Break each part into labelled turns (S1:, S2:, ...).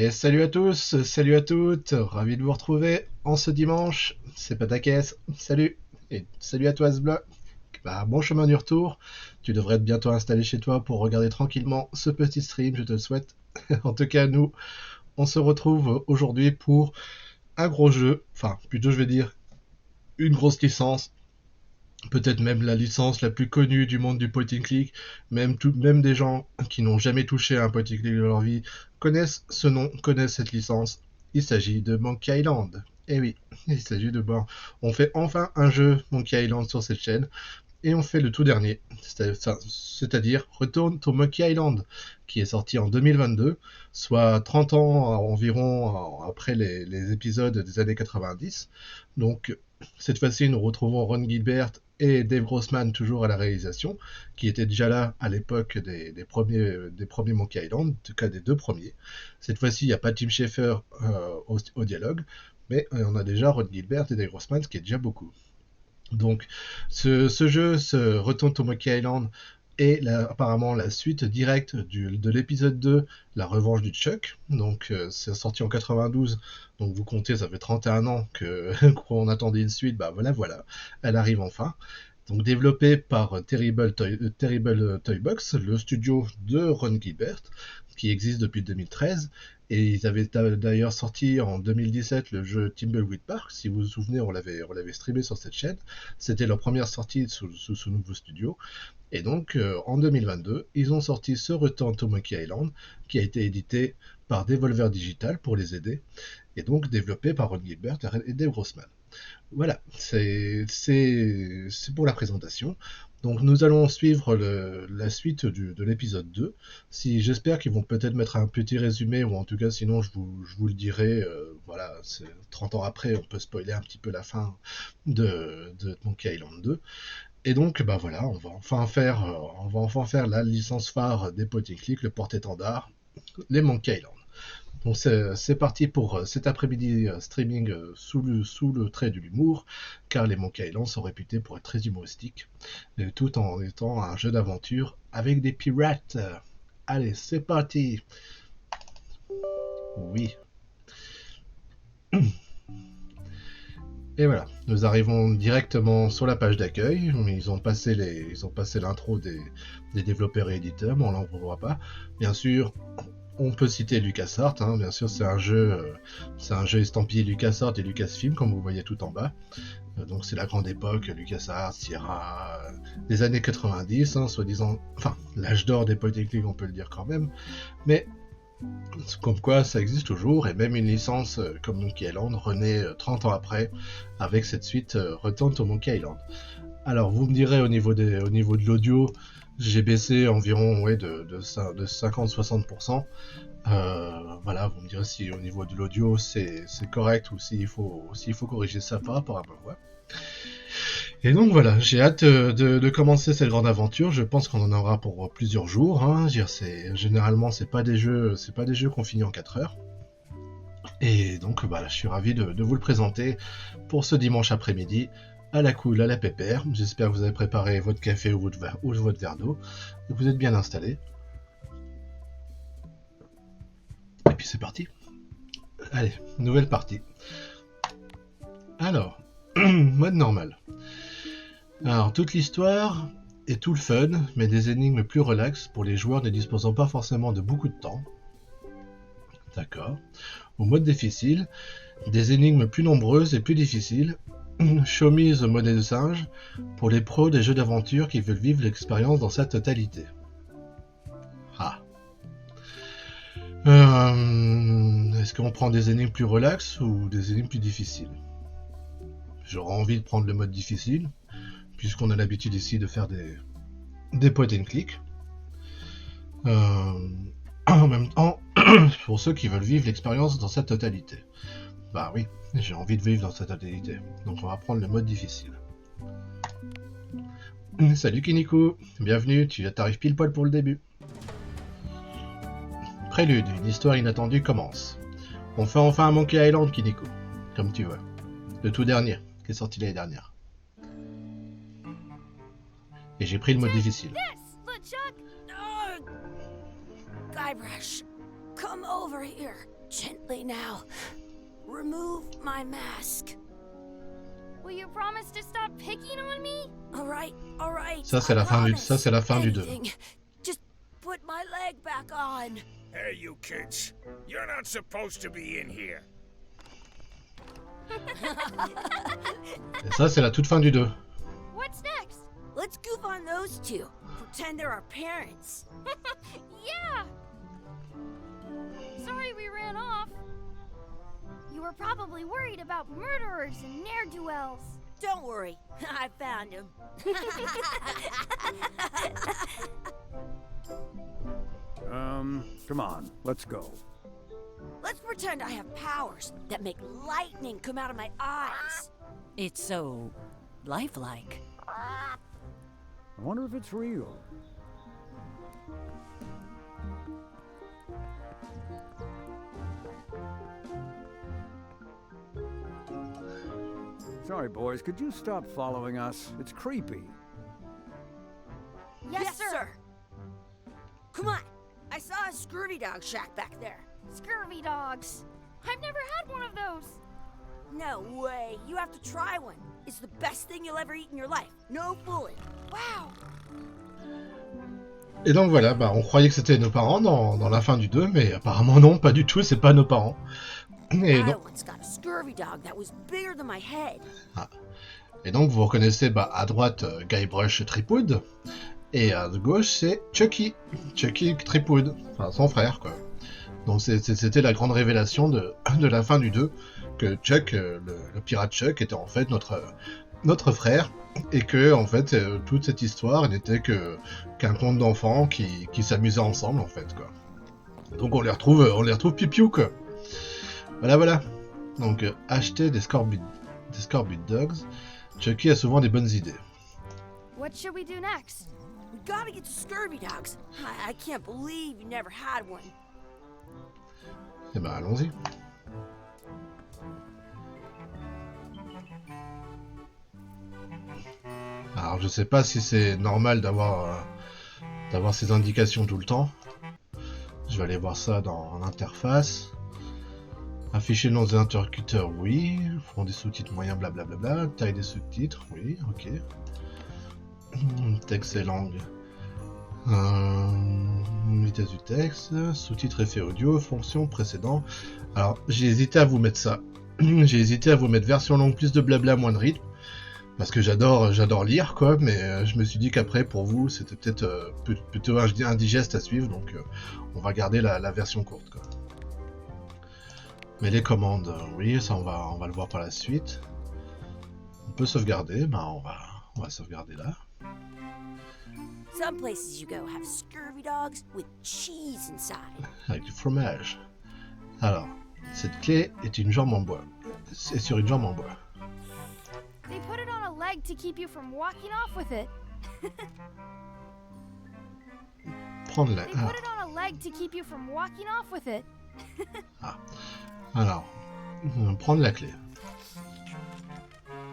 S1: Et salut à tous, salut à toutes, ravi de vous retrouver en ce dimanche, c'est pas ta caisse, salut, et salut à toi Asbla. Bah, bon chemin du retour, tu devrais être bientôt installé chez toi pour regarder tranquillement ce petit stream, je te le souhaite. En tout cas, nous, on se retrouve aujourd'hui pour un gros jeu, enfin plutôt je vais dire une grosse licence, peut-être même la licence la plus connue du monde du point and click, même des gens qui n'ont jamais touché à un point and click de leur vie connaissent ce nom, connaissent cette licence. Il s'agit de Monkey Island. Eh oui, il s'agit de bon. On fait enfin un jeu Monkey Island sur cette chaîne. Et on fait le tout dernier, c'est-à-dire Retourne to Monkey Island, qui est sorti en 2022, soit 30 ans environ après les épisodes des années 90. Donc cette fois-ci, nous retrouvons Ron Gilbert et Dave Grossman toujours à la réalisation, qui étaient déjà là à l'époque des premiers Monkey Island, en tout cas des deux premiers. Cette fois-ci, il n'y a pas Tim Schafer au dialogue, mais on a déjà Ron Gilbert et Dave Grossman, ce qui est déjà beaucoup. Donc, ce jeu se retourne au Monkey Island est apparemment la suite directe de l'épisode 2, La Revanche du Chuck. Donc, c'est sorti en 92. Donc, vous comptez, ça fait 31 ans qu'on attendait une suite. Bah voilà, elle arrive enfin. Donc, développé par Terrible Toy Box, le studio de Ron Gilbert, qui existe depuis 2013. Et ils avaient d'ailleurs sorti en 2017 le jeu Thimbleweed Park. Si vous vous souvenez, on l'avait streamé sur cette chaîne. C'était leur première sortie sous ce nouveau studio. Et donc, en 2022, ils ont sorti ce Return to Monkey Island, qui a été édité par Devolver Digital pour les aider, et donc développé par Ron Gilbert et Dave Grossman. Voilà, c'est pour la présentation. Donc nous allons suivre la suite de l'épisode 2. J'espère qu'ils vont peut-être mettre un petit résumé, ou en tout cas sinon je vous le dirai. Voilà, 30 ans après, on peut spoiler un petit peu la fin de Monkey Island 2. Et donc, bah voilà, on va enfin faire la licence phare des point and click, le porte-étendard, les Monkey Island. Donc c'est parti pour cet après-midi streaming sous le trait de l'humour, car les Monkey Island sont réputés pour être très humoristiques, tout en étant un jeu d'aventure avec des pirates. Allez, c'est parti. Oui. Et voilà, nous arrivons directement sur la page d'accueil. Ils ont passé l'intro des développeurs et éditeurs, mais on l'en voit pas. Bien sûr, on peut citer LucasArts, hein. Bien sûr, c'est un jeu estampillé LucasArts et Lucasfilm, comme vous voyez tout en bas. Donc c'est la grande époque, LucasArts, Sierra, des années 90, hein, soi-disant, enfin, l'âge d'or des point and click, on peut le dire quand même. Mais comme quoi, ça existe toujours, et même une licence comme Monkey Island renaît 30 ans après, avec cette suite Return to Monkey Island. Alors, vous me direz, au niveau de l'audio, j'ai baissé environ de 50-60%. Voilà, vous me direz si au niveau de l'audio c'est correct, ou s'il faut corriger ça par rapport à ma voix. Et donc voilà, j'ai hâte de commencer cette grande aventure. Je pense qu'on en aura pour plusieurs jours, hein. Généralement, c'est pas des jeux qu'on finit en 4 heures. Et donc voilà, je suis ravi de vous le présenter pour ce dimanche après-midi, à la cool, à la pépère. J'espère que vous avez préparé votre café ou votre verre d'eau, et que vous êtes bien installés. Et puis c'est parti. Allez, nouvelle partie. Alors, mode normal. Alors, toute l'histoire et tout le fun, mais des énigmes plus relax pour les joueurs ne disposant pas forcément de beaucoup de temps. D'accord. Au mode difficile, des énigmes plus nombreuses et plus difficiles. Showmise au mode de singe, pour les pros des jeux d'aventure qui veulent vivre l'expérience dans sa totalité. Ah. Est-ce qu'on prend des énigmes plus relax ou des énigmes plus difficiles? J'aurais envie de prendre le mode difficile, puisqu'on a l'habitude ici de faire des point and click. En même temps, pour ceux qui veulent vivre l'expérience dans sa totalité. Bah oui, j'ai envie de vivre dans sa totalité, donc on va prendre le mode difficile. Salut Kiniko, bienvenue, tu t'arrives pile poil pour le début. Prélude, une histoire inattendue commence. On fait enfin un Monkey Island, Kiniko, comme tu veux. Le tout dernier, qui est sorti l'année dernière. Et j'ai pris le mode difficile.
S2: Guybrush, come over here. Gently now. Remove my mask.
S3: Will you promise to stop picking on me?
S2: All right, all right.
S1: Ça c'est la fin du 2.
S2: Anything. Just put my leg back on.
S4: Hey, you kids. You're not supposed to be in here.
S1: Et ça c'est la toute fin du 2.
S3: What's next?
S2: Let's goof on those two. Pretend they're our parents.
S3: Yeah! Sorry we ran off. You were probably worried about murderers and ne'er-do-wells.
S2: Don't worry, I found him.
S5: Come on, let's go.
S2: Let's pretend I have powers that make lightning come out of my eyes.
S6: It's so lifelike.
S5: I wonder if it's real. Sorry, boys, could you stop following us? It's creepy.
S3: Yes, sir.
S2: Come on, I saw a scurvy dog shack back there.
S3: Scurvy dogs. I've never had one of those.
S2: No way, you have to try one. It's the best thing you'll ever eat in your life. No fooling.
S3: Wow.
S1: Et donc voilà, on croyait que c'était nos parents dans la fin du 2, mais apparemment non, pas du tout, c'est pas nos parents. Et
S2: I
S1: donc,
S2: once got a scurvy dog that was bigger than my head.
S1: et donc vous reconnaissez à droite Guybrush Threepwood, et à gauche c'est Chucky Threepwood, enfin son frère quoi. Donc c'était la grande révélation de la fin du 2, que Chuck, le pirate Chuck, était en fait notre frère, et que en fait toute cette histoire n'était qu'un conte d'enfants qui s'amusaient ensemble en fait quoi. Donc on les retrouve pipiou quoi. Voilà. Donc acheter des Scorbid Dogs. Chucky a souvent des bonnes idées.
S3: What should we do next?
S2: We gotta get to scurvy dogs. I can't believe you never had one.
S1: Eh ben allons-y. Alors je sais pas si c'est normal d'avoir ces indications tout le temps. Je vais aller voir ça dans l'interface. Afficher le nom des interlocuteurs, oui. Font des sous-titres moyens, blablabla. Taille des sous-titres, oui, ok. Texte et langue. Vitesse du texte. Sous-titres effet audio. Fonction précédent. Alors, j'ai hésité à vous mettre ça. J'ai hésité à vous mettre version longue, plus de blabla, moins de rythme. Parce que j'adore lire, quoi. Mais je me suis dit qu'après, pour vous, c'était peut-être plutôt indigeste à suivre. Donc, on va garder la version courte, quoi. Mais les commandes, oui, ça on va le voir par la suite. On peut sauvegarder, on va sauvegarder là.
S2: Some places you go have scurvy dogs with cheese inside.
S1: Avec du fromage. Alors, cette clé est une jambe en bois. C'est sur une jambe en bois.
S3: They put it on a leg to keep you from walking off with it.
S1: Prendre la...
S3: They put it on a leg to keep you from walking off with it.
S1: Alors, prendre la clé.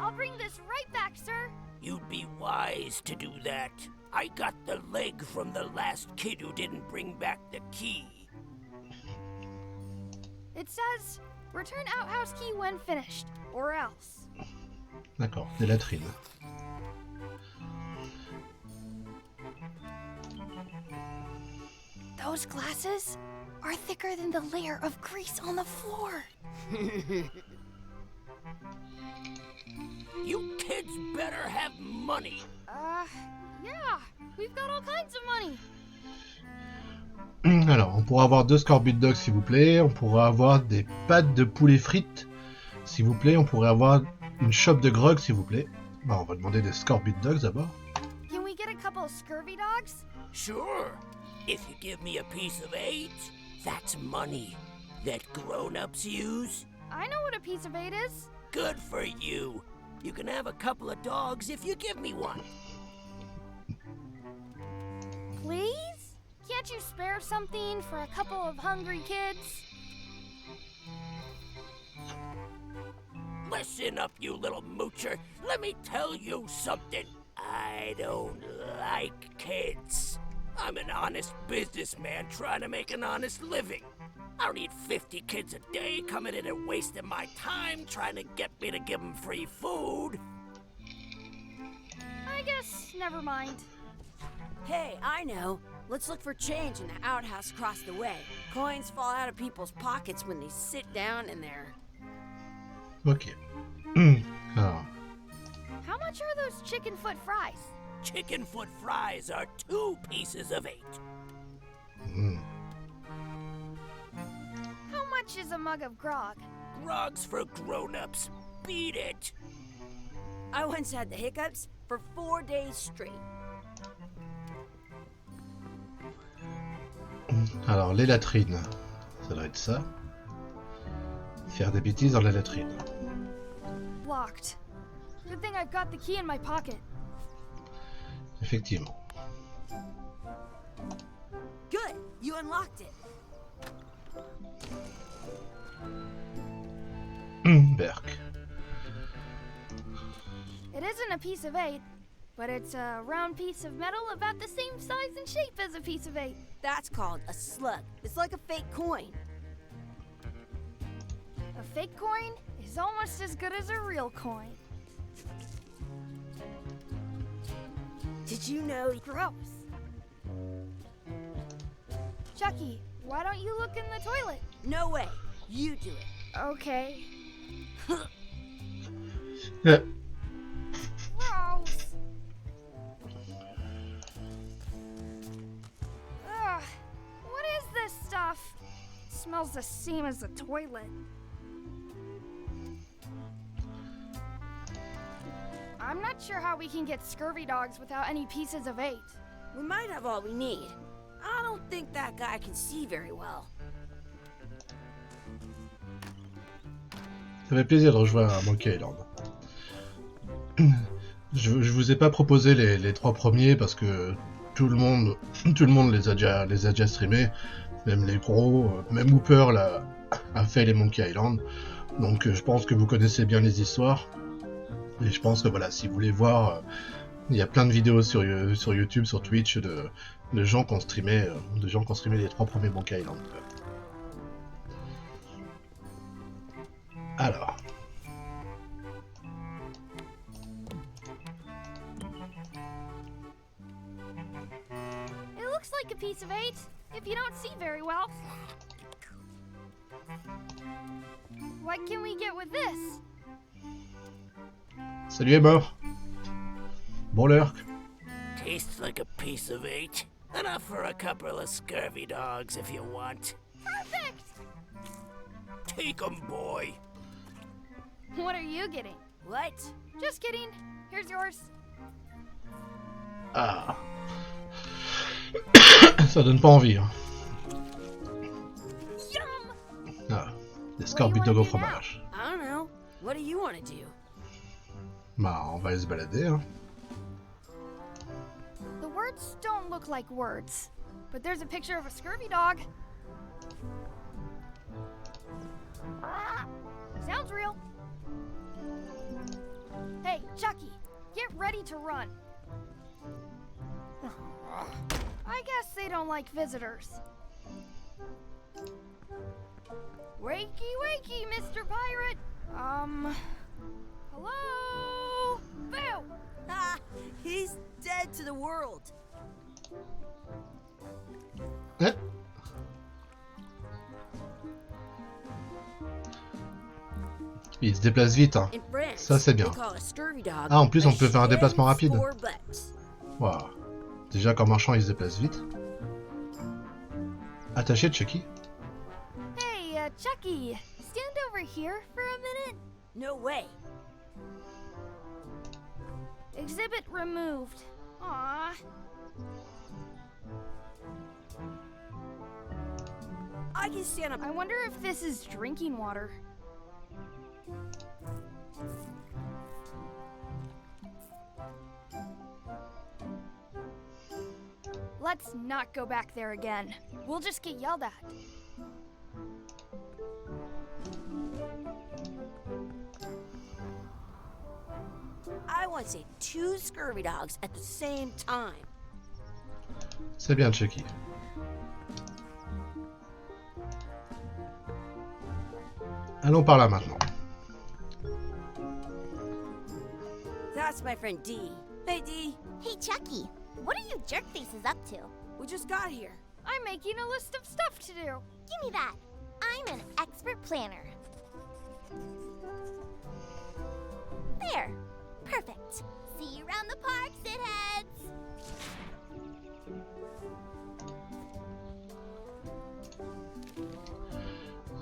S3: I'll bring this right back, sir.
S4: You'd be wise to do that. I got the leg from the last kid who didn't bring back the key.
S3: It says, return outhouse key when finished, or else.
S1: D'accord, des latrines.
S3: Those glasses are thicker than the layer of grease on the floor.
S4: You kids better have money.
S3: Yeah, we've got all kinds of money.
S1: Alors, on pourra avoir 2 Scorbid Dogs s'il vous plaît. On pourra avoir des pâtes de poulet frites s'il vous plaît. On pourrait avoir une chope de grog s'il vous plaît. On va demander des Scorbid Dogs d'abord.
S3: Can we get a couple of scurvy dogs?
S4: Sure. If you give me a piece of eight, that's money that grown-ups use.
S3: I know what a piece of 8 is.
S4: Good for you. You can have a couple of dogs if you give me one.
S3: Please? Can't you spare something for a couple of hungry kids?
S4: Listen up, you little moocher. Let me tell you something. I don't like kids. I'm an honest businessman trying to make an honest living. I don't need 50 kids a day coming in and wasting my time trying to get me to give them free food.
S3: I guess never mind.
S2: Hey, I know. Let's look for change in the outhouse across the way. Coins fall out of people's pockets when they sit down in there.
S1: Ok. Alors,
S3: How much are those chicken foot fries?
S4: Chicken foot fries are 2 pieces of 8.
S3: How much is a mug of grog?
S4: Grog's for grown-ups. Beat it.
S2: I once had the hiccups for 4 days straight.
S1: alors, les latrines. Ça doit être ça. Faire des bêtises dans la latrine.
S3: Locked. Good thing I've got the key in my pocket.
S1: Effectivement.
S2: Good, you unlocked it.
S1: Berk.
S3: It isn't a piece of 8, but it's a round piece of metal about the same size and shape as a piece of 8.
S2: That's called a slug. It's like a fake coin.
S3: A fake coin is almost as good as a real coin.
S2: Did you know?
S3: Gross. Chucky, why don't you look in the toilet?
S2: No way. You do it.
S3: Okay.
S1: Yeah.
S3: Gross. Ugh. What is this stuff? It smells the same as the toilet. I'm not sure how we can get scurvy dogs without any pieces of 8.
S2: We might have all we need. I don't think that guy can see very well.
S1: Ça fait plaisir de rejoindre Monkey Island. Je vous ai pas proposé les 3 premiers parce que tout le monde les a déjà streamés, même les pros, même Hooper a fait les Monkey Island. Donc je pense que vous connaissez bien les histoires. Et je pense que voilà, si vous voulez voir, il y a plein de vidéos sur YouTube, sur Twitch de gens qui ont streamé, les 3 premiers Monkey Island. Alors.
S3: It looks like a piece of 8 if you don't see very well. What can we get with this?
S1: Salut est mort. Bon lurk.
S4: Tastes like a piece of 8. Enough for a couple of scurvy dogs if you want.
S3: Perfect!
S4: Take 'em, boy.
S3: What are you getting?
S2: What?
S3: Just kidding. Here's yours.
S1: Ah. Ça donne pas envie. Hein.
S3: Yum!
S1: Ah. Des
S3: What
S1: scorbut
S3: do you
S1: dog au
S3: wanna do now?
S1: fromage.
S2: I don't know. What do you want to do?
S1: Bah, on va aller se balader. Hein.
S3: The words don't look like words, but there's a picture of a scurvy dog. Sounds real. Hey, Chucky, get ready to run. I guess they don't like visitors. Wakey, wakey, Mr. Pirate. Hello? Boo!
S2: Ah, he's dead to the world.
S1: Hein? Il se déplace vite. Hein.
S2: In France,
S1: Ça, c'est bien.
S2: they call a scurvy dog
S1: Ah, en plus,
S2: a
S1: on peut faire un déplacement rapide.
S2: four butts.
S1: Wow. Déjà qu'en marchant, il se déplace vite. Attaché, Chucky.
S3: Hey, Chucky, stand over here for a minute.
S2: No way.
S3: Exhibit removed. Aww.
S2: I can stand up.
S3: I wonder if this is drinking water. Let's not go back there again. We'll just get yelled at.
S2: I want to say 2 scurvy dogs at the same time.
S1: C'est bien, Chucky. Allons par là maintenant.
S2: That's my friend Dee. Hey, Dee.
S7: Hey, Chucky, what are you jerk faces up to?
S2: We just got here.
S3: I'm making a list of stuff to do.
S7: Give me that. I'm an expert planner. There. Perfect. See you around the park, shitheads.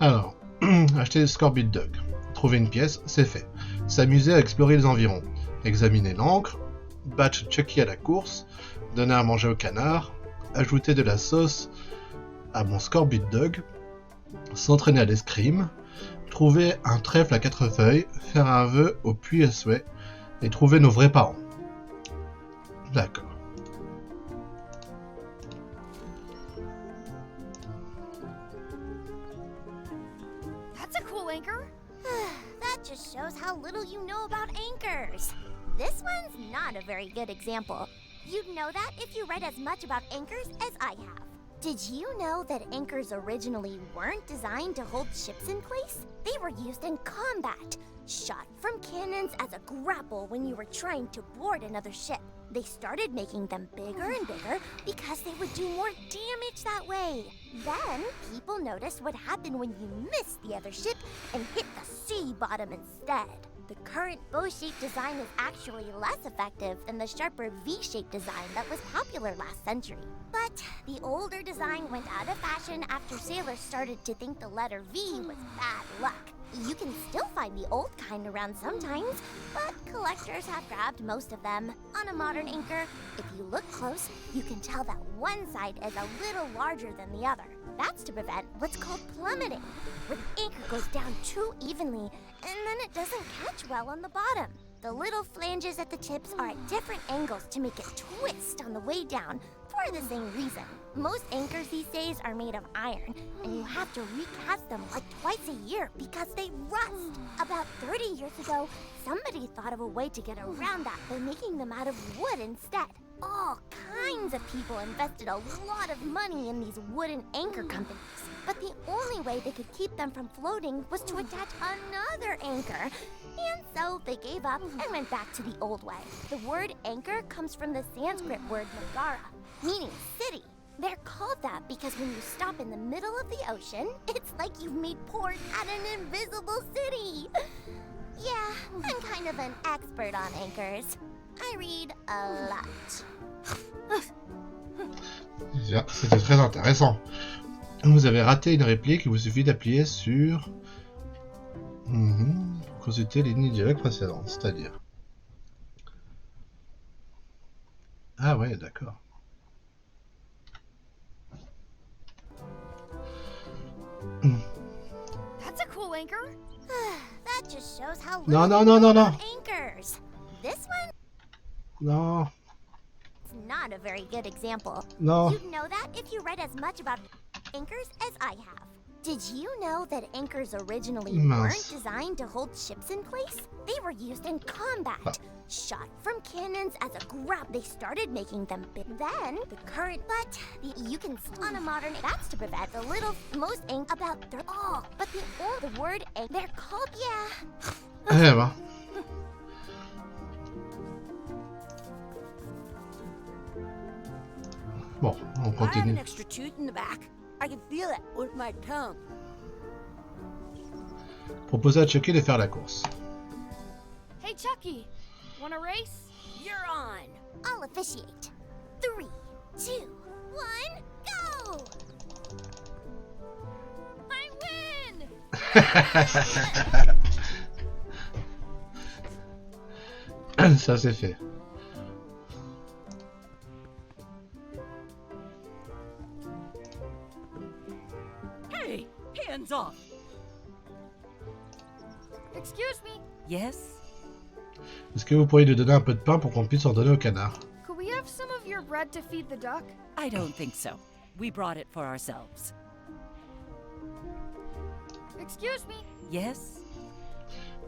S1: Alors, acheter des Scorbut Dog. Trouver une pièce, c'est fait. S'amuser à explorer les environs. Examiner l'encre. Batch Chucky à la course. Donner à manger au canard. Ajouter de la sauce à mon Scorbut Dog. S'entraîner à l'escrime. Trouver un trèfle à 4 feuilles. Faire un vœu au puits à souhait. Et trouver nos vrais parents. D'accord.
S3: That's a cool anchor.
S7: That just shows how little you know about anchors. This one's not a very good example. You'd know that if you read as much about anchors as I have. Did you know that anchors originally weren't designed to hold ships in place? They were used in combat, shot from cannons as a grapple when you were trying to board another ship. They started making them bigger and bigger because they would do more damage that way. Then, people noticed what happened when you missed the other ship and hit the sea bottom instead. The current bow-shaped design is actually less effective than the sharper V-shaped design that was popular last century. But the older design went out of fashion after sailors started to think the letter V was bad luck. You can still find the old kind around sometimes, but collectors have grabbed most of them. On a modern anchor, if you look close, you can tell that one side is a little larger than the other. That's to prevent what's called plummeting, where the anchor goes down too evenly, and then it doesn't catch well on the bottom. The little flanges at the tips are at different angles to make it twist on the way down for the same reason. Most anchors these days are made of iron, and you have to recast them like twice a year because they rust. About 30 years ago, somebody thought of a way to get around that by making them out of wood instead. All kinds of people invested a lot of money in these wooden anchor companies, but the only way they could keep them from floating was to attach another anchor. And so they gave up and went back to the old way. The word anchor comes from the Sanskrit word nagara, meaning city. They're called that because when you stop in the middle of the ocean, it's like you've made port at an invisible city. Yeah, I'm kind of an expert on anchors. I read a lot.
S1: C'était très intéressant. Vous avez raté une réplique, il vous suffit d'appuyer sur... pour consulter les lignes dialogue précédentes, c'est-à-dire... Ah ouais, d'accord.
S3: That's a cool anchor.
S7: That just shows how
S1: Non,
S7: little
S1: non, non,
S7: you know
S1: non, non.
S7: about anchors. This one?
S1: Non,
S7: It's not a very good example.
S1: non.
S7: You'd know that if you read as much about anchors as I have. Did you know that anchors originally weren't
S1: Mince.
S7: designed to hold ships in place? They were used in combat, shot from cannons as a grab. They started making them big. Then the current, but you can on a modern. That's to prevent the little most about their but the word they're called
S1: Eh ben. Bon, on
S2: I have
S1: continue.
S2: an extra tooth in the back. I can feel it with my tongue.
S1: Proposer à Chucky de faire la course.
S3: Hey, Chucky, wanna race?
S2: You're on.
S7: I'll officiate. 3, 2, 1, go!
S3: I win!
S1: Ça c'est fait.
S6: Hey, hands off.
S3: Excuse me,
S6: Yes?
S1: Est-ce que vous pourriez lui donner un peu de pain pour qu'on puisse en donner au canard?
S3: could we have some of your bread to feed the duck?
S6: I don't think so. We brought it for ourselves.
S3: Excuse me,
S6: Yes?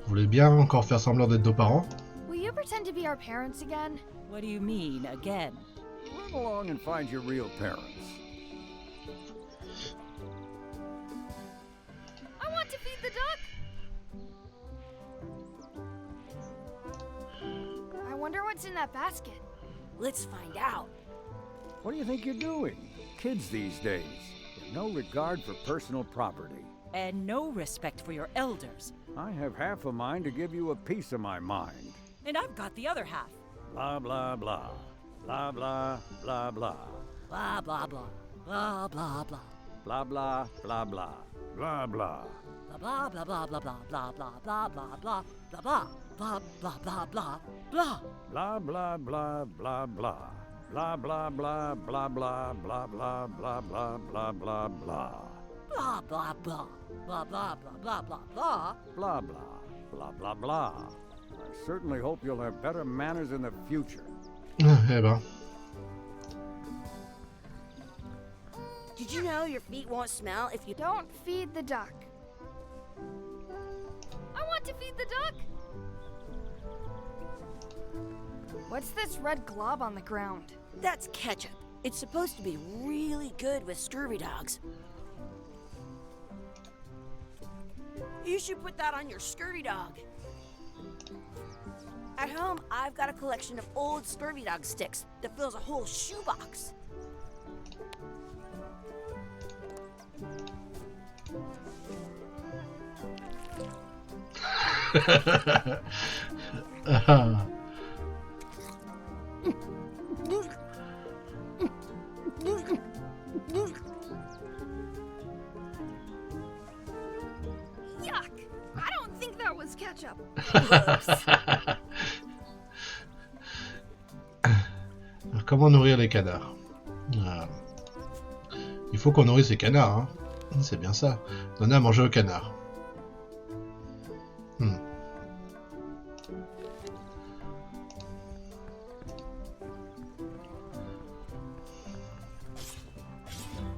S1: Vous voulez bien encore faire semblant d'être nos parents?
S3: will you pretend to be our parents again?
S6: What do you mean, again?
S5: Run along and find your real parents.
S3: I want to feed the duck! wonder what's in that basket.
S2: Let's find out.
S5: What do you think you're doing? Kids these days have no regard for personal property.
S6: And no respect for your elders.
S5: I have half a mind to give you a piece of my mind.
S6: And I've got the other half.
S5: Blah, blah, blah. Blah, blah, blah, blah.
S6: Blah, blah, blah. Blah, blah, blah.
S5: Blah, blah, blah, blah. Blah, blah.
S6: Blah, blah, blah, blah, blah, blah, blah, blah, blah, blah, blah, blah, blah, blah, blah, blah, blah.
S5: Blah, blah, blah, blah, blah. Blah, blah, blah, blah, blah, blah, blah, blah, blah, blah, blah, blah.
S6: Blah, blah, blah. Blah, blah, blah, blah, blah, blah.
S5: Blah, blah, blah, blah, blah. I certainly hope you'll have better manners in the future.
S1: Eh ben.
S2: Did you know your feet won't smell if you
S3: Don't feed the duck. I want to feed the duck! What's this red glob on the ground?
S2: That's ketchup. It's supposed to be really good with scurvy dogs. You should put that on your scurvy dog. At home, I've got a collection of old scurvy dog sticks that fills a whole shoebox.
S3: Yuck! I don't think that was ketchup.
S1: Alors, comment nourrir les canards? Il faut qu'on nourrisse les canards, hein. C'est bien ça. Donner à manger aux canards.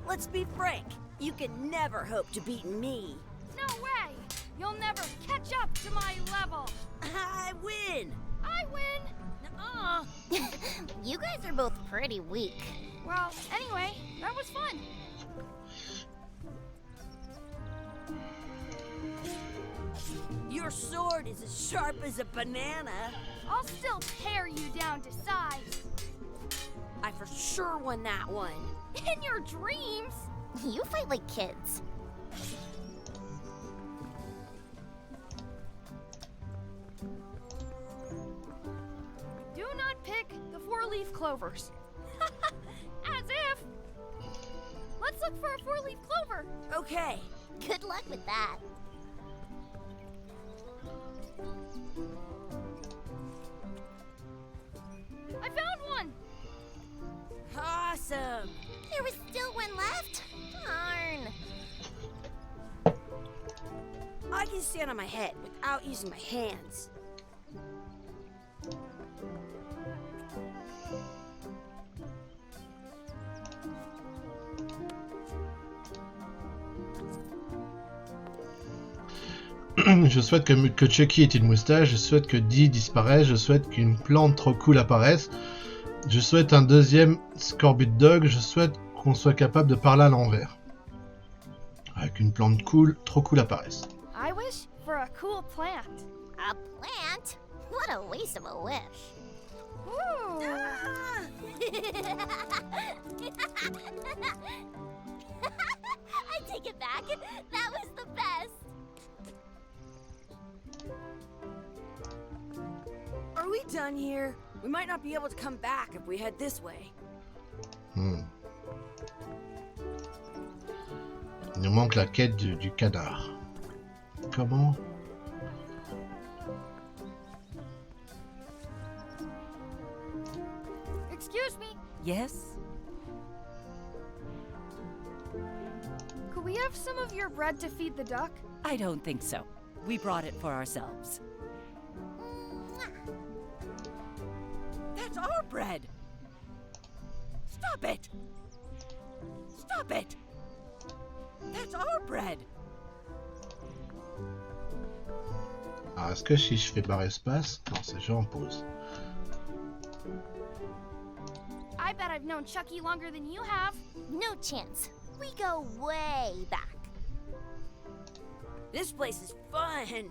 S2: Let's be frank. You can never hope to beat me.
S3: No way! You'll never catch up to my level!
S2: I win.
S3: I win!
S2: Nuh-uh.
S7: You guys are both pretty weak.
S3: Well, anyway, that was fun.
S2: Your sword is as sharp as a banana.
S3: I'll still pare you down to size.
S2: I for sure won that one.
S3: In your dreams!
S7: You fight like kids.
S3: Do not pick the four-leaf clovers. As if! Let's look for a four-leaf clover.
S2: Okay.
S7: Good luck with that.
S3: I found one!
S2: Awesome.
S7: There was still one left? Darn.
S2: I can stand on my head without using my hands.
S1: Je souhaite que Chucky ait une moustache, je souhaite que Dee disparaisse, je souhaite qu'une plante trop cool apparaisse, je souhaite un deuxième Scorbut Dog, je souhaite qu'on soit capable de parler à l'envers. Avec une plante cool, trop cool apparaisse.
S3: I wish for a cool plant.
S7: A plant? What a waste of a wish.
S3: Ooh!
S7: I take it back. That was the best.
S2: Are we done here? We might not be able to come back if we head this way.
S1: Il nous manque la quête du canard. Comment?
S3: Excuse me,
S6: Yes?
S3: could we have some of your bread to feed the duck?
S6: I don't think so. We brought it for ourselves. That's our bread! Stop it! Stop it! That's our bread!
S1: Alors, est-ce que si je fais barre espace? Non, c'est je en pause.
S3: I bet I've known Chucky longer than you have.
S7: No chance. We go way back.
S2: This place is fun.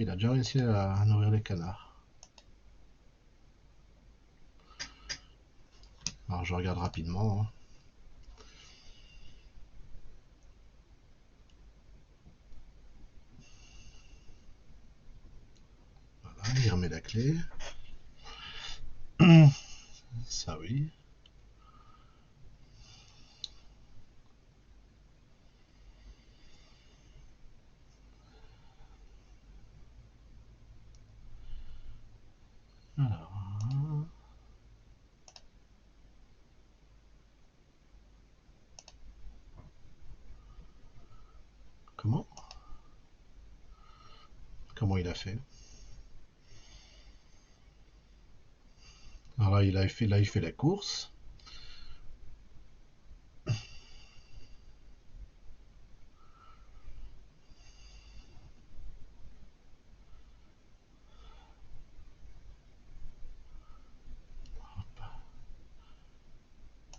S1: Lui, il a déjà réussi à nourrir les canards. Alors je regarde rapidement. Hein. Voilà, il remet la clé. Ça oui. Alors. Comment? Comment il a fait? Alors là, il fait la course.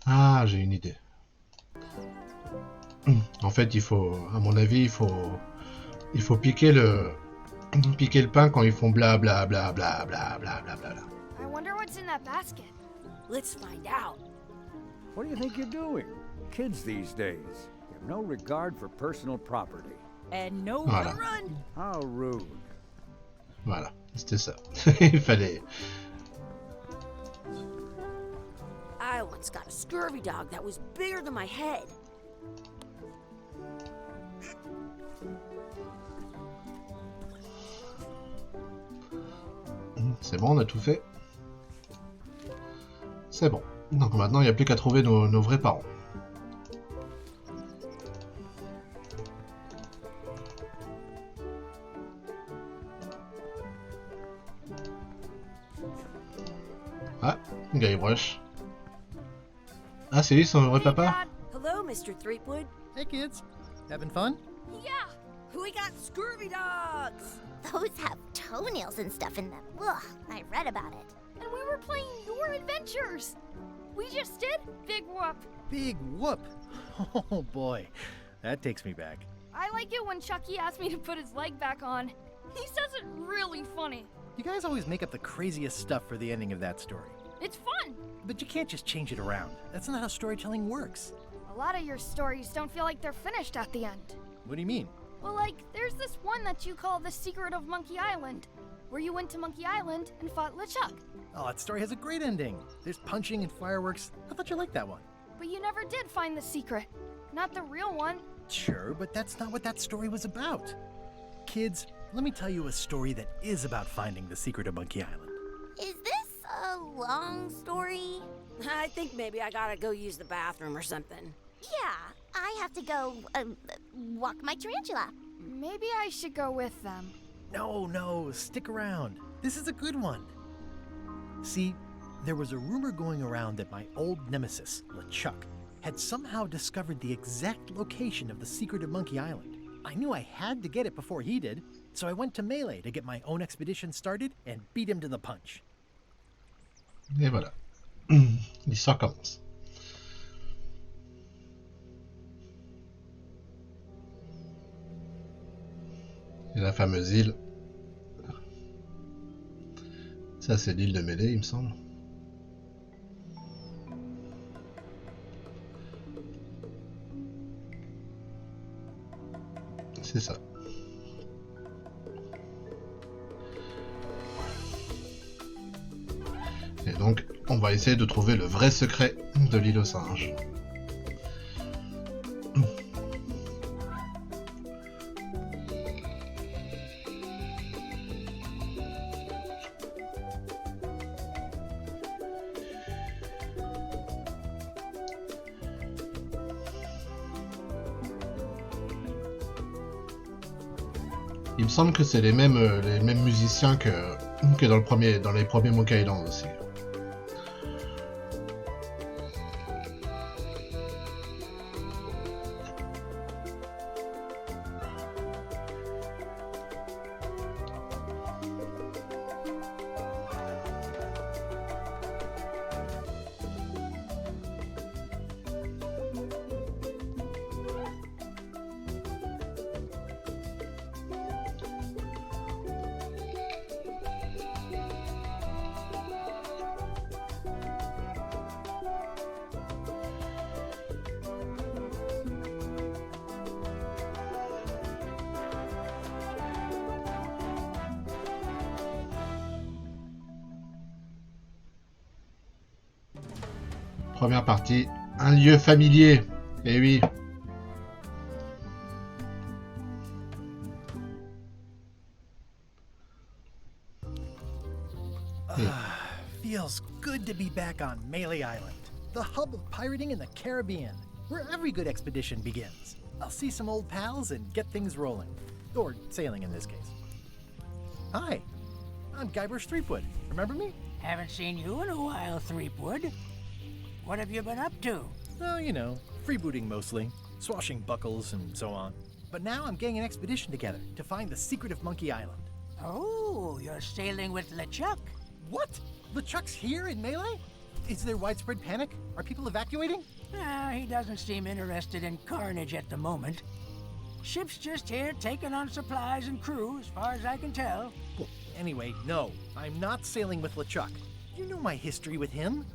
S1: Ah, j'ai une idée. En fait, il faut, à mon avis, il faut piquer le pain quand ils font bla bla bla bla bla bla bla bla.
S3: I wonder what's in that basket.
S2: Let's find out.
S5: What do you think you're doing? Kids these days have no regard for personal property.
S6: And no
S1: Voilà.
S6: run.
S5: How rude.
S1: Voilà, c'était ça. Il fallait.
S2: I once got a scurvy dog that was bigger than my head.
S1: C'est bon, on a tout fait. C'est bon. Donc maintenant, il n'y a plus qu'à trouver nos vrais parents. Ah, Guybrush. Ah, c'est lui son vrai papa?
S2: Hello, Mr. Threepwood.
S8: Hey kids, having fun?
S3: Yeah,
S2: We got scurvy dogs.
S7: Those have toenails and stuff in them. Ugh, I read about it.
S3: and we were playing your adventures. We just did Big Whoop.
S8: Big whoop! Oh boy, that takes me back.
S3: I like it when Chucky asked me to put his leg back on. He says it really funny.
S8: You guys always make up the craziest stuff for the ending of that story.
S3: It's fun.
S8: But you can't just change it around. That's not how storytelling works.
S3: A lot of your stories don't feel like they're finished at the end.
S8: What do you mean?
S3: Well, like, there's this one that you call The Secret of Monkey Island, where you went to Monkey Island and fought LeChuck.
S8: Oh, that story has a great ending. There's punching and fireworks. I thought you liked that one.
S3: But you never did find the secret. Not the real one.
S8: Sure, but that's not what that story was about. Kids, let me tell you a story that is about finding the secret of Monkey Island.
S7: Is this a long story?
S2: I think maybe I gotta go use the bathroom or something.
S7: Yeah, I have to go walk my tarantula.
S3: Maybe I should go with them.
S8: No, stick around. This is a good one. See, there was a rumor going around that my old nemesis, LeChuck, had somehow discovered the exact location of the secret of Monkey Island. I knew I had to get it before he did, so I went to Melee to get my own expedition started and beat him to the punch.
S1: Et voilà. L'histoire commence. Et la fameuse île. Ça, c'est l'île de Melee, il me semble. C'est ça. Et donc, on va essayer de trouver le vrai secret de l'île aux singes. Il me semble que c'est les mêmes musiciens que dans les premiers Monkey Island aussi. Première partie, un lieu familier. Eh oui.
S8: Feels good to be back on Melee Island, the hub of pirating in the Caribbean, where every good expedition begins. I'll see some old pals and get things rolling. Or sailing in this case. Hi, I'm Guybrush Threepwood. Remember me?
S4: Haven't seen you in a while, Threepwood. What have you been up to?
S8: Oh, you know, freebooting mostly, swashing buckles and so on. But now I'm getting an expedition together to find the secret of Monkey Island.
S4: Oh, you're sailing with LeChuck.
S8: What? LeChuck's here in Melee? Is there widespread panic? Are people evacuating?
S4: He doesn't seem interested in carnage at the moment. Ship's just here taking on supplies and crew, as far as I can tell.
S8: Well, anyway, no, I'm not sailing with LeChuck. You know my history with him.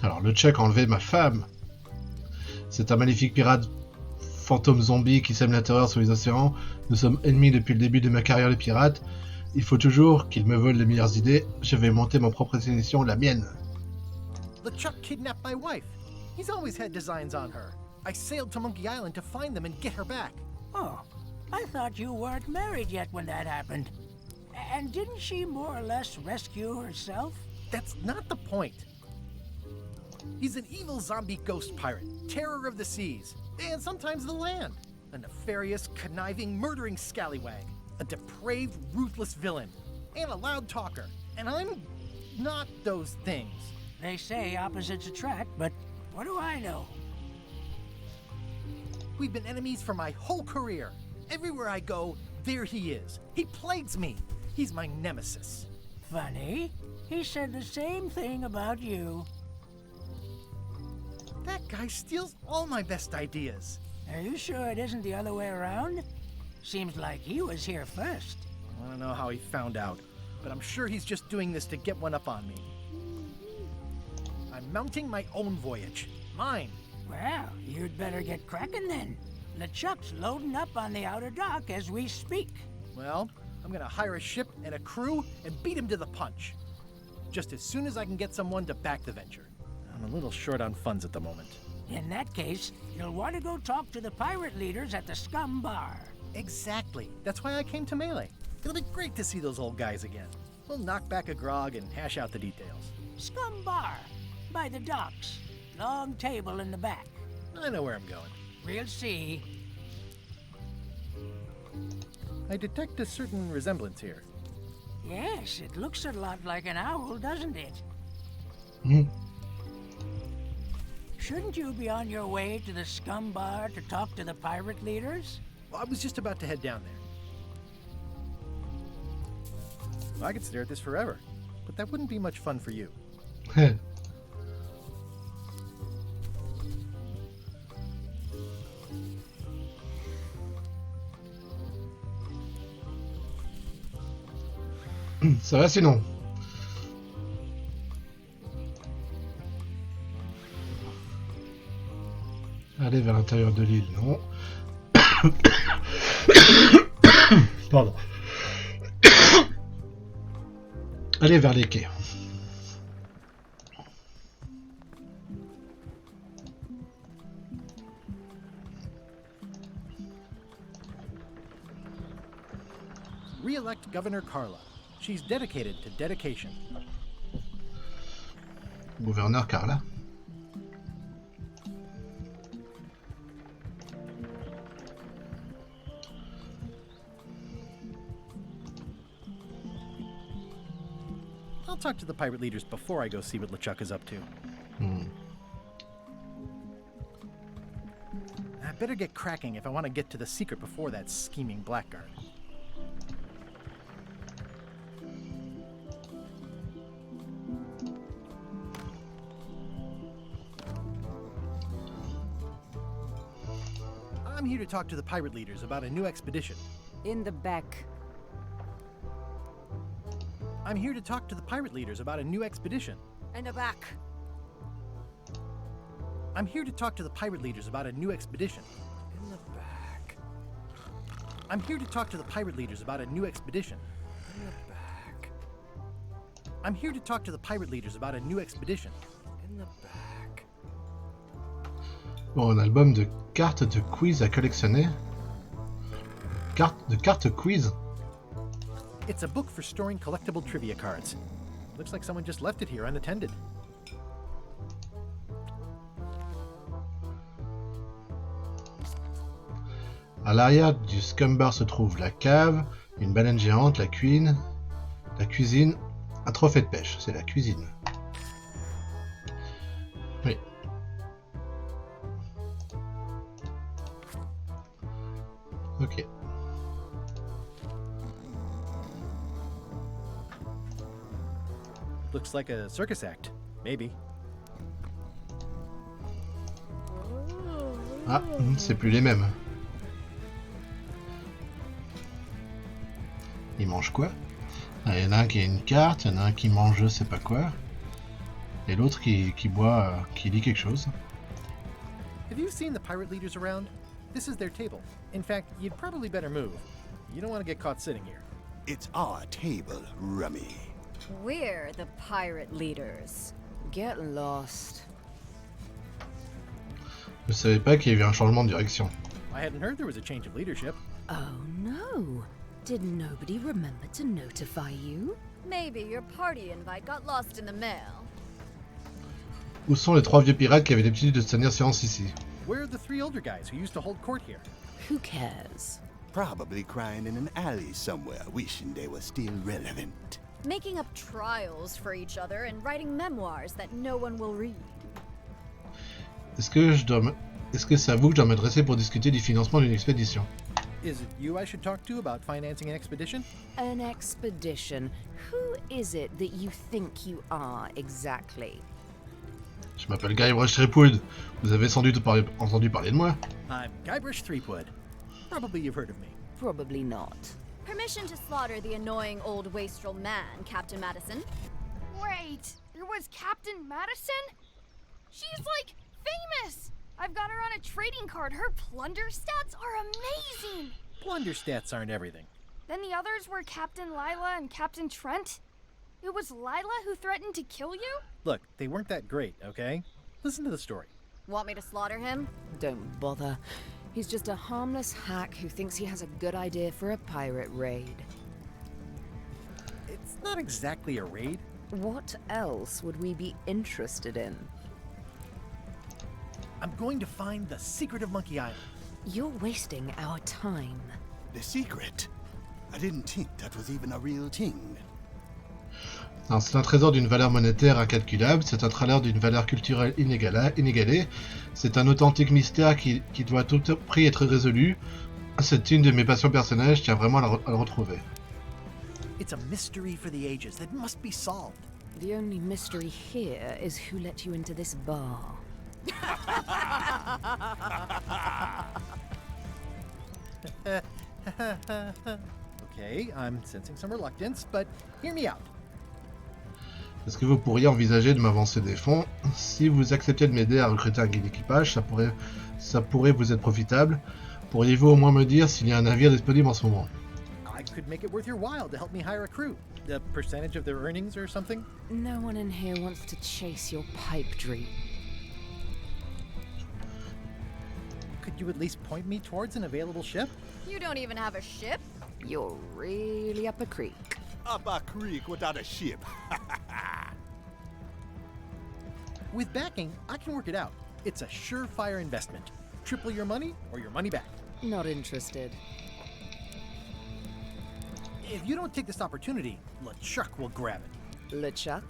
S1: Alors, LeChuck a enlevé ma femme. C'est un maléfique pirate fantôme zombie qui sème la terreur sur les océans. Nous sommes ennemis depuis le début de ma carrière de pirate. Il faut toujours qu'il me vole les meilleures idées. Je vais monter ma propre expédition, la mienne.
S8: LeChuck kidnapped my wife. He's always had designs on her. I sailed to Monkey Island to find them and get her back.
S4: Oh, I thought you weren't married yet when that happened. And didn't she more or less rescue herself?
S8: That's not the point. He's an evil zombie ghost pirate, terror of the seas, and sometimes the land. A nefarious, conniving, murdering scallywag. A depraved, ruthless villain. And a loud talker. And I'm not those things.
S4: They say opposites attract, but what do I know?
S8: We've been enemies for my whole career. Everywhere I go, there he is. He plagues me. He's my nemesis.
S4: Funny. He said the same thing about you.
S8: That guy steals all my best ideas.
S4: Are you sure it isn't the other way around? Seems like he was here first.
S8: I don't know how he found out, but I'm sure he's just doing this to get one up on me. I'm mounting my own voyage. Mine.
S4: Well, you'd better get cracking then. LeChuck's loading up on the outer dock as we speak.
S8: Well, I'm gonna hire a ship and a crew and beat him to the punch. Just as soon as I can get someone to back the venture. I'm a little short on funds at the moment.
S4: In that case, you'll want to go talk to the pirate leaders at the Scum Bar.
S8: Exactly. That's why I came to Melee. It'll be great to see those old guys again. We'll knock back a grog and hash out the details.
S4: Scum Bar, by the docks. Long table in the back.
S8: I know where I'm going.
S4: We'll see.
S8: I detect a certain resemblance here.
S4: Yes, it looks a lot like an owl, doesn't it?
S1: Hmm.
S4: Shouldn't you be on your way to the Scum Bar to talk to the pirate leaders?
S8: Well, I was just about to head down there. Well, I could stare at this forever, but that wouldn't be much fun for you.
S1: Ça va sinon? Aller vers l'intérieur de l'île, non. Pardon. Aller vers les quais.
S8: Re-elect Governor Carla. She's dedicated to dedication.
S1: Gouverneur Carla.
S8: I'll talk to the pirate leaders before I go see what LeChuck is up to. I better get cracking if I want to get to the secret before that scheming blackguard. I'm here to talk to the pirate leaders about a new expedition.
S6: In the back.
S8: I'm here to talk to the pirate leaders about a new expedition.
S6: In the back.
S8: I'm here to talk to the pirate leaders about a new expedition. In the back. I'm here to talk to the pirate leaders about a new expedition. In the back. I'm here to talk to the pirate leaders about a new expedition.
S5: in the back.
S1: Bon, un album de cartes de quiz à collectionner. Cartes quiz.
S8: It's a book for storing collectible trivia cards. Looks like someone just left it here unattended.
S1: À l'arrière du scumbar se trouve la cave, une baleine géante, la cuisine, un trophée de pêche. C'est la cuisine. Oui. Ok.
S8: Looks like a circus act. Maybe.
S1: Ah, c'est plus les mêmes. Ils mangent quoi? Il y en a un qui a une carte, il y en a un qui mange je sais pas quoi. Et l'autre qui boit, qui lit quelque chose.
S8: Have you seen the pirate leaders around? This is their table. In fact, you'd probably better move. You don't want to get caught sitting here.
S9: It's our table, Rummy.
S6: We're the pirate leaders. Get lost.
S1: Je savais pas qu'il y avait eu un changement de direction.
S8: I hadn't heard there was a change of leadership.
S2: Oh no. Did nobody remember to notify you?
S6: Maybe your party invite got lost in the mail.
S1: Où sont les trois vieux pirates qui avaient l'habitude de se tenir séance ici?
S8: Where are the three older guys who used to hold court here?
S2: Who cares?
S9: Probably crying in an alley somewhere, wishing they were still relevant.
S6: Making up trials for each other and writing memoirs that no one will read.
S1: Est-ce que c'est à vous que je dois m'adresser pour discuter du financement d'une expédition?
S8: Is it you I should talk to about financing an expedition?
S2: An expedition. Who is it that you think you are exactly?
S1: Je m'appelle Guybrush Threepwood. Vous avez sans doute entendu parler de moi?
S8: I'm Guybrush Threepwood. Probably you've heard of me.
S2: Probably not.
S6: Permission to slaughter the annoying old wastrel man, Captain Madison.
S3: Wait, there was Captain Madison? She's like famous! I've got her on a trading card. Her plunder stats are amazing!
S8: Plunder stats aren't everything.
S3: Then the others were Captain Lila and Captain Trent? It was Lila who threatened to kill you?
S8: Look, they weren't that great, okay? Listen to the story.
S6: Want me to slaughter him?
S2: Don't bother. He's just a harmless hack who thinks he has a good idea for a pirate raid.
S8: It's not exactly a raid.
S2: What else would we be interested in?
S8: I'm going to find the secret of Monkey Island.
S2: You're wasting our time.
S9: The secret? I didn't think that was even a real thing.
S1: Alors, c'est un trésor d'une valeur monétaire incalculable, c'est un trésor d'une valeur culturelle inégalée, c'est un authentique mystère qui doit à tout prix être résolu. C'est une de mes passions personnelles, je tiens vraiment à le retrouver.
S8: It's a mystery for the ages that must be solved.
S2: The only mystery here is who let you into this bar.
S8: Okay, I'm sensing some reluctance, but hear me out.
S1: Est-ce que vous pourriez envisager de m'avancer des fonds? Si vous acceptiez de m'aider à recruter un guide d'équipage, ça pourrait vous être profitable. Pourriez-vous au moins me dire s'il y a un navire disponible en ce moment?
S8: I could make it worth your while to help me hire a crew. A percentage of their earnings or something?
S2: No one in here wants to chase your pipe dream.
S8: Could you at least point me towards an available ship?
S6: You don't even have a ship?
S2: You're really up a creek.
S9: Up a creek without a ship.
S8: With backing, I can work it out. It's a surefire investment. Triple your money or your money back.
S2: Not interested.
S8: If you don't take this opportunity, LeChuck will grab it.
S2: LeChuck?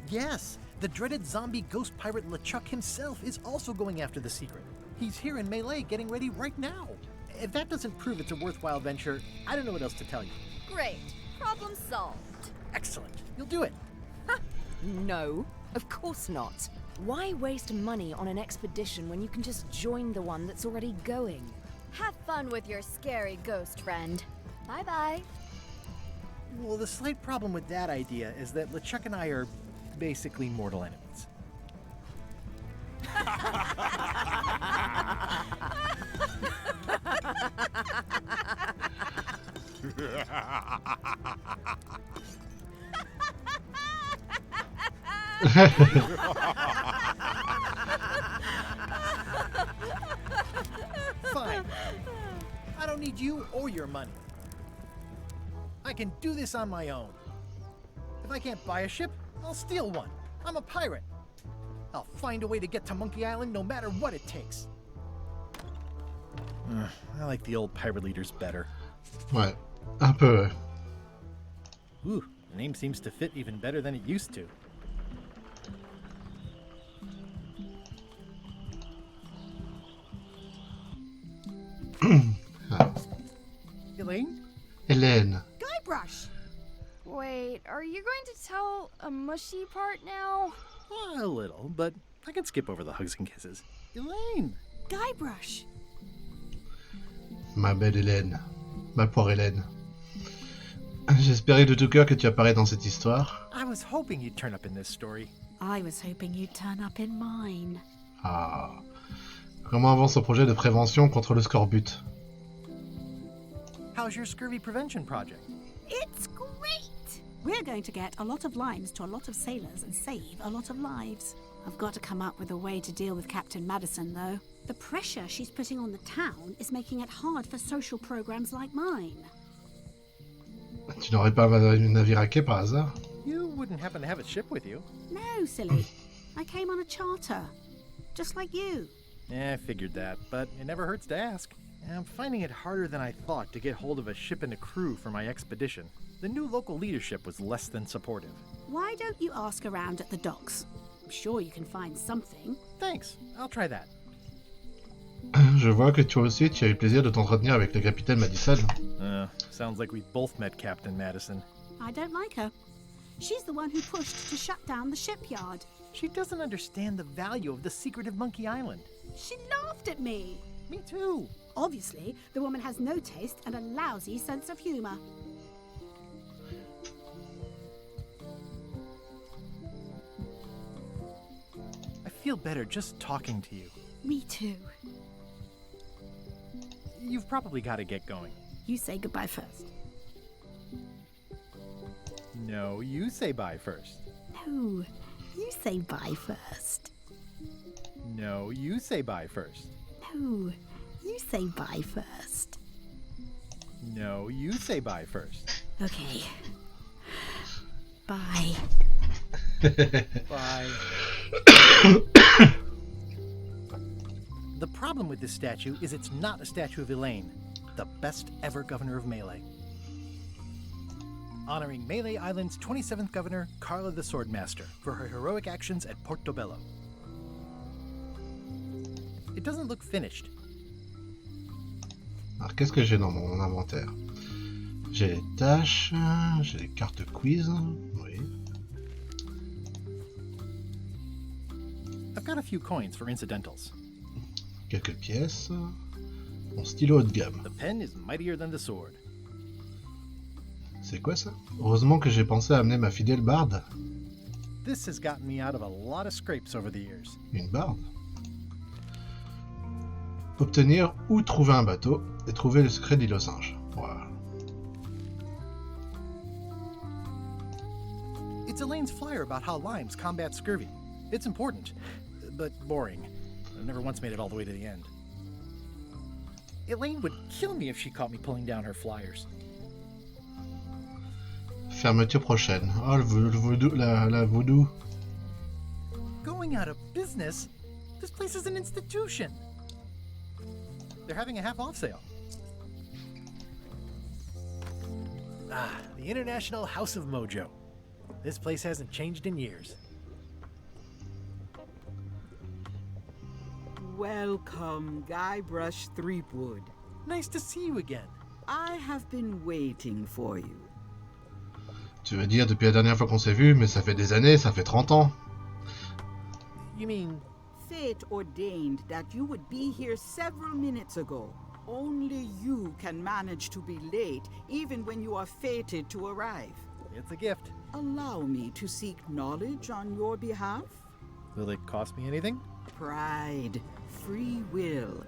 S8: Yes, the dreaded zombie ghost pirate LeChuck himself is also going after the secret. He's here in Melee getting ready right now. If that doesn't prove it's a worthwhile venture, I don't know what else to tell you.
S6: Great. Problem solved.
S8: Excellent. You'll do it.
S2: No, of course not. Why waste money on an expedition when you can just join the one that's already going?
S6: Have fun with your scary ghost friend. Bye-bye.
S8: Well, the slight problem with that idea is that LeChuck and I are basically mortal enemies. need you or your money. I can do this on my own. If I can't buy a ship, I'll steal one. I'm a pirate. I'll find a way to get to Monkey Island no matter what it takes. I like the old pirate leaders better.
S1: Ouais, un peu, ouais.
S8: Ooh, the name seems to fit even better than it used to. Elaine?
S1: Hélène.
S6: Guybrush!
S3: Wait, are you going to tell a mushy part now?
S8: A little, but I can skip over the hugs and kisses. Elaine!
S6: Guybrush!
S1: Ma belle Hélène. Ma pauvre Hélène. J'espérais de tout cœur que tu apparaîais dans cette histoire.
S8: I was hoping you'd turn up in this story.
S6: I was hoping you'd turn up in mine.
S1: Ah. Comment avance son projet de prévention contre le scorbut?
S8: How's your scurvy prevention project?
S6: It's great! We're going to get a lot of limes to a lot of sailors and save a lot of lives. I've got to come up with a way to deal with Captain Madison, though. The pressure she's putting on the town is making it hard for social programs like mine.
S1: Tu n'aurais pas un navire à quai par hasard?
S8: You wouldn't happen to have a ship with you.
S6: No, silly. I came on a charter. Just like you.
S8: I figured that, but it never hurts to ask. I'm finding it harder than I thought to get hold of a ship and a crew for my expedition. The new local leadership was less than supportive.
S6: Why don't you ask around at the docks? I'm sure you can find something.
S8: Thanks, I'll try that.
S1: Je vois que toi aussi tu as eu le plaisir de t'entretenir avec le capitaine Madison.
S8: Sounds like we both met Captain Madison.
S6: I don't like her. She's the one who pushed to shut down the shipyard.
S8: She doesn't understand the value of the secretive Monkey Island.
S6: She laughed at me.
S8: Me too.
S6: Obviously, the woman has no taste and a lousy sense of humor.
S8: I feel better just talking to you.
S6: Me too.
S8: You've probably got to get going.
S6: You say goodbye first.
S8: No, you say bye first.
S6: No, you say bye first.
S8: No, you say bye first.
S6: No, you say bye first.
S8: No, you say bye first.
S6: Okay. Bye.
S8: Bye. The problem with this statue is it's not a statue of Elaine, the best ever governor of Melee. Honoring Melee Island's 27th governor, Carla the Swordmaster, for her heroic actions at Portobello. It doesn't look finished.
S1: Alors qu'est-ce que j'ai dans mon inventaire? J'ai les tâches, j'ai les cartes quiz, oui.
S8: I've got a few coins for incidentals.
S1: Quelques pièces. Mon stylo haut de gamme.
S8: The pen is mightier than the sword.
S1: C'est quoi ça? Heureusement que j'ai pensé à amener ma fidèle barde.
S8: This has gotten me out of a lot of scrapes over the years.
S1: Une barde? Obtenir ou trouver un bateau et trouver le secret de l'île aux singes. Voilà.
S8: It's Elaine's flyer about how limes combat scurvy. It's important, but boring. I never once made it all the way to the end. Elaine would kill me if she caught me pulling down her flyers.
S1: Fermeture prochaine. Oh, le voodoo, la voodoo.
S8: Going out of business? This place is an institution. They're having a half-off sale. The International House of Mojo. This place hasn't changed in years.
S10: Welcome, Guybrush Threepwood.
S8: Nice to see you again.
S10: I have been waiting for you.
S1: Tu veux dire depuis la dernière fois qu'on s'est vu, mais ça fait des années, ça fait 30 ans.
S8: You mean...
S10: Fate ordained that you would be here several minutes ago. Only you can manage to be late, even when you are fated to arrive.
S8: It's a gift.
S10: Allow me to seek knowledge on your behalf.
S8: Will it cost me anything?
S10: Pride, free will.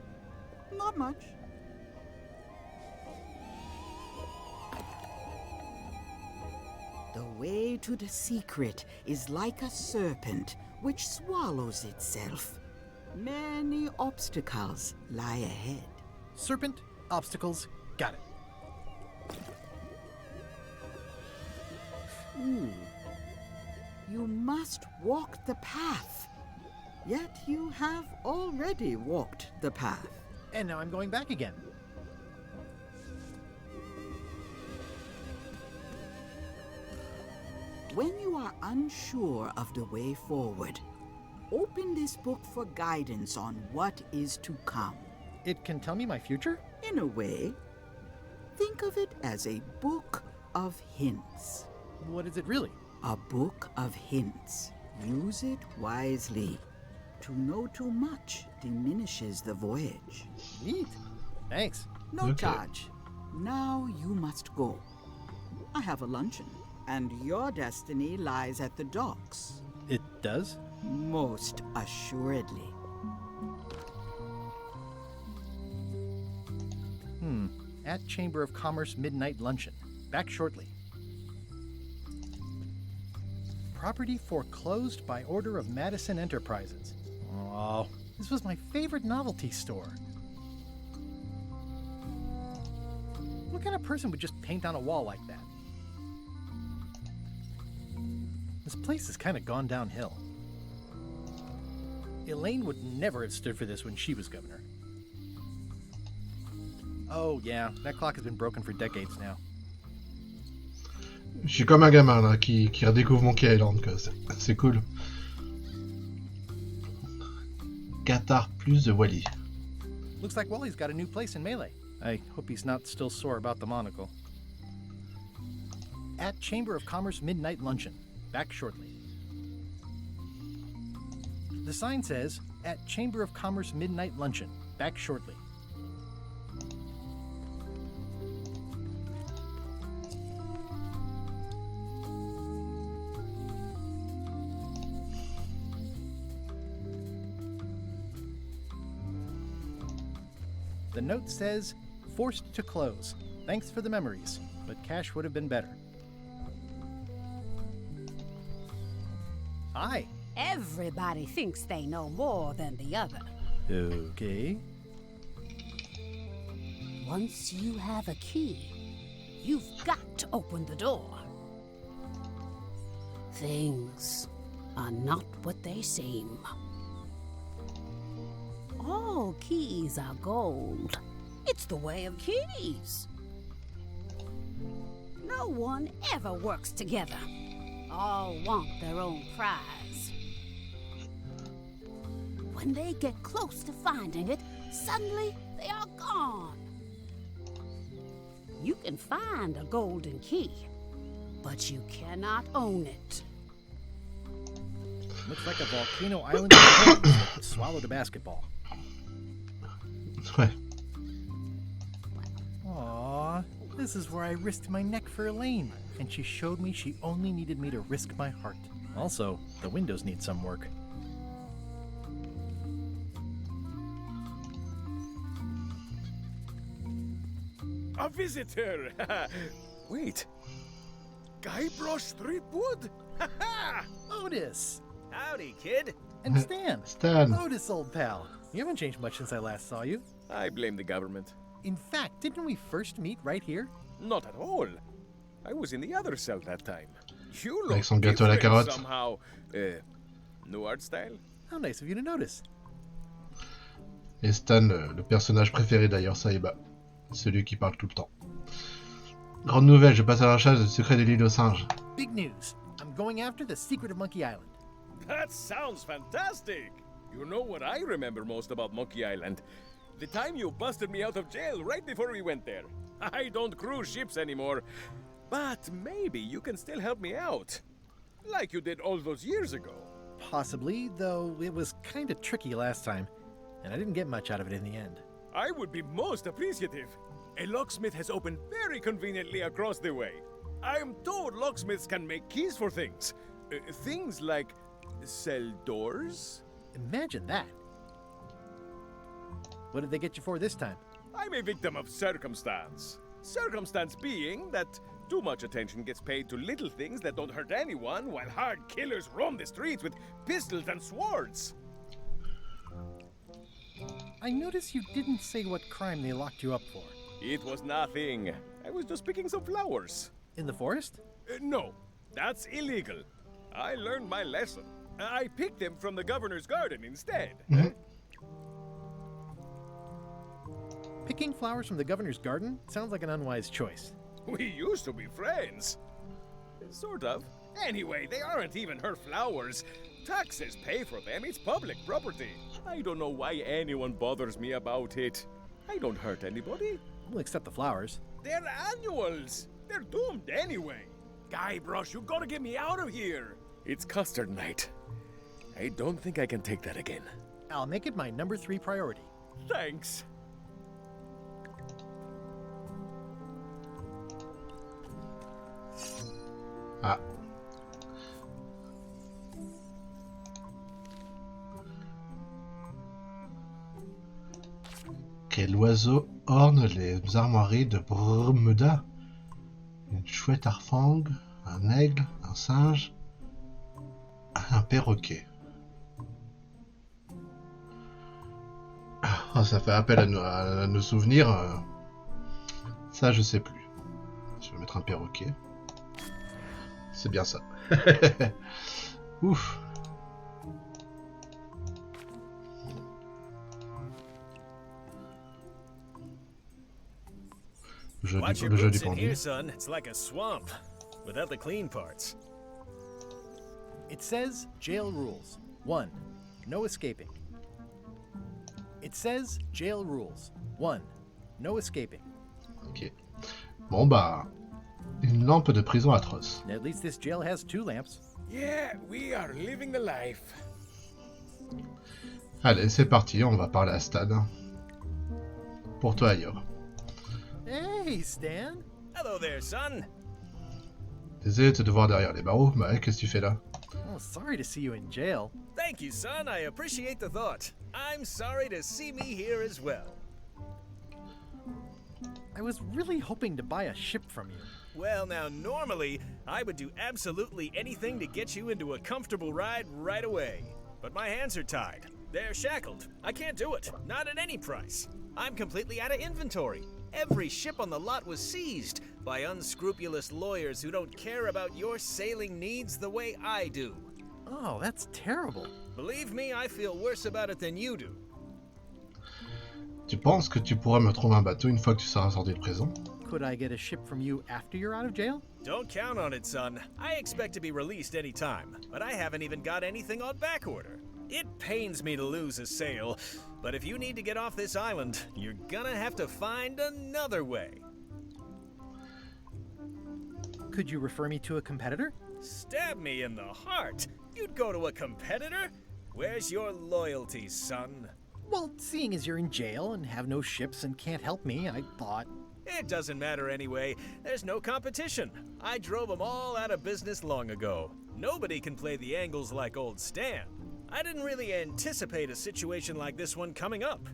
S10: Not much. The way to the secret is like a serpent which swallows itself. Many obstacles lie ahead.
S8: Serpent, obstacles, Got it.
S10: You must walk the path. Yet you have already walked the path.
S8: And now I'm going back again.
S10: When you are unsure of the way forward, open this book for guidance on what is to come.
S8: It can tell me my future?
S10: In a way, think of it as a book of hints.
S8: What is it really?
S10: A book of hints. Use it wisely. To know too much diminishes the voyage.
S8: Neat. Thanks.
S10: No charge. Now you must go. I have a luncheon, and your destiny lies at the docks.
S8: It does?
S10: Most assuredly.
S8: At Chamber of Commerce midnight luncheon. Back shortly. Property foreclosed by order of Madison Enterprises. Oh, this was my favorite novelty store. What kind of person would just paint on a wall like that? This place has kind of gone downhill. Elaine would never have stood for this when she was governor. Oh yeah, that clock has been broken for decades now.
S1: Je suis comme un gamin là qui redécouvre Monkey Island, quoi. C'est cool. Qatar plus de Wally.
S8: Looks like Wally's got a new place in Melee. I hope he's not still sore about the monocle. At Chamber of Commerce midnight luncheon. Back shortly. The sign says, at Chamber of Commerce midnight luncheon. Back shortly. The note says, forced to close. Thanks for the memories, but cash would have been better. Hi.
S6: Everybody thinks they know more than the other.
S8: Okay.
S6: Once you have a key, you've got to open the door. Things are not what they seem. All keys are gold. It's the way of keys. No one ever works together. All want their own prize. When they get close to finding it, suddenly they are gone. You can find a golden key, but you cannot own it.
S8: Looks like a volcano island that swallowed a basketball.
S1: Ouais.
S8: Aww, this is where I risked my neck for Elaine, and she showed me she only needed me to risk my heart. Also, the windows need some work.
S5: A visitor! Wait. Guybrush Threepwood?
S8: Otis!
S5: Howdy, kid.
S8: And Stan.
S1: Stan.
S8: Otis, old pal. You haven't changed much since I last saw you.
S5: I blame the government.
S8: In fact, didn't we first meet right here?
S5: Not at all. I was in the other cell that time. You
S1: Avec
S5: look
S1: son gâteau à la
S5: different
S1: carotte.
S5: somehow. New art style?
S8: How nice of you to notice.
S1: Et Stan, le personnage préféré d'ailleurs, Saïba. Celui qui parle tout le temps. Grande nouvelle, je passe à la recherche du secret de l'île aux singes.
S8: Big news. I'm going after the secret of Monkey Island.
S5: That sounds fantastic! You know what I remember most about Monkey Island? The time you busted me out of jail right before we went there. I don't cruise ships anymore, but maybe you can still help me out. Like you did all those years ago.
S8: Possibly, though it was kind of tricky last time, and I didn't get much out of it in the end.
S5: I would be most appreciative. A locksmith has opened very conveniently across the way. I am told locksmiths can make keys for things. Things like cell doors?
S8: Imagine that. What did they get you for this time?
S5: I'm a victim of circumstance. Circumstance being that too much attention gets paid to little things that don't hurt anyone, while hard killers roam the streets with pistols and swords.
S8: I notice you didn't say what crime they locked you up for.
S5: It was nothing. I was just picking some flowers.
S8: In the forest?
S5: No, that's illegal. I learned my lesson. I picked them from the governor's garden instead.
S8: Picking flowers from the governor's garden sounds like an unwise choice.
S5: We used to be friends. Sort of. Anyway, they aren't even her flowers. Taxes pay for them. It's public property. I don't know why anyone bothers me about it. I don't hurt anybody.
S8: We'll accept the flowers.
S5: They're annuals. They're doomed anyway. Guybrush, you gotta get me out of here. It's custard night. I don't think I can take that again.
S8: I'll make it my number 3 priority.
S5: Thanks.
S1: Ah. Quel oiseau orne les armoiries de Brmuda? Une chouette harfang, un aigle, un singe, un perroquet. Ah, ça fait appel à nos souvenirs. Ça, je sais plus. Je vais mettre un perroquet. C'est bien ça. Ouf.
S11: Watch your
S1: Le joli
S11: boots in here,
S1: pendu.
S11: son. It's like a swamp, without the clean parts.
S8: It says jail rules. 1. No escaping. It says jail rules. 1. No escaping.
S1: Ok. Bon bah, une lampe de prison atroce.
S8: At least this jail has 2 lamps.
S5: Yeah, we are living the life.
S1: Allez, c'est parti, on va parler à Stan. Pour toi, Yor.
S8: Hey, Stan.
S11: Hello there, son.
S1: Désolé de te voir derrière les barreaux, mais qu'est-ce que tu fais là?
S8: Oh, sorry to see you in jail.
S11: Thank you, son. I appreciate the thought. I'm sorry to see me here as well.
S8: I was really hoping to buy a ship from you.
S11: Well, now, normally, I would do absolutely anything to get you into a comfortable ride right away. But my hands are tied. They're shackled. I can't do it. Not at any price. I'm completely out of inventory. Every ship on the lot was seized by unscrupulous lawyers who don't care about your sailing needs the way I do.
S8: Oh, that's terrible.
S11: Believe me, I feel worse about it than you do.
S1: Tu penses que tu pourras me trouver un bateau une fois que tu seras sorti de prison?
S8: Could I get a ship from you after you're out of jail?
S11: Don't count on it, son. I expect to be released any time, but I haven't even got anything on back order. It pains me to lose a sail, but if you need to get off this island, you're gonna have to find another way.
S8: Could you refer me to a competitor?
S11: Stab me in the heart. You'd go to a competitor? Where's your loyalty, son?
S8: Well, seeing as you're in jail and have no ships and can't help me, I thought...
S11: It doesn't matter anyway. There's no competition. I drove them all out of business long ago. Nobody can play the angles like old Stan. I didn't really anticipate a situation like this one coming up.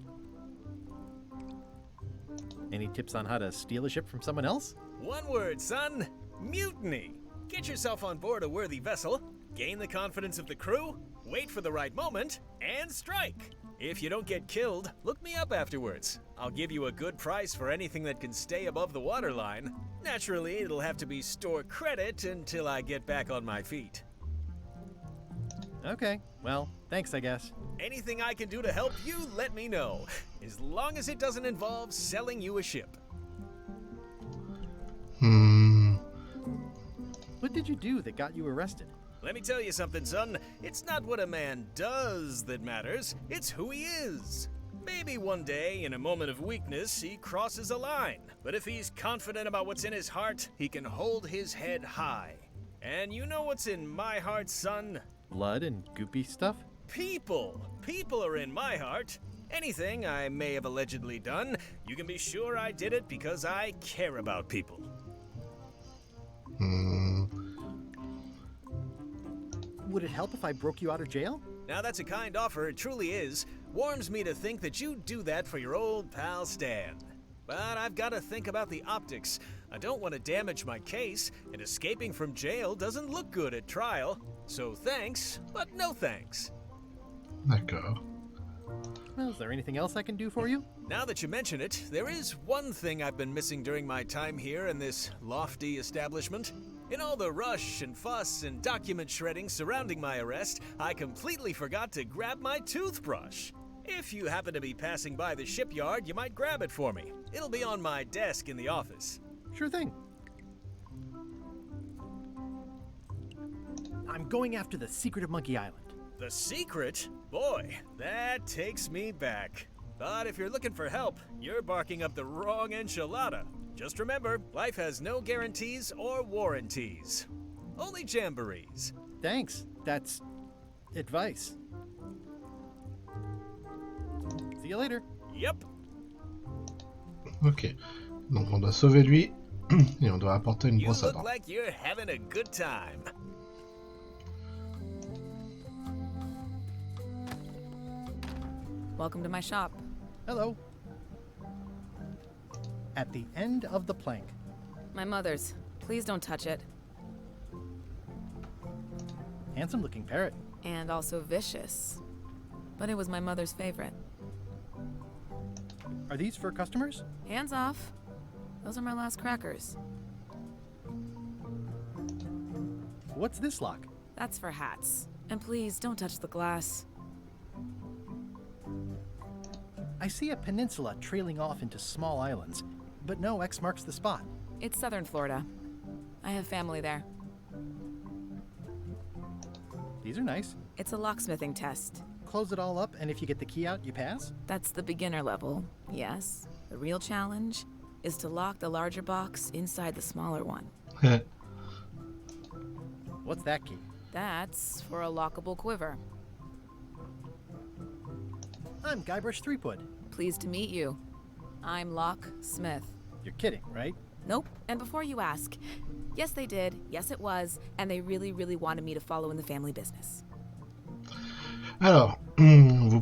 S8: Any tips on how to steal a ship from someone else?
S11: One word, son. Mutiny. Get yourself on board a worthy vessel, gain the confidence of the crew, wait for the right moment, and strike. If you don't get killed, look me up afterwards. I'll give you a good price for anything that can stay above the waterline. Naturally, it'll have to be store credit until I get back on my feet.
S8: Okay, well, thanks, I guess.
S11: Anything I can do to help you, let me know. As long as it doesn't involve selling you a ship.
S8: What did you do that got you arrested?
S11: Let me tell you something, son. It's not what a man does that matters, it's who he is. Maybe one day, in a moment of weakness, he crosses a line. But if he's confident about what's in his heart, he can hold his head high. And you know what's in my heart, son?
S8: Blood and goopy stuff?
S11: People. People are in my heart. Anything I may have allegedly done, you can be sure I did it because I care about people.
S8: Would it help if I broke you out of jail?
S11: Now that's a kind offer, it truly is. Warms me to think that you'd do that for your old pal Stan. But I've got to think about the optics. I don't want to damage my case, and escaping from jail doesn't look good at trial. So thanks, but no thanks.
S1: D'accord.
S8: Well, is there anything else I can do for you?
S11: Now that you mention it, there is one thing I've been missing during my time here in this lofty establishment. In all the rush and fuss and document shredding surrounding my arrest, I completely forgot to grab my toothbrush. If you happen to be passing by the shipyard, you might grab it for me. It'll be on my desk in the office.
S8: Sure thing. I'm going after the secret of Monkey Island.
S11: The secret? Boy, that takes me back. But if you're looking for help, you're barking up the wrong enchilada. Just remember, life has no guarantees or warranties. Only jamborees.
S8: Thanks. That's advice. See you later.
S11: Yep.
S1: Ok. Donc on doit sauver lui et on doit apporter une
S11: You
S1: brosse à
S11: look
S1: dents.
S11: like you're having a good time.
S12: Welcome to my shop.
S8: Hello. At the end of the plank.
S12: My mother's. Please don't touch it.
S8: Handsome looking parrot.
S12: And also vicious. But it was my mother's favorite.
S8: Are these for customers?
S12: Hands off. Those are my last crackers.
S8: What's this lock?
S12: That's for hats. And please don't touch the glass.
S8: I see a peninsula trailing off into small islands, but no X marks the spot.
S12: It's southern Florida. I have family there.
S8: These are nice.
S12: It's a locksmithing test.
S8: Close it all up, and if you get the key out, you pass?
S12: That's the beginner level, yes. The real challenge is to lock the larger box inside the smaller one.
S8: What's that key?
S12: That's for a lockable quiver.
S8: I'm Guybrush Threepwood.
S12: Pleased to meet you. I'm Locksmith.
S8: You're kidding, right?
S12: Nope. And before you ask, yes they did, yes it was, and they really, really wanted me to follow in the family business.
S1: Alors, vous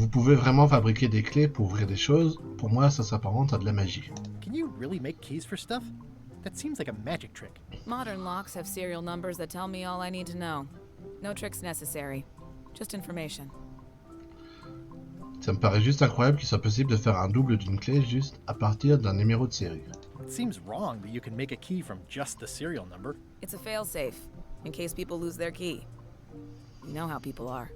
S1: pouvez vraiment fabriquer des clés pour ouvrir des choses. Pour moi, ça s'apparente à de la magie.
S8: Can you really make keys for stuff? That seems like a magic trick.
S12: Modern locks have serial numbers that tell me all I need to know. No tricks necessary. Just information.
S1: Ça me paraît juste incroyable qu'il soit possible de faire un double d'une clé juste à partir d'un numéro de série.
S8: It seems wrong that you can make a key from just the serial number.
S12: It's a failsafe, in case people lose their key. You know how people are.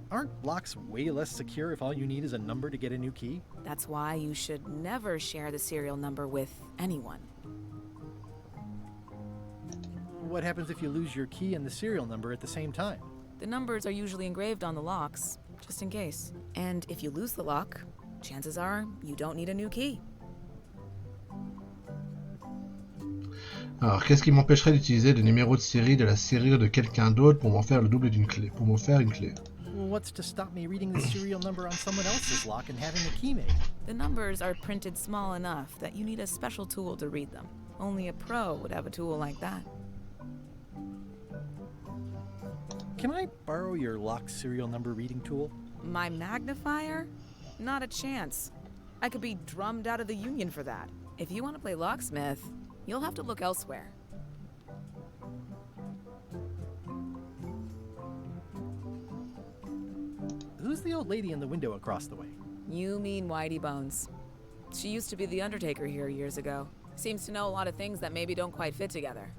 S8: Aren't locks way less secure if all you need is a number to get a new key?
S12: That's why you should never share the serial number with anyone.
S8: What happens if you lose your key and the serial number at the same time?
S12: The numbers are usually engraved on the locks, just in case. And if you lose the lock, chances are you don't need a new key.
S1: Alors, qu'est-ce qui m'empêcherait d'utiliser le numéro de série de la serrure de quelqu'un d'autre pour m'en faire le double d'une clé, pour m'en faire une clé?
S8: What's to stop me reading the serial number on someone else's lock and having the key made?
S12: The numbers are printed small enough that you need a special tool to read them. Only a pro would have a tool like that.
S8: Can I borrow your lock serial number reading tool?
S12: My magnifier? Not a chance. I could be drummed out of the union for that. If you want to play locksmith, you'll have to look elsewhere.
S8: Who's the old lady in the window across the way?
S12: You mean Whitey Bones. She used to be the Undertaker here years ago. Seems to know a lot of things that maybe don't quite fit together.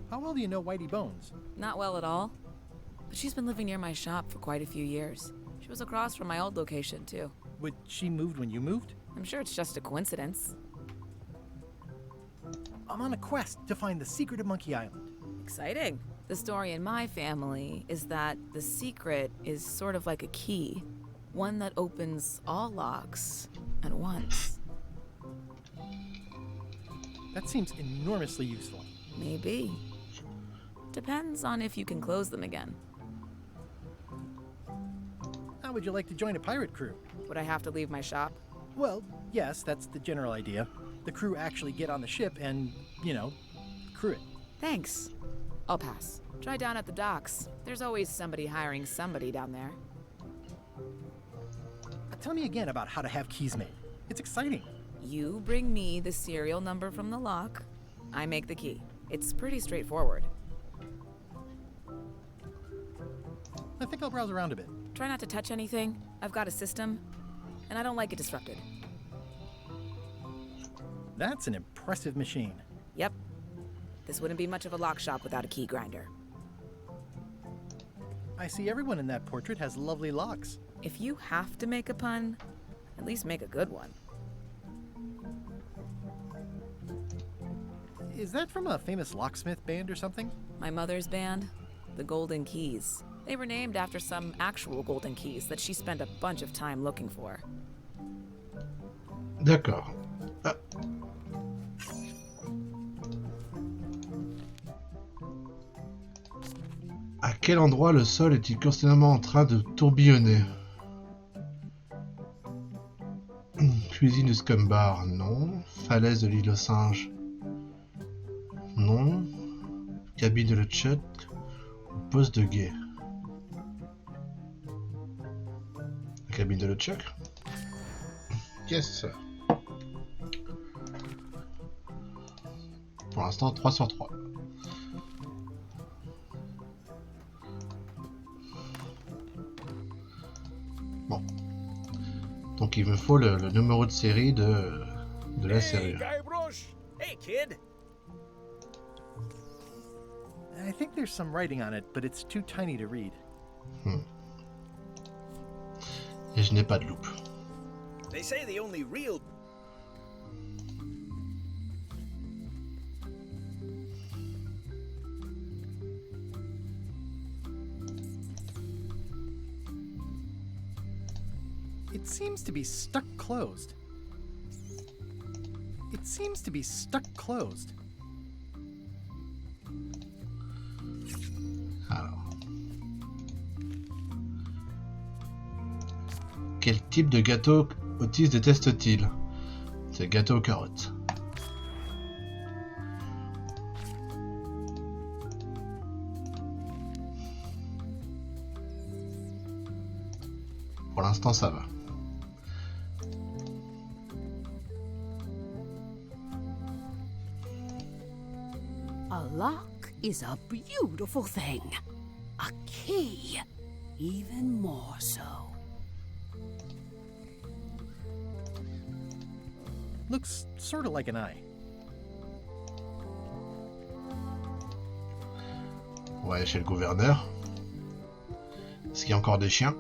S8: How well do you know Whitey Bones?
S12: Not well at all. But she's been living near my shop for quite a few years. She was across from my old location, too.
S8: Would she moved when you moved?
S12: I'm sure it's just a coincidence.
S8: I'm on a quest to find the secret of Monkey Island.
S12: Exciting. The story in my family is that the secret is sort of like a key. One that opens all locks at once.
S8: That seems enormously useful.
S12: Maybe. Depends on if you can close them again.
S8: How would you like to join a pirate crew?
S12: Would I have to leave my shop?
S8: Well, yes, that's the general idea. The crew actually get on the ship and, crew it.
S12: Thanks. I'll pass. Try down at the docks. There's always somebody hiring somebody down there.
S8: Tell me again about how to have keys made. It's exciting.
S12: You bring me the serial number from the lock. I make the key. It's pretty straightforward.
S8: I think I'll browse around a bit.
S12: Try not to touch anything. I've got a system, and I don't like it disrupted.
S8: That's an impressive machine.
S12: Yep. This wouldn't be much of a lock shop without a key grinder.
S8: I see everyone in that portrait has lovely locks.
S12: If you have to make a pun, at least make a good one.
S8: Is that from a famous locksmith band or something?
S12: My mother's band, the Golden Keys. They were named after some actual golden keys that she spent a bunch of time looking for.
S1: D'accord. Ah. À quel endroit le sol est-il constamment en train de tourbillonner? Cuisine du Scumbar, non. Falaise de l'île aux singes, non. Cabine de LeChuck ou poste de guet? La cabine de LeChuck? Yes. Pour l'instant, 3 sur 3. Bon. Donc il me faut le numéro de série de la série.
S11: Hey, kid.
S8: I think there's some writing on it, but it's too tiny to read.
S1: Et je n'ai pas de loupe.
S11: They say the only real...
S8: It seems to be stuck closed. It seems to be stuck closed.
S1: Alors. Quel type de gâteau Otis déteste-t-il? C'est gâteau aux carottes. Pour l'instant, ça va.
S2: A lock is a beautiful thing. A key, even more so.
S8: Looks sort of like an eye.
S1: On va aller chez le gouverneur. Est-ce qu'il y a encore des chiens?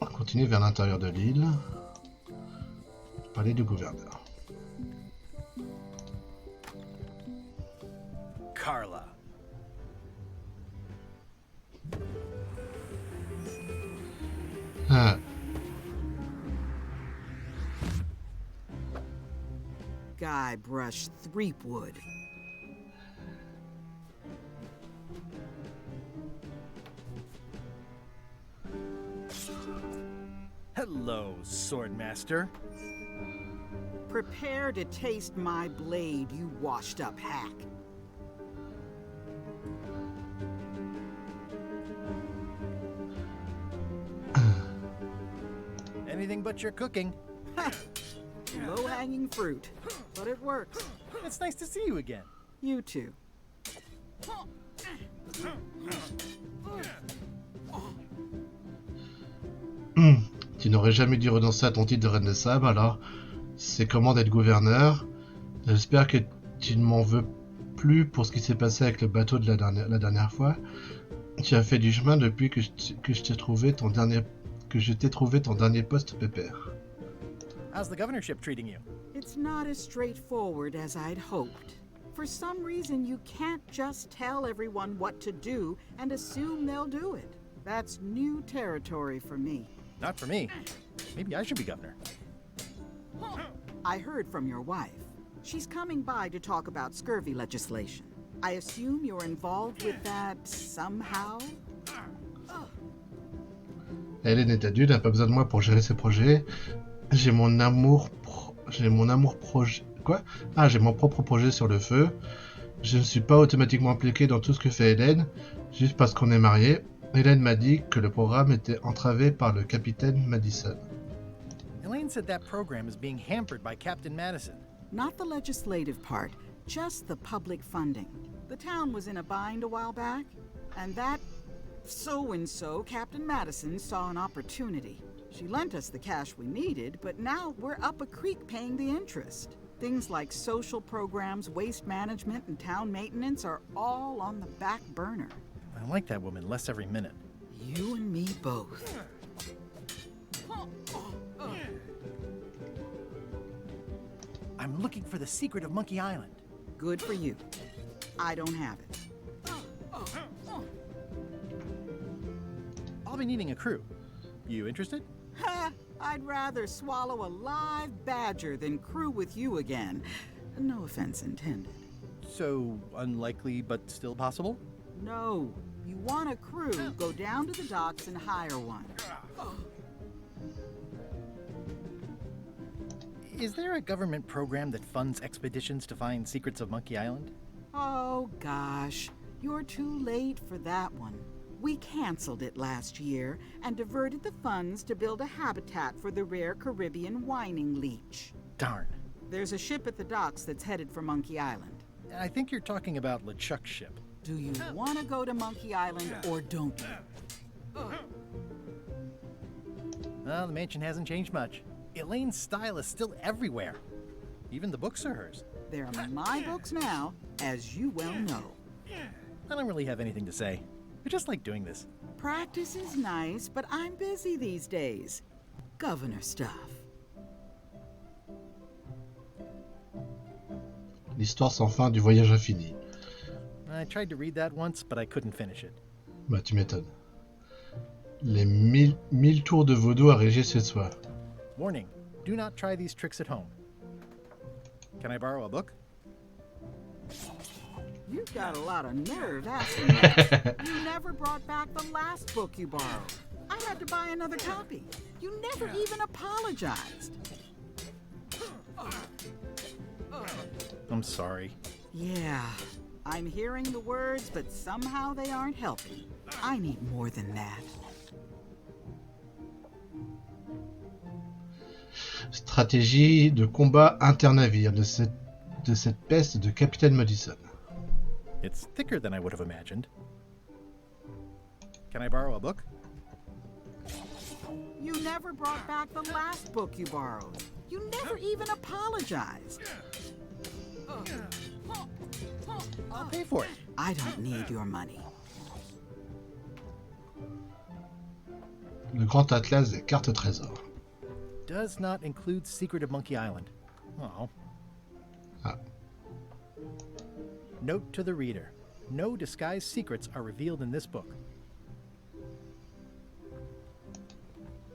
S1: On continue vers l'intérieur de l'île. Palais du gouverneur.
S11: Carla.
S1: Ah.
S10: Guybrush Threepwood.
S8: Hello, Swordmaster.
S10: Prepare to taste my blade, you washed-up hack.
S8: Anything but your cooking.
S10: Low-hanging fruit, but it works.
S8: It's nice to see you again.
S10: You too.
S1: Tu n'aurais jamais dû renoncer à ton titre de reine de sable, alors c'est comment d'être gouverneur. J'espère que tu ne m'en veux plus pour ce qui s'est passé avec le bateau de la dernière fois. Tu as fait du chemin depuis que je t'ai trouvé ton dernier poste pépère.
S8: How's the governorship treating you?
S10: It's not as straightforward as I'd hoped. For some reason, you can't just tell everyone what to do and assume they'll do it. That's new territory for me.
S8: Not for me. Maybe I should be governor.
S10: I heard from your wife. She's coming by to talk about scurvy legislation. I assume you're involved with that somehow?
S1: Hélène est adulte, n'a pas besoin de moi pour gérer ses projets. J'ai mon propre projet sur le feu. Je ne suis pas automatiquement impliqué dans tout ce que fait Hélène, juste parce qu'on est mariés. Hélène m'a dit que le programme était entravé par le capitaine Madison.
S8: Elaine said that program is being hampered by Captain Madison.
S10: Not the legislative part, just the public funding. The town was in a bind a while back, and that so-and-so, Captain Madison, saw an opportunity. She lent us the cash we needed, but now we're up a creek paying the interest. Things like social programs, waste management, and town maintenance are all on the back burner.
S8: I like that woman less every minute.
S10: You and me both.
S8: I'm looking for the secret of Monkey Island.
S10: Good for you. I don't have it.
S8: I'll be needing a crew. You interested?
S10: Ha! I'd rather swallow a live badger than crew with you again. No offense intended.
S8: So unlikely but still possible?
S10: No. You want a crew, go down to the docks and hire one.
S8: Is there a government program that funds expeditions to find secrets of Monkey Island?
S10: Oh, gosh. You're too late for that one. We canceled it last year and diverted the funds to build a habitat for the rare Caribbean whining leech.
S8: Darn.
S10: There's a ship at the docks that's headed for Monkey Island.
S8: I think you're talking about LeChuck's ship.
S10: Do you want to go to Monkey Island or don't you?
S8: Well, the mansion hasn't changed much. Elaine's style is still everywhere. Even the books are hers.
S10: They're my books now, as you well know.
S8: I don't really have anything to say. I just like doing this.
S10: Practice is nice, but I'm busy these days. Governor stuff.
S1: L'histoire sans fin du voyage infini.
S8: I tried to read that once, but I couldn't finish it.
S1: Bah, tu m'étonnes. Les mille tours de vaudou à Régis chez soi.
S8: Warning, do not try these tricks at home. Can I borrow a book?
S10: You've got a lot of nerve asking that. You never brought back the last book you borrowed. I had to buy another copy. You never even apologized.
S8: I'm sorry.
S10: Yeah, I'm hearing the words, but somehow they aren't helping. I need more than that.
S1: Stratégie de combat inter-navire de cette peste de Capitaine Madison.
S8: It's thicker than I would have imagined. Can I borrow a book?
S10: You never brought back the last book you borrowed. You never even apologized.
S8: I'll pay for it.
S10: I don't need your money.
S1: Le grand atlas des cartes trésors.
S8: Does not include Secret of Monkey Island. Oh.
S1: Ah.
S8: Note to the reader. No disguised secrets are revealed in this book.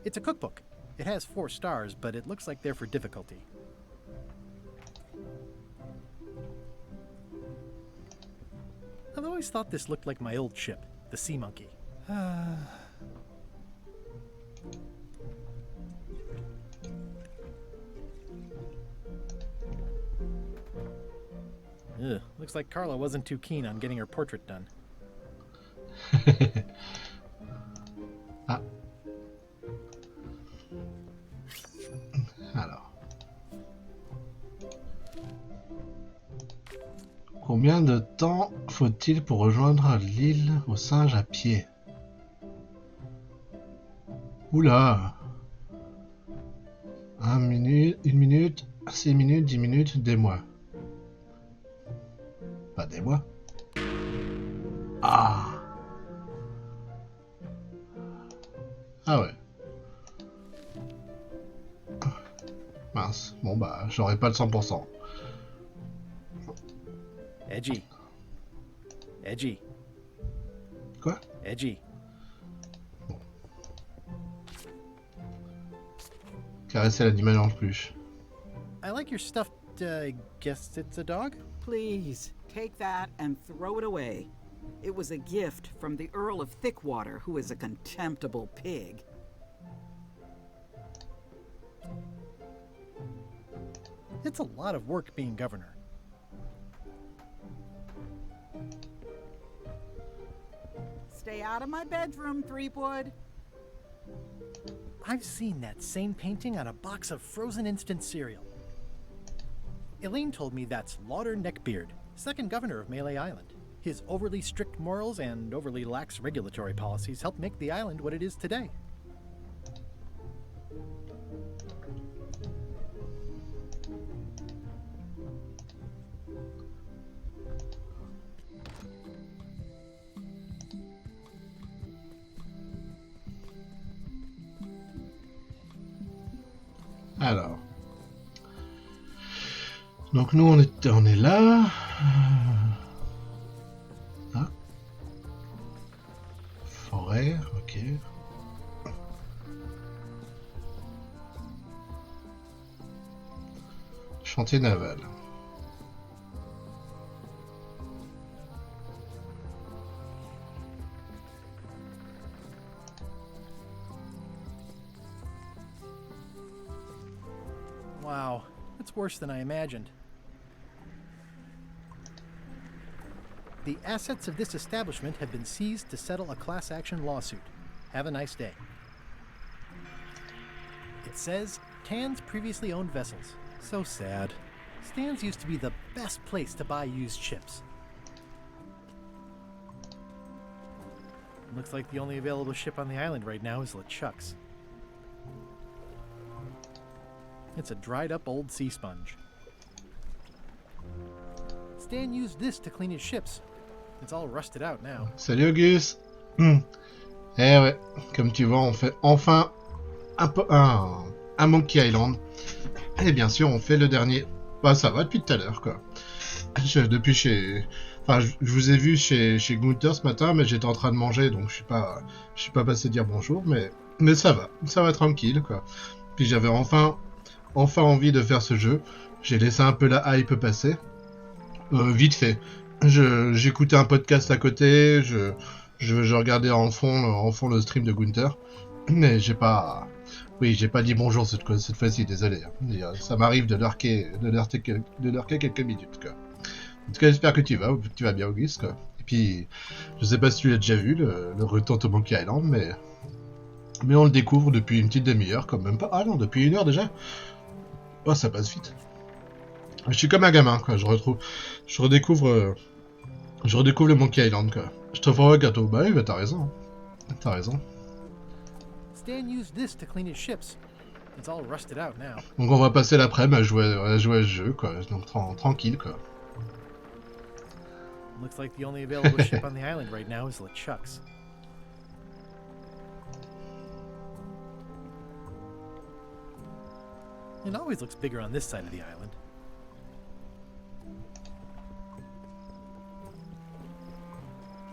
S8: It's a cookbook. It has 4 stars, but it looks like they're for difficulty. I've always thought this looked like my old ship, the Sea Monkey. Ugh, looks like Carla wasn't too keen on getting her portrait done.
S1: Ah. Alors. Combien de temps faut-il pour rejoindre l'île aux singes à pied? Oula! 1 minute, 1 minute, 6 minutes, 10 minutes, des mois. Pas des mois. Ah! Ah ouais. Mince. Bon bah, j'aurais pas le 100%.
S8: Edgy. Edgy.
S1: Quoi?
S8: Edgy.
S1: Caresser l'animal en peluche.
S8: I like your stuffed, guess it's a dog?
S10: Please, take that and throw it away. It was a gift from the Earl of Thickwater, who is a contemptible pig.
S8: It's a lot of work being governor.
S10: Stay out of my bedroom, Threepwood.
S8: I've seen that same painting on a box of frozen instant cereal. Elaine told me that's Lauder Neckbeard, second governor of Melee Island. His overly strict morals and overly lax regulatory policies helped make the island what it is today.
S1: Alors. Donc nous on est là. Ah. Forêt, ok. Chantier naval.
S8: Wow, it's worse than I imagined. The assets of this establishment have been seized to settle a class action lawsuit. Have a nice day. It says, Tan's previously owned vessels. So sad. Stan's used to be the best place to buy used ships. Looks like the only available ship on the island right now is LeChuck's. It's a dried up old sea sponge. Stan used this to clean his ships. It's all rusted out now.
S1: Salut Auguste. Eh ouais, comme tu vois, on fait enfin un Monkey Island. Et bien sûr, on fait le dernier. Bah ça va depuis tout à l'heure quoi. Depuis chez... Enfin, je vous ai vu chez Gunther ce matin, mais j'étais en train de manger, donc je suis pas passé dire bonjour, mais ça va tranquille quoi. Puis j'avais enfin envie de faire ce jeu. J'ai laissé un peu la hype passer. Vite fait. J'écoutais un podcast à côté, je regardais en fond le stream de Gunther, mais j'ai pas dit bonjour cette fois-ci, désolé. Ça m'arrive de lurker quelques minutes, quoi. En tout cas, j'espère que tu vas bien, Auguste, quoi. Et puis, je sais pas si tu l'as déjà vu, le retour de Monkey Island, mais on le découvre depuis une petite demi-heure, quand même pas. Ah non, depuis 1 heure déjà. Oh, ça passe vite. Je suis comme un gamin, quoi. Je redécouvre le Monkey Island, quoi. Je te ferai un gâteau. Bah oui, bah t'as raison. T'as raison.
S8: Stan used this to clean his ships. It's all rusted out now.
S1: Donc on va passer l'après-midi à jouer à ce jeu, quoi. Donc tranquille, quoi.
S8: Looks like the only available ship on the island right now is LeChuck's. It always looks bigger on this side of the island.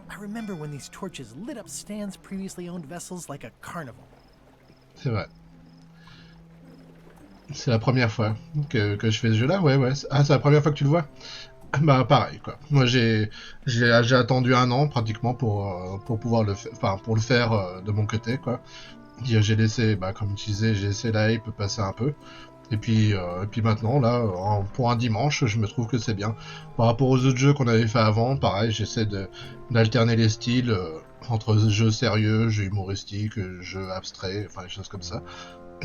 S8: I remember when these torches lit up Stan's previously owned vessels like a carnival.
S1: C'est vrai. C'est la première fois que je fais ce jeu-là, ouais. Ah, c'est la première fois que tu le vois? Bah pareil, quoi. Moi j'ai attendu 1 an pratiquement pour pouvoir le faire de mon côté, quoi. J'ai laissé, bah comme tu disais, j'ai laissé la hype passer un peu. Et puis maintenant, là, pour un dimanche, je me trouve que c'est bien. Par rapport aux autres jeux qu'on avait fait avant, pareil, j'essaie d'alterner les styles entre jeux sérieux, jeux humoristiques, jeux abstraits, enfin des choses comme ça.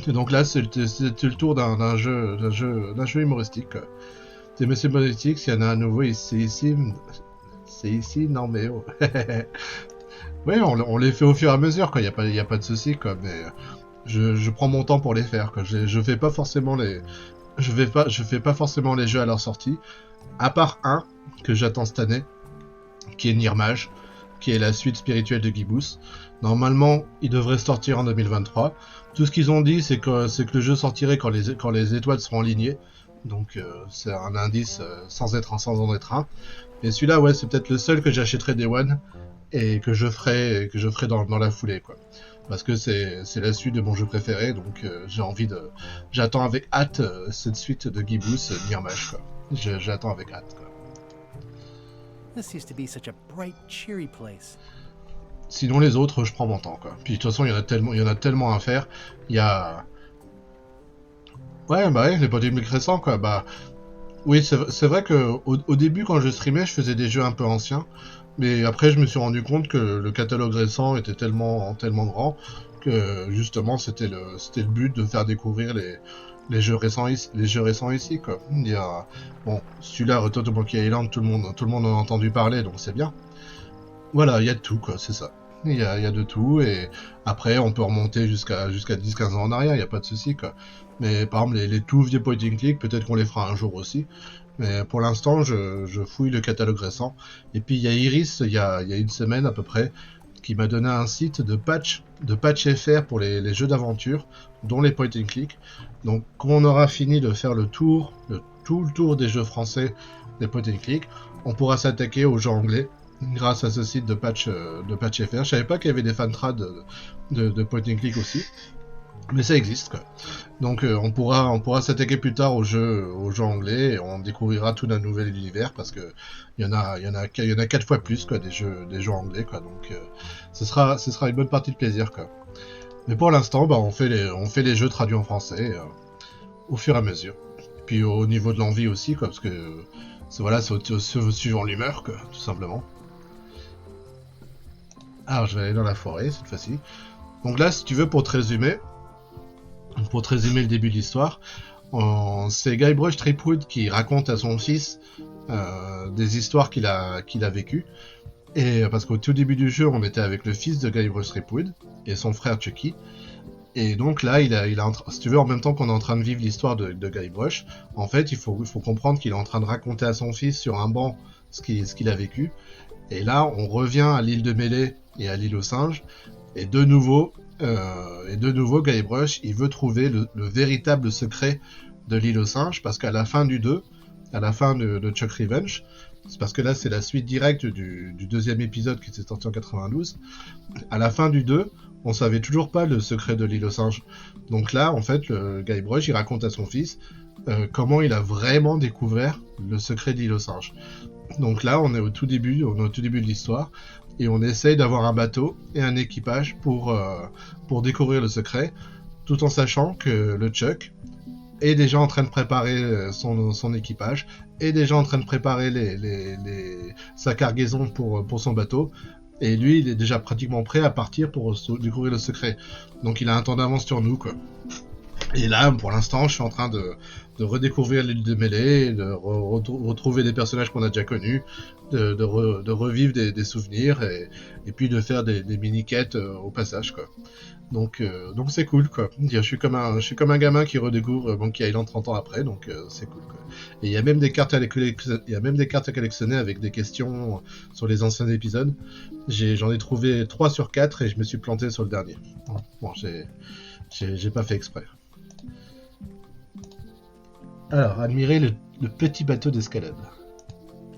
S1: Et donc là, c'est le tour d'un jeu humoristique. Des messieurs humoristiques, s'il y en a un nouveau, c'est ici, non mais oh. Oui, on les fait au fur et à mesure, quoi. Y a pas de souci, quoi. Mais je prends mon temps pour les faire, quoi. Je fais pas forcément les jeux à leur sortie, à part un que j'attends cette année, qui est Nirmage, qui est la suite spirituelle de Gibbous. Normalement, il devrait sortir en 2023. Tout ce qu'ils ont dit, c'est que le jeu sortirait quand les étoiles seront alignées. Donc c'est un indice sans en être un. Et celui-là, ouais, c'est peut-être le seul que j'achèterai Day One et que je ferai dans la foulée, quoi. Parce que c'est la suite de mon jeu préféré, donc j'attends avec hâte cette suite de Gibbous, Nirmage, quoi. J'attends avec hâte, quoi.
S8: This used to be such a bright, cheery place.
S1: Sinon les autres, je prends mon temps, quoi. Puis de toute façon, il y en a tellement à faire. Il y a... Ouais, les polémiques récents, quoi. Bah, oui, c'est vrai que au début, quand je streamais, je faisais des jeux un peu anciens. Mais après, je me suis rendu compte que le catalogue récent était tellement grand que justement, c'était le but de faire découvrir les jeux récents ici, quoi. Il y a, bon, celui-là, Return to Monkey Island, tout le monde en a entendu parler, donc c'est bien. Voilà, il y a de tout, quoi, c'est ça. Il y a de tout, et après, on peut remonter jusqu'à 10-15 ans en arrière, il n'y a pas de souci, quoi. Mais par exemple, les tout vieux point and click, peut-être qu'on les fera un jour aussi. Mais pour l'instant, je fouille le catalogue récent. Et puis, il y a Iris, il y a une semaine à peu près, qui m'a donné un site de patch FR pour les jeux d'aventure, dont les point and click. Donc, quand on aura fini de faire tout le tour des jeux français des point and click, on pourra s'attaquer aux jeux anglais grâce à ce site de patch FR. Je savais pas qu'il y avait des fantrades de point and click aussi, mais ça existe, quoi. Donc on pourra s'attaquer plus tard aux jeux anglais, et on découvrira tout un nouvel univers, parce que il y en a 4 fois plus, quoi, des jeux anglais, quoi. Donc ce sera une bonne partie de plaisir, quoi. Mais pour l'instant, bah, on fait les jeux traduits en français au fur et à mesure. Et puis au niveau de l'envie aussi, quoi, parce que c'est suivant l'humeur, quoi, tout simplement. Alors je vais aller dans la forêt cette fois-ci. Donc là, si tu veux, pour te résumer le début de l'histoire, c'est Guybrush Threepwood qui raconte à son fils des histoires qu'il a vécues. Et parce qu'au tout début du jeu, on était avec le fils de Guybrush Threepwood et son frère Chucky. Et donc là, si tu veux, en même temps qu'on est en train de vivre l'histoire de Guybrush, en fait, il faut comprendre qu'il est en train de raconter à son fils sur un banc ce qu'il a vécu. Et là, on revient à l'île de Mêlée et à l'île aux singes, et de nouveau, Guybrush, il veut trouver le véritable secret de l'île aux singes, parce qu'à la fin du 2, à la fin de Chuck Revenge, c'est parce que là c'est la suite directe du deuxième épisode qui s'est sorti en 92, à la fin du 2, on savait toujours pas le secret de l'île aux singes. Donc là, en fait, Guybrush, il raconte à son fils comment il a vraiment découvert le secret de l'île aux singes. Donc là, on est au tout début de l'histoire, et on essaye d'avoir un bateau et un équipage pour découvrir le secret, tout en sachant que le Chuck est déjà en train de préparer son équipage, est déjà en train de préparer sa cargaison pour son bateau, et lui, il est déjà pratiquement prêt à partir pour découvrir le secret. Donc il a un temps d'avance sur nous, quoi. Et là, pour l'instant, je suis en train de redécouvrir l'île de Mêlée, de retrouver des personnages qu'on a déjà connus, de revivre des souvenirs, et puis de faire des mini-quêtes au passage, quoi. Donc c'est cool, quoi. Je suis comme un gamin qui redécouvre Monkey Island 30 ans après, donc c'est cool, quoi. Et il y a même des cartes à collectionner avec des questions sur les anciens épisodes. J'en ai trouvé 3 sur 4 et je me suis planté sur le dernier. Bon, j'ai pas fait exprès. Alors, admirez le petit bateau d'escalade.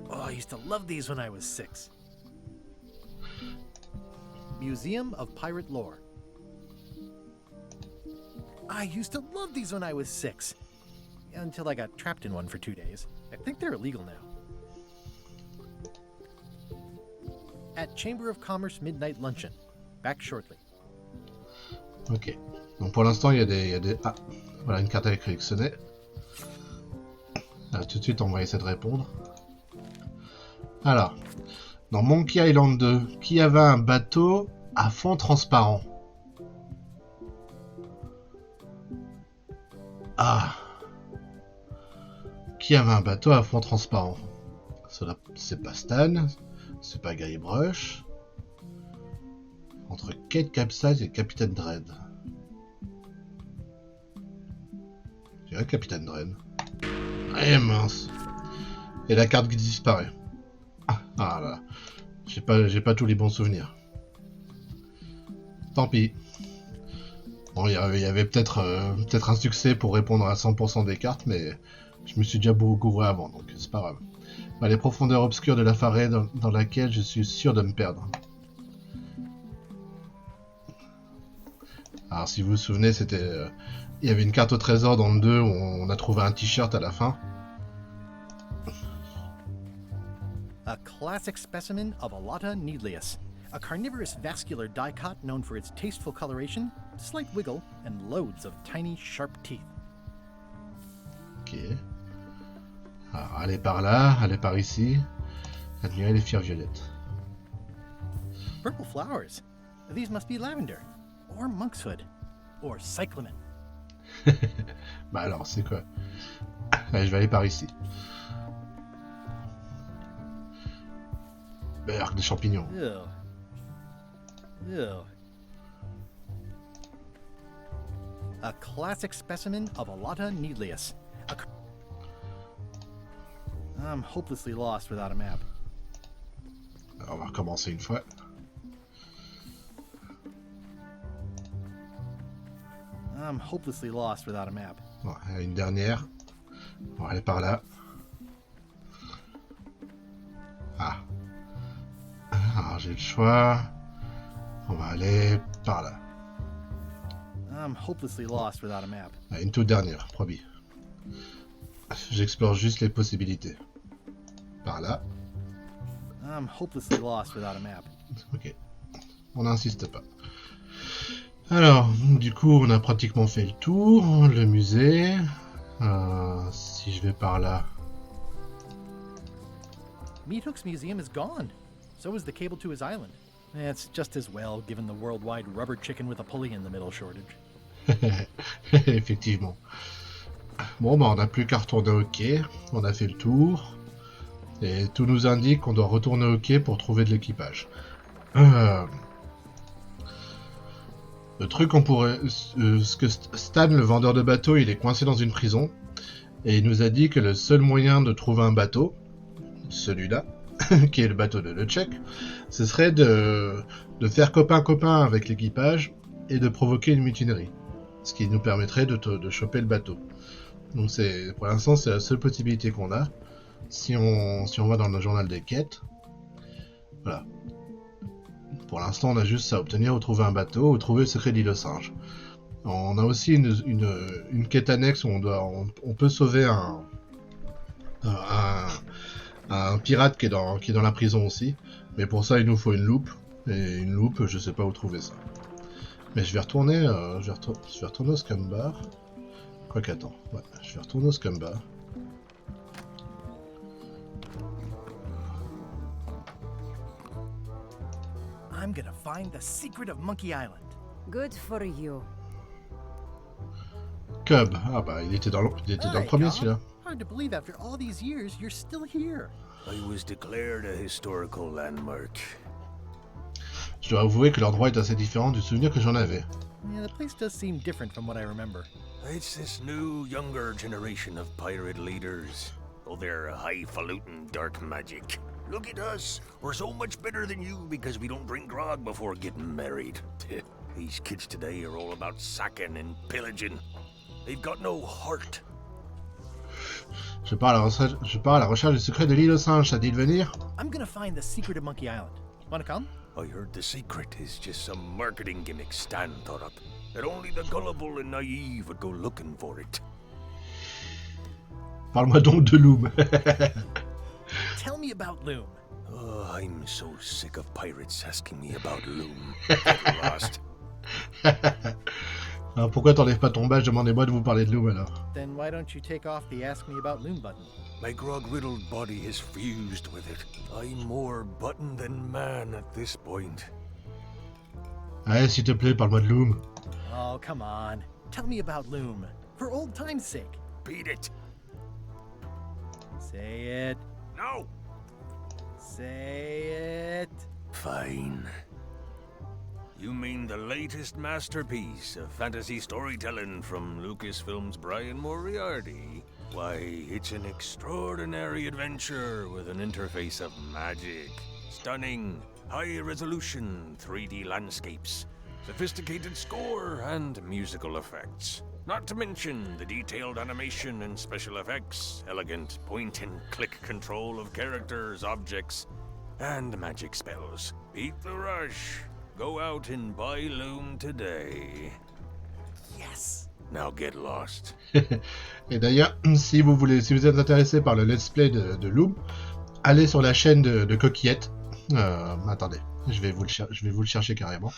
S8: Oh, I used to love these when I was 6. Museum of Pirate Lore. I used to love these when I was 6. Until I got trapped in one for 2 days. I think they're illegal now. At Chamber of Commerce Midnight Luncheon. Back shortly.
S1: Ok. Donc pour l'instant, il y a des... Ah, voilà une carte à collectionner. Tout de suite, on va essayer de répondre. Alors, dans Monkey Island 2, qui avait un bateau à fond transparent? Ah, qui avait un bateau à fond transparent? C'est pas Stan, c'est pas Guybrush. Entre Kate Capsize et Capitaine Dread. Je dirais Capitaine Dread. Eh mince. Et la carte qui disparaît. Ah là. J'ai pas tous les bons souvenirs. Tant pis. Bon, il y avait peut-être un succès pour répondre à 100% des cartes, mais je me suis déjà beaucoup gouré avant, donc c'est pas grave. Bah, les profondeurs obscures de la forêt dans laquelle je suis sûr de me perdre. Alors si vous vous souvenez, c'était... il y avait une carte au trésor dans le 2 où on a trouvé un t-shirt à la fin.
S8: A classic specimen of Alata needlius, a carnivorous vascular dicot known for its tasteful coloration, slight wiggle, and loads of tiny sharp teeth.
S1: Ok. Alors, allez par là, allez par ici. Admirez les fières violettes.
S8: Purple flowers. These must be lavender, or monkshood, or cyclamen.
S1: Bah alors, c'est quoi? Allez, je vais aller par ici. Berg, des champignons.
S8: Ugh. Ugh. A classic specimen of Alata needlius. I'm hopelessly lost without a map.
S1: Alors, on va recommencer une fois.
S8: I'm hopelessly lost without a map.
S1: Bon, une dernière. On va aller par là. Ah. Alors j'ai le choix. On va aller par là.
S8: I'm hopelessly lost without a map.
S1: Ah, une toute dernière, promis. J'explore juste les possibilités. Par là.
S8: I'm hopelessly lost without a map.
S1: Ok. On n'insiste pas. Alors, du coup, on a pratiquement fait le tour. Le musée. Si je vais par là.
S8: Meat Hook's museum is gone. So is the cable to his island. It's just as well, given the worldwide rubber chicken with a pulley in the middle shortage.
S1: Effectivement. Bon, bah, on n'a plus qu'à retourner au quai. On a fait le tour. Et tout nous indique qu'on doit retourner au quai pour trouver de l'équipage. Le truc, on pourrait... ce que Stan, le vendeur de bateaux, il est coincé dans une prison. Et il nous a dit que le seul moyen de trouver un bateau, celui-là, qui est le bateau de LeChuck, ce serait de faire copain-copain avec l'équipage et de provoquer une mutinerie. Ce qui nous permettrait de choper le bateau. Donc pour l'instant, c'est la seule possibilité qu'on a. Si on va dans le journal des quêtes, voilà. Pour l'instant, on a juste à obtenir ou trouver un bateau ou trouver le secret de l'île aux singes. On a aussi une quête annexe où on peut sauver un pirate qui est dans la prison aussi. Mais pour ça, il nous faut une loupe. Et une loupe, je sais pas où trouver ça. Mais je vais retourner au Scum Bar. Quoi qu'attends, ouais, je vais retourner au Scum Bar.
S8: I'm gonna find the secret of Monkey Island.
S2: Good for you.
S1: Cub, ah bah il était dans le premier celui-là.
S8: Hard to believe after all these years you're still here.
S13: I was declared a historical landmark.
S1: Je dois avouer que l'endroit est assez différent du souvenir que j'en avais.
S8: Yeah, the place does seem different from what I remember.
S13: It's this new, younger generation of pirate leaders. Oh, they're highfalutin dark magic. Look at us. We're so much better than you because we don't drink grog before getting married. These kids today are all about sacking and pillaging. They've got no heart.
S1: Je pars à la recherche du secret de l'île aux singes, ça dit de venir?
S8: I'm gonna find the secret of Monkey Island. Wanna come?
S13: I heard the secret is just some marketing gimmick Stan thought up. That only the gullible and naive would go looking for it.
S1: Parle-moi donc de Loom.
S8: Tell me about Loom.
S13: Oh, I'm so sick of pirates asking me about Loom. Get lost.
S1: Alors pourquoi t'enlèves pas ton badge? Demandez-moi de vous parler de Loom alors.
S8: Then why don't you take off the Ask Me About Loom button?
S13: My grog-riddled body has fused with it. I'm more button than man at this point.
S1: Allez, s'il te plaît, parle-moi de Loom.
S8: Oh, come on. Tell me about Loom. For old time's sake.
S13: Beat it.
S8: Say it.
S13: No.
S8: Say it.
S13: Fine. You mean the latest masterpiece of fantasy storytelling from Lucasfilm's Brian Moriarty? Why, it's an extraordinary adventure with an interface of magic. Stunning, high-resolution 3D landscapes, sophisticated score, and musical effects. Not to mention the detailed animation and special effects, elegant point-and-click control of characters, objects, and magic spells. Beat the rush. Go out and buy Loom today.
S8: Yes.
S13: Now get lost.
S1: Et d'ailleurs, si vous êtes intéressé par le let's play de Loom, allez sur la chaîne de Coquillette. Attendez, je vais vous le chercher carrément.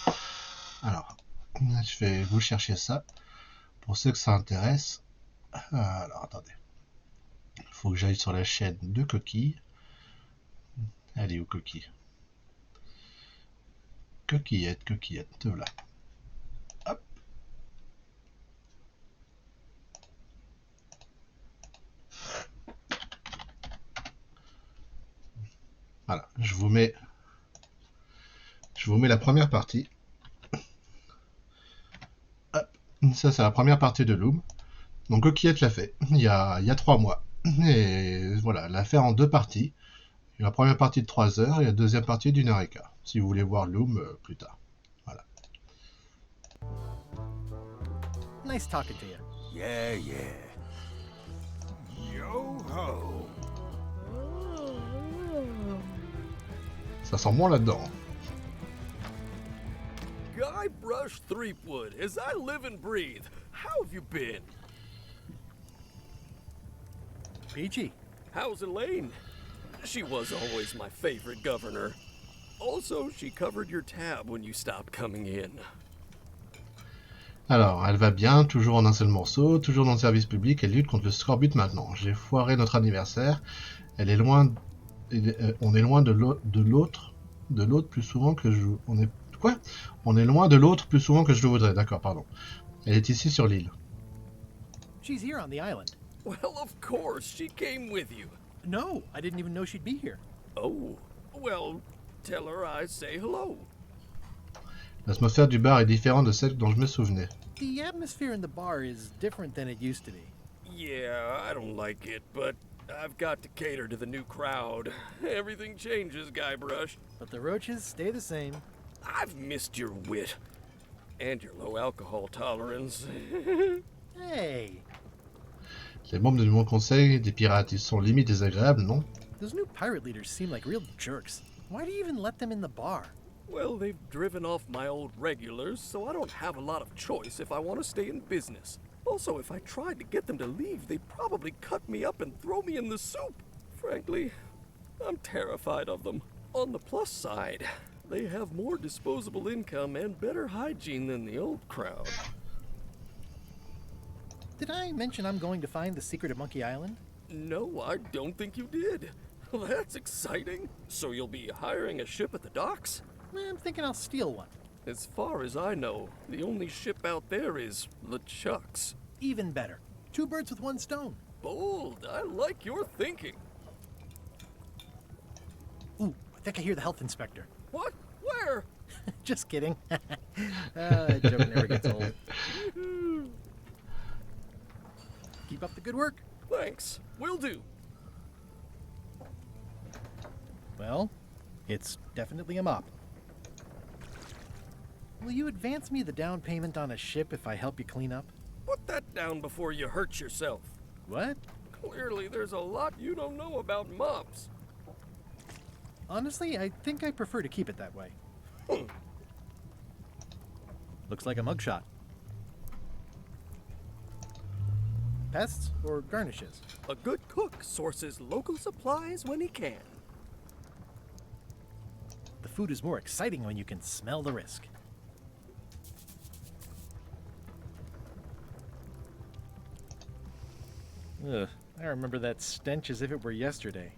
S1: Alors, je vais vous chercher ça. Pour ceux que ça intéresse. Alors, attendez. Il faut que j'aille sur la chaîne de Coquille. Allez, où Coquille? Coquillette, voilà. Hop. Voilà, je vous mets la première partie. Hop. Ça, c'est la première partie de Loom. Donc Coquillette l'a fait il y a 3 mois. Et voilà, elle l'a fait en 2 parties. Il y a la première partie de 3 heures et la deuxième partie d'1 heure et quart. Si vous voulez voir Loom plus tard. Voilà.
S8: Nice talking to you.
S13: Yeah, yeah. Yo ho.
S1: Ça sent bon là-dedans.
S14: Guybrush Threepwood, as I live and breathe, how have you been?
S8: Peachy.
S14: How's Elaine? She was always my favorite governor. Also, she covered your tab when you stopped coming in.
S1: Alors, elle va bien, toujours en un seul morceau, toujours dans le service public, elle lutte contre le scorbut maintenant. J'ai foiré notre anniversaire, elle est loin, on est loin de l'autre plus souvent que je... On est loin de l'autre plus souvent que je le voudrais, d'accord, pardon. Elle est ici sur l'île.
S8: She's here on the island.
S14: Well, of course, she came with you.
S8: No, I didn't even know she'd be here.
S14: Oh, well, tell her I say hello.
S1: L'atmosphère du bar est différente de celle dont je me souvenais.
S8: The atmosphere in the bar is different than it used to be.
S14: Yeah, I don't like it, but I've got to cater to the new crowd. Everything changes, Guybrush.
S8: But the roaches stay the same.
S14: I've missed your wit. And your low alcohol tolerance.
S8: Hey!
S1: Les membres du Mon Conseil des pirates, ils sont limite désagréables, non?
S8: Those new pirate leaders seem like real jerks. Why do you even let them in the bar?
S14: Well, they've driven off my old regulars, so I don't have a lot of choice if I want to stay in business. Also, if I tried to get them to leave, they'd probably cut me up and throw me in the soup. Frankly, I'm terrified of them. On the plus side, they have more disposable income and better hygiene than the old crowd.
S8: Did I mention I'm going to find the secret of Monkey Island?
S14: No, I don't think you did. That's exciting. So you'll be hiring a ship at the docks?
S8: I'm thinking I'll steal one.
S14: As far as I know, the only ship out there is LeChuck's.
S8: Even better. 2 birds with 1 stone.
S14: Bold. I like your thinking.
S8: Ooh, I think I hear the health inspector.
S14: What? Where?
S8: Just kidding. That joke never gets old. Keep up the good work.
S14: Thanks. Will do.
S8: Well, it's definitely a mop. Will you advance me the down payment on a ship if I help you clean up?
S14: Put that down before you hurt yourself.
S8: What?
S14: Clearly, there's a lot you don't know about mops.
S8: Honestly, I think I prefer to keep it that way. Looks like a mugshot. Pests or garnishes?
S14: A good cook sources local supplies when he can.
S8: The food is more exciting when you can smell the risk. Ugh, I remember that stench as if it were yesterday.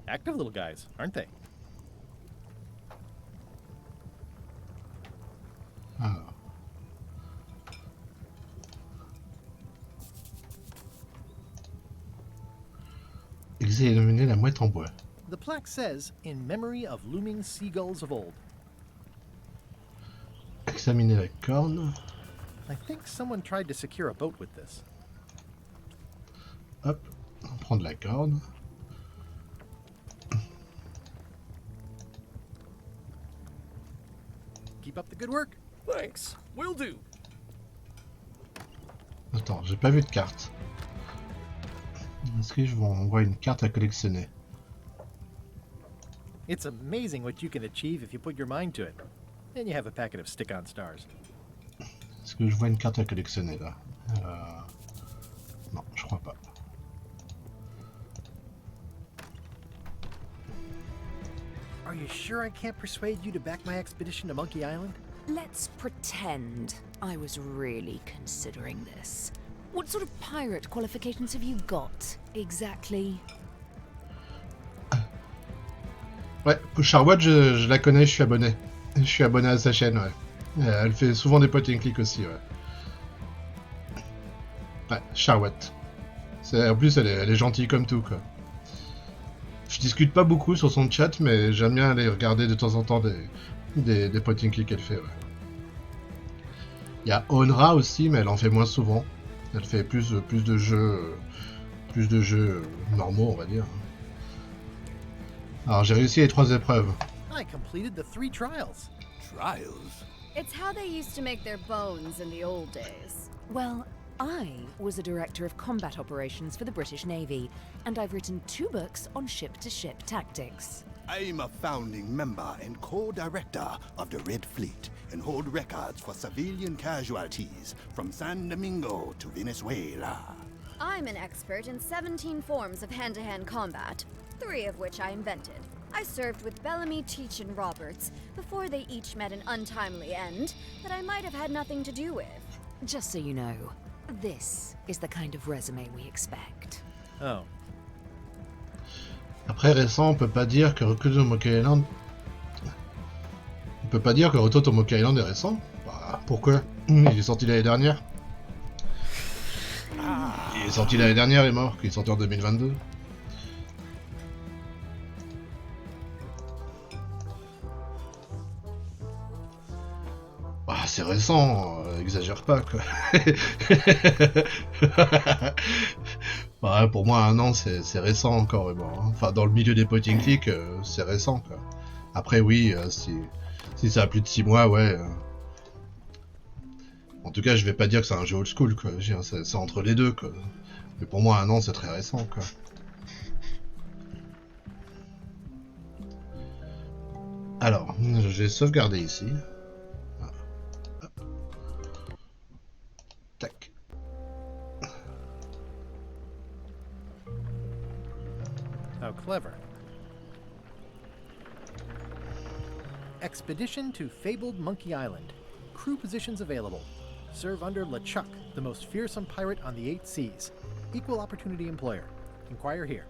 S8: Active little guys, aren't they?
S1: Oh. Examiner la mouette en bois.
S8: The plaque says, in memory of looming seagulls of old.
S1: Examiner la corne.
S8: I think someone tried to secure a boat with this.
S1: Hop, on prend de la corde.
S8: Keep up the good work.
S14: Thanks. Will do.
S1: Attends, j'ai pas vu de carte. Est-ce que je vois, on voit une carte à collectionner?
S8: It's amazing what you can achieve if you put your mind to it. And you have a packet of stick-on stars.
S1: Est-ce que je vois une carte à collectionner là? Non, je crois pas.
S8: Are you sure I can't persuade you to back my expedition to Monkey Island?
S12: Let's pretend I was really considering this. What sort of pirate qualifications have you got, exactly?
S1: Ouais, Charwood, je la connais, je suis abonné. Je suis abonné à sa chaîne, ouais. Elle fait souvent des point and click aussi, ouais. Ouais, Charwood. En plus, elle est gentille comme tout, quoi. Je discute pas beaucoup sur son chat, mais j'aime bien aller regarder de temps en temps des point and click qu'elle fait. Ouais. Il y a Onra aussi, mais elle en fait moins souvent. Elle fait plus de jeux normaux, on va dire. Alors j'ai réussi les 3 épreuves.
S8: I completed the 3 trials.
S9: Trials?
S15: It's how they used to make their bones in the old days. Well, I was a director of combat operations for the British Navy, and I've written 2 books on ship-to-ship tactics.
S9: I'm a founding member and co-director of the Red Fleet and hold records for civilian casualties from San Domingo to Venezuela.
S15: I'm an expert in 17 forms of hand-to-hand combat, 3 of which I invented. I served with Bellamy, Teach, and Roberts before they each met an untimely end that I might have had nothing to do with. Just so you know, this is the kind of resume we expect.
S8: Oh.
S1: Après récent, on peut pas dire que Retour au Monkey Island... On peut pas dire que Retour au Monkey Island est récent. Bah, pourquoi? Il est sorti l'année dernière. Il est sorti l'année dernière, il est mort, qu'il est sorti en 2022. Bah, c'est récent, exagère pas quoi. Ouais, pour moi, 1 an, c'est récent encore. Bon, hein. Enfin, dans le milieu des point and click, c'est récent quoi. Après, oui, si ça a plus de 6 mois, ouais. En tout cas, je vais pas dire que c'est un jeu old school quoi. C'est entre les deux quoi. Mais pour moi, 1 an, c'est très récent quoi. Alors, j'ai sauvegardé ici. Tac.
S8: How clever. Expedition to fabled Monkey Island. Crew positions available. Serve under LeChuck, the most fearsome pirate on the 8 seas. Equal opportunity employer. Inquire here.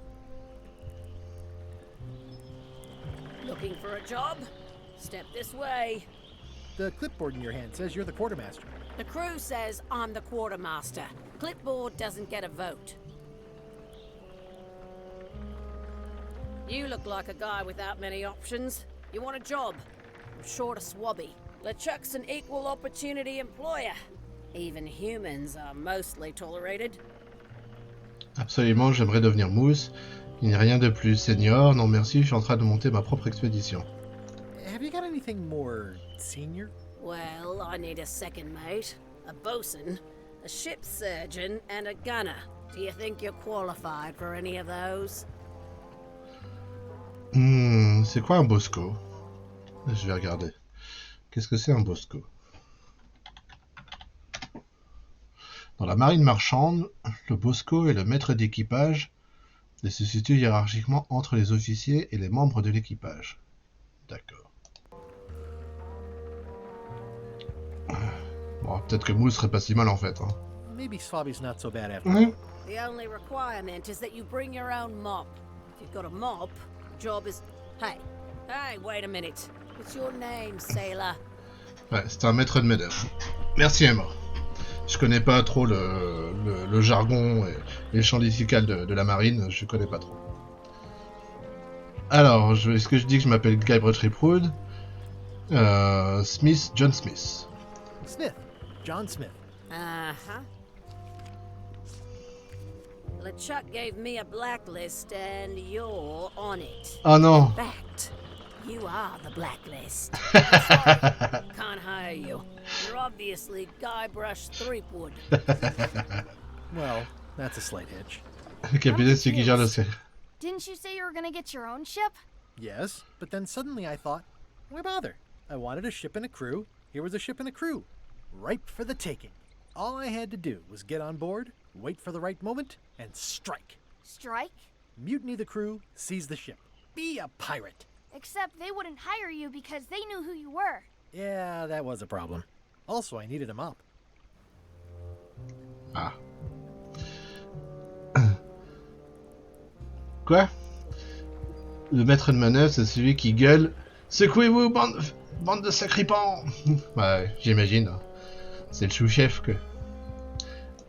S2: Looking for a job? Step this way.
S8: The clipboard in your hand says you're the quartermaster.
S2: The crew says I'm the quartermaster. Clipboard doesn't get a vote. You look like a guy without many options. You want a job? I'm short of swabby. LeChuck's an equal opportunity employer. Even humans are mostly tolerated.
S1: Absolument, j'aimerais devenir mousse. Il n'y a rien de plus senior. Non merci, je suis en train de monter ma propre expédition.
S8: Have you got anything more senior?
S2: Well, I need a second mate, a bosun, a ship surgeon, and a gunner. Do you think you're qualified for any of those?
S1: C'est quoi un bosco? Je vais regarder. Qu'est-ce que c'est un bosco? Dans la marine marchande, le bosco est le maître d'équipage et se situe hiérarchiquement entre les officiers et les membres de l'équipage. D'accord. Bon, peut-être que Mousse serait pas si mal en fait. Hein.
S8: Maybe Swabby's not so bad after all.
S2: The only requirement is that you bring your own mop. If you've got a mop, the job is... Hey, wait a minute. What's your name, sailor?
S1: Ouais, c'est un maître de médecin. Merci Emma. Je connais pas trop le jargon et les champs lexical de la marine, je connais pas trop. Alors, est-ce que je dis que je m'appelle Guybrush Threepwood? Smith, John Smith.
S8: Smith, John Smith.
S2: Uh-huh. LeChuck gave me a blacklist and you're on it.
S1: Oh non.
S2: In fact, you are the blacklist. Sorry, can't hire you. You're obviously Guybrush Threepwood.
S8: Well, that's a slight hitch.
S1: Capitaine, c'est qui gère le ciel.
S3: Didn't you say you were gonna get your own ship?
S8: Yes, but then suddenly I thought, why bother? I wanted a ship and a crew. Here was a ship and a crew. Ripe for the taking. All I had to do was get on board, wait for the right moment, and strike.
S3: Strike?
S8: Mutiny the crew, seize the ship. Be a pirate.
S3: Except they wouldn't hire you because they knew who you were.
S8: Yeah, that was a problem. Also, I needed a mop.
S1: Ah. Quoi? Le maître de manœuvre, c'est celui qui gueule « Secouez-vous, bande de sacripants !» Ouais, j'imagine. C'est le sous-chef, que...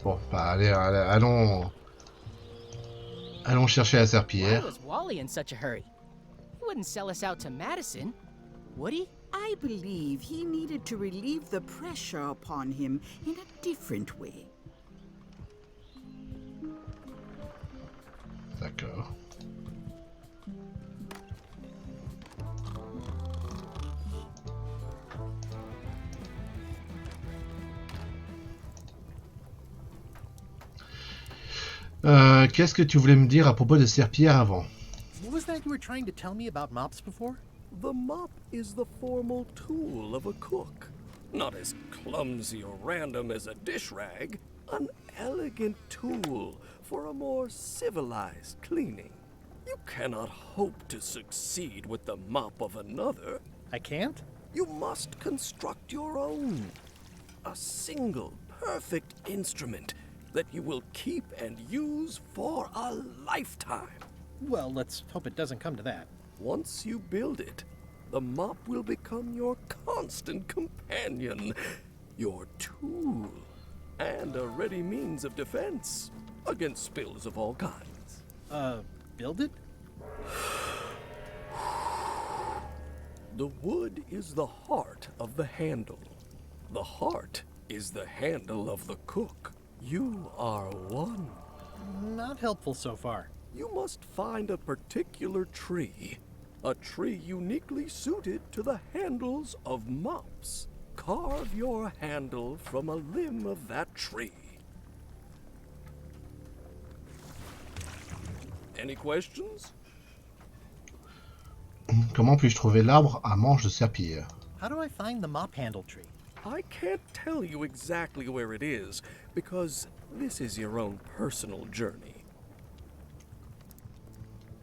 S1: Bon, bah allez, allons Allons chercher la
S16: Why
S1: serpillière.
S16: was Wally in such a hurry? He wouldn't sell us out to Madison, would he?
S10: I believe he needed to relieve the pressure upon him in a different way.
S1: D'accord. Qu'est-ce que tu voulais me dire à propos de serpillère avant?
S8: What was that you were trying to tell me about mops before?
S14: The mop is the formal tool of a cook. Not as clumsy or random as a dish rag. An elegant tool for a more civilized cleaning. You cannot hope to succeed with the mop of another.
S8: I can't?
S14: You must construct your own. A single, perfect instrument that you will keep and use for a lifetime.
S8: Well, let's hope it doesn't come to that.
S14: Once you build it, the mop will become your constant companion, your tool, and a ready means of defense against spills of all kinds.
S8: Build it?
S14: The wood is the heart of the handle. The heart is the handle of the cook. You are one.
S8: Not helpful so far.
S14: You must find a particular tree. A tree uniquely suited to the handles of mops. Carve your handle from a limb of that tree. Any questions?
S1: Comment puis-je trouver l'arbre à manche de serpillière?
S8: How do I find the mop handle tree?
S14: I can't tell you exactly where it is, because this is your own personal journey.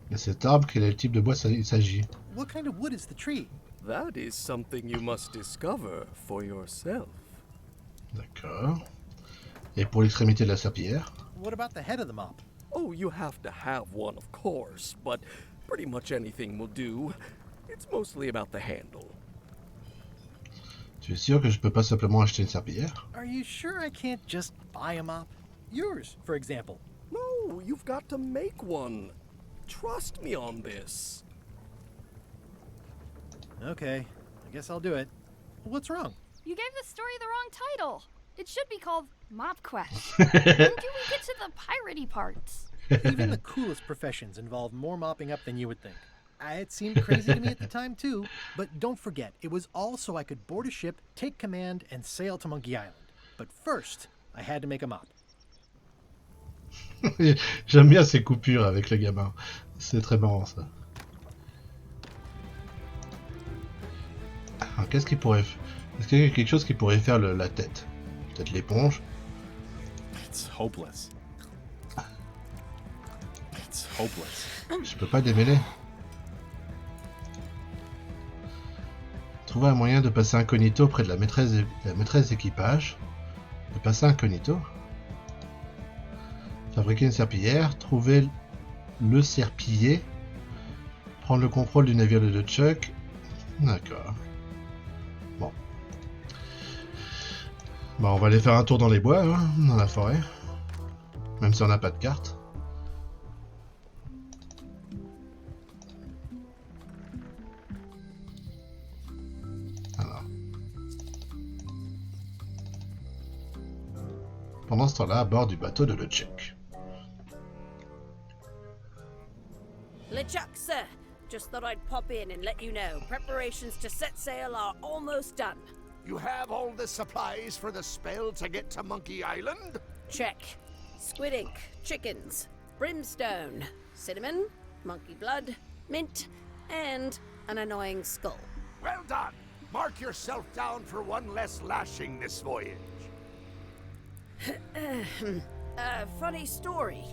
S1: Et cet arbre, quel est le type de bois il s'agit?
S8: What kind of wood is the tree?
S14: That is something you must discover for yourself.
S1: D'accord. Et pour l'extrémité de la serpillière?
S8: What about the head of the mop?
S14: Oh, you have to have one, of course, but pretty much anything will do. It's mostly about the handle.
S1: Tu es sûr que je peux pas simplement acheter une serpillière?
S8: Are you sure I can't just buy a mop? Yours, for example.
S14: No, you've got to make one. Trust me on this.
S8: Okay, I guess I'll do it. What's wrong?
S3: You gave the story the wrong title. It should be called Mop Quest. When do we get to the piratey parts?
S8: Even the coolest professions involve more mopping up than you would think. It seemed crazy to me at the time, too. But don't forget, it was all so I could board a ship, take command, and sail to Monkey Island. But first, I had to make a mop.
S1: J'aime bien ces coupures avec le gamin. C'est très marrant, ça. Alors, qu'est-ce qu'il pourrait... Est-ce qu'il y a quelque chose qui pourrait faire la tête? Peut-être l'éponge?
S17: It's hopeless. It's hopeless.
S1: Je peux pas démêler. Trouver un moyen de passer incognito près de la maîtresse d'équipage. De passer incognito. Fabriquer une serpillière. Trouver le serpillier. Prendre le contrôle du navire de Chuck. D'accord. Bon. Bon, on va aller faire un tour dans les bois, hein, dans la forêt. Même si on n'a pas de carte. Alors. Pendant ce temps-là, à bord du bateau de LeChuck.
S2: LeChuck, sir. Just thought I'd pop in and let you know. Preparations to set sail are almost done.
S9: You have all the supplies for the spell to get to Monkey Island?
S2: Check. Squid ink, chickens, brimstone, cinnamon, monkey blood, mint, and an annoying skull.
S9: Well done! Mark yourself down for one less lashing this voyage.
S2: Funny story.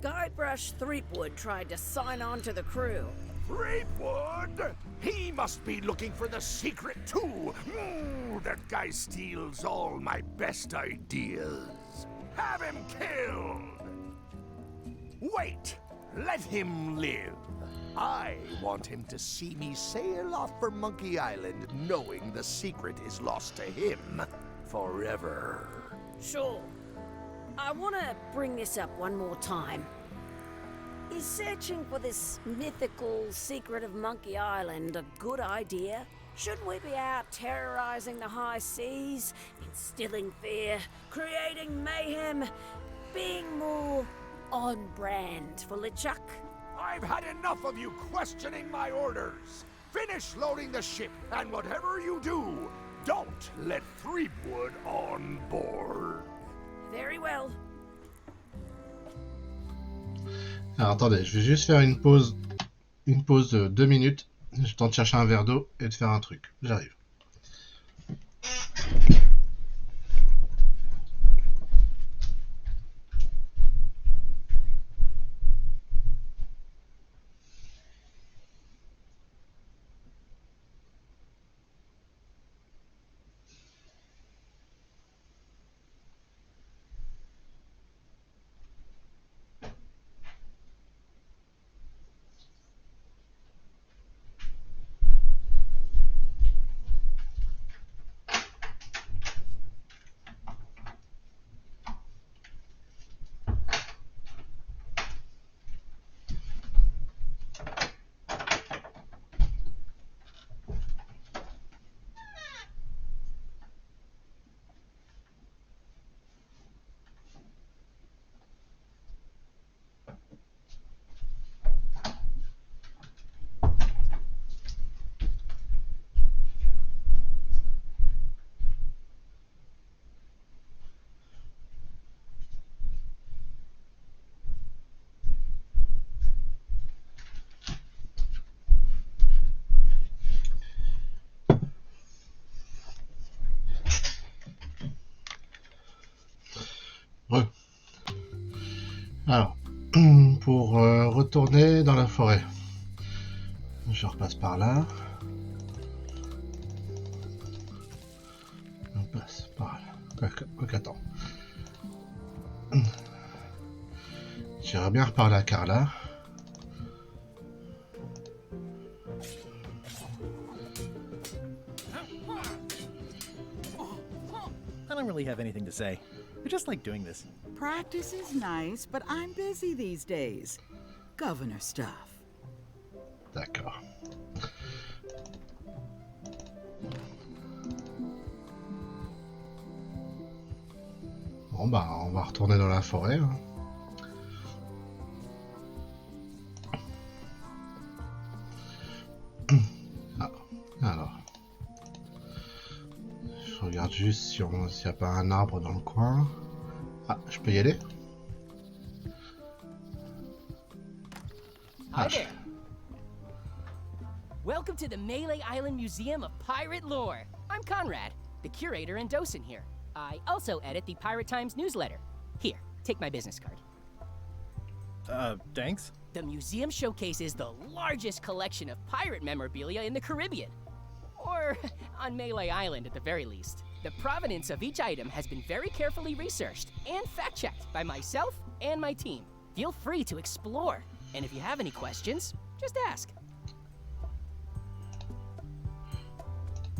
S2: Guybrush Threepwood tried to sign on to the crew.
S9: Threepwood? He must be looking for the secret too. That guy steals all my best ideas. Have him killed! Wait! Let him live. I want him to see me sail off for Monkey Island knowing the secret is lost to him forever.
S2: Sure. I want to bring this up one more time. Is searching for this mythical secret of Monkey Island a good idea? Shouldn't we be out terrorizing the high seas, instilling fear, creating mayhem, being more on brand for LeChuck?
S9: I've had enough of you questioning my orders. Finish loading the ship, and whatever you do, don't let Threepwood on board.
S2: Very well.
S1: Alors attendez, je vais juste faire une pause de 2 minutes. Je tente de chercher un verre d'eau et de faire un truc. J'arrive. Alors, pour retourner dans la forêt, je repasse par là. On passe par là. Quoi attends. J'irai bien reparler à Carla.
S8: I don't really have anything to say. I just like doing this.
S10: Practice is nice, but I'm busy these days. Governor stuff.
S1: D'accord. Bon bah, on va retourner dans la forêt. Hein. Alors. Je regarde juste s'il n'y a pas un arbre dans le coin. Ah, je peux y aller?
S16: Hi there. Welcome to the Melee Island Museum of Pirate Lore. I'm Conrad, the curator and docent here. I also edit the Pirate Times newsletter. Here, take my business card.
S8: Thanks.
S16: The museum showcases the largest collection of pirate memorabilia in the Caribbean. Or on Melee Island at the very least. The provenance of each item has been very carefully researched and fact-checked by myself and my team. Feel free to explore. And if you have any questions, just ask.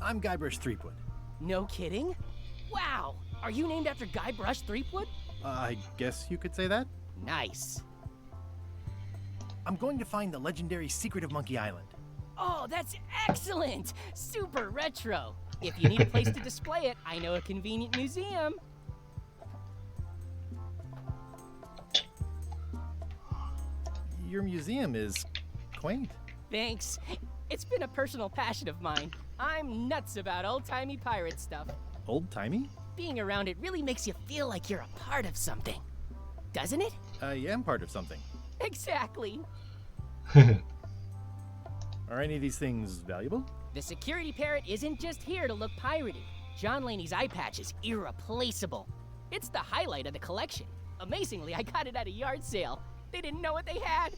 S8: I'm Guybrush Threepwood.
S16: No kidding? Wow! Are you named after Guybrush Threepwood?
S8: I guess you could say that.
S16: Nice.
S8: I'm going to find the legendary secret of Monkey Island.
S16: Oh, that's excellent! Super retro. If you need a place to display it, I know a convenient museum.
S8: Your museum is quaint.
S16: Thanks. It's been a personal passion of mine. I'm nuts about old-timey pirate stuff.
S8: Old-timey?
S16: Being around it really makes you feel like you're a part of something. Doesn't it?
S8: I am part of something.
S16: Exactly.
S8: Are any of these things valuable?
S16: The security parrot isn't just here to look piratey. John Laney's eye patch is irreplaceable. It's the highlight of the collection. Amazingly, I got it at a yard sale. They didn't know what they had.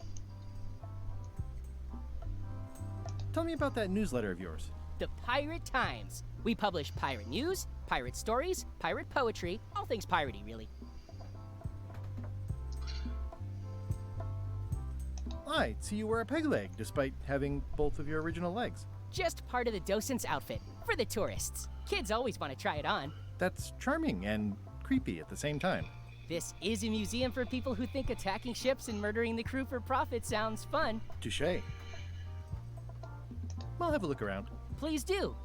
S8: Tell me about that newsletter of yours.
S16: The Pirate Times. We publish pirate news, pirate stories, pirate poetry, all things piratey, really.
S8: Right, so you wear a peg leg, despite having both of your original legs.
S16: Just part of the docent's outfit, for the tourists. Kids always want to try it on.
S8: That's charming and creepy at the same time.
S16: This is a museum for people who think attacking ships and murdering the crew for profit sounds fun.
S8: Touché. I'll have a look around.
S16: Please do.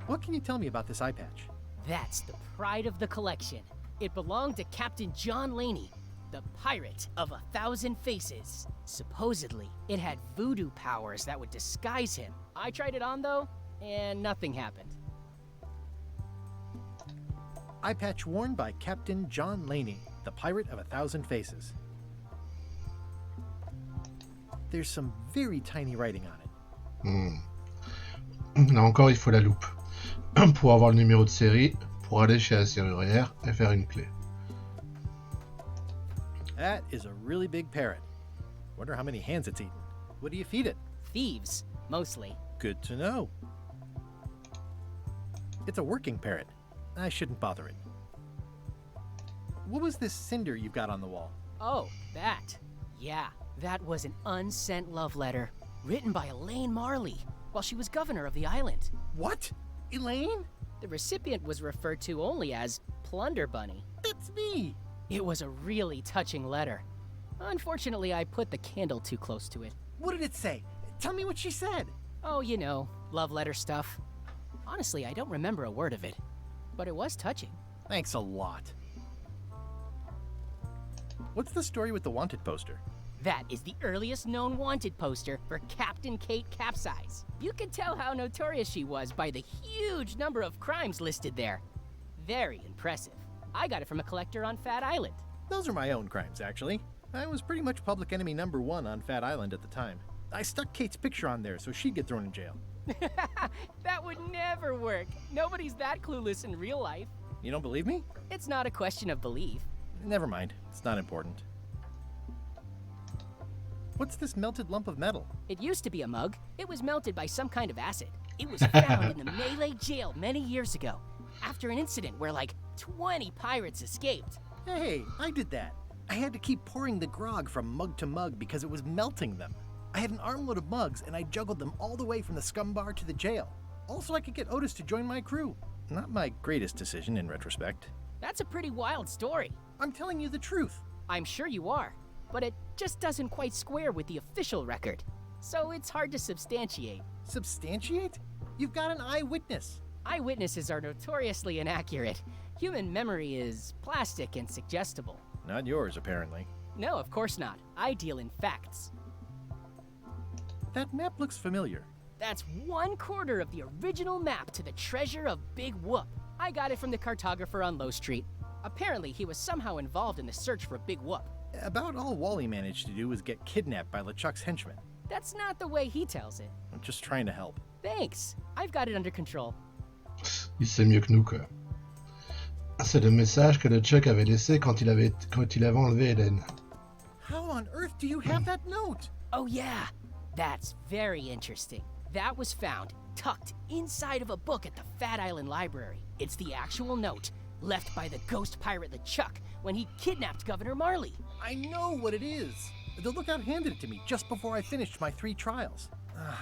S8: What can you tell me about this eye patch?
S16: That's the pride of the collection. It belonged to Captain John Laney, the pirate of 1,000 faces. Supposedly, it had voodoo powers that would disguise him. I tried it on though, and nothing happened.
S8: Eye patch worn by Captain John Laney, the pirate of 1,000 faces. There's some very tiny writing on it.
S1: Là encore, il faut la loupe. Pour avoir le numéro de série, pour aller chez la serrurière et faire une clé.
S8: That is a really big parrot. Wonder how many hands it's eaten. What do you feed it?
S16: Thieves, mostly.
S8: Good to know. It's a working parrot. I shouldn't bother it. What was this cinder you've got on the wall?
S16: Oh, that. Yeah, that was an unsent love letter, written by Elaine Marley while she was governor of the island.
S8: What? Elaine?
S16: The recipient was referred to only as Plunder Bunny.
S8: That's me!
S16: It was a really touching letter. Unfortunately, I put the candle too close to it.
S8: What did it say? Tell me what she said.
S16: Oh, you know, love letter stuff. Honestly, I don't remember a word of it, but it was touching.
S8: Thanks a lot. What's the story with the wanted poster?
S16: That is the earliest known wanted poster for Captain Kate Capsize. You can tell how notorious she was by the huge number of crimes listed there. Very impressive. I got it from a collector on Fat Island.
S8: Those are my own crimes, actually. I was pretty much public enemy #1 on Fat Island at the time. I stuck Kate's picture on there so she'd get thrown in jail.
S16: That would never work. Nobody's that clueless in real life.
S8: You don't believe me?
S16: It's not a question of belief.
S8: Never mind. It's not important. What's this melted lump of metal?
S16: It used to be a mug. It was melted by some kind of acid. It was found in the Malay jail many years ago, after an incident where like 20 pirates escaped.
S8: Hey, I did that. I had to keep pouring the grog from mug to mug because it was melting them. I had an armload of mugs and I juggled them all the way from the scum bar to the jail. Also, I could get Otis to join my crew. Not my greatest decision in retrospect.
S16: That's a pretty wild story.
S8: I'm telling you the truth.
S16: I'm sure you are, but it just doesn't quite square with the official record. So it's hard to substantiate.
S8: Substantiate? You've got an eyewitness.
S16: Eyewitnesses are notoriously inaccurate. Human memory is plastic and suggestible.
S8: Not yours, apparently.
S16: No, of course not. I deal in facts.
S8: That map looks familiar.
S16: That's 1/4 of the original map to the treasure of Big Whoop. I got it from the cartographer on Low Street. Apparently, he was somehow involved in the search for Big Whoop.
S8: About all Wally managed to do was get kidnapped by LeChuck's henchmen.
S16: That's not the way he tells it.
S8: I'm just trying to help.
S16: Thanks. I've got it under control.
S1: Il sait mieux que nous, quoi. C'est le message que le Chuck avait laissé quand il avait enlevé Hélène.
S8: How on earth do you have that note?
S16: Oh yeah, that's very interesting. That was found tucked inside of a book at the Fat Island Library. It's the actual note left by the ghost pirate LeChuck when he kidnapped Governor Marley.
S8: I know what it is. The lookout handed it to me just before I finished my 3 trials.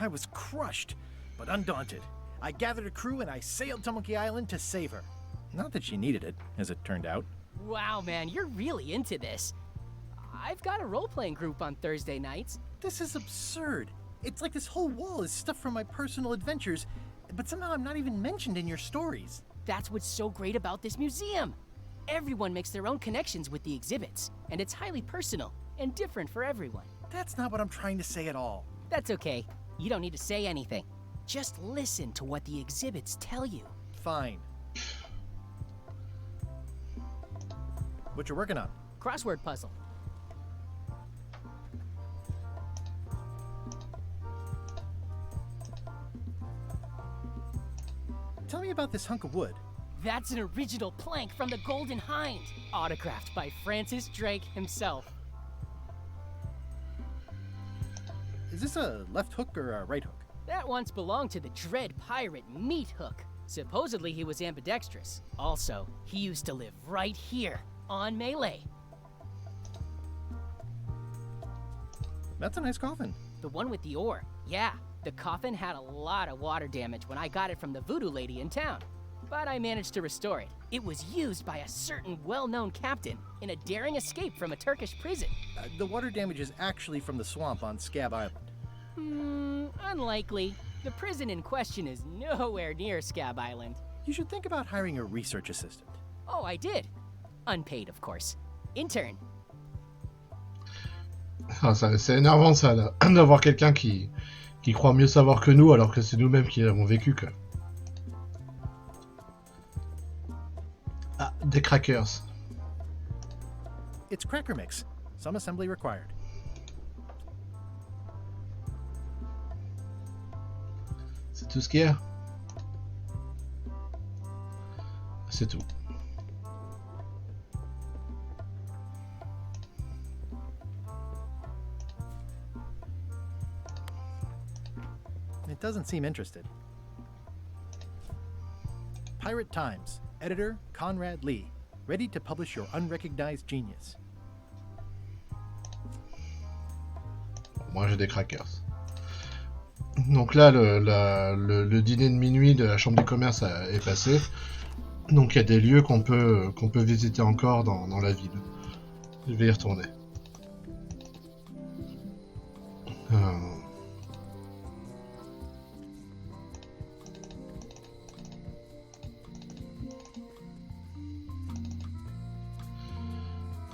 S8: I was crushed, but undaunted. I gathered a crew and I sailed to Monkey Island to save her. Not that she needed it, as it turned out.
S16: Wow, man, you're really into this. I've got a role-playing group on Thursday nights.
S8: This is absurd. It's like this whole wall is stuff from my personal adventures, but somehow I'm not even mentioned in your stories.
S16: That's what's so great about this museum. Everyone makes their own connections with the exhibits, and it's highly personal and different for everyone.
S8: That's not what I'm trying to say at all.
S16: That's okay. You don't need to say anything. Just listen to what the exhibits tell you.
S8: Fine. What you working on?
S16: Crossword puzzle.
S8: Tell me about this hunk of wood.
S16: That's an original plank from the Golden Hind, autographed by Francis Drake himself.
S8: Is this a left hook or a right hook?
S16: That once belonged to the Dread Pirate Meat Hook. Supposedly he was ambidextrous. Also, he used to live right here on Malay.
S8: That's a nice coffin.
S16: The one with the ore. Yeah, the coffin had a lot of water damage when I got it from the voodoo lady in town. But I managed to restore it. It was used by a certain well-known captain in a daring escape from a Turkish prison.
S8: The water damage is actually from the swamp on Scab Island.
S16: Unlikely. The prison in question is nowhere near Scab Island.
S8: You should think about hiring a research assistant.
S16: Oh, I did. Unpaid, of course. Intern.
S1: Ah, c'est énervant ça, d'avoir quelqu'un qui croit mieux savoir que nous alors que c'est nous-mêmes qui l'avons vécu, quoi. Ah, des crackers.
S8: It's cracker mix. Some assembly required.
S1: C'est tout ce qu'il y a. C'est tout.
S8: It doesn't seem interested. Pirate Times. Editor Conrad Lee. Ready to publish your unrecognized genius.
S1: Moi j'ai des crackers. Donc là, le dîner de minuit de la chambre du commerce est passé. Donc il y a des lieux qu'on peut visiter encore dans la ville. Je vais y retourner.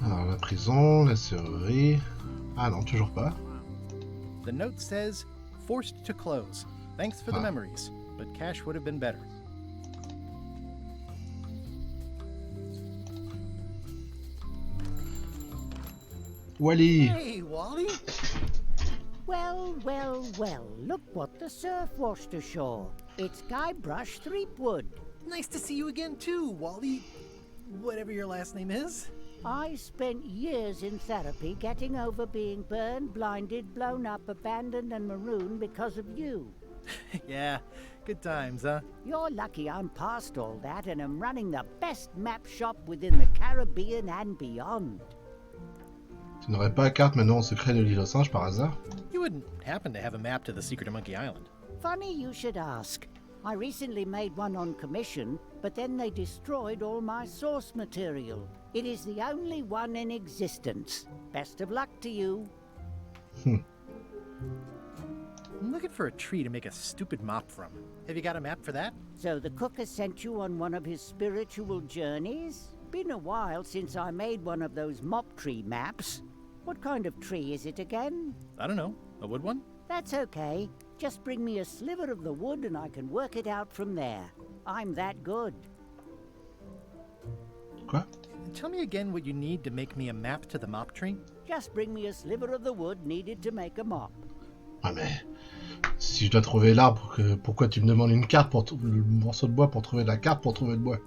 S1: Alors la prison, la serrurerie... Ah non, toujours pas.
S8: The note says, forced to close. Thanks for the memories, but cash would have been better.
S1: Wally!
S4: Hey, Wally!
S18: Well, well, well, look what the surf washed ashore. It's Guybrush Threepwood.
S8: Nice to see you again too, Wally. Whatever your last name is.
S18: I spent years in therapy getting over being burned, blinded, blown up, abandoned and marooned because of you.
S8: Yeah, good times, huh?
S18: You're lucky I'm past all that and am running the best map shop within the Caribbean and beyond.
S1: Tu n'aurais pas la carte maintenant au secret de l'île aux singes par hasard?
S8: You wouldn't happen to have a map to the secret of Monkey Island.
S18: Funny you should ask. I recently made one on commission, but then they destroyed all my source material. It is the only one in existence. Best of luck to you.
S8: I'm looking for a tree to make a stupid mop from. Have you got a map for that?
S18: So the cook has sent you on one of his spiritual journeys? Been a while since I made one of those mop tree maps. What kind of tree is it again?
S8: I don't know. A wood one?
S18: That's okay. Just bring me a sliver of the wood and I can work it out from there. I'm that good.
S1: Quoi?
S8: Tell me again what you need to make me a map to the mop tree.
S18: Just bring me a sliver of the wood needed to make a mop.
S1: Ah mais... Si je dois trouver l'arbre, pourquoi tu me demandes une carte pour le morceau de bois pour trouver la carte pour trouver le bois?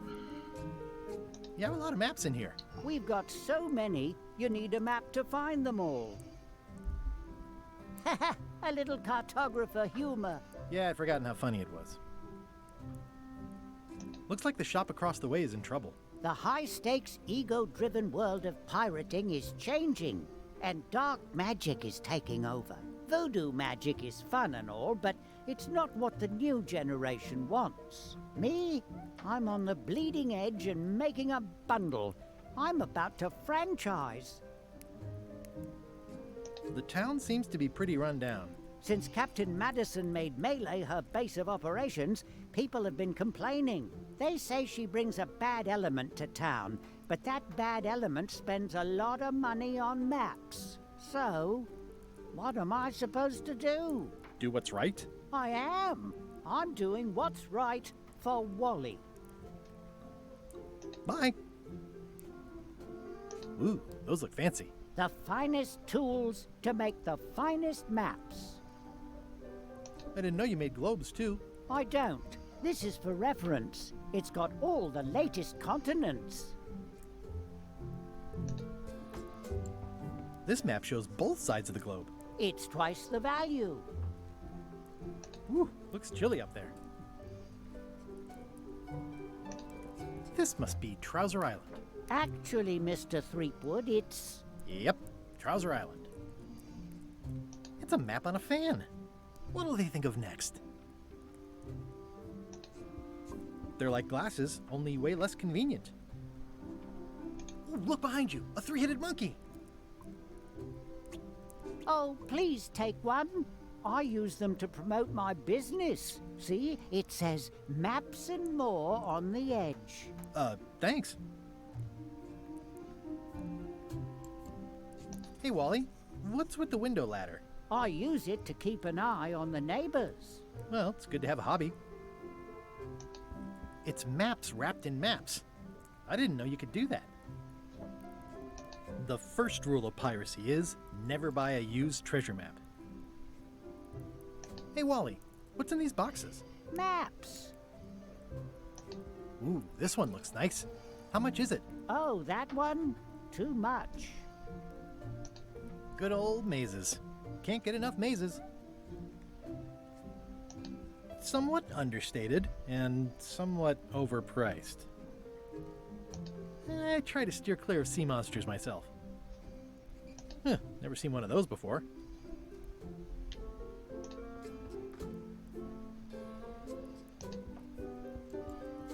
S8: You have a lot of maps in here.
S18: We've got so many, you need a map to find them all. Haha, a little cartographer humor.
S8: Yeah, I'd forgotten how funny it was. Looks like the shop across the way is in trouble.
S18: The high-stakes, ego-driven world of pirating is changing, and dark magic is taking over. Voodoo magic is fun and all, but it's not what the new generation wants. Me? I'm on the bleeding edge and making a bundle. I'm about to franchise.
S8: The town seems to be pretty run down.
S18: Since Captain Madison made Melee her base of operations, people have been complaining. They say she brings a bad element to town, but that bad element spends a lot of money on maps. So, what am I supposed to do?
S8: Do what's right?
S18: I am. I'm doing what's right for Wally.
S8: Bye. Ooh, those look fancy.
S18: The finest tools to make the finest maps.
S8: I didn't know you made globes, too.
S18: I don't. This is for reference. It's got all the latest continents.
S8: This map shows both sides of the globe.
S18: It's twice the value.
S8: Ooh, looks chilly up there. This must be Trouser Island.
S18: Actually, Mr. Threepwood, it's...
S8: Yep, Trouser Island. It's a map on a fan. What'll they think of next? They're like glasses, only way less convenient. Ooh, look behind you! A three-headed monkey!
S18: Oh, please take one. I use them to promote my business. See, it says Maps and More on the edge.
S8: Thanks. Hey, Wally, what's with the window ladder?
S18: I use it to keep an eye on the neighbors.
S8: Well, it's good to have a hobby. It's maps wrapped in maps. I didn't know you could do that. The first rule of piracy is never buy a used treasure map. Hey, Wally, what's in these boxes?
S18: Maps.
S8: Ooh, this one looks nice. How much is it?
S18: Oh, that one? Too much.
S8: Good old mazes. Can't get enough mazes. Somewhat understated and somewhat overpriced. I try to steer clear of sea monsters myself. Never seen one of those before.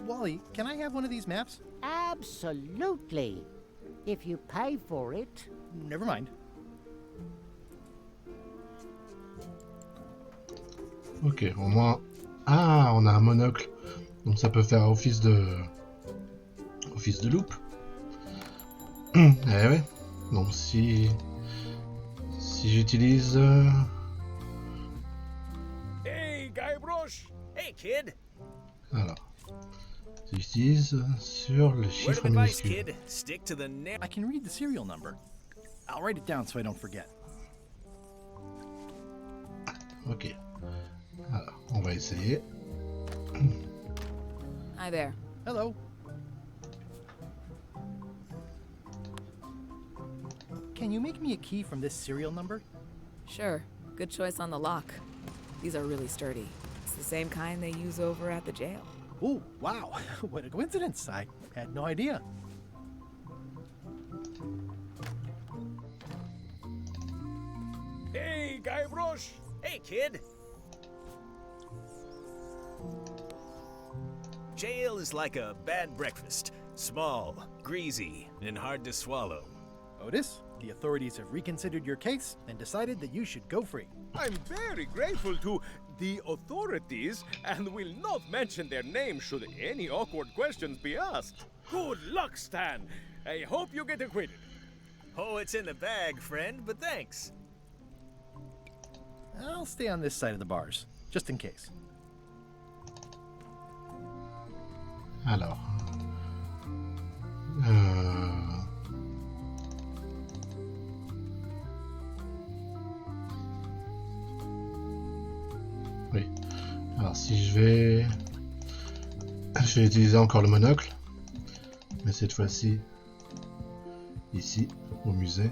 S8: Wally, can I have one of these maps?
S18: Absolutely. If you pay for it.
S8: Never mind.
S1: Ok, au moins... Ah, on a un monocle. Donc ça peut faire office de loupe. Eh ouais. Donc si j'utilise...
S11: Hey, Guybrush! Hey, kid!
S1: Alors... J'utilise sur le
S11: Word
S1: chiffre
S11: of advice,
S1: minuscule.
S11: kid. Stick to the nail.
S8: I can read the serial number. I'll write it down so I don't forget.
S1: Ok. Alors, on va essayer.
S12: Hi there.
S8: Hello. Can you make me a key from this serial number?
S12: Sure. Good choice on the lock. These are really sturdy. It's the same kind they use over at the jail.
S8: Ooh, wow. What a coincidence. I had no idea.
S11: Hey, Guybrush! Hey, kid! Jail is like a bad breakfast. Small, greasy, and hard to swallow.
S8: Otis, the authorities have reconsidered your case and decided that you should go free.
S5: I'm very grateful to the authorities and will not mention their name should any awkward questions be asked. Good luck, Stan. I hope you get acquitted.
S11: Oh, it's in the bag, friend, but thanks.
S8: I'll stay on this side of the bars, just in case.
S1: Alors... Oui. Alors si je vais utiliser encore le monocle, mais cette fois-ci ici au musée.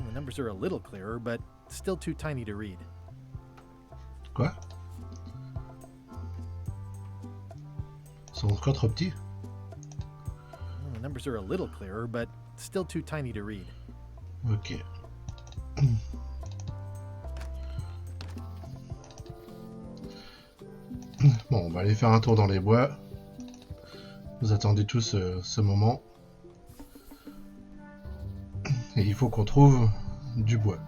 S8: The numbers are a little clearer, but still too tiny to read.
S1: Quoi? Ils sont encore trop petits?
S8: The numbers are a little clearer, but still too tiny to read.
S1: Ok. Bon, on va aller faire un tour dans les bois. Vous attendez tous ce moment. Et il faut qu'on trouve du bois.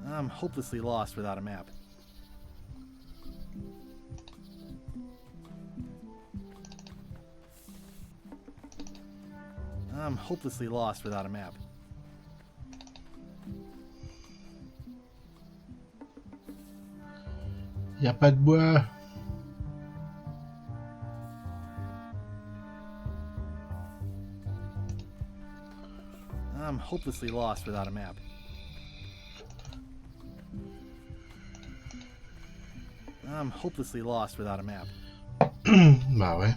S8: I'm hopelessly lost without a map. I'm hopelessly lost without a map.
S1: Y a pas de bois.
S8: I'm hopelessly lost without a map. I'm hopelessly lost without a map.
S1: Bah ouais.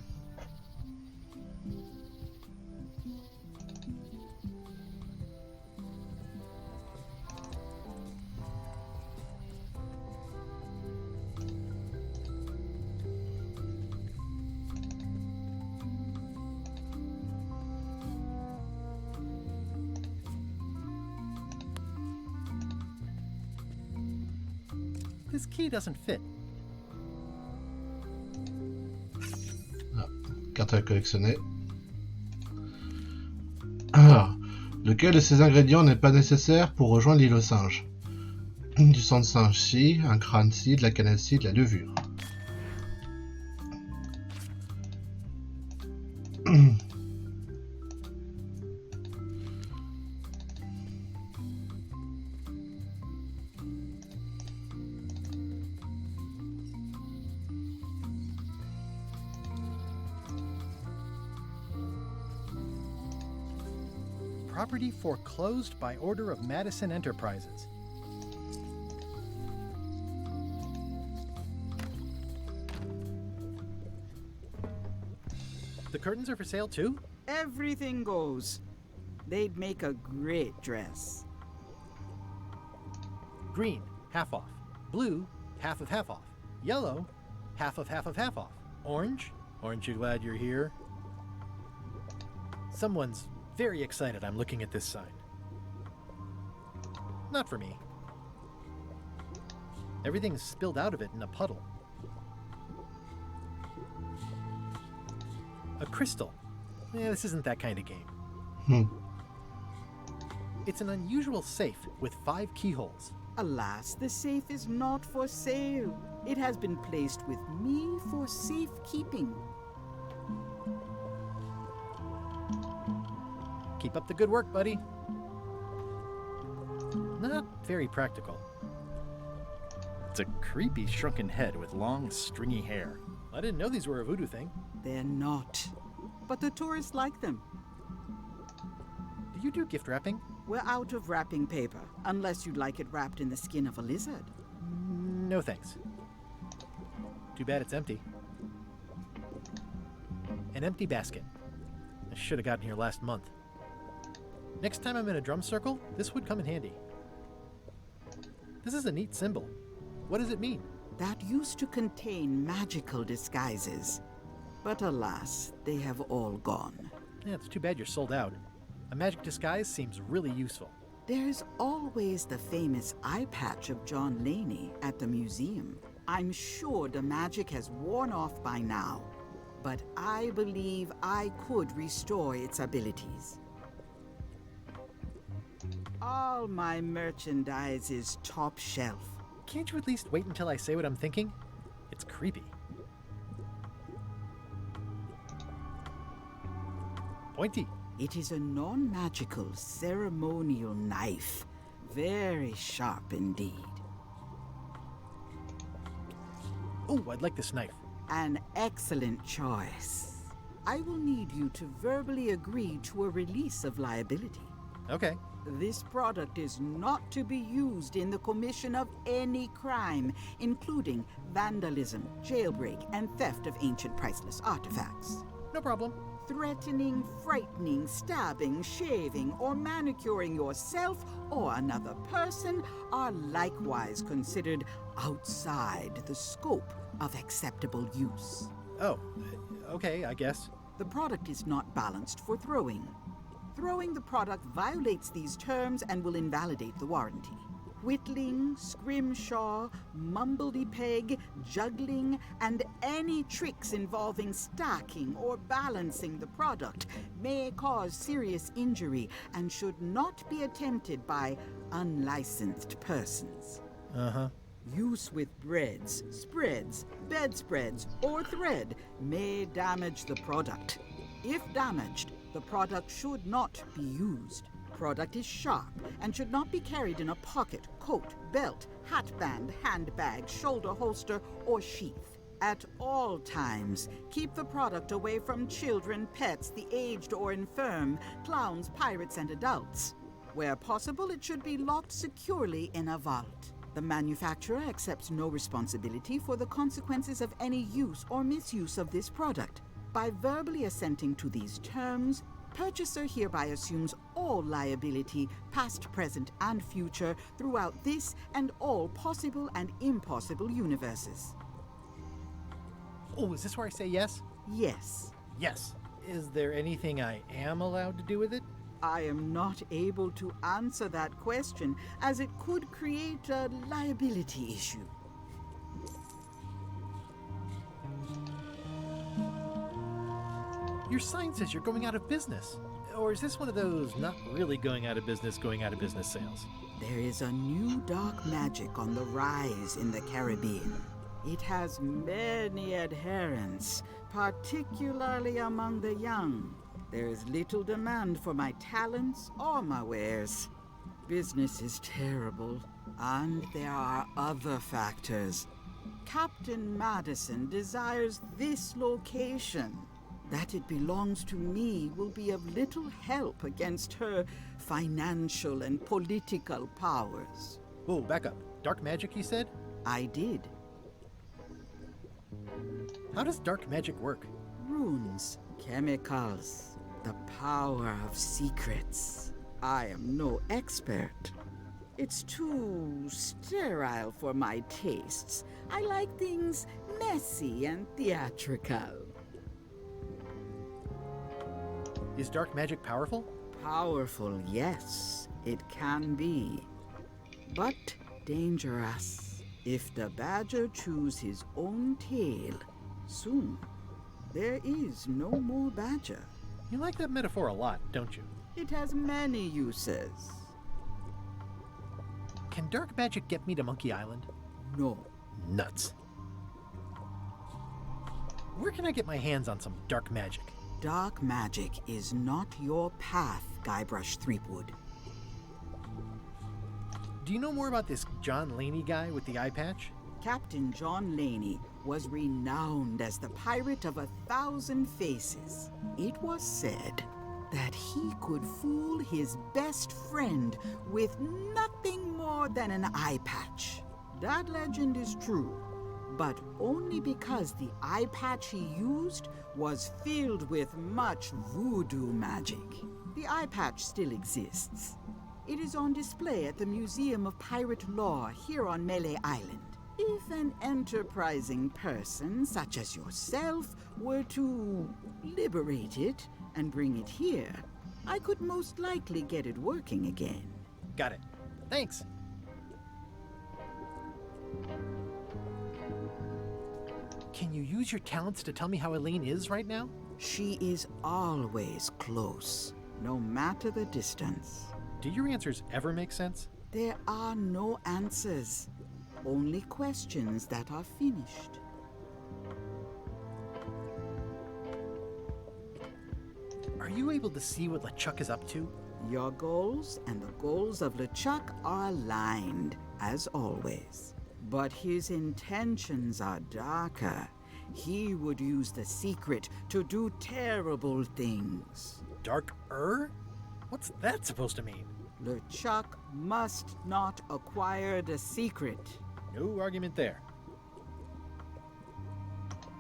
S8: This key doesn't fit.
S1: Ah, carte à collectionner. Alors, lequel de ces ingrédients n'est pas nécessaire pour rejoindre l'île aux singes? Du sang de singe si, un crâne si, de la cannelle si, de la levure.
S8: Property foreclosed by order of Madison Enterprises. The curtains are for sale too?
S10: Everything goes. They'd make a great dress.
S8: Green, half off. Blue, half of half off. Yellow, half of half of half off. Orange, aren't you glad you're here? Someone's very excited I'm looking at this sign. Not for me. Everything's spilled out of it in a puddle. A crystal. This isn't that kind of game. It's an unusual safe with 5 keyholes.
S10: Alas, the safe is not for sale. It has been placed with me for safekeeping.
S8: Keep up the good work, buddy. Not very practical. It's a creepy shrunken head with long, stringy hair. I didn't know these were a voodoo thing.
S10: They're not. But the tourists like them.
S8: Do you do gift wrapping?
S10: We're out of wrapping paper, unless you'd like it wrapped in the skin of a lizard.
S8: No thanks. Too bad it's empty. An empty basket. I should have gotten here last month. Next time I'm in a drum circle, this would come in handy. This is a neat symbol. What does it mean?
S10: That used to contain magical disguises. But alas, they have all gone.
S8: Yeah, it's too bad you're sold out. A magic disguise seems really useful.
S10: There's always the famous eye patch of John Laney at the museum. I'm sure the magic has worn off by now, but I believe I could restore its abilities. All my merchandise is top shelf.
S8: Can't you at least wait until I say what I'm thinking? It's creepy. Pointy.
S10: It is a non-magical ceremonial knife. Very sharp indeed.
S8: Oh, I'd like this knife.
S10: An excellent choice. I will need you to verbally agree to a release of liability.
S8: Okay.
S10: This product is not to be used in the commission of any crime, including vandalism, jailbreak, and theft of ancient priceless artifacts.
S8: No problem.
S10: Threatening, frightening, stabbing, shaving, or manicuring yourself or another person are likewise considered outside the scope of acceptable use.
S8: Oh, okay, I guess.
S10: The product is not balanced for throwing. Throwing the product violates these terms and will invalidate the warranty. Whittling, scrimshaw, mumbledy-peg, juggling, and any tricks involving stacking or balancing the product may cause serious injury and should not be attempted by unlicensed persons.
S8: Uh-huh.
S10: Use with breads, spreads, bedspreads, or thread may damage the product. If damaged, the product should not be used. Product is sharp and should not be carried in a pocket, coat, belt, hatband, handbag, shoulder holster, or sheath. At all times, keep the product away from children, pets, the aged or infirm, clowns, pirates, and adults. Where possible, it should be locked securely in a vault. The manufacturer accepts no responsibility for the consequences of any use or misuse of this product. By verbally assenting to these terms, purchaser hereby assumes all liability, past, present, and future, throughout this and all possible and impossible universes.
S8: Oh, is this where I say yes?
S10: Yes.
S8: Yes. Is there anything I am allowed to do with it?
S10: I am not able to answer that question, as it could create a liability issue.
S8: Your sign says you're going out of business. Or is this one of those not really going out of business sales?
S10: There is a new dark magic on the rise in the Caribbean. It has many adherents, particularly among the young. There is little demand for my talents or my wares. Business is terrible, and there are other factors. Captain Madison desires this location. That it belongs to me will be of little help against her financial and political powers.
S8: Whoa, back up. Dark magic, you said?
S10: I did.
S8: How does dark magic work?
S10: Runes, chemicals, the power of secrets. I am no expert. It's too sterile for my tastes. I like things messy and theatrical.
S8: Is dark magic powerful?
S10: Powerful, yes, it can be. But dangerous. If the badger chews his own tail, soon there is no more badger.
S8: You like that metaphor a lot, don't you?
S10: It has many uses.
S8: Can dark magic get me to Monkey Island?
S10: No.
S8: Nuts. Where can I get my hands on some dark magic?
S10: Dark magic is not your path, Guybrush Threepwood.
S8: Do you know more about this John Laney guy with the eye patch?
S10: Captain John Laney was renowned as the pirate of 1,000 faces. It was said that he could fool his best friend with nothing more than an eye patch. That legend is true, but only because the eye patch he used was filled with much voodoo magic. The eye patch still exists. It is on display at the Museum of Pirate Lore here on Melee Island. If an enterprising person such as yourself were to liberate it and bring it here, I could most likely get it working again.
S8: Got it. Thanks. Can you use your talents to tell me how Elaine is right now?
S10: She is always close, no matter the distance.
S8: Do your answers ever make sense?
S10: There are no answers, only questions that are finished.
S8: Are you able to see what LeChuck is up to?
S10: Your goals and the goals of LeChuck are aligned, as always. But his intentions are darker. He would use the secret to do terrible things.
S8: Dark-er? What's that supposed to mean?
S10: LeChuck must not acquire the secret.
S8: No argument there.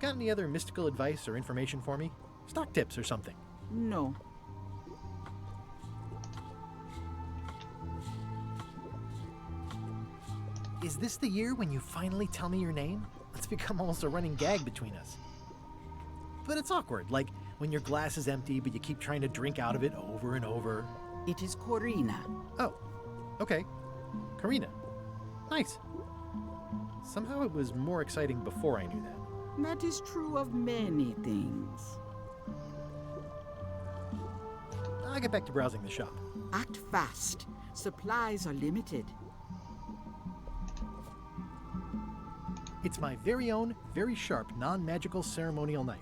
S8: Got any other mystical advice or information for me? Stock tips or something?
S10: No.
S8: Is this the year when you finally tell me your name? It's become almost a running gag between us. But it's awkward, like when your glass is empty but you keep trying to drink out of it over and over.
S10: It is Corina.
S8: Oh, okay. Karina. Nice. Somehow it was more exciting before I knew that.
S10: That is true of many things.
S8: I'll get back to browsing the shop.
S10: Act fast. Supplies are limited.
S8: It's my very own, very sharp, non-magical ceremonial knife.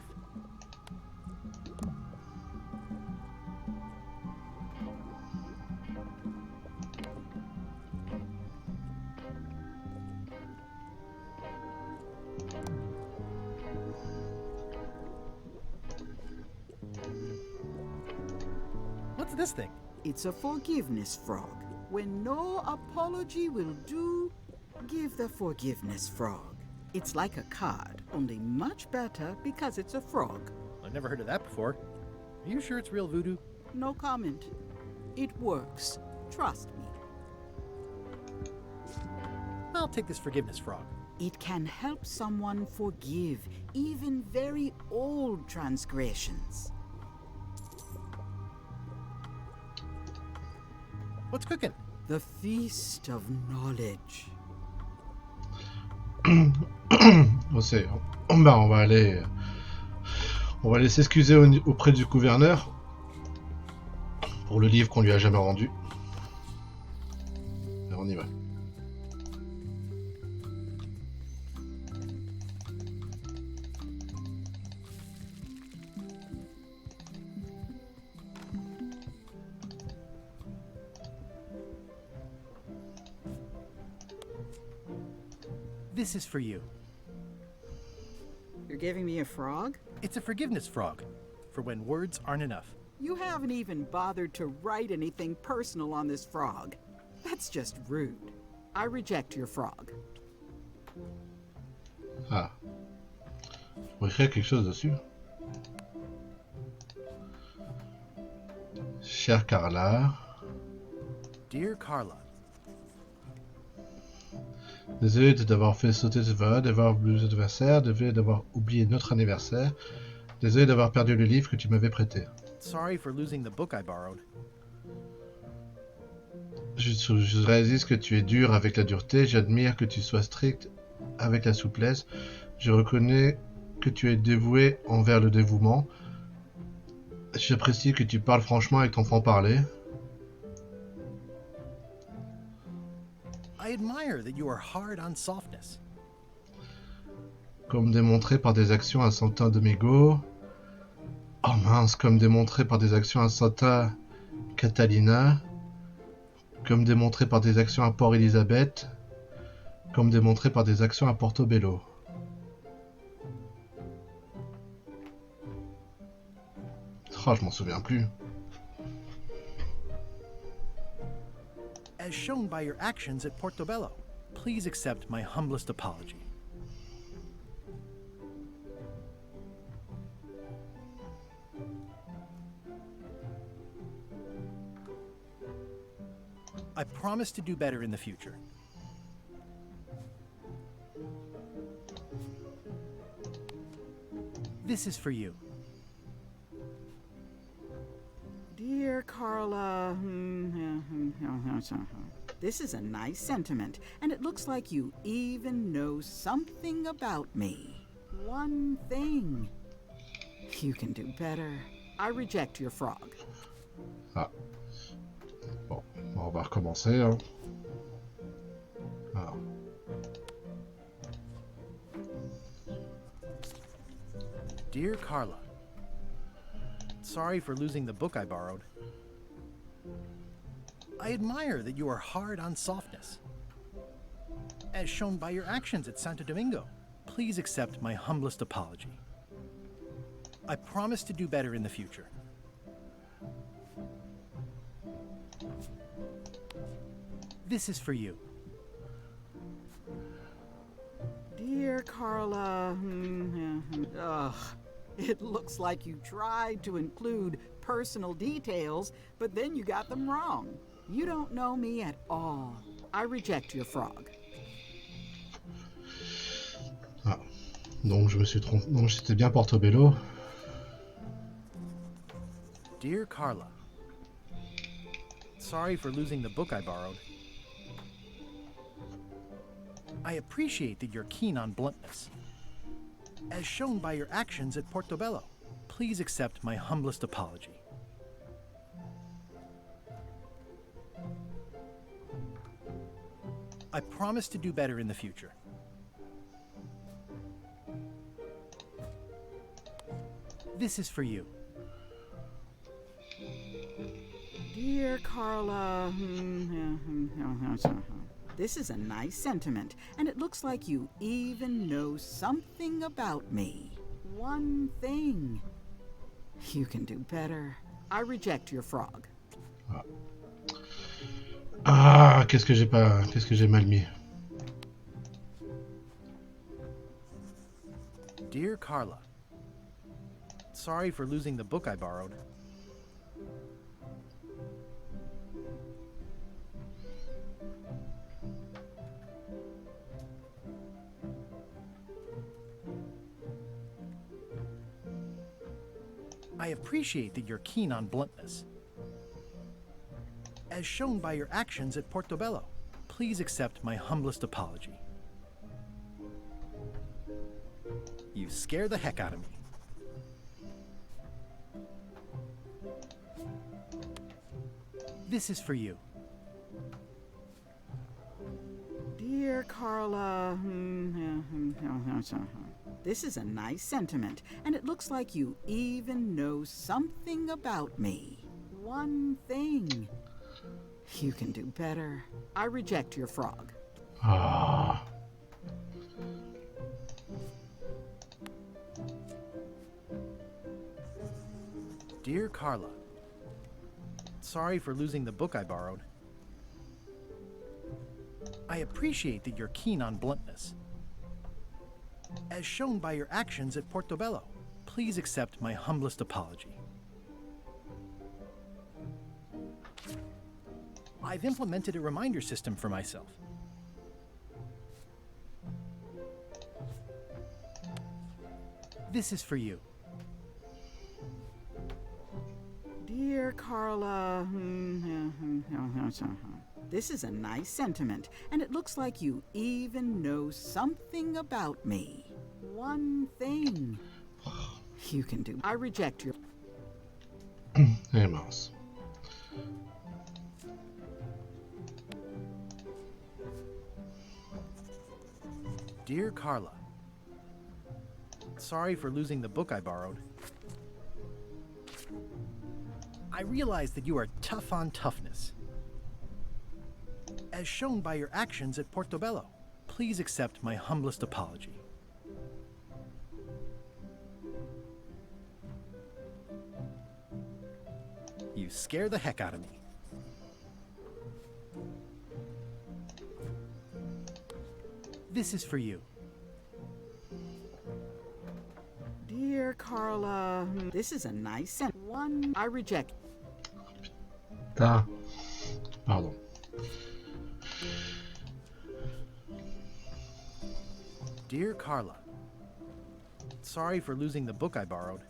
S8: What's this thing?
S10: It's a forgiveness frog. When no apology will do, give the forgiveness frog. It's like a card, only much better because it's a frog.
S8: I've never heard of that before. Are you sure it's real voodoo?
S10: No comment. It works. Trust me.
S8: I'll take this forgiveness frog.
S10: It can help someone forgive even very old transgressions.
S8: What's cooking?
S10: The feast of knowledge.
S1: On va aller On va aller s'excuser auprès du gouverneur pour le livre qu'on lui a jamais rendu. Et on y va.
S8: This is for you.
S10: You're giving me a frog?
S8: It's a forgiveness frog, for when words aren't enough.
S10: You haven't even bothered to write anything personal on this frog. That's just rude. I reject your frog.
S1: Ah. Faut écrire quelque chose dessus. Chère Carla.
S8: Dear Carla.
S1: Désolé de t'avoir fait sauter ce vol, d'avoir oublié notre adversaire, désolé d'avoir oublié notre anniversaire, désolé d'avoir perdu le livre que tu m'avais prêté.
S8: Sorry for losing the book I borrowed.
S1: Je réalise que tu es dur avec la dureté, j'admire que tu sois strict avec la souplesse, je reconnais que tu es dévoué envers le dévouement, j'apprécie que tu parles franchement avec ton franc-parler.
S8: I admire that you are hard on softness.
S1: Comme démontré par des actions à Santa Domingo. Oh mince, comme démontré par des actions à Santa Catalina. Comme démontré par des actions à Port Elizabeth. Comme démontré par des actions à Portobello. Oh, je m'en souviens plus.
S8: As shown by your actions at Portobello, please accept my humblest apology. I promise to do better in the future. This is for you.
S10: Dear Carla, this is a nice sentiment, and it looks like you even know something about me. One thing. You can do better. I reject your frog.
S1: Ah. Bon, on va recommencer. Hein. Ah.
S8: Dear Carla, sorry for losing the book I borrowed. I admire that you are hard on softness. As shown by your actions at Santo Domingo, please accept my humblest apology. I promise to do better in the future. This is for you.
S10: Dear Carla, ugh. It looks like you tried to include personal details, but then you got them wrong. You don't know me at all. I reject your frog.
S1: Ah. Donc je me suis trompé. Donc c'était bien Portobello.
S8: Dear Carla, sorry for losing the book I borrowed. I appreciate that you're keen on bluntness. As shown by your actions at Portobello, please accept my humblest apology. I promise to do better in the future. This is for you.
S10: Dear Carla, this is a nice sentiment, and it looks like you even know something about me. One thing. You can do better. I reject your frog.
S1: Ah, ah qu'est-ce que j'ai mal mis.
S8: Dear Carla, sorry for losing the book I borrowed. I appreciate that you're keen on bluntness. As shown by your actions at Portobello, please accept my humblest apology. You scare the heck out of me. This is for you.
S10: Dear Carla, this is a nice sentiment, and it looks like you even know something about me. One thing. You can do better. I reject your frog.
S1: Ah.
S8: Dear Carla, sorry for losing the book I borrowed. I appreciate that you're keen on bluntness. As shown by your actions at Portobello, please accept my humblest apology. I've implemented a reminder system for myself. This is for you.
S10: Dear Carla, this is a nice sentiment, and it looks like you even know something about me. One thing. You can do. I reject your...
S1: Hey, mouse.
S8: Dear Carla, sorry for losing the book I borrowed. I realize that you are tough on toughness. As shown by your actions at Portobello, please accept my humblest apology. You scare the heck out of me. This is for you.
S10: Dear Carla, this is a nice sentence. One, I reject.
S1: Ah. Pardon.
S8: Dear Carla, sorry for losing the book I borrowed.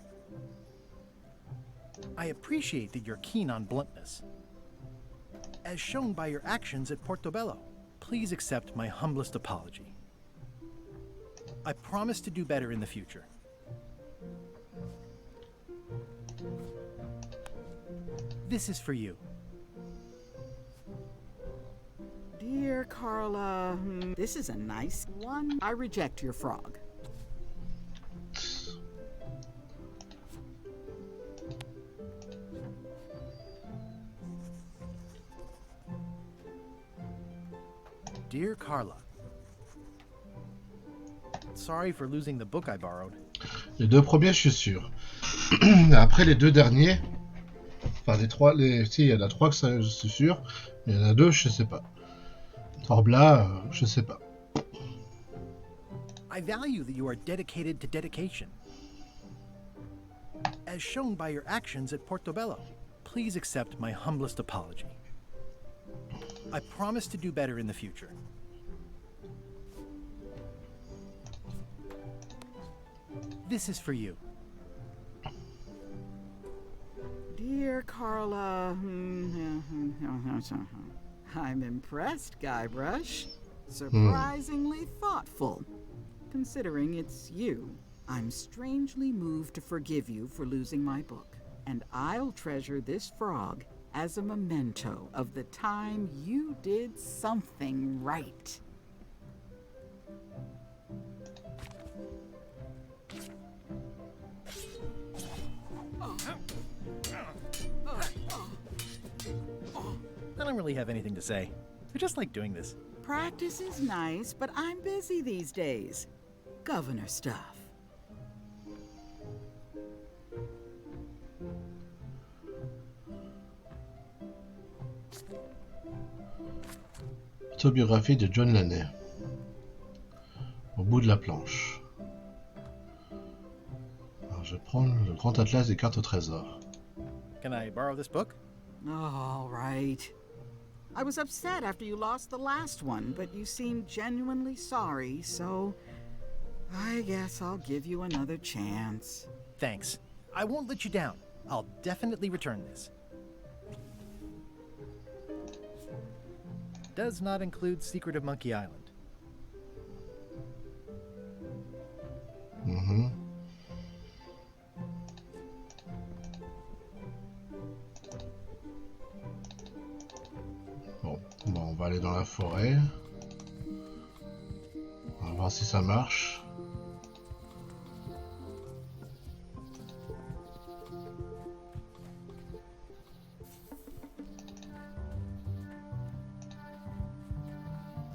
S8: I appreciate that you're keen on bluntness. As shown by your actions at Portobello, please accept my humblest apology. I promise to do better in the future. This is for you.
S10: Dear Carla, this is a nice one. I reject your frog.
S8: Dear Carla, sorry for losing the book I borrowed.
S1: Les deux premiers, je suis sûr. Après les deux derniers, enfin les trois, si il y en a trois que ça, je suis sûr, mais il y en a deux, je sais pas. Torbla, je sais pas.
S8: I value that you are dedicated to dedication. As shown by your actions at Portobello, please accept my humblest apology. I promise to do better in the future. This is for you.
S10: Dear Carla, I'm impressed, Guybrush. Surprisingly thoughtful. Considering it's you, I'm strangely moved to forgive you for losing my book. And I'll treasure this frog as a memento of the time you did something right.
S8: I don't really have anything to say. I just like doing this.
S10: Practice is nice, but I'm busy these days. Governor stuff.
S1: Autobiographie de John Laney. Au bout de la planche. Alors, je prends le grand atlas des cartes au trésor.
S8: Can I borrow this book?
S10: All right. I was upset after you lost the last one, but you seemed genuinely sorry, so I guess I'll give you another chance.
S8: Thanks. I won't let you down. I'll definitely return this. Does not include Secret of Monkey Island.
S1: Mm-hmm. forêt. On va voir si ça marche.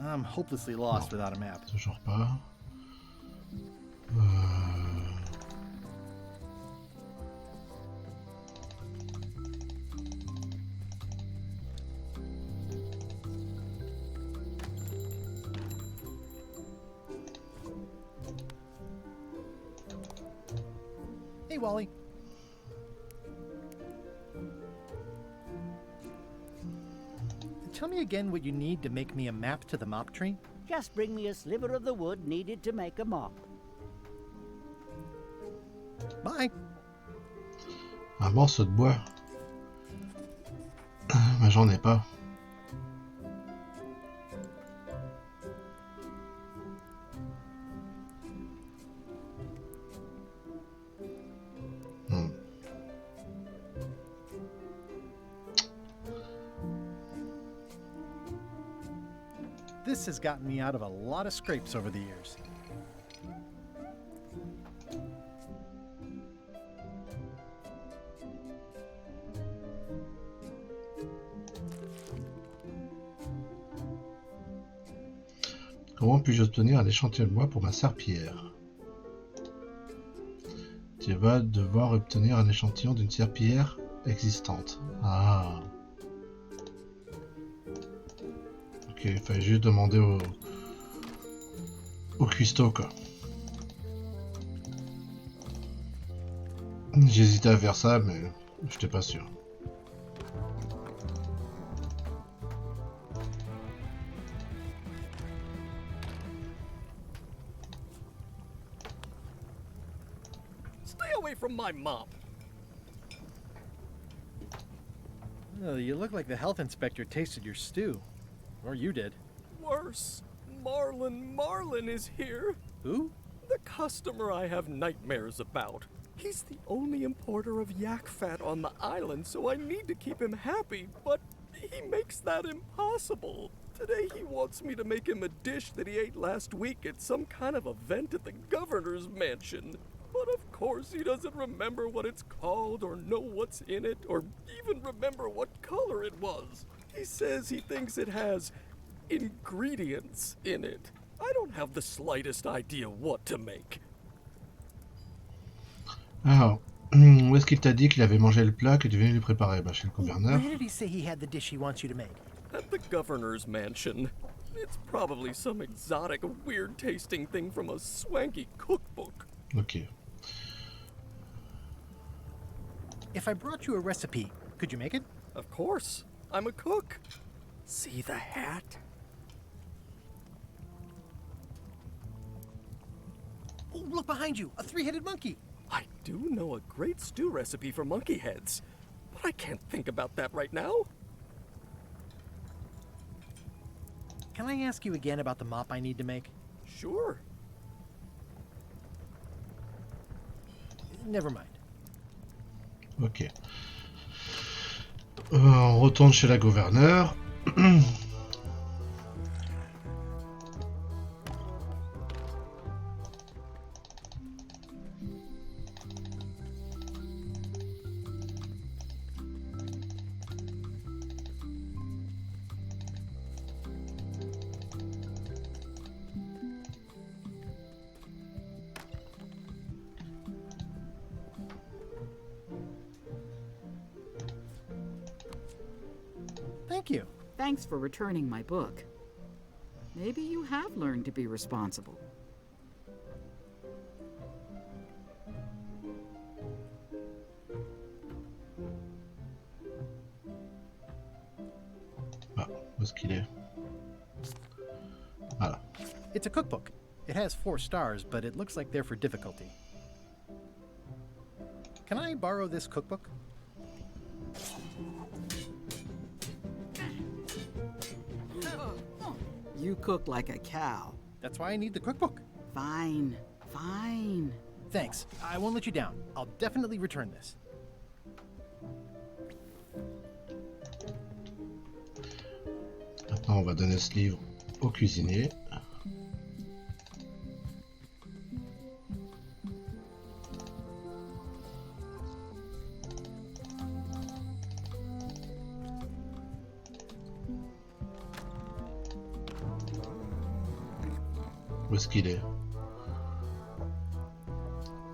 S8: I'm hopelessly lost without a map.
S1: Toujours pas.
S8: Hey, Wally. Tell me again what you need to make me a map to the mop tree.
S18: Just bring me a sliver of the wood needed to make a mop.
S8: Bye.
S1: Un morceau de bois. Mais j'en ai pas.
S8: This has gotten me out of a lot of scrapes over the years.
S1: Comment puis-je obtenir un échantillon de bois pour ma serpillière? Tu vas devoir obtenir un échantillon d'une serpillière existante. Ah. Ok, il fallait juste demander au cuistot, quoi. J'hésitais à faire ça, mais j'étais pas sûr.
S14: Stay away from my mop.
S8: Oh, you look like the health inspector tasted your stew. Or you did.
S14: Worse. Marlin is here.
S8: Who?
S14: The customer I have nightmares about. He's the only importer of yak fat on the island, so I need to keep him happy, but he makes that impossible. Today he wants me to make him a dish that he ate last week at some kind of event at the governor's mansion. But of course he doesn't remember what it's called or know what's in it or even remember what color it was. He says he thinks it has ingredients in it. I don't have the slightest idea what to make.
S1: Alors, où est-ce qu'il t'a dit qu'il avait mangé le plat que tu venais lui préparer? Bah, chez le gouverneur.
S8: Where did he say he had the dish he wants you to make?
S14: At the governor's mansion. It's probably some exotic, weird-tasting thing from a swanky cookbook.
S1: Ok.
S8: If I brought you a recipe, could you make it?
S14: Of course. I'm a cook. See the hat?
S8: Oh, look behind you! A three-headed monkey!
S14: I do know a great stew recipe for monkey heads, but I can't think about that right now.
S8: Can I ask you again about the mop I need to make?
S14: Sure.
S8: Never mind.
S1: Ok. On retourne chez la gouverneure.
S10: Thank you. Thanks for returning my book. Maybe you have learned to be responsible.
S1: Ah, où est-ce qu'il est? Voilà.
S8: It's a cookbook. It has 4 stars, but it looks like they're for difficulty. Can I borrow this cookbook?
S10: You cook like a cow.
S8: That's why I need the cookbook.
S10: Fine, fine.
S8: Thanks. I won't let you down. I'll definitely return this.
S1: Maintenant, on on va donner ce livre au cuisinier. Où est-ce qu'il est?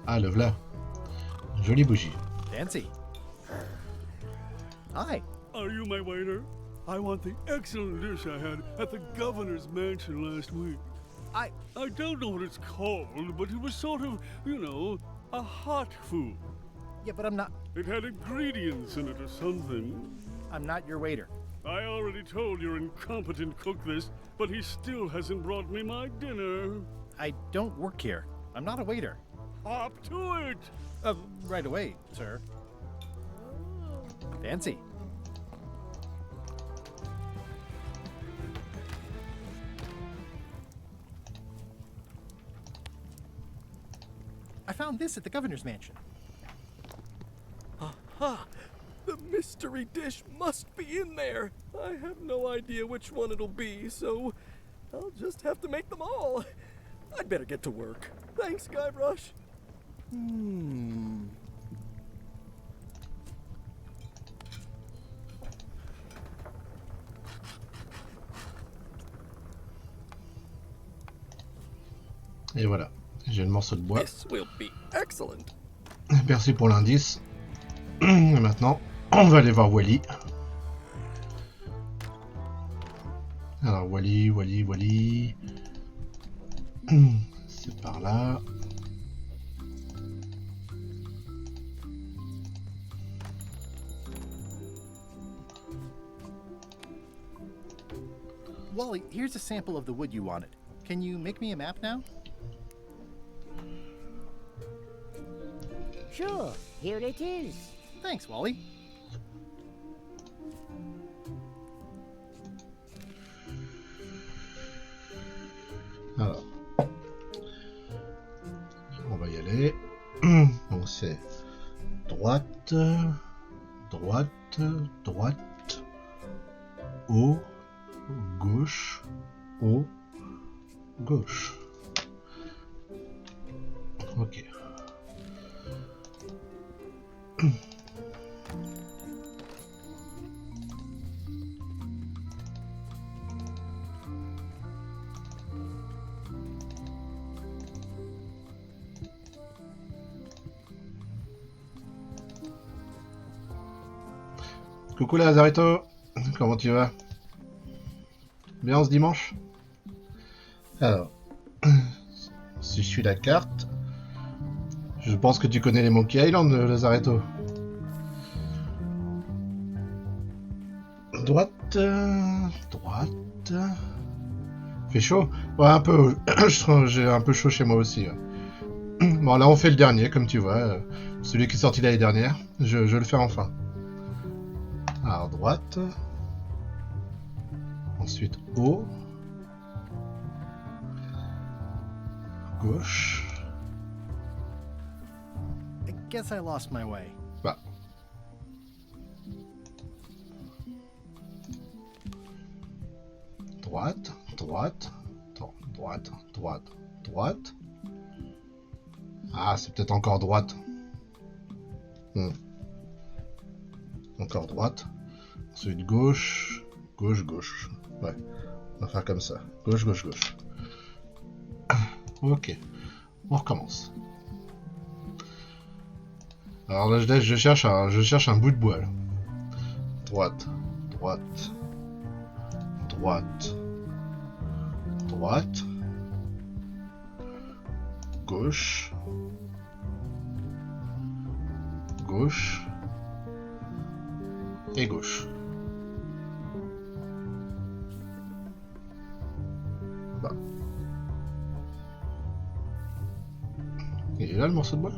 S1: Ah, le voilà. Jolie bougie.
S8: Fancy. Hi.
S19: Are you my waiter? I want the excellent dish I had at the governor's mansion last week. I don't know what it's called, but it was sort of, you know, a hot food.
S8: Yeah, but I'm not...
S19: It had ingredients in it or something.
S8: I'm not your waiter.
S19: I already told your incompetent cook this, but he still hasn't brought me my dinner.
S8: I don't work here. I'm not a waiter.
S19: Hop to it!
S8: Right away, sir. Fancy. I found this at the governor's mansion.
S14: Aha! The mystery dish must be in there. I have no idea which one it'll be, so I'll just have to make them all. I'd better get to work. Thanks, Guybrush.
S1: Et voilà, j'ai le morceau de bois.
S14: This will be excellent.
S1: Merci pour l'indice. Et maintenant, on va aller voir Wally. Alors, Wally. C'est par là.
S8: Wally, here's a sample of the wood you wanted. Can you make me a map now?
S18: Sure, here it is.
S8: Thanks, Wally.
S1: Alors, on va y aller. Donc c'est droite, haut, gauche, haut, gauche. Ok. Coucou Lazarito, comment tu vas? Bien ce dimanche? Alors, si je suis la carte, je pense que tu connais les Monkey Island, Lazarito. Droite. Fait chaud? Ouais, un peu. J'ai un peu chaud chez moi aussi. Ouais. Bon, là on fait le dernier, comme tu vois. Celui qui est sorti l'année dernière. Je le fais enfin. Alors, droite. Ensuite, haut. Gauche.
S8: I guess I lost my way.
S1: Bah. Droite. Ah, c'est peut-être encore droite. Encore droite. Ensuite gauche. Gauche. Ouais. On va faire comme ça. Gauche. Ok. On recommence. Alors là, je cherche un bout de bois. Là. Droite. Gauche. Et gauche. Bah. Il est là le morceau de bois?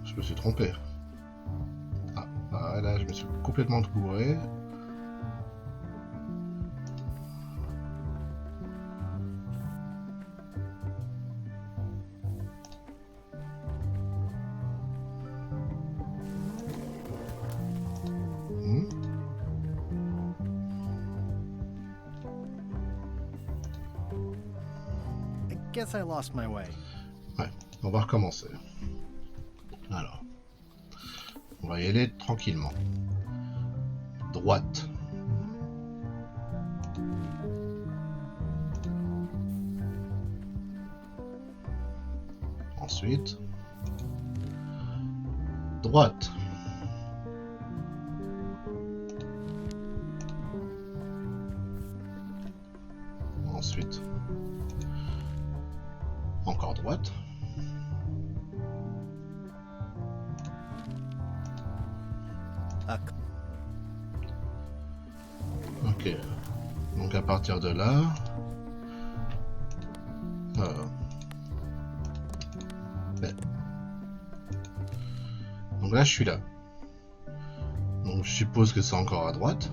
S1: Je me suis trompé. Ah, là je me suis complètement gouré.
S8: guess I lost my way.
S1: Ouais, on va recommencer. Alors, on va y aller tranquillement. Droite. Ensuite, droite. Ensuite, encore droite. Ok. Donc à partir de là... ouais. Donc là je suis là. Donc je suppose que c'est encore à droite.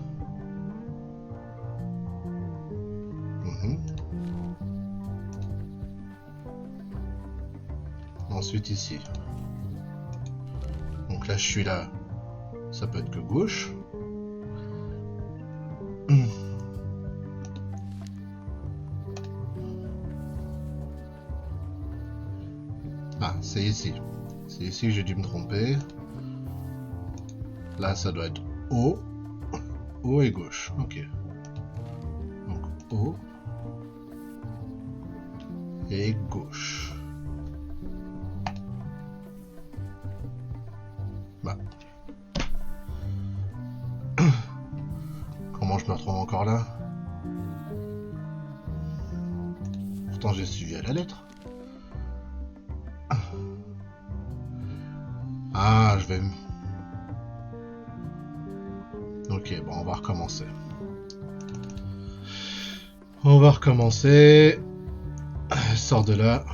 S1: Ensuite ici. Donc là je suis là. Ça peut être que gauche. Ah, c'est ici. C'est ici que j'ai dû me tromper. Là, ça doit être haut. Haut et gauche. Ok. Donc haut et gauche. Bah. Comment je me retrouve encore là? Pourtant j'ai suivi à la lettre. Ah, je vais... Ok, bon, on va recommencer. On va recommencer. Sors de là.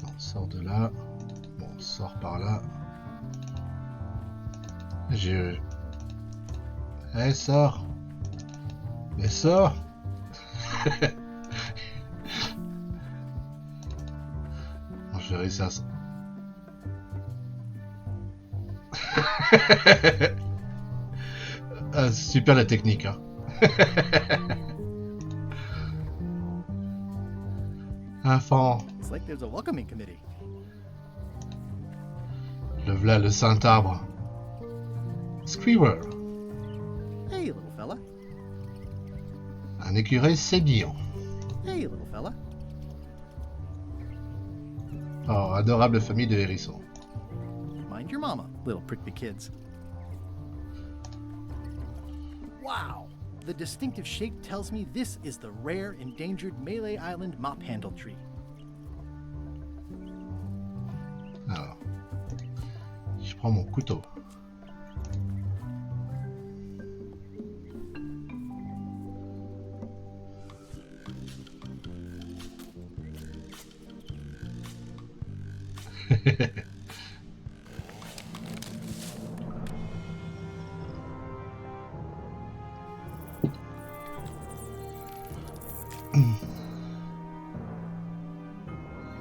S1: Non, sors de là. Bon, sors par là. J'ai... Eh, sors. Mais sors. Bon, je vais réussir à... Ah, super la technique, hein. Enfant.
S8: It's like there's a welcoming committee.
S1: Le v'là le saint arbre. Squealer.
S8: Hey, little fella.
S1: Un écureuil sémillant.
S8: Hey, little fella.
S1: Oh, adorable famille de hérissons.
S8: Mind your mama, little prickly kids. Wow! The distinctive shape tells me this is the rare endangered Malay Island mop handle tree.
S1: Alors, je prends mon couteau.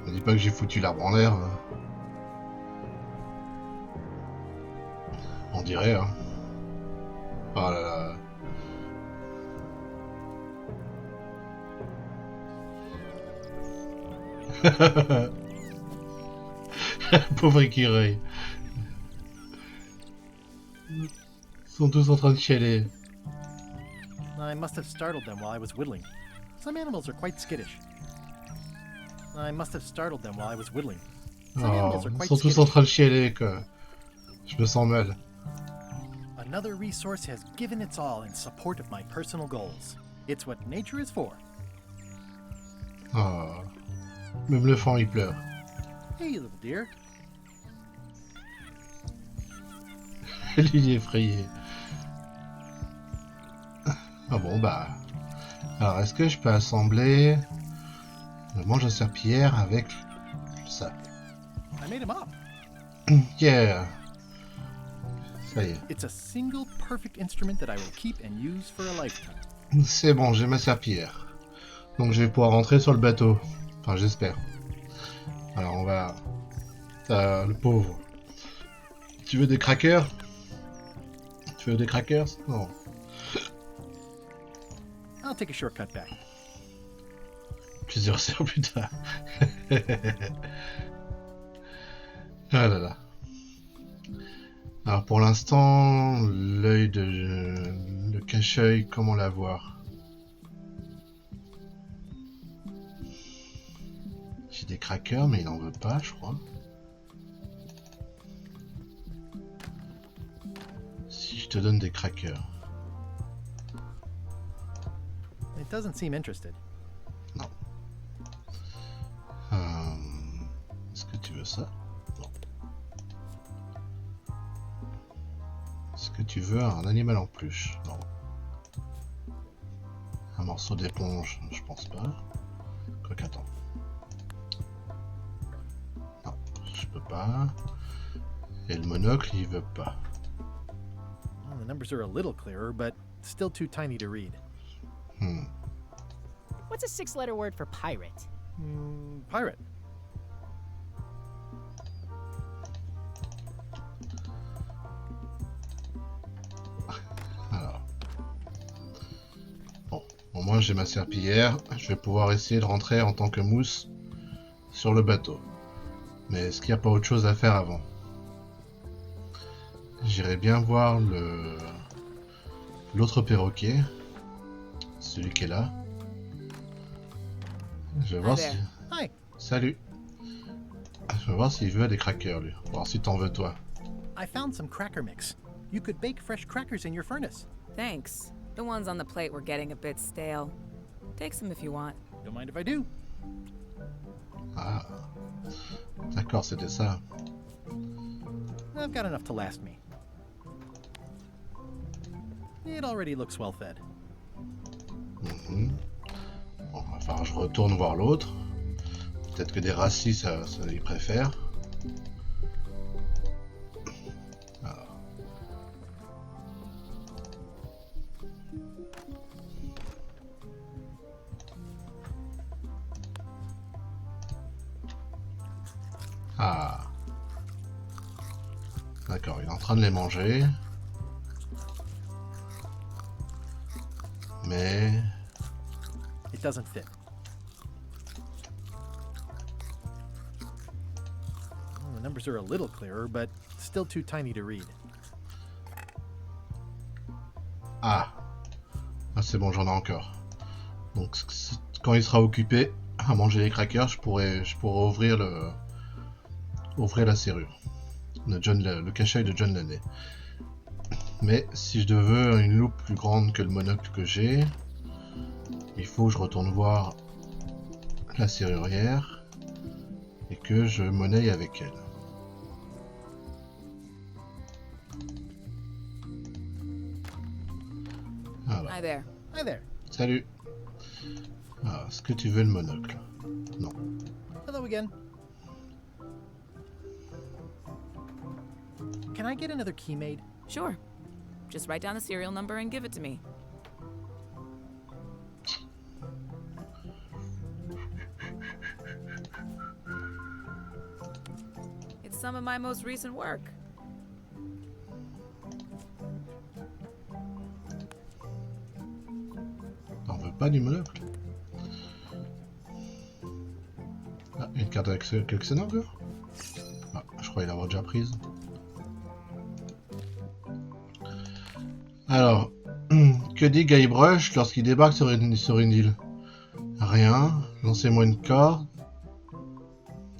S1: Ne dis pas que j'ai foutu l'arbre en l'air. Hein. On dirait, hein. Oh là là. Pauvre écureuil. Ils sont tous en train de chialer.
S8: I must have startled them while I was whittling. Some animals are quite skittish. I must have startled them while I was whittling. Some animals are
S1: Ils
S8: quite
S1: sont tous en train de chialer, quoi. Je me sens mal.
S8: Another resource has given its all in support of my personal goals. It's what nature is for.
S1: Oh. Même le fan, il pleure.
S8: Hey, little dear.
S1: Lui, il est effrayé. Ah bon, bah... Alors, est-ce que je peux assembler le manche à serpillière avec ça?
S8: I made him up.
S1: Yeah. Ça y est.
S8: It's a single perfect instrument that I will keep and use for a lifetime.
S1: C'est bon, j'ai ma serpillière. Donc je vais pouvoir rentrer sur le bateau. Enfin, j'espère. Alors, on va... le pauvre. Tu veux des crackers? Tu veux des crackers? Non.
S8: I'll take a shortcut back.
S1: Plusieurs heures plus tard. Ah là là. Alors pour l'instant, l'œil de... le cache-œil, comment l'avoir? J'ai des crackers, mais il n'en veut pas, je crois. Si je te donne des crackers.
S8: It doesn't seem interested.
S1: Non. Est-ce que tu veux ça? Non. Est-ce que tu veux un animal en peluche? Non. Un morceau d'éponge? Je pense pas. Quoique, attends. Non, je peux pas. Et le monocle, il veut pas.
S8: Well, the numbers are a little clearer, but still too tiny to read.
S16: What's a 6-letter word for pirate?
S8: Pirate.
S1: Alors. Bon, au moins j'ai ma serpillière. Je vais pouvoir essayer de rentrer en tant que mousse sur le bateau. Mais est-ce qu'il n'y a pas autre chose à faire avant? J'irai bien voir l'autre perroquet. Celui qui est là. Je vais voir si...
S8: Hi.
S1: Salut. Je vais voir s'il veut des crackers, lui. Voir si t'en veux, toi.
S8: I found some cracker mix. You could bake fresh crackers in your furnace.
S12: Thanks. The ones on the plate were getting a bit stale. Take some if you want.
S8: Don't mind if I do.
S1: Ah. D'accord, c'était ça.
S8: I've got enough to last me. It already looks well fed.
S1: Bon, va falloir que je retourne voir l'autre. Peut-être que des racis, ça lui préfère. Alors. Ah. D'accord, il est en train de les manger. Mais...
S8: It doesn't fit. Well, the numbers are a little clearer, but still too tiny to read.
S1: Ah. Ah, c'est bon, j'en ai encore. Donc quand il sera occupé à manger les crackers, je pourrais ouvrir la serrure. Le cache-œil de John Laney. Mais si je veux une loupe plus grande que le monocle que j'ai, il faut que je retourne voir la serrurière et que je monnaie avec elle. Alors.
S12: Hi there.
S8: Hi there.
S1: Salut. Ah, est-ce que tu veux le monocle? Non.
S8: Hello again. Can I get another key made?
S12: Sure. Just write down the serial number and give it to me. It's some of my most recent work.
S1: On veut pas du monocle? Ah, une carte collectionneur encore? Ah, je croyais l'avoir déjà prise. Alors, que dit Guybrush lorsqu'il débarque sur une île? Rien. Lancez-moi une corde.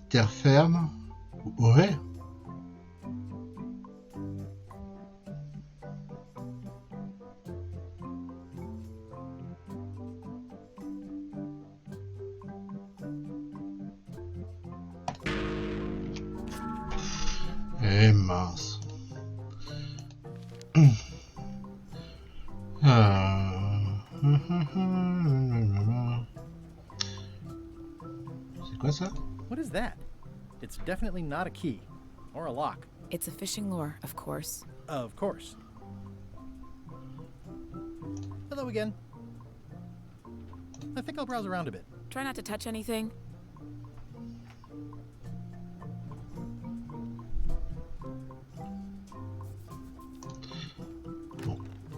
S1: Terre ferme. Ouais. Eh mince. C'est quoi ça?
S8: What is that? It's definitely not a key. Or a lock.
S12: It's a fishing lure, of course.
S8: Of course. Hello again. I think I'll browse around a bit.
S12: Try not to touch anything.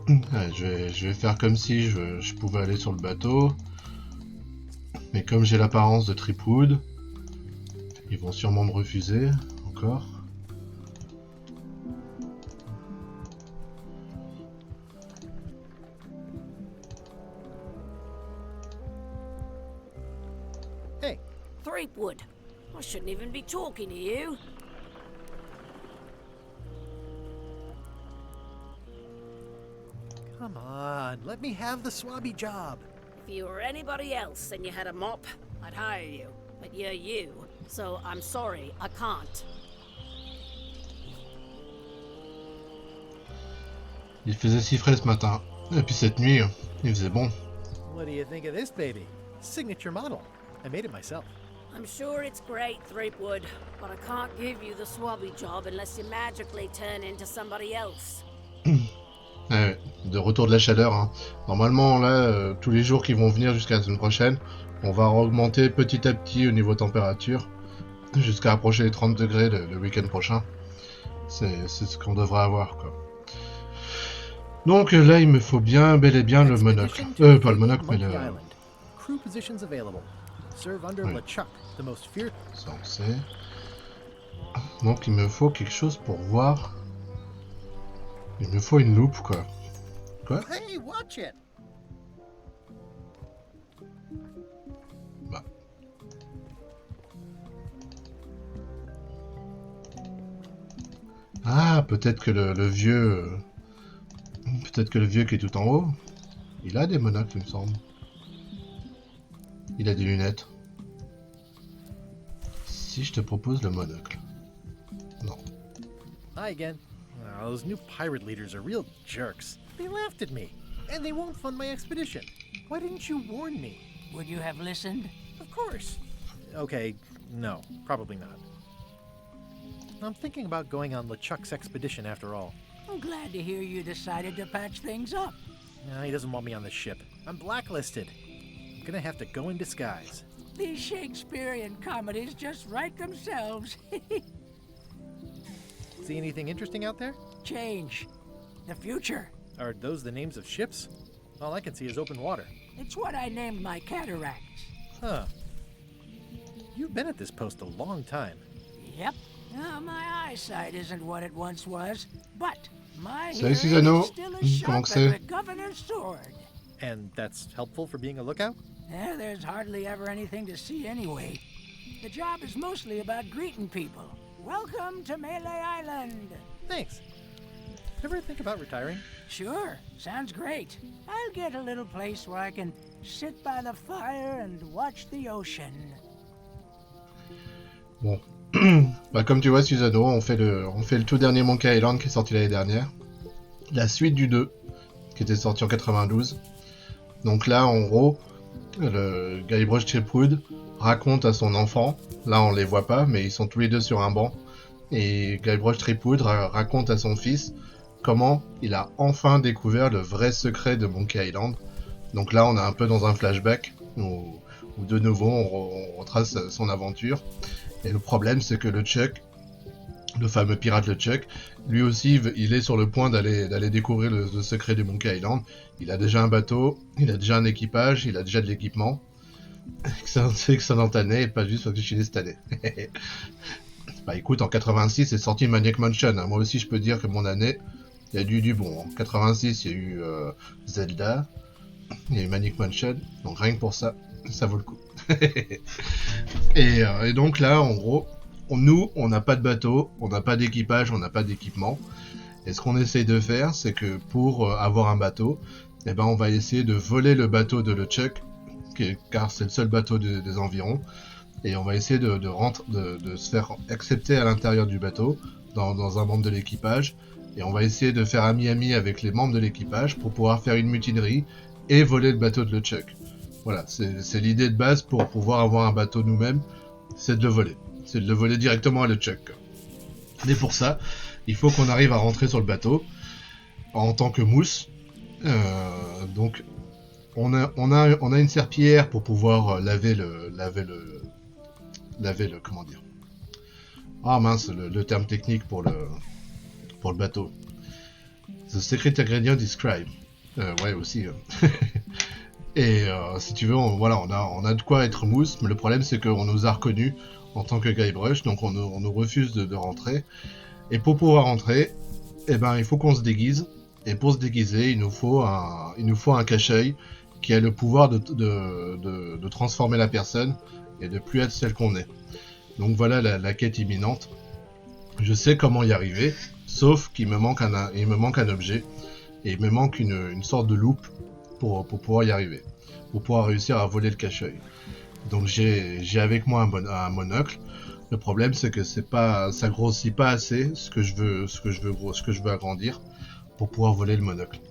S1: Ouais, je vais faire comme si je pouvais aller sur le bateau. Mais comme j'ai l'apparence de Tripwood, ils vont sûrement me refuser, encore.
S8: Hey!
S2: Threepwood, I shouldn't even be talking to you.
S8: Come on, let me have the swabby job.
S2: If you were anybody else and you had a mop, I'd hire you. But you're you, so I'm sorry, I can't.
S1: Il faisait si frais ce matin. Et puis cette nuit, il faisait bon.
S8: What do you think of this baby? Signature model. I made it myself.
S2: I'm sure it's great, Threepwood, but I can't give you the swabby job unless you magically turn into somebody else.
S1: Ouais, de retour de la chaleur. Hein. Normalement, là, tous les jours qui vont venir jusqu'à la semaine prochaine, on va augmenter petit à petit au niveau température, jusqu'à approcher les 30 degrés le week-end prochain. C'est ce qu'on devrait avoir, quoi. Donc là, il me faut bien, bel et bien, le monocle. Pas le monocle, mais le...
S8: Crew positions available. Serve under
S1: Oui.
S8: LeChuck, the most feared.
S1: Ça, on sait. Donc il me faut quelque chose pour voir. Il me faut une loupe, quoi. Quoi?
S8: Hey, watch it!
S1: Bah. Ah, peut-être que le vieux... Peut-être que le vieux qui est tout en haut, il a des monocles, il me semble. Il a des lunettes. Si je te propose le monocle. Non.
S8: Hi again. Oh, those new pirate leaders are real jerks. They laughed at me, and they won't fund my expedition. Why didn't you warn me?
S4: Would you have listened?
S8: Of course. Okay, no, probably not. I'm thinking about going on LeChuck's expedition after all.
S4: I'm glad to hear you decided to patch things up.
S8: No, he doesn't want me on the ship. I'm blacklisted. I'm gonna have to go in disguise.
S4: These Shakespearean comedies just write themselves.
S8: See anything interesting out there?
S4: Change. The future.
S8: Are those the names of ships? All I can see is open water.
S4: It's what I named my cataracts.
S8: Huh. You've been at this post a long time.
S4: Yep. My eyesight isn't what it once was, but my
S1: Salut
S4: hearing
S1: Susano.
S4: is still as sharp
S1: Comment
S4: as
S1: c'est?
S4: the governor's sword.
S8: And that's helpful for being a lookout?
S4: There's hardly ever anything to see anyway. The job is mostly about greeting people. Welcome to Melee Island.
S8: Thanks. Ever think about retiring?
S4: Sure, sounds great. I'll get a little place where I can sit by the fire and watch the ocean.
S1: Bon. Bah, comme tu vois, Susano, on fait le tout dernier Monkey Island qui est sorti l'année dernière. La suite du 2, qui était sorti en 92. Donc là, en gros, le Guybrush Threepwood raconte à son enfant, là on les voit pas, mais ils sont tous les deux sur un banc, et Guybrush Threepwood raconte à son fils comment il a enfin découvert le vrai secret de Monkey Island. Donc là, on est un peu dans un flashback, où de nouveau on retrace son aventure. Et le problème, c'est que le Chuck, le fameux pirate LeChuck, lui aussi, il est sur le point d'aller découvrir le secret du Monkey Island. Il a déjà un bateau, il a déjà un équipage, il a déjà de l'équipement. C'est instantané et pas juste parce que je suis cette année. Bah écoute, en 86, c'est sorti Maniac Mansion. Hein. Moi aussi, je peux dire que mon année, il y a du bon. En 86, il y a eu Zelda, il y a eu Maniac Mansion. Donc rien que pour ça, ça vaut le coup. et donc là, en gros, nous, on n'a pas de bateau, on n'a pas d'équipage, on n'a pas d'équipement. Et ce qu'on essaye de faire, c'est que pour avoir un bateau, eh ben, on va essayer de voler le bateau de LeChuck, car c'est le seul bateau des environs. Et on va essayer de se faire accepter à l'intérieur du bateau, dans un membre de l'équipage. Et on va essayer de faire ami-ami avec les membres de l'équipage pour pouvoir faire une mutinerie et voler le bateau de LeChuck. Voilà, c'est l'idée de base pour pouvoir avoir un bateau nous-mêmes, c'est de le voler. C'est de le voler directement à LeChuck. Et pour ça, il faut qu'on arrive à rentrer sur le bateau en tant que mousse. Donc, on a une serpillière pour pouvoir laver le comment dire. Ah mince, le terme technique pour le bateau. The secret ingredient described. Ouais aussi. Et si tu veux, voilà, on a de quoi être mousse, mais le problème c'est qu'on nous a reconnus en tant que Guybrush, donc on nous refuse de rentrer. Et pour pouvoir rentrer, eh ben, il faut qu'on se déguise. Et pour se déguiser, il nous faut un cache-œil qui a le pouvoir de transformer la personne et de plus être celle qu'on est. Donc voilà la quête imminente. Je sais comment y arriver, sauf qu'il me manque un objet. Et il me manque une sorte de loupe pour pouvoir y arriver. Pour pouvoir réussir à voler le cache-œil. Donc j'ai avec moi un monocle. Le problème c'est que ça grossit pas assez ce que je veux agrandir pour pouvoir voler le monocle.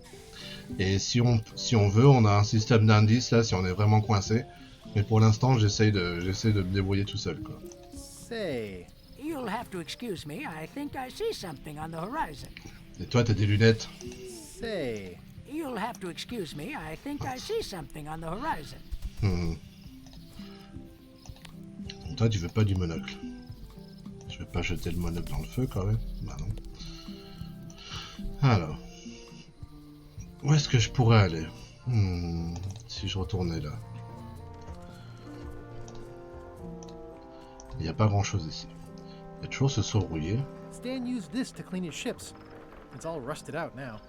S1: Et si on veut, on a un système d'indices là si on est vraiment coincé. Mais pour l'instant, j'essaie de me débrouiller tout seul, quoi.
S4: Say, you'll have to excuse me. I think I see something on the horizon.
S1: Et toi, t'as des lunettes.
S4: Say, you'll have to excuse me. I think I see something on the horizon.
S1: Toi, tu veux pas du monocle. Je vais pas jeter le monocle dans le feu, quand même. Bah non. Alors. Où est-ce que je pourrais aller? Si je retournais là. Il n'y a pas grand-chose ici. Il y a toujours ce seau rouillé.
S8: Stan used this to clean his ships. It's all rusted out now.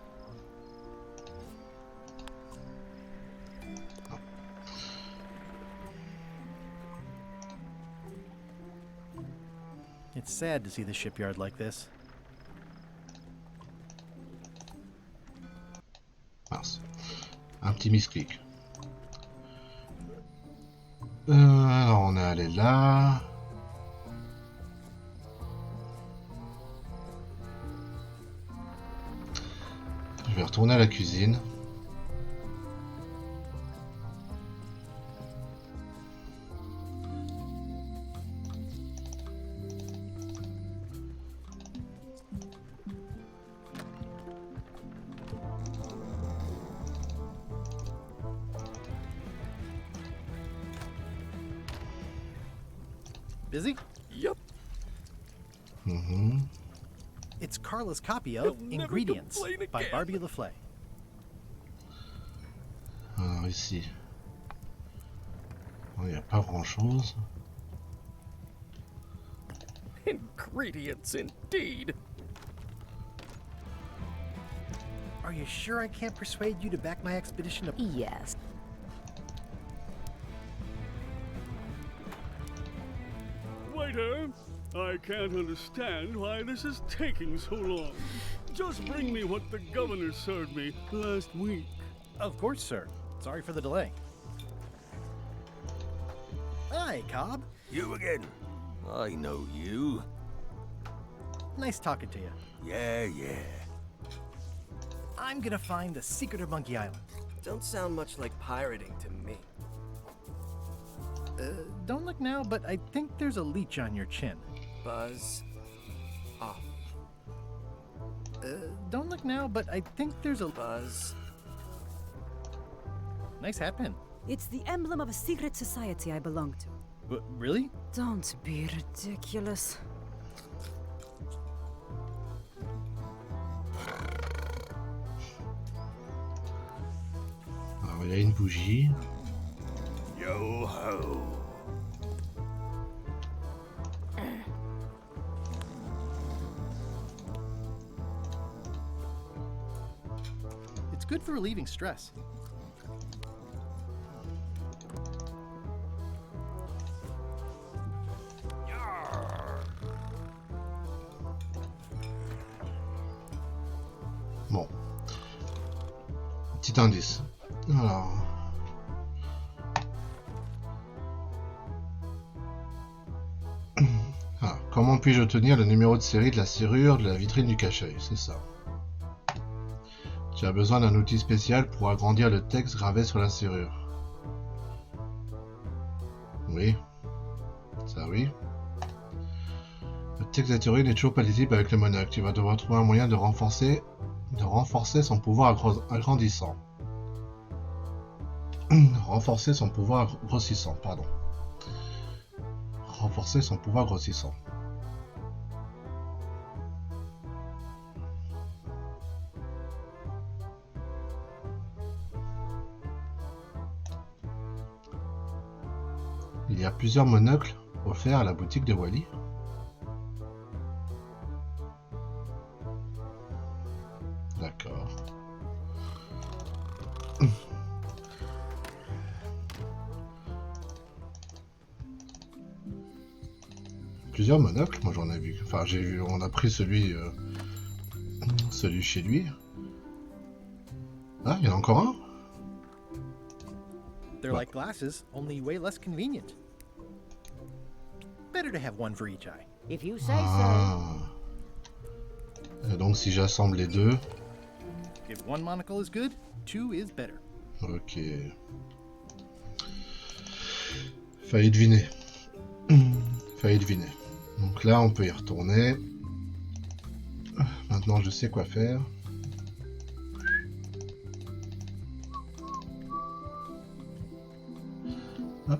S8: It's sad to see the shipyard like this.
S1: Mince. Un petit misclic. Alors on est allé là. Je vais retourner à la cuisine.
S8: Busy?
S14: Yep.
S8: It's Carla's copy of Ingredients by Barbie LaFlay.
S1: Alors ici. Il n'y a pas grand chose.
S14: Ingredients indeed.
S8: Are you sure I can't persuade you to back my expedition to...
S15: Yes.
S19: Waiter, I can't understand why this is taking so long. Just bring me what the governor served me last week.
S8: Of course, sir. Sorry for the delay. Hi, Cobb.
S13: You again. I know you.
S8: Nice talking to you.
S13: Yeah.
S8: I'm gonna find the secret of Monkey Island.
S14: Don't sound much like pirating to me.
S8: Don't look now, but I think there's a leech on your chin.
S14: Buzz off.
S8: Don't look now, but I think there's a...
S14: Buzz.
S8: Nice hat pin.
S20: It's the emblem of a secret society I belong to.
S8: Really?
S20: Don't be ridiculous.
S1: Alors il y a une bougie.
S13: Yo ho.
S8: It's good for relieving stress.
S1: Bon. Petit indice. Alors. Ah, comment puis-je obtenir le numéro de série de la serrure de la vitrine du cache-œil? C'est ça. Tu as besoin d'un outil spécial pour agrandir le texte gravé sur la serrure. Oui. Ça oui. Le texte de la serrure n'est toujours pas lisible avec le monocle. Tu vas devoir trouver un moyen de renforcer son pouvoir agrandissant. Renforcer son pouvoir grossissant, pardon. Renforcer son pouvoir grossissant. Il y a plusieurs monocles offerts à la boutique de Wally. D'accord. Plusieurs monocles, moi j'en ai vu. Enfin, j'ai vu, on a pris celui chez lui. Ah, il y en a encore un?
S8: They're like glasses, only way less convenient. Better to have one for each eye.
S18: If you say
S1: Ah. Et donc si j'assemble les deux.
S8: If one monocle is good, two is better.
S1: Ok. Fallait deviner. Fallait deviner. Donc là, on peut y retourner. Maintenant, je sais quoi faire. Hop.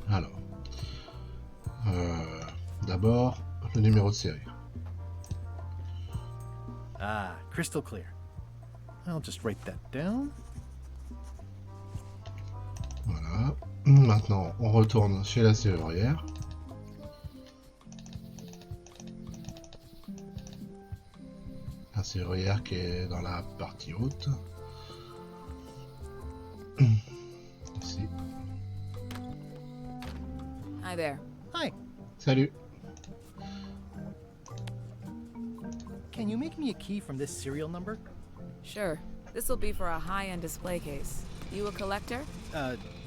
S1: Alors. D'abord, le numéro de série.
S8: Ah, crystal clear. I'll just write that down.
S1: Voilà. Maintenant, on retourne chez la serrurière. La serrurière qui est dans la partie haute. Ici.
S12: Hi there.
S8: Hi.
S1: Salut.
S8: Can you make me a key from this serial number?
S12: Sure. This will be for a high-end display case. You a collector?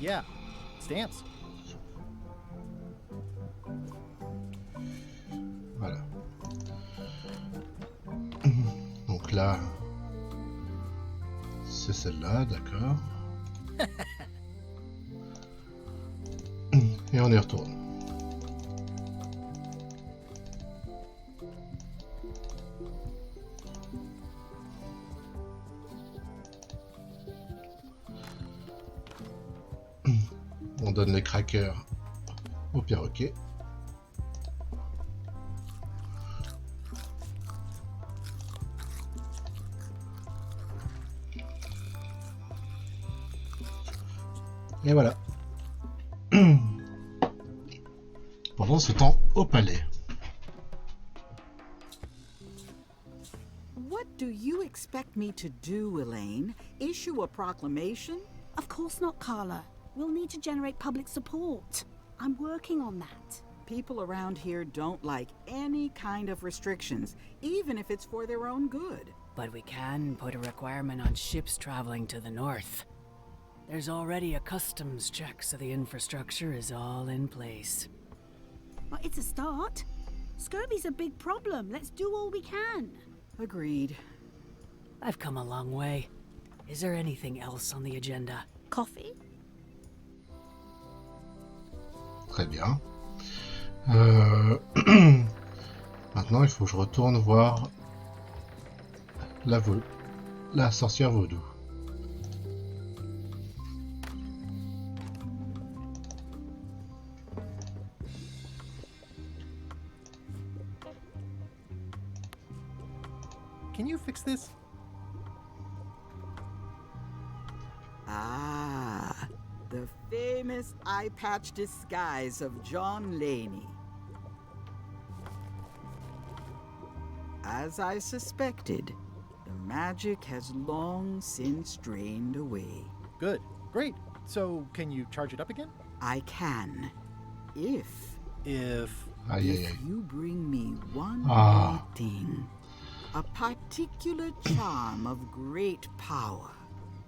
S8: Yeah. Stamps.
S1: Voilà. Donc là, c'est celle-là, d'accord. Et on y retourne. On donne les crackers au perroquet. Et voilà. Pendant ce temps, au palais.
S10: What do you expect me to do, Elaine? Issue a proclamation?
S6: Of course not, Carla. We'll need to generate public support. I'm working on that.
S10: People around here don't like any kind of restrictions, even if it's for their own good.
S21: But we can put a requirement on ships traveling to the north. There's already a customs check, so the infrastructure is all in place.
S6: Well, it's a start. Scurvy's a big problem. Let's do all we can.
S10: Agreed.
S21: I've come a long way. Is there anything else on the agenda?
S6: Coffee?
S1: Très bien. Maintenant, il faut que je retourne voir la sorcière vaudou.
S8: Can you fix this?
S10: Ah, the famous eye patch disguise of John Laney. As I suspected, the magic has long since drained away.
S8: Good. Great. So, can you charge it up again?
S10: I can. If
S1: Aïe.
S10: you bring me one
S1: Ah.
S10: more thing. A particular charm of great power.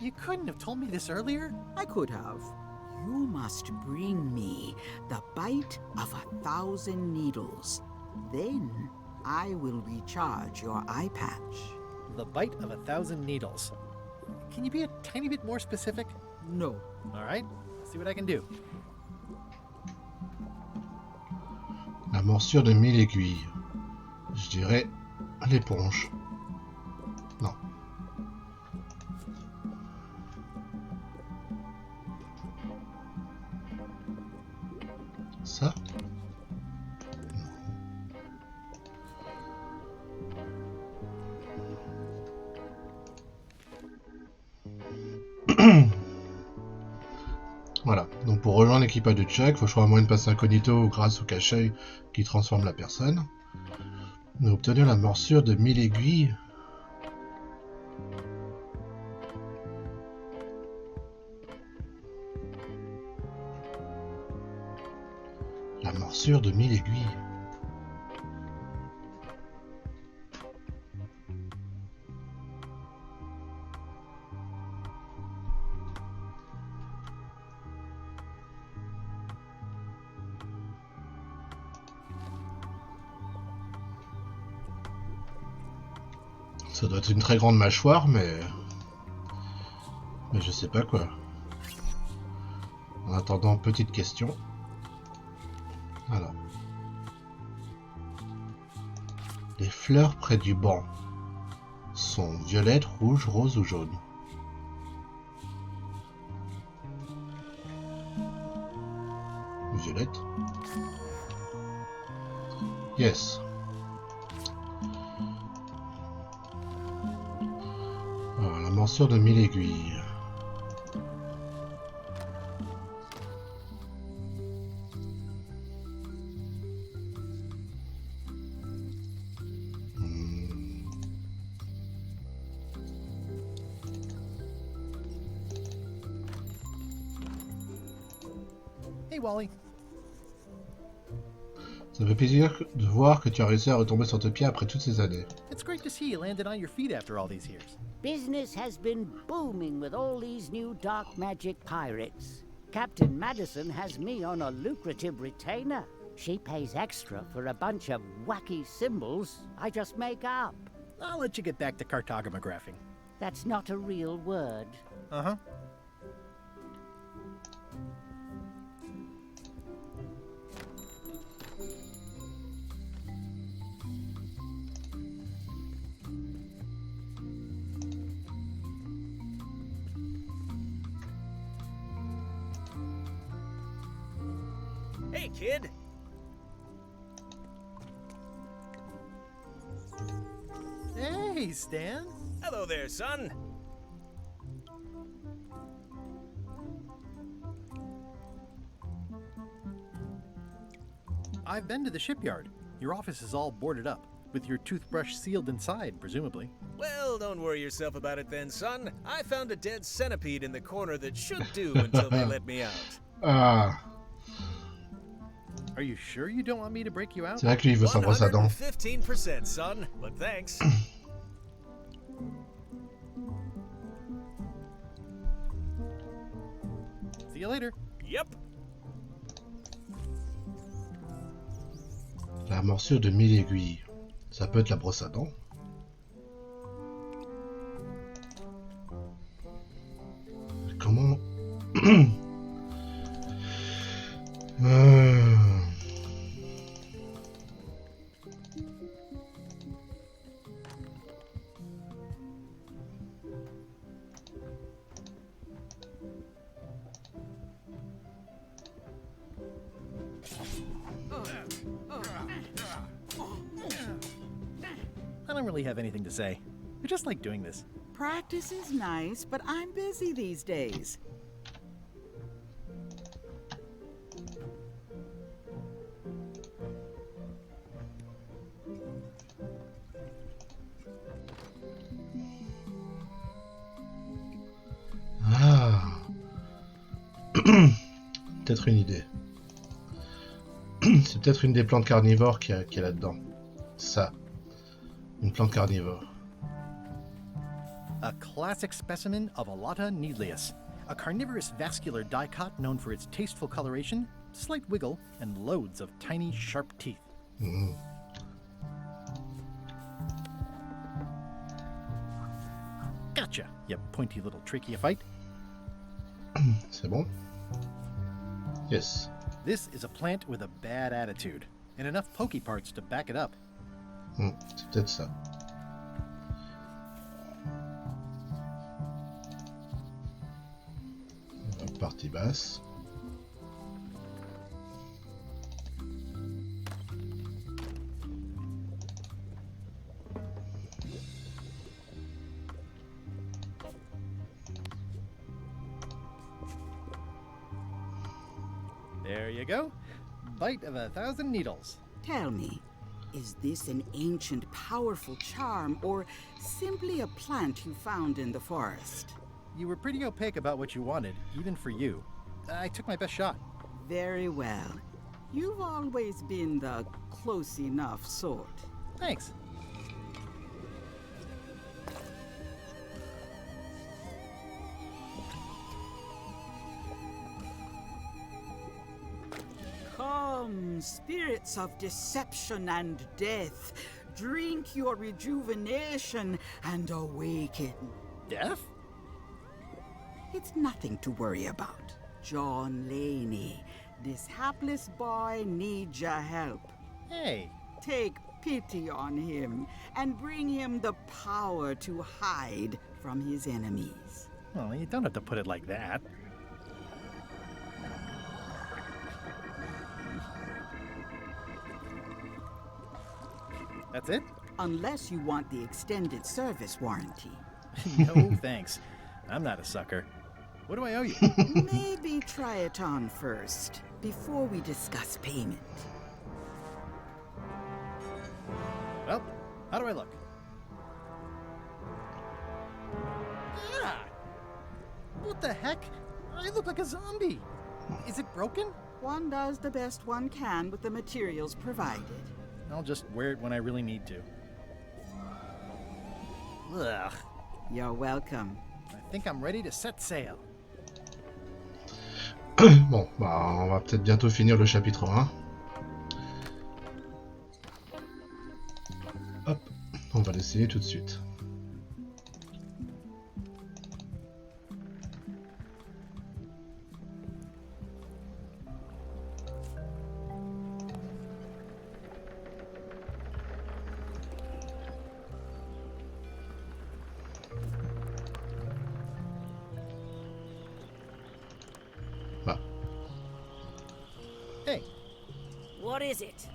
S8: You couldn't have told me this earlier?
S10: I could have. You must bring me the bite of 1,000 needles. Then I will recharge your eye patch.
S8: The bite of 1,000 needles. Can you be a tiny bit more specific?
S10: No.
S8: All right. See what I can do.
S1: La morsure de 1000 aiguilles. Je dirais l'éponge. Non. Ça? Voilà, donc pour rejoindre l'équipage de Chuck, il faut choisir un moyen de passer incognito grâce au cachet qui transforme la personne. On a obtenu la morsure de 1000 aiguilles. La morsure de 1000 aiguilles. Ça doit être une très grande mâchoire, mais je sais pas quoi. En attendant, petite question. Alors. Les fleurs près du banc sont violettes, rouges, roses ou jaunes? Violette. Yes. Alors, la morsure de 1000 aiguilles.
S8: Hey, Wally.
S1: Ça fait plaisir de voir que tu as réussi à retomber sur tes pieds après toutes ces années.
S8: It's great to see you landed on your feet after all these years.
S18: Business has been booming with all these new dark magic pirates. Captain Madison has me on a lucrative retainer. She pays extra for a bunch of wacky symbols I just make up.
S8: I'll let you get back to cartographing.
S18: That's not a real word.
S8: Uh-huh.
S11: Hey, kid!
S8: Hey, Stan!
S11: Hello there, son!
S8: I've been to the shipyard. Your office is all boarded up, with your toothbrush sealed inside, presumably.
S11: Well, don't worry yourself about it then, son. I found a dead centipede in the corner that should do until they let me out.
S1: Ah.
S8: Are you sure you don't want me to break you out?
S1: C'est vrai que lui, il veut sa brosse à dents.
S11: 115%, son, but thanks.
S8: See you later.
S11: Yep.
S1: La morsure de 1000 aiguilles. Ça peut être la brosse à dents. Comment...
S8: I don't really have anything to say. I just like doing this.
S10: Practice is nice, but I'm busy these days.
S1: Ah. Peut-être une idée. C'est peut-être une des plantes carnivores qu'il y a là-dedans. Ça. Une plante carnivore.
S8: A classic specimen of Alata needleus, a carnivorous vascular dicot known for its tasteful coloration, slight wiggle, and loads of tiny, sharp teeth.
S1: Mmh.
S8: Gotcha, you pointy little trichiophyte.
S1: C'est bon? Yes.
S8: This is a plant with a bad attitude, and enough pokey parts to back it up.
S1: C'est peut-être ça. Partie basse.
S8: There you go. Bite of 1,000 needles.
S10: Tell me, is this an ancient, powerful charm, or simply a plant you found in the forest?
S8: You were pretty opaque about what you wanted, even for you. I took my best shot.
S10: Very well. You've always been the close enough sort.
S8: Thanks.
S10: Come, spirits of deception and death, drink your rejuvenation and awaken.
S8: Death?
S10: It's nothing to worry about. John Laney, this hapless boy needs your help.
S8: Hey.
S10: Take pity on him and bring him the power to hide from his enemies.
S8: Well, you don't have to put it like that. That's it?
S10: Unless you want the extended service warranty.
S8: No, thanks. I'm not a sucker. What do I owe you?
S10: Maybe try it on first, before we discuss payment.
S8: Well, how do I look? Ah! What the heck? I look like a zombie. Is it broken?
S10: One does the best one can with the materials provided.
S8: I'll just wear it when I really need to. Ugh.
S10: You're welcome.
S8: I think I'm ready to set sail.
S1: Bon, bah on va peut-être bientôt finir le chapitre 1. Hop, on va l'essayer tout de suite.
S8: Hey.
S2: What is it?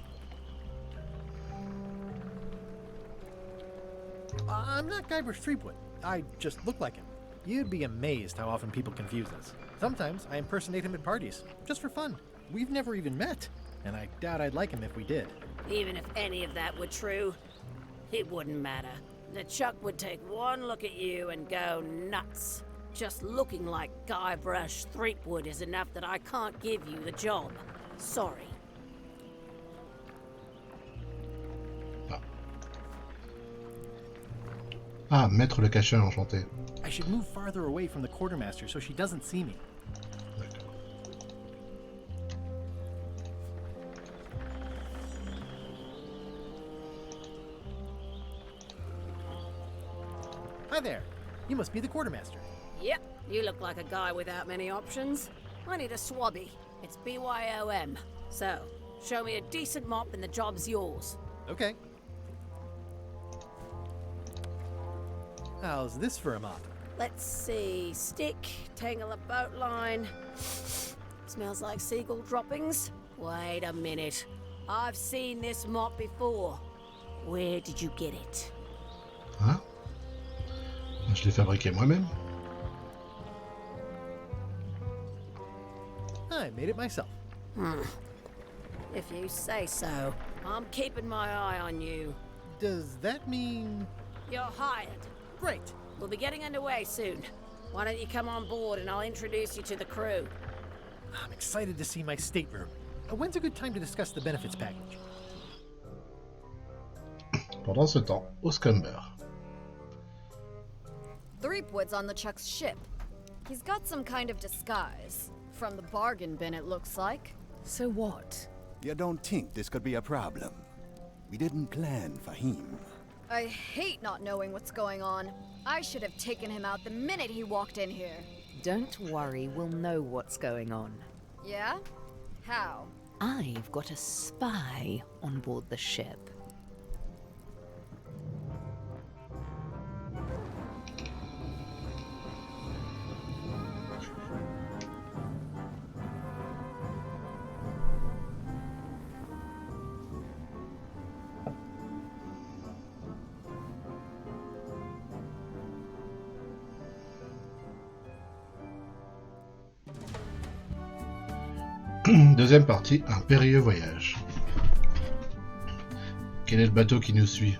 S8: I'm not Guybrush Threepwood. I just look like him. You'd be amazed how often people confuse us. Sometimes I impersonate him at parties, just for fun. We've never even met, and I doubt I'd like him if we did.
S2: Even if any of that were true, it wouldn't matter. LeChuck would take one look at you and go nuts. Just looking like Guybrush Threepwood is enough that I can't give you the job. Sorry.
S1: Ah, Maître le Cacheur, enchanté.
S8: I should move farther away from the quartermaster so she doesn't see me. Hi there. You must be the quartermaster.
S2: Yep, you look like a guy without many options. I need a swabby. It's BYOM. So, show me a decent mop and the job's yours.
S8: Okay. How's this for a mop?
S2: Let's see. Stick, tangle a boat line. Smells like seagull droppings. Wait a minute. I've seen this mop before. Where did you get it?
S1: Hein? Je l'ai fabriqué moi-même.
S8: I made it myself.
S2: If you say so. I'm keeping my eye on you.
S8: Does that mean...
S2: You're hired.
S8: Great.
S2: We'll be getting underway soon. Why don't you come on board and I'll introduce you to the crew.
S8: I'm excited to see my stateroom. When's a good time to discuss the benefits package?
S1: Pendant ce temps, au Scumber.
S15: Threepwood's on LeChuck's ship. He's got some kind of disguise. From the bargain bin, it looks like.
S7: So what?
S22: You don't think this could be a problem? We didn't plan for him.
S15: I hate not knowing what's going on. I should have taken him out the minute he walked in here.
S7: Don't worry, we'll know what's going on.
S15: Yeah? How?
S7: I've got a spy on board the ship.
S1: Deuxième partie, un périlleux voyage. Quel est le bateau qui nous suit?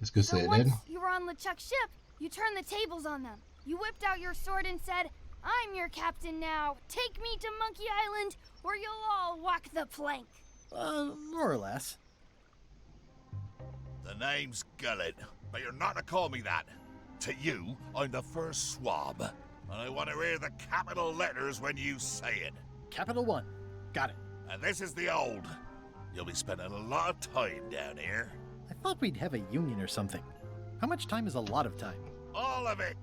S1: Est-ce que c'est
S3: So
S1: Hélène?
S3: once you were on LeChuck's ship, you turned the tables on them. You whipped out your sword and said, "I'm your captain now. Take me to Monkey Island, or you'll all walk the plank."
S8: More or less.
S9: The name's Gullet, but you're not to call me that. To you, I'm the first swab, and I want to hear the capital letters when you say it.
S8: Capital 1. Got it.
S9: And this is the old. You'll be spending a lot of time down here.
S8: I thought we'd have a union or something. How much time is a lot of time?
S9: All of it.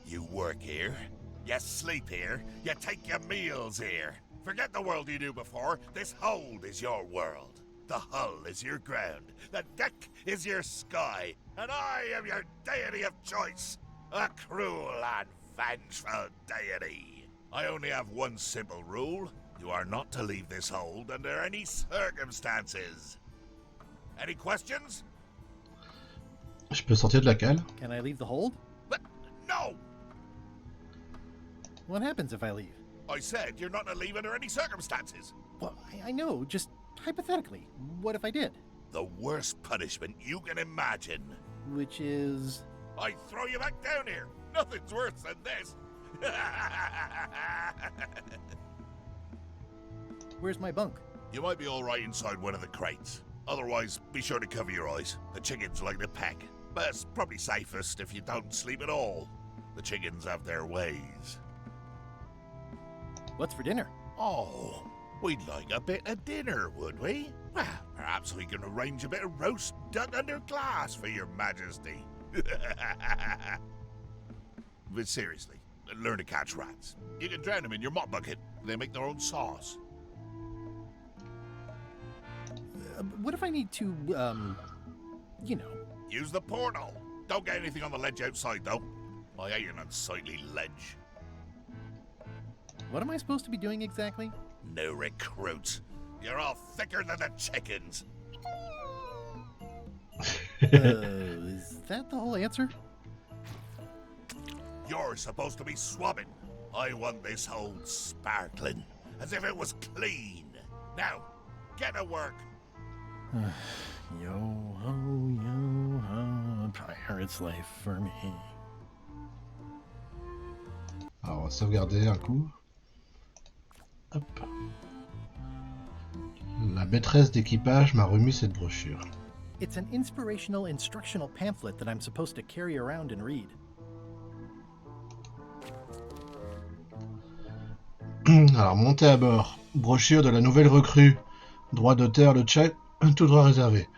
S9: You work here, you sleep here, you take your meals here. Forget the world you knew before. This hold is your world. The hull is your ground. The deck is your sky. And I am your deity of choice. A cruel and vengeful deity. I only have one simple rule. You are not to leave this hold under any circumstances. Any questions?
S1: Je peux sortir de la cale?
S8: Can I leave the hold?
S9: No!
S8: What happens if I leave?
S9: I said you're not to leave under any circumstances.
S8: Well, I know, just hypothetically. What if I did?
S9: The worst punishment you can imagine.
S8: Which is...
S9: I throw you back down here. Nothing's worse than this.
S8: Where's my bunk?
S9: You might be all right inside one of the crates. Otherwise, be sure to cover your eyes. The chickens like to peck. But it's probably safest if you don't sleep at all. The chickens have their ways.
S8: What's for dinner?
S9: Oh, we'd like a bit of dinner, would we? Well, perhaps we can arrange a bit of roast duck under glass for your majesty. But seriously, learn to catch rats. You can drown them in your mop bucket. They make their own sauce.
S8: What if I need to, you know...
S9: Use the portal. Don't get anything on the ledge outside, though. I hate an unsightly ledge.
S8: What am I supposed to be doing exactly?
S9: No recruits. You're all thicker than the chickens.
S8: Is that the whole answer?
S9: You're supposed to be swabbing. I want this hold sparkling, as if it was clean. Now, get to work.
S8: Yo-ho, pirate's life for me.
S1: Alors, on va sauvegarder un coup. Hop. La maîtresse d'équipage m'a remis cette brochure.
S8: It's an inspirational instructional pamphlet that I'm supposed to carry around and read.
S1: Alors, montez à bord. Brochure de la nouvelle recrue. Droit d'auteur, le check, tout droit réservé.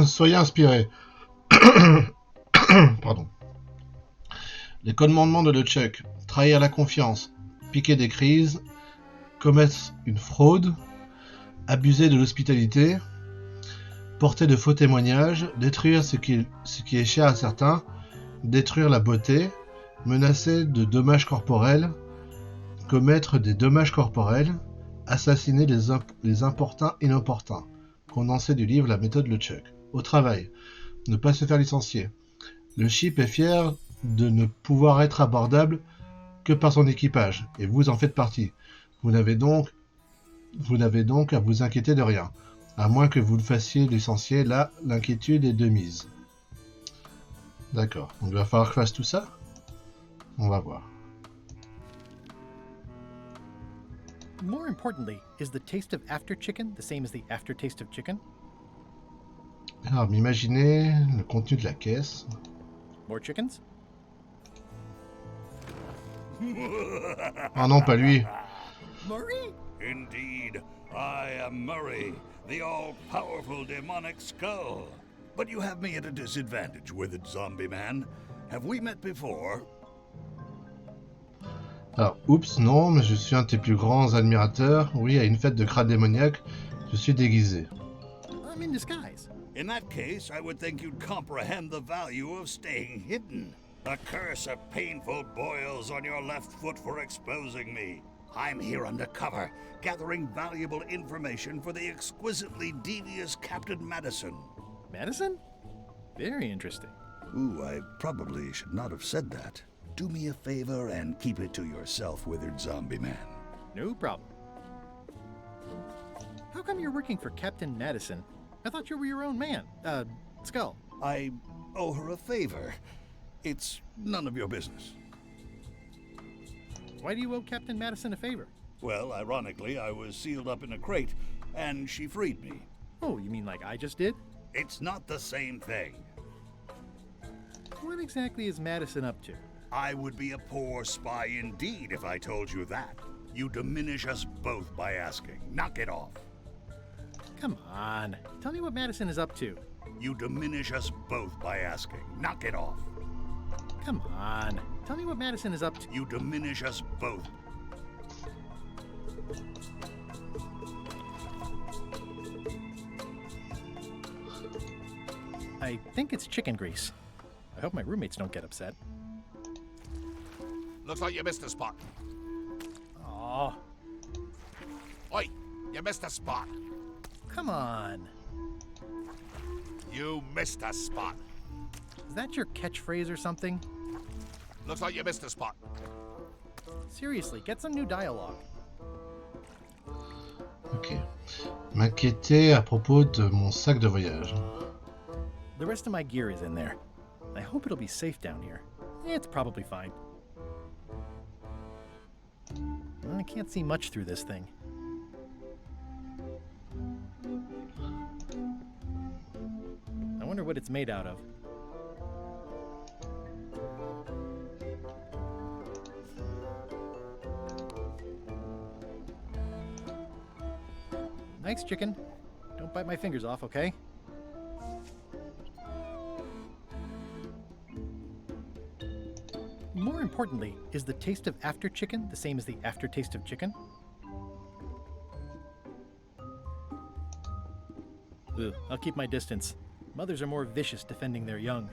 S1: Soyez inspirés. Pardon. Les commandements de LeChuck. Trahir la confiance. Piquer des crises. Commettre une fraude. Abuser de l'hospitalité. Porter de faux témoignages. Détruire ce qui est cher à certains. Détruire la beauté. Menacer de dommages corporels. Commettre des dommages corporels. Assassiner les importuns inopportuns. Condensé du livre La méthode LeChuck. Au travail. Ne pas se faire licencier. Le ship est fier de ne pouvoir être abordable que par son équipage, et vous en faites partie. Vous n'avez donc à vous inquiéter de rien. À moins que vous le fassiez licencier, là, l'inquiétude est de mise. D'accord. Donc il va falloir que je fasse tout ça. On va voir.
S8: More importantly, is the taste of after chicken the same as the aftertaste of chicken?
S1: Alors, m'imaginez le contenu de la caisse.
S8: More chickens?
S1: Ah non, pas lui.
S17: Murray? Indeed, I am Murray, the all-powerful demonic skull. But you have me at a disadvantage, withered zombie man. Have we met before?
S1: Alors, oups, non, mais je suis un de tes plus grands admirateurs. Oui, à une fête de crâne démoniaque, je suis déguisé.
S8: I'm in disguise.
S17: In that case, I would think you'd comprehend the value of staying hidden. A curse of painful boils on your left foot for exposing me. I'm here undercover, gathering valuable information for the exquisitely devious Captain Madison.
S8: Madison? Very interesting.
S17: Ooh, I probably should not have said that. Do me a favor and keep it to yourself, withered zombie man.
S8: No problem. How come you're working for Captain Madison? I thought you were your own man. Skull.
S17: I owe her a favor. It's none of your business.
S8: Why do you owe Captain Madison a favor?
S17: Well, ironically, I was sealed up in a crate, and she freed me.
S8: Oh, you mean like I just did?
S17: It's not the same thing.
S8: What exactly is Madison up to?
S17: I would be a poor spy indeed if I told you that. You diminish us both by asking. Knock it off.
S8: Come on. Tell me what Madison is up to.
S17: You diminish us both by asking. Knock it off.
S8: Come on. Tell me what Madison is up to.
S17: You diminish us both.
S8: I think it's chicken grease. I hope my roommates don't get upset.
S9: Looks like you missed a spot.
S8: Aw.
S9: Oi, you missed a spot.
S8: Come on.
S9: You missed a spot.
S8: Is that your catchphrase or something?
S9: Looks like you missed a spot.
S8: Seriously, get some new dialogue.
S1: Ok. M'inquiéter à propos de mon sac de voyage.
S8: The rest of my gear is in there. I hope it'll be safe down here. It's probably fine. I can't see much through this thing. I wonder what it's made out of. Thanks, chicken. Don't bite my fingers off, okay? More importantly, is the taste of after chicken the same as the aftertaste of chicken? Ugh, I'll keep my distance. Mothers are more vicious defending their young.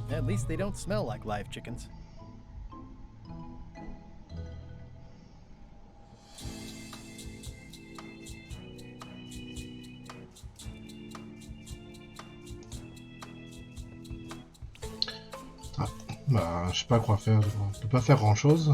S8: At least they don't smell like live chickens.
S1: Ah, bah, je sais pas quoi faire. Je peux pas faire grand chose.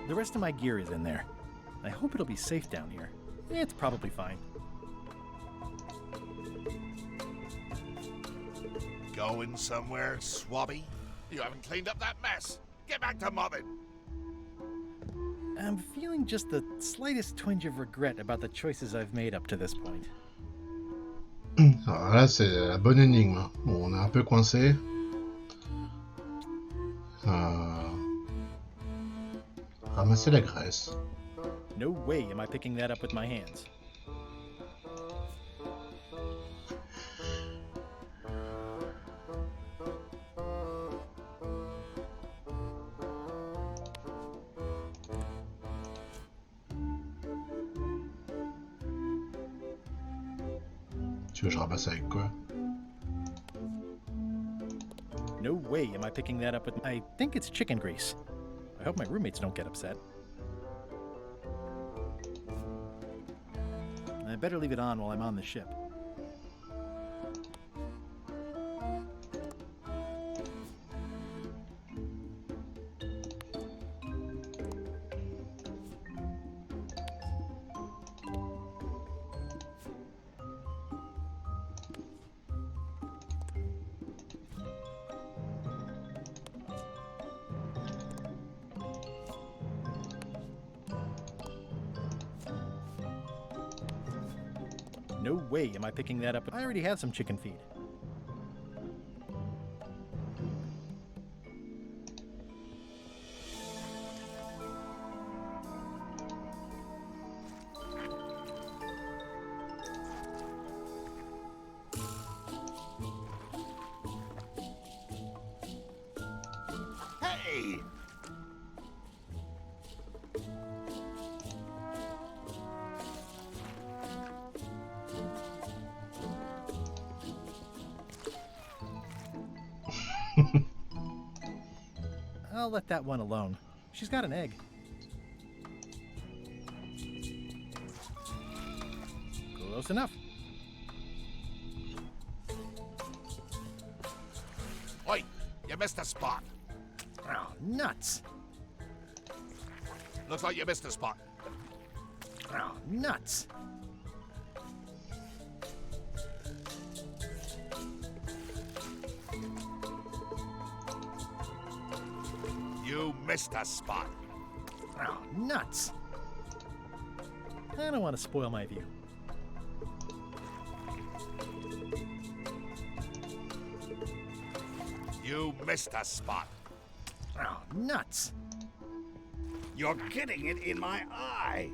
S8: The rest of my gear is in there. I hope it'll be safe down here. It's probably fine.
S9: Going somewhere, swabby? You haven't cleaned up that mess. Get back to mobbing.
S8: I'm feeling just the slightest twinge of regret about the choices I've made up to this point.
S1: Alors là, c'est la bonne énigme. Bon, on est un peu coincé. Ramasser la graisse.
S8: No way am I picking that up with my hands.
S1: Tu veux que je ramasse avec quoi?
S8: No way am I picking that up with... I think it's chicken grease. I hope my roommates don't get upset. I better leave it on while I'm on the ship. No way am I picking that up. I already have some chicken feed.
S9: Hey!
S8: I'll let that one alone. She's got an egg. Close enough.
S9: Oi, you missed a spot.
S8: Oh, nuts.
S9: Looks like you missed a spot.
S8: Oh, nuts.
S9: You missed a spot.
S8: Oh, nuts. I don't want to spoil my view.
S9: You missed a spot.
S8: Oh, nuts.
S17: You're getting it in my eye.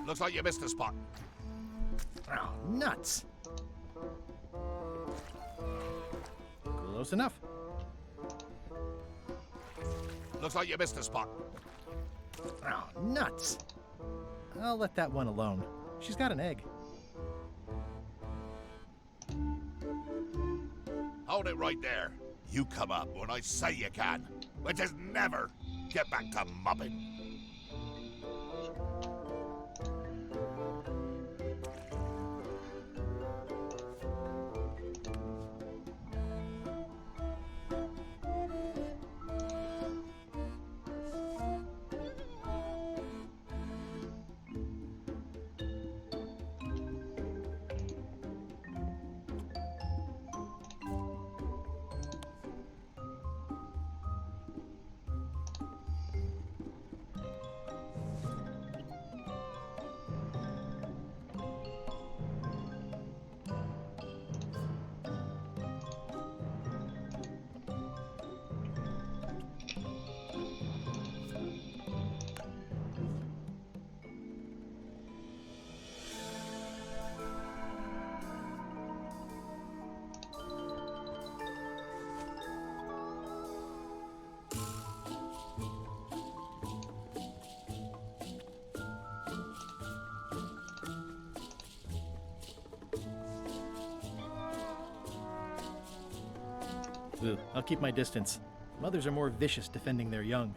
S9: Looks like you missed a spot.
S8: Oh, nuts. Close enough.
S9: Looks like you missed a spot.
S8: Oh, nuts. I'll let that one alone. She's got an egg.
S9: Hold it right there. You come up when I say you can, which is never. Get back to mobbing.
S8: Ugh, I'll keep my distance. Mothers are more vicious defending their young.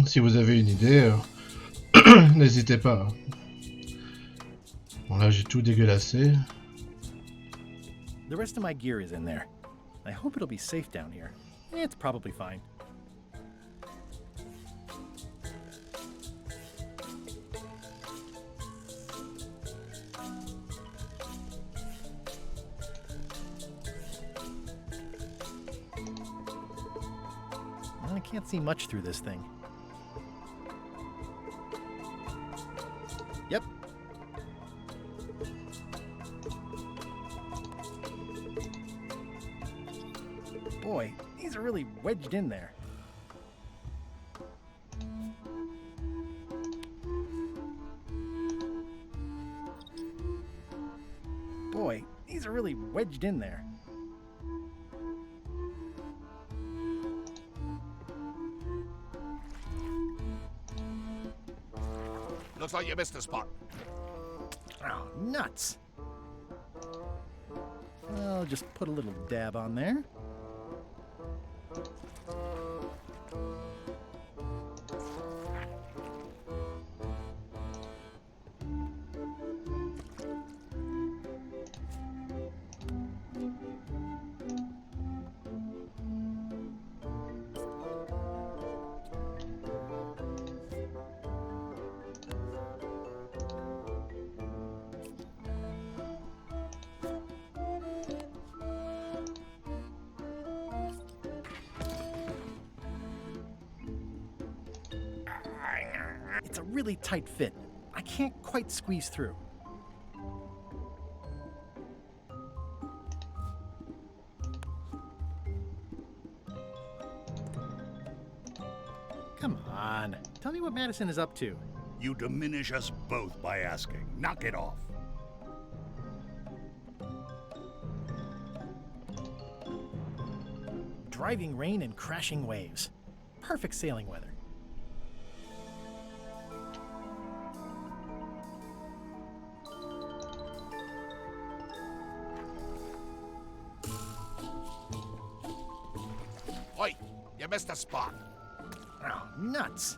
S1: Si vous avez une idée, n'hésitez pas. Bon là j'ai tout dégueulassé.
S8: The rest of my gear is in there. I hope it'll be safe down here. It's probably fine. I can't see much through this thing. Yep. Boy, these are really wedged in there. Boy, these are really wedged in there.
S9: Looks like you missed a spot.
S8: Oh, nuts. I'll just put a little dab on there. It's a really tight fit. I can't quite squeeze through. Come on. Tell me what Madison is up to.
S17: You diminish us both by asking. Knock it off.
S8: Driving rain and crashing waves. Perfect sailing weather.
S9: Oi, you missed a spot.
S8: Oh, nuts.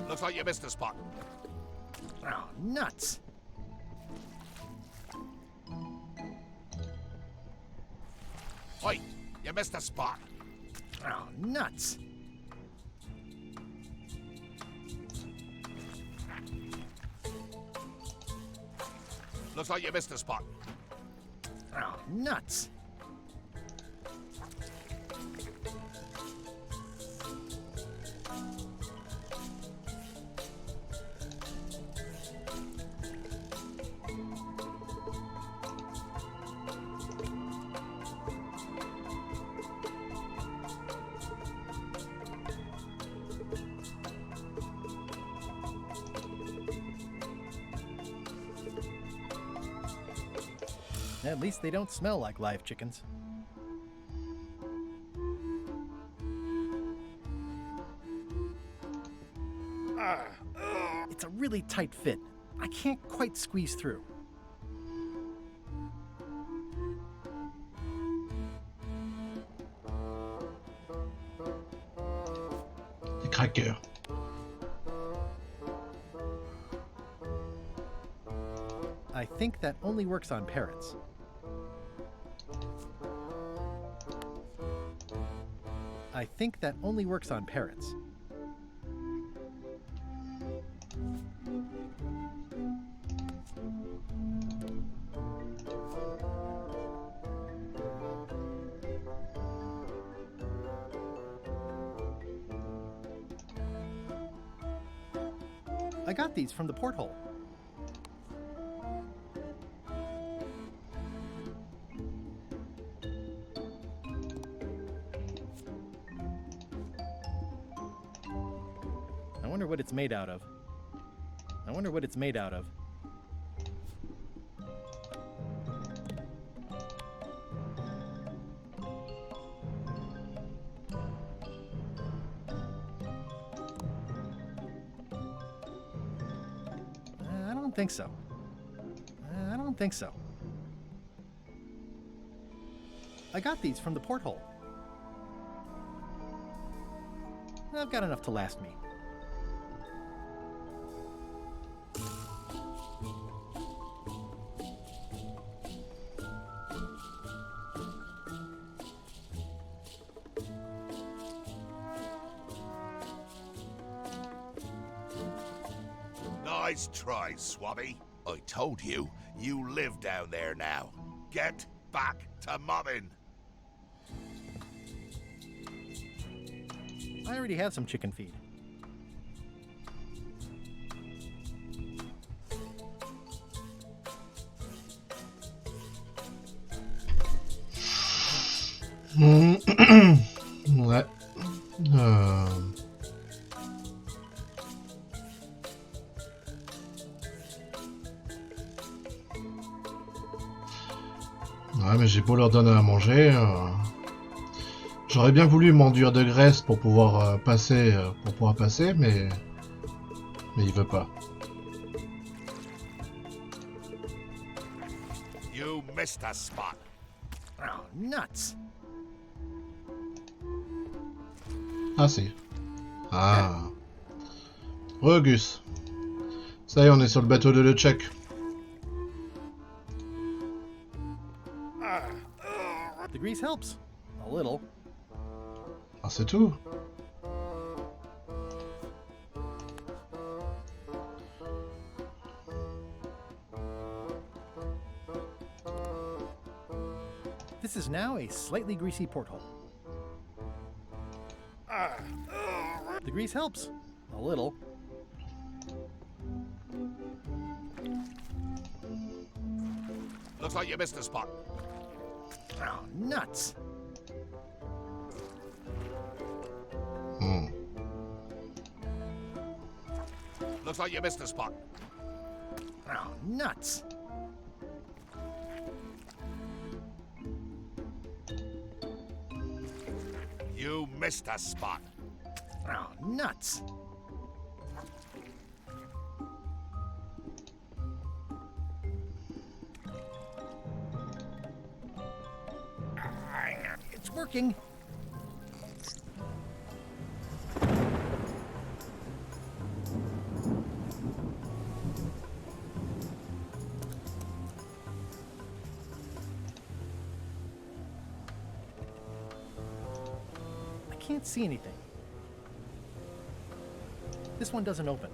S9: Looks like you missed a spot.
S8: Oh, nuts.
S9: Oi, you missed a spot.
S8: Oh, nuts.
S9: Looks like you missed a spot.
S8: Oh, nuts. At least they don't smell like live chickens. It's a really tight fit. I can't quite squeeze through.
S1: Des craqueurs.
S8: I think that only works on parrots. I think that only works on parrots. I got these from the porthole. I wonder what it's made out of. I wonder what it's made out of. I don't think so. I don't think so. I got these from the porthole. I've got enough to last me.
S9: Nice try, Swabby. I told you, you live down there now. Get back to mobbing.
S8: I already have some chicken feed.
S1: Ouais. Ouais, mais j'ai beau leur donner à manger. J'aurais bien voulu m'enduire de graisse pour pouvoir passer, mais il veut pas.
S9: You missed a spot.
S8: Oh, nuts.
S1: Ah si. Ah. Gus. Ça y est, on est sur le bateau de LeChuck.
S8: The grease helps. A little.
S1: Ah, c'est tout.
S8: This is now a slightly greasy porthole. The grease helps. A little.
S9: Looks like you missed a spot.
S8: Oh, nuts.
S9: Looks like you missed a spot.
S8: Oh, nuts.
S9: You missed a spot.
S8: Oh, nuts. It's working. I can't see anything. This one doesn't open.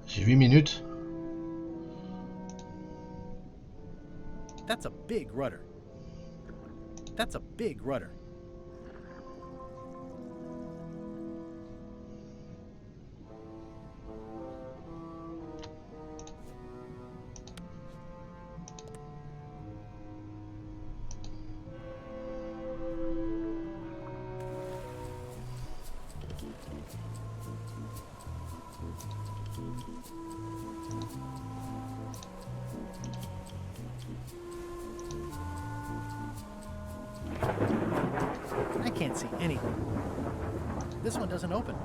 S1: J'ai 8 minutes.
S8: That's a big rudder. That's a big rudder. I can't see anything. This one doesn't open.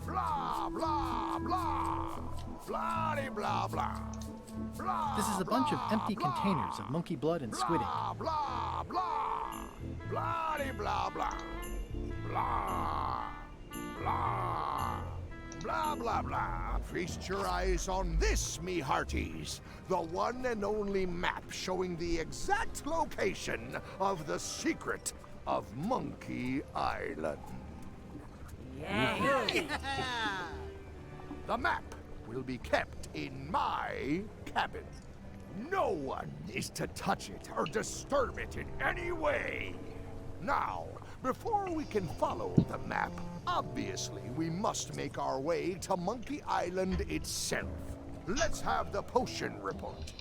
S9: Blah, blah, blah. Blah, blah, blah. Blah,
S8: This is a bunch of empty containers of monkey blood and squid ink.
S9: blah, blah, blah. Blah, blah, blah. Blah, blah. Blah, blah, blah. Feast your eyes on this, me hearties. The one and only map showing the exact location of the secret of Monkey Island. The map will be kept in my cabin. No one is to touch it or disturb it in any way. Now, before we can follow the map, obviously we must make our way to Monkey Island itself. Let's have the potion report.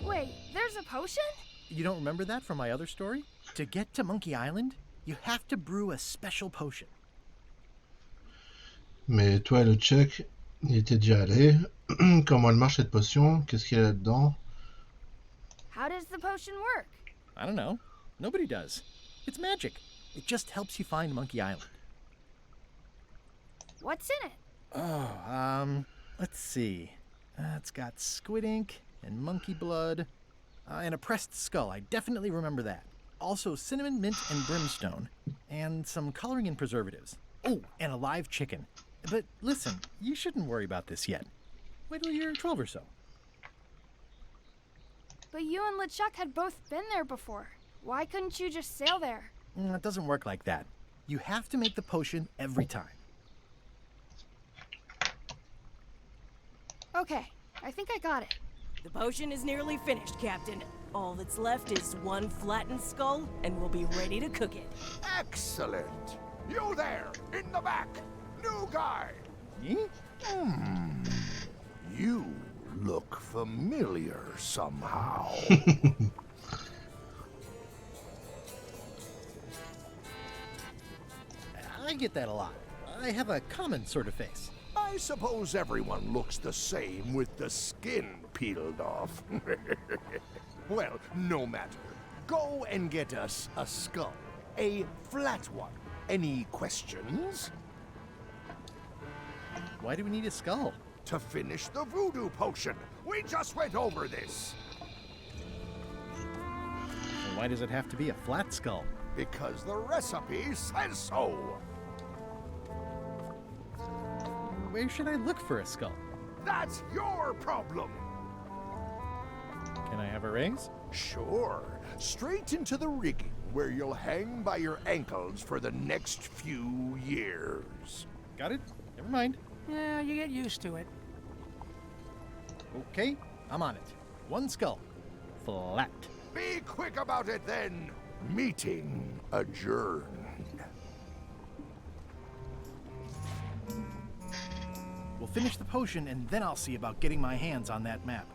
S3: Wait, there's a potion?
S8: You don't remember that from my other story? To get to Monkey Island, you have to brew a special potion.
S1: Mais toi, le Chuck, il était déjà allé. Comment elle marche cette potion? Qu'est-ce qu'il y a là-dedans?
S3: How does the potion work?
S8: I don't know. Nobody does. It's magic. It just helps you find Monkey Island.
S3: What's in it?
S8: Oh, let's see. It's got squid ink and monkey blood and a pressed skull. I definitely remember that. Also cinnamon, mint, and brimstone, and some coloring and preservatives. Oh, and a live chicken. But listen, you shouldn't worry about this yet. Wait till you're 12 or so.
S3: But you and LeChuck had both been there before. Why couldn't you just sail there?
S8: It doesn't work like that. You have to make the potion every time.
S3: Okay, I think I got it.
S5: The potion is nearly finished, Captain. All that's left is one flattened skull, and we'll be ready to cook it.
S9: Excellent. You there, in the back. New guy.
S8: Me?
S9: You look familiar somehow.
S8: I get that a lot. I have a common sort of face.
S9: I suppose everyone looks the same with the skin peeled off. Well, no matter. Go and get us a skull. A flat one. Any questions?
S8: Why do we need a skull?
S9: To finish the voodoo potion. We just went over this.
S8: And why does it have to be a flat skull?
S9: Because the recipe says so.
S8: Where should I look for a skull?
S9: That's your problem.
S8: Can I have have a raise?
S9: Sure. Straight into the rigging, where you'll hang by your ankles for the next few years.
S8: Got it? Never mind.
S4: Yeah, you get used to it.
S8: Okay, I'm on it. 1 skull. Flat.
S9: Be quick about it then. Meeting adjourned.
S8: We'll finish the potion and then I'll see about getting my hands on that map.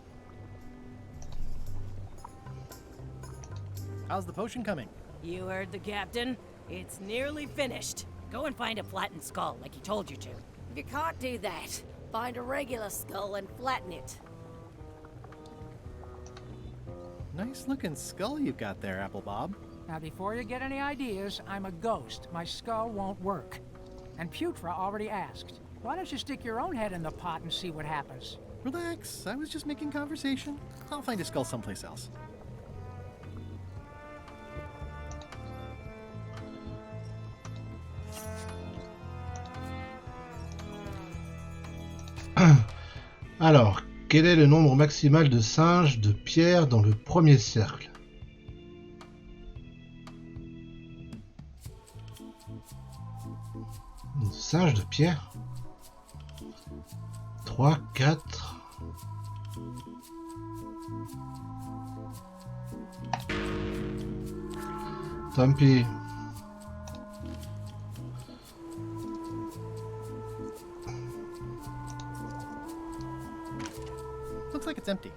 S8: How's the potion coming?
S5: You heard the captain. It's nearly finished. Go and find a flattened skull like he told you to.
S2: If you can't do that, find a regular skull and flatten it.
S8: Nice looking skull you've got there, Apple Bob.
S4: Now, before you get any ideas, I'm a ghost. My skull won't work. And Putra already asked. Why don't you stick your own head in the pot and see what happens?
S8: Relax, I was just making conversation. I'll find a skull someplace else.
S1: Alors, quel est le nombre maximal de singes de pierre dans le premier cercle? Singes de pierre? 3, 4... Tant pis.
S8: Looks like it's empty.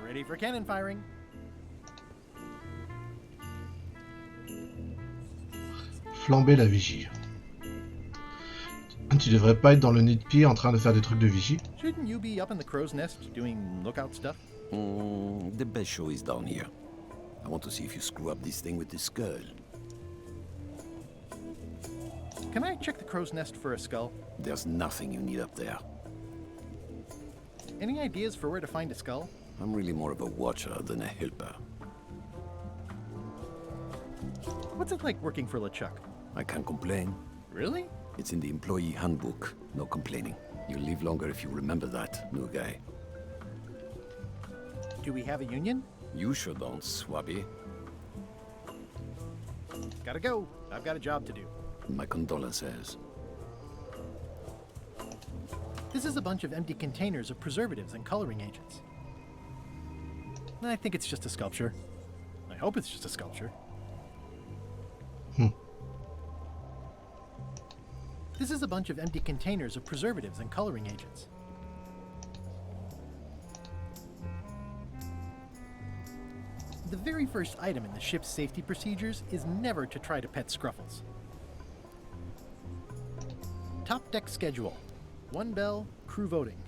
S8: Ready for cannon firing.
S1: Flamber la vigie. Tu devrais pas être dans le nid de pie en train de faire des trucs de vigie?
S8: Shouldn't you be up in the crow's nest doing lookout stuff?
S16: The best show is down here. I want to see if you screw up this thing with this girl.
S8: Can I check the crow's nest for a skull?
S16: There's nothing you need up there.
S8: Any ideas for where to find a skull?
S16: I'm really more of a watcher than a helper.
S8: What's it like working for LeChuck?
S16: I can't complain.
S8: Really?
S16: It's in the employee handbook. No complaining. You'll live longer if you remember that, new guy.
S8: Do we have a union?
S16: You sure don't, Swabby.
S8: Gotta go. I've got a job to do.
S16: My condolences.
S8: This is a bunch of empty containers of preservatives and coloring agents. I think it's just a sculpture. I hope it's just a sculpture. This is a bunch of empty containers of preservatives and coloring agents. The very first item in the ship's safety procedures is never to try to pet Scruffles. Top deck schedule. 1 bell, crew voting.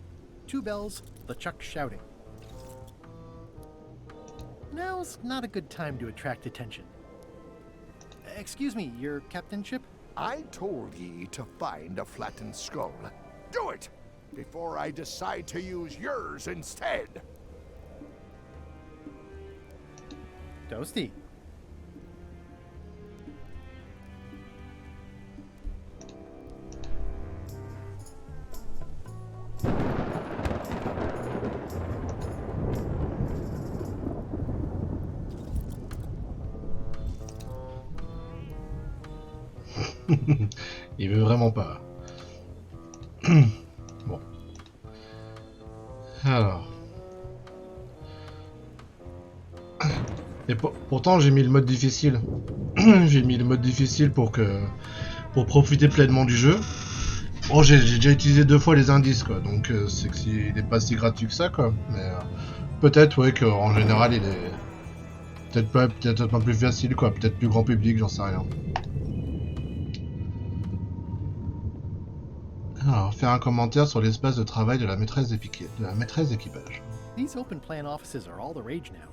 S8: 2 bells, LeChuck shouting. Now's not a good time to attract attention. Excuse me, your captainship?
S9: I told ye to find a flattened skull. Do it! Before I decide to use yours instead.
S8: Toasty.
S1: Il veut vraiment pas. Bon. Alors. Et pourtant j'ai mis le mode difficile. J'ai mis le mode difficile pour profiter pleinement du jeu. Oh, j'ai déjà utilisé 2 fois les indices quoi, donc c'est qu'il n'est pas si gratuit que ça quoi. Mais peut-être ouais qu'en général il est peut-être pas plus facile quoi, peut-être plus grand public, j'en sais rien. Alors, faire un commentaire sur l'espace de travail de la maîtresse d'équipage.
S8: These open plan offices are all the rage now.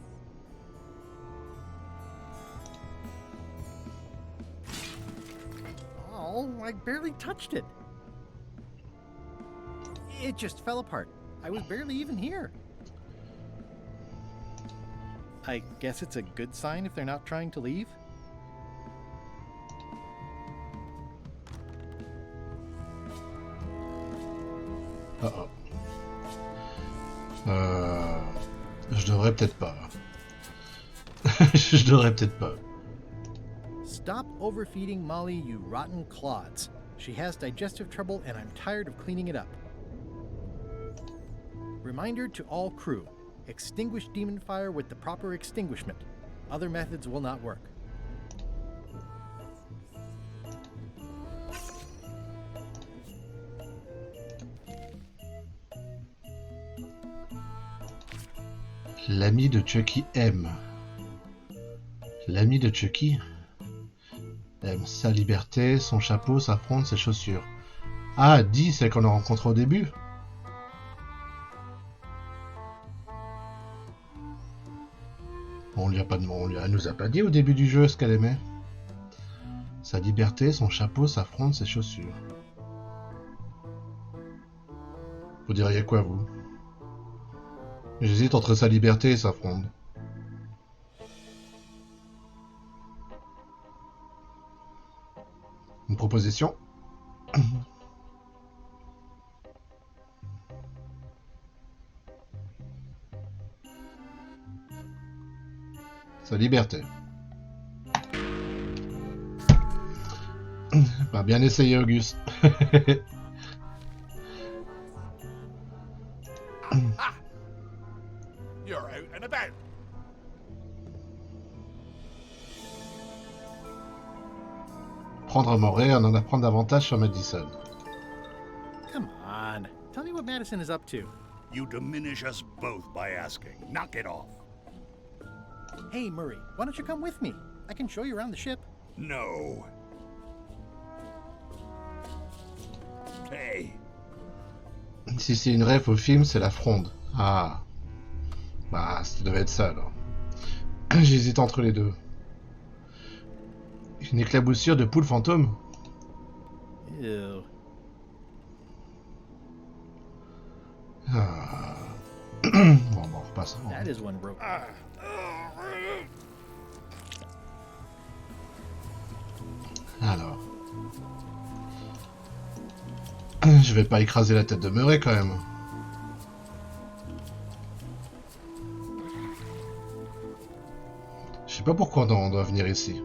S8: Oh, I barely touched it. It just fell apart. I was barely even here. I guess it's a good sign if they're not trying to leave?
S1: Uh-oh. Je devrais peut-être pas. Je devrais peut-être pas.
S8: Stop overfeeding Molly, you rotten clods. She has digestive trouble and I'm tired of cleaning it up. Reminder to all crew. Extinguish demon fire with the proper extinguishment. Other methods will not work.
S1: L'ami de Chucky aime. L'ami de Chucky aime sa liberté, son chapeau, sa fronde, ses chaussures. Ah, Dee, celle qu'on a rencontrée au début. Elle nous a pas dit au début du jeu ce qu'elle aimait. Sa liberté, son chapeau, sa fronde, ses chaussures. Vous diriez quoi, vous? J'hésite entre sa liberté et sa fronde. Une proposition? Sa liberté. Bah, bien essayé, Auguste.
S9: You're out and about.
S1: Prendre Moret, en apprendre davantage sur Madison.
S8: Come on. Tell me what Madison is up to.
S17: You diminish us both by asking. Knock it off.
S8: Hey, Murray, why don't you come with me? I can show you around the ship.
S17: No. Hey.
S1: Si c'est une ref au film, c'est la fronde. Ah. Bah, ça devait être ça, alors. J'hésite entre les deux. Une éclaboussure de poule fantôme.
S8: Ew.
S1: Ah. Bon, on repasse.
S8: That is one rope.
S1: Alors. Je vais pas écraser la tête de Murray quand même. Je sais pas pourquoi on doit venir ici.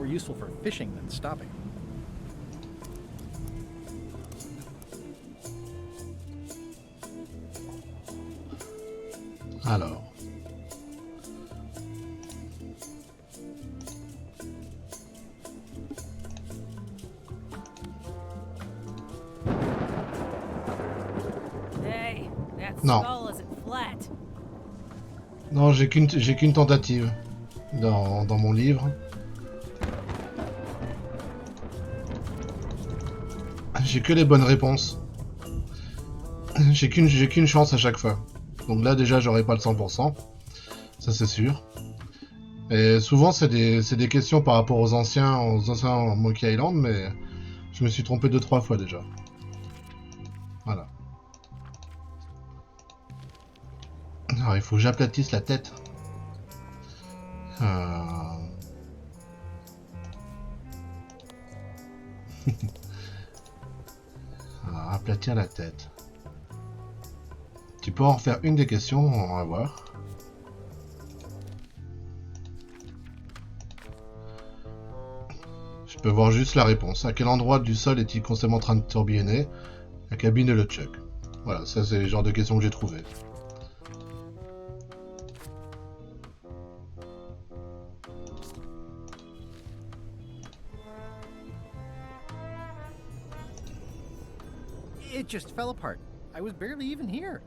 S8: Useful for fishing than stopping.
S1: Alors.
S5: Hey, that
S1: Non.
S5: skull isn't flat.
S1: Non, j'ai qu'une tentative dans mon livre. J'ai que les bonnes réponses. J'ai qu'une chance à chaque fois. Donc là déjà j'aurai pas le 100%. Ça c'est sûr. Et souvent c'est des questions par rapport aux anciens Monkey Island, mais je me suis trompé 2-3 fois déjà. Voilà. Alors il faut que j'aplatisse la tête. Alors, aplatir la tête. Tu peux en faire une des questions, on va voir. Je peux voir juste la réponse. À quel endroit du sol est-il constamment en train de tourbillonner? La cabine de le Chuck. Voilà, ça c'est le genre de questions que j'ai trouvé.
S8: It just fell apart. I was barely even here.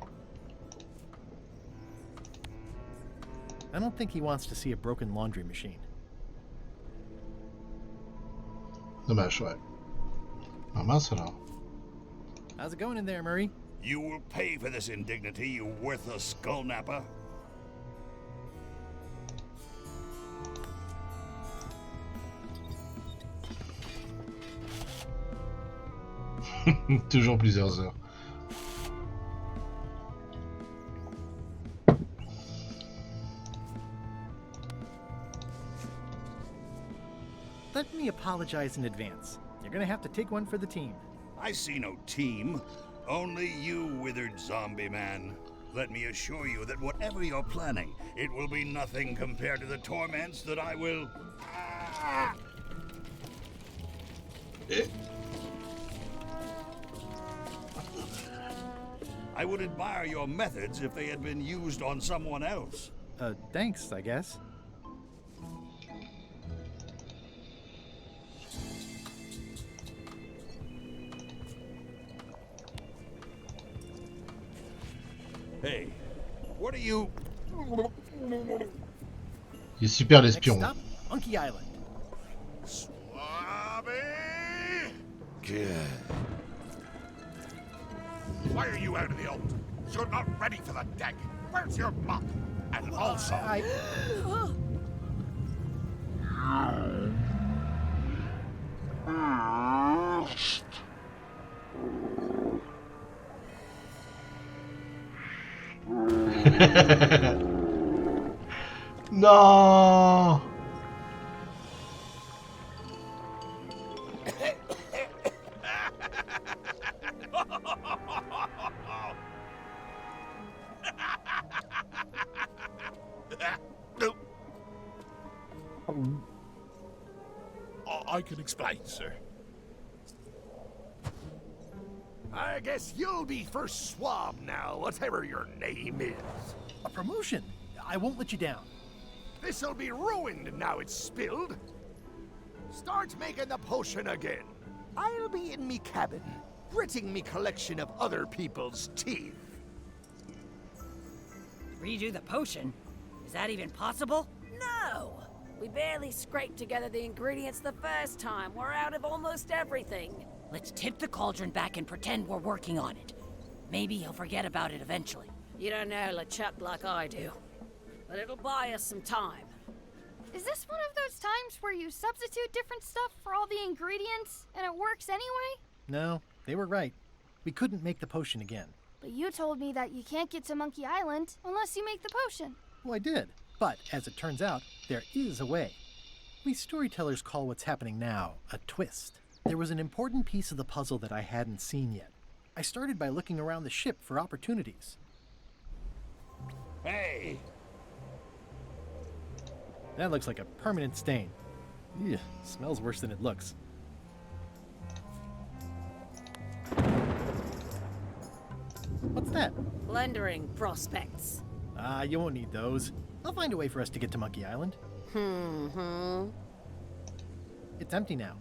S8: I don't think he wants to see a broken laundry machine.
S1: Dommage, ouais. Ah mince alors.
S8: How's it going in there, Murray?
S17: You will pay for this indignity, you worthless skull napper.
S1: Toujours plusieurs heures.
S8: Let me apologize in advance. You're gonna have to take one for the team.
S17: I see no team. Only you, withered zombie man. Let me assure you that whatever you're planning, it will be nothing compared to the torments that I will... Ah! I would admire your methods if they had been used on someone else.
S8: Thanks, I guess.
S17: Hey, what are you...
S1: Il est super l'espion.
S8: Next stop, Monkey Island.
S9: Swabby! Why are you out of the old? You're not ready for the deck. Where's your mop? And also...
S1: Non.
S9: I can explain, sir. I guess you'll be first swab now, whatever your name is.
S8: A promotion? I won't let you down.
S9: This'll be ruined now it's spilled. Start making the potion again. I'll be in me cabin, gritting me collection of other people's teeth.
S21: Redo the potion? Is that even possible?
S2: No! We barely scraped together the ingredients the first time. We're out of almost everything.
S21: Let's tip the cauldron back and pretend we're working on it. Maybe he'll forget about it eventually.
S2: You don't know LeChuck like I do. But it'll buy us some time.
S3: Is this one of those times where you substitute different stuff for all the ingredients and it works anyway?
S8: No, they were right. We couldn't make the potion again.
S3: But you told me that you can't get to Monkey Island unless you make the potion.
S8: Well, I did. But, as it turns out, there is a way. We storytellers call what's happening now a twist. There was an important piece of the puzzle that I hadn't seen yet. I started by looking around the ship for opportunities.
S17: Hey!
S8: That looks like a permanent stain. Ew, smells worse than it looks. What's that?
S2: Plundering prospects.
S8: You won't need those. I'll find a way for us to get to Monkey Island. It's empty now.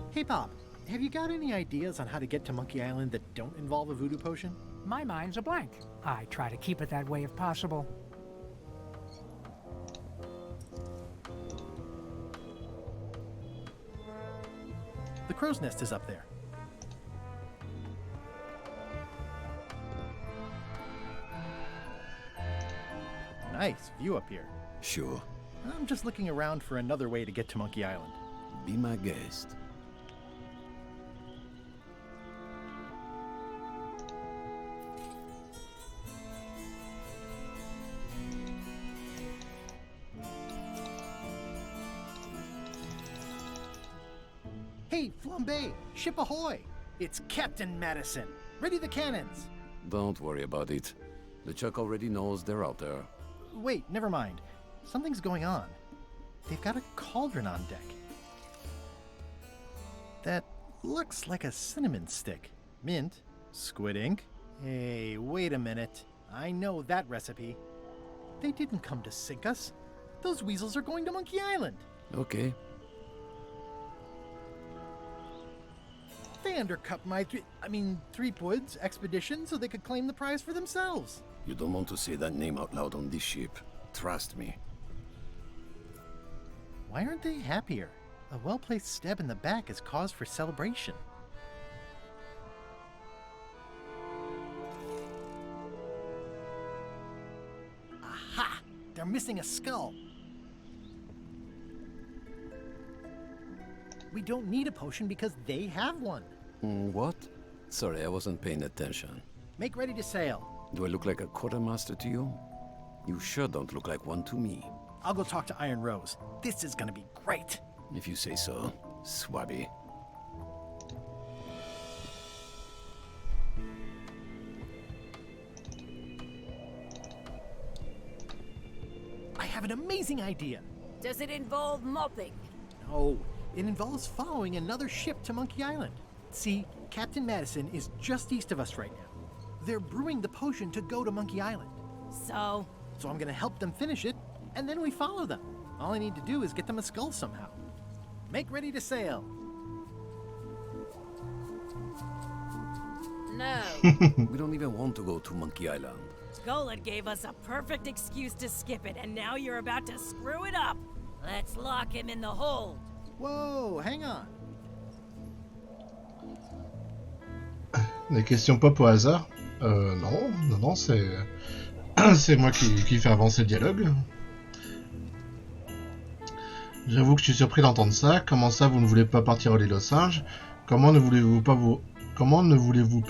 S8: Hey, Bob, have you got any ideas on how to get to Monkey Island that don't involve a voodoo potion?
S4: My mind's a blank. I try to keep it that way if possible.
S8: The crow's nest is up there. Nice view up here.
S16: Sure.
S8: I'm just looking around for another way to get to Monkey Island.
S16: Be my guest.
S8: Hey, Flambe! Ship ahoy! It's Captain Madison. Ready the cannons!
S16: Don't worry about it. LeChuck already knows they're out there.
S8: Wait, never mind. Something's going on. They've got a cauldron on deck. That looks like a cinnamon stick. Mint, squid ink. Hey, wait a minute. I know that recipe. They didn't come to sink us. Those weasels are going to Monkey Island.
S16: Okay.
S8: They undercut my Threepwood's expedition so they could claim the prize for themselves.
S16: You don't want to say that name out loud on this ship. Trust me.
S8: Why aren't they happier? A well-placed stab in the back is cause for celebration. Aha! They're missing a skull. We don't need a potion because they have one.
S16: What? Sorry, I wasn't paying attention.
S8: Make ready to sail.
S16: Do I look like a quartermaster to you? You sure don't look like one to me.
S8: I'll go talk to Iron Rose. This is gonna be great.
S16: If you say so, Swabby.
S8: I have an amazing idea.
S2: Does it involve mopping?
S8: No, it involves following another ship to Monkey Island. See, Captain Madison is just east of us right now. They're brewing the potion to go to Monkey Island.
S5: So
S8: I'm gonna help them finish it, and then we follow them. All I need to do is get them a skull somehow. Make ready to sail.
S2: No.
S16: We don't even want to go to Monkey Island.
S5: Skolid gave us a perfect excuse to skip it, and now you're about to screw it up. Let's lock him in the hold.
S8: Whoa, hang on.
S1: Des questions pop au hasard? Non, c'est... c'est moi qui fais avancer le dialogue. J'avoue que je suis surpris d'entendre ça. Comment ça, vous ne voulez pas partir à l'île aux singes? Comment ne voulez-vous pas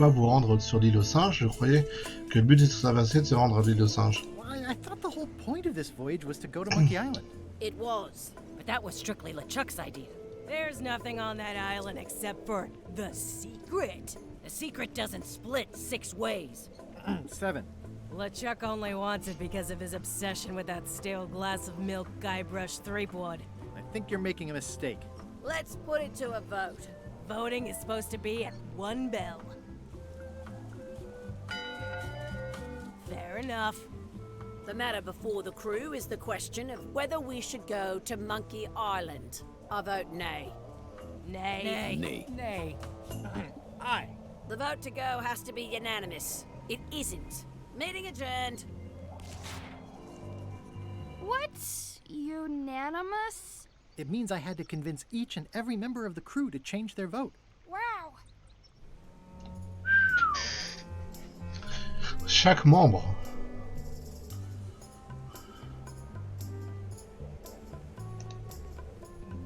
S1: vous rendre sur l'île aux singes? Je croyais que le but de s'avancer de se rendre à l'île aux singes.
S8: I thought the whole point of this voyage was to go to Monkey Island.
S5: It was, but that was strictly LeChuck's idea. There's nothing on that island except for the secret. The secret doesn't split 6 ways.
S8: 7.
S5: LeChuck only wants it because of his obsession with that stale glass of milk Guybrush Threepwood.
S8: I think you're making a mistake.
S2: Let's put it to a vote.
S5: Voting is supposed to be at 1 bell. Fair enough.
S2: The matter before the crew is the question of whether we should go to Monkey Island. I vote nay.
S5: Nay.
S16: Nay.
S4: Nay.
S8: Aye.
S2: The vote to go has to be unanimous. It isn't. Meeting adjourned.
S3: What's unanimous?
S8: It means I had to convince each and every member of the crew to change their vote.
S3: Wow.
S1: Chaque membre.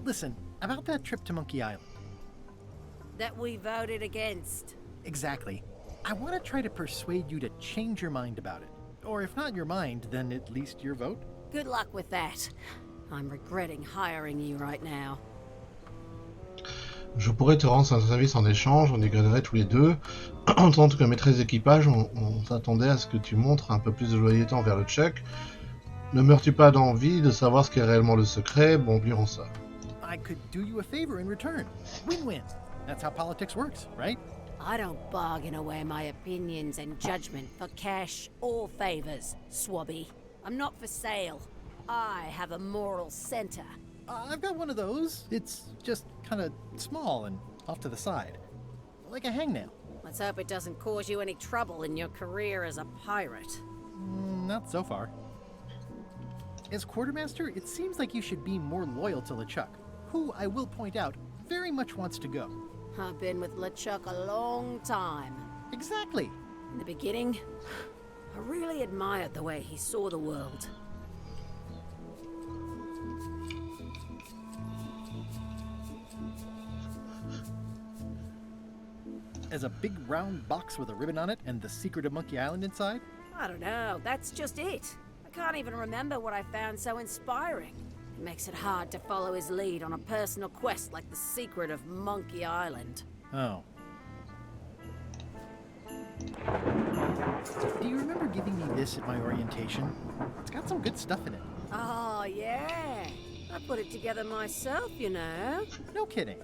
S8: Listen, about that trip to Monkey Island.
S2: That we voted against.
S8: Exactly. I want to try to persuade you to change your mind about it. Or if not your mind, then at least your vote.
S2: Good luck with that. I'm regretting hiring you right now.
S1: Je pourrais te rendre un service en échange, on y gagnerait tous les deux. En tant que maîtresse d'équipage, on s'attendait à ce que tu montres un peu plus de loyauté envers le Chuck. Ne meurs-tu pas d'envie de savoir ce qu'est réellement le secret? Bon, oublions ça.
S8: I could do you a favor in return. Win-win. That's how politics works, right?
S2: I don't bargain away my opinions and judgment for cash or favors, Swabby. I'm not for sale. I have a moral center.
S8: I've got one of those. It's just kind of small and off to the side. Like a hangnail.
S2: Let's hope it doesn't cause you any trouble in your career as a pirate.
S8: Not so far. As quartermaster, it seems like you should be more loyal to LeChuck, who, I will point out, very much wants to go.
S2: I've been with LeChuck a long time.
S8: Exactly.
S2: In the beginning, I really admired the way he saw the world.
S8: As a big round box with a ribbon on it and the secret of Monkey Island inside?
S2: I don't know, that's just it. I can't even remember what I found so inspiring. It makes it hard to follow his lead on a personal quest like the secret of Monkey Island.
S8: Oh. Do you remember giving me this at my orientation? It's got some good stuff in it.
S2: Oh, yeah. I put it together myself, you know.
S8: No kidding.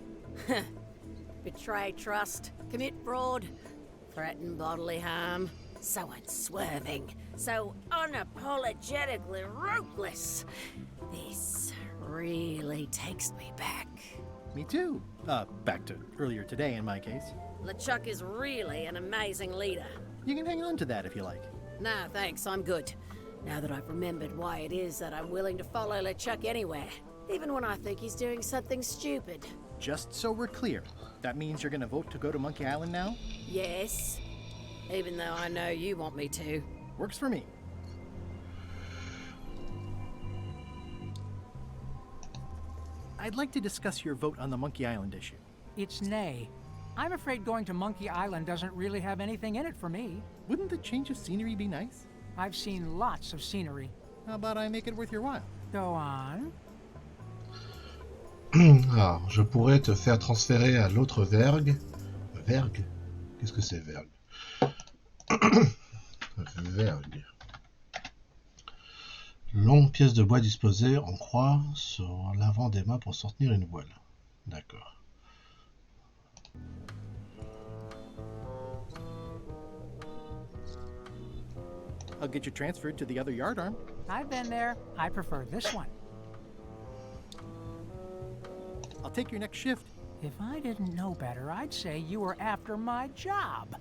S2: Betray trust, commit fraud, threaten bodily harm. So unswerving, so unapologetically ruthless. This really takes me back.
S8: Me too. Back to earlier today in my case.
S2: LeChuck is really an amazing leader.
S8: You can hang on to that if you like.
S2: Nah, thanks, I'm good. Now that I've remembered why it is that I'm willing to follow LeChuck anywhere, even when I think he's doing something stupid.
S8: Just so we're clear, that means you're gonna vote to go to Monkey Island now?
S2: Yes, even though I know you want me to.
S8: Works for me. I'd like to discuss your vote on the Monkey Island issue.
S4: It's nay. I'm afraid going to Monkey Island doesn't really have anything in it for me.
S8: Wouldn't the change of scenery be nice?
S4: I've seen lots of scenery.
S8: How about I make it worth your while?
S4: Go on.
S1: Alors, je pourrais te faire transférer à l'autre vergue. Vergue? Qu'est-ce que c'est, vergue? Vergue. Longue pièce de bois disposée en croix sur l'avant des mâts pour soutenir une voile. D'accord.
S8: I'll get you transferred to the other yardarm.
S4: I've been there. I prefer this one.
S8: I'll take your next shift.
S4: If I didn't know better, I'd say you were after my job.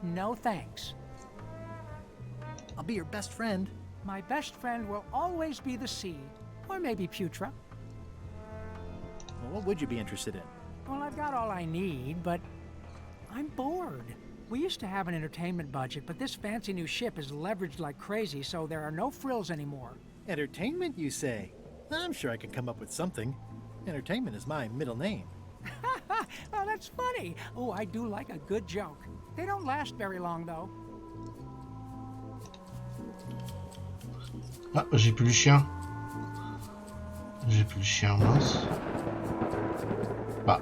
S4: No thanks.
S8: I'll be your best friend.
S4: My best friend will always be the sea, or maybe Putra.
S8: Well, what would you be interested in?
S4: Well, I've got all I need, but I'm bored. We used to have an entertainment budget, but this fancy new ship is leveraged like crazy, so there are no frills anymore.
S8: Entertainment, you say? I'm sure I can come up with something. Entertainment is my middle name.
S4: Oh, that's funny. Oh, I do like a good joke. They don't last very long, though.
S1: Ah, j'ai plus le chien. J'ai plus le chien, mince. Ah.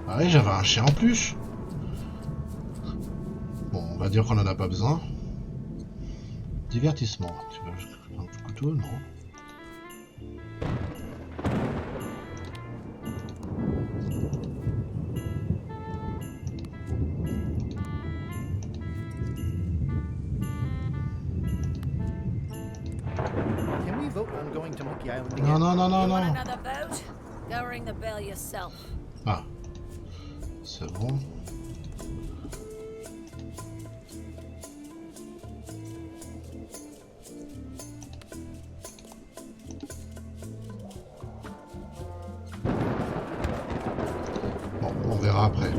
S1: Ah oui, j'avais un chien en plus. Bon, on va dire qu'on en a pas besoin. Divertissement. Tu veux un petit couteau? Non.
S8: Can we vote on going to Monkey Island again?
S1: Non, non, non, non,
S2: You want
S1: non.
S2: another vote? Go ring the bell yourself.
S1: Ah. C'est bon. Bon, on verra après.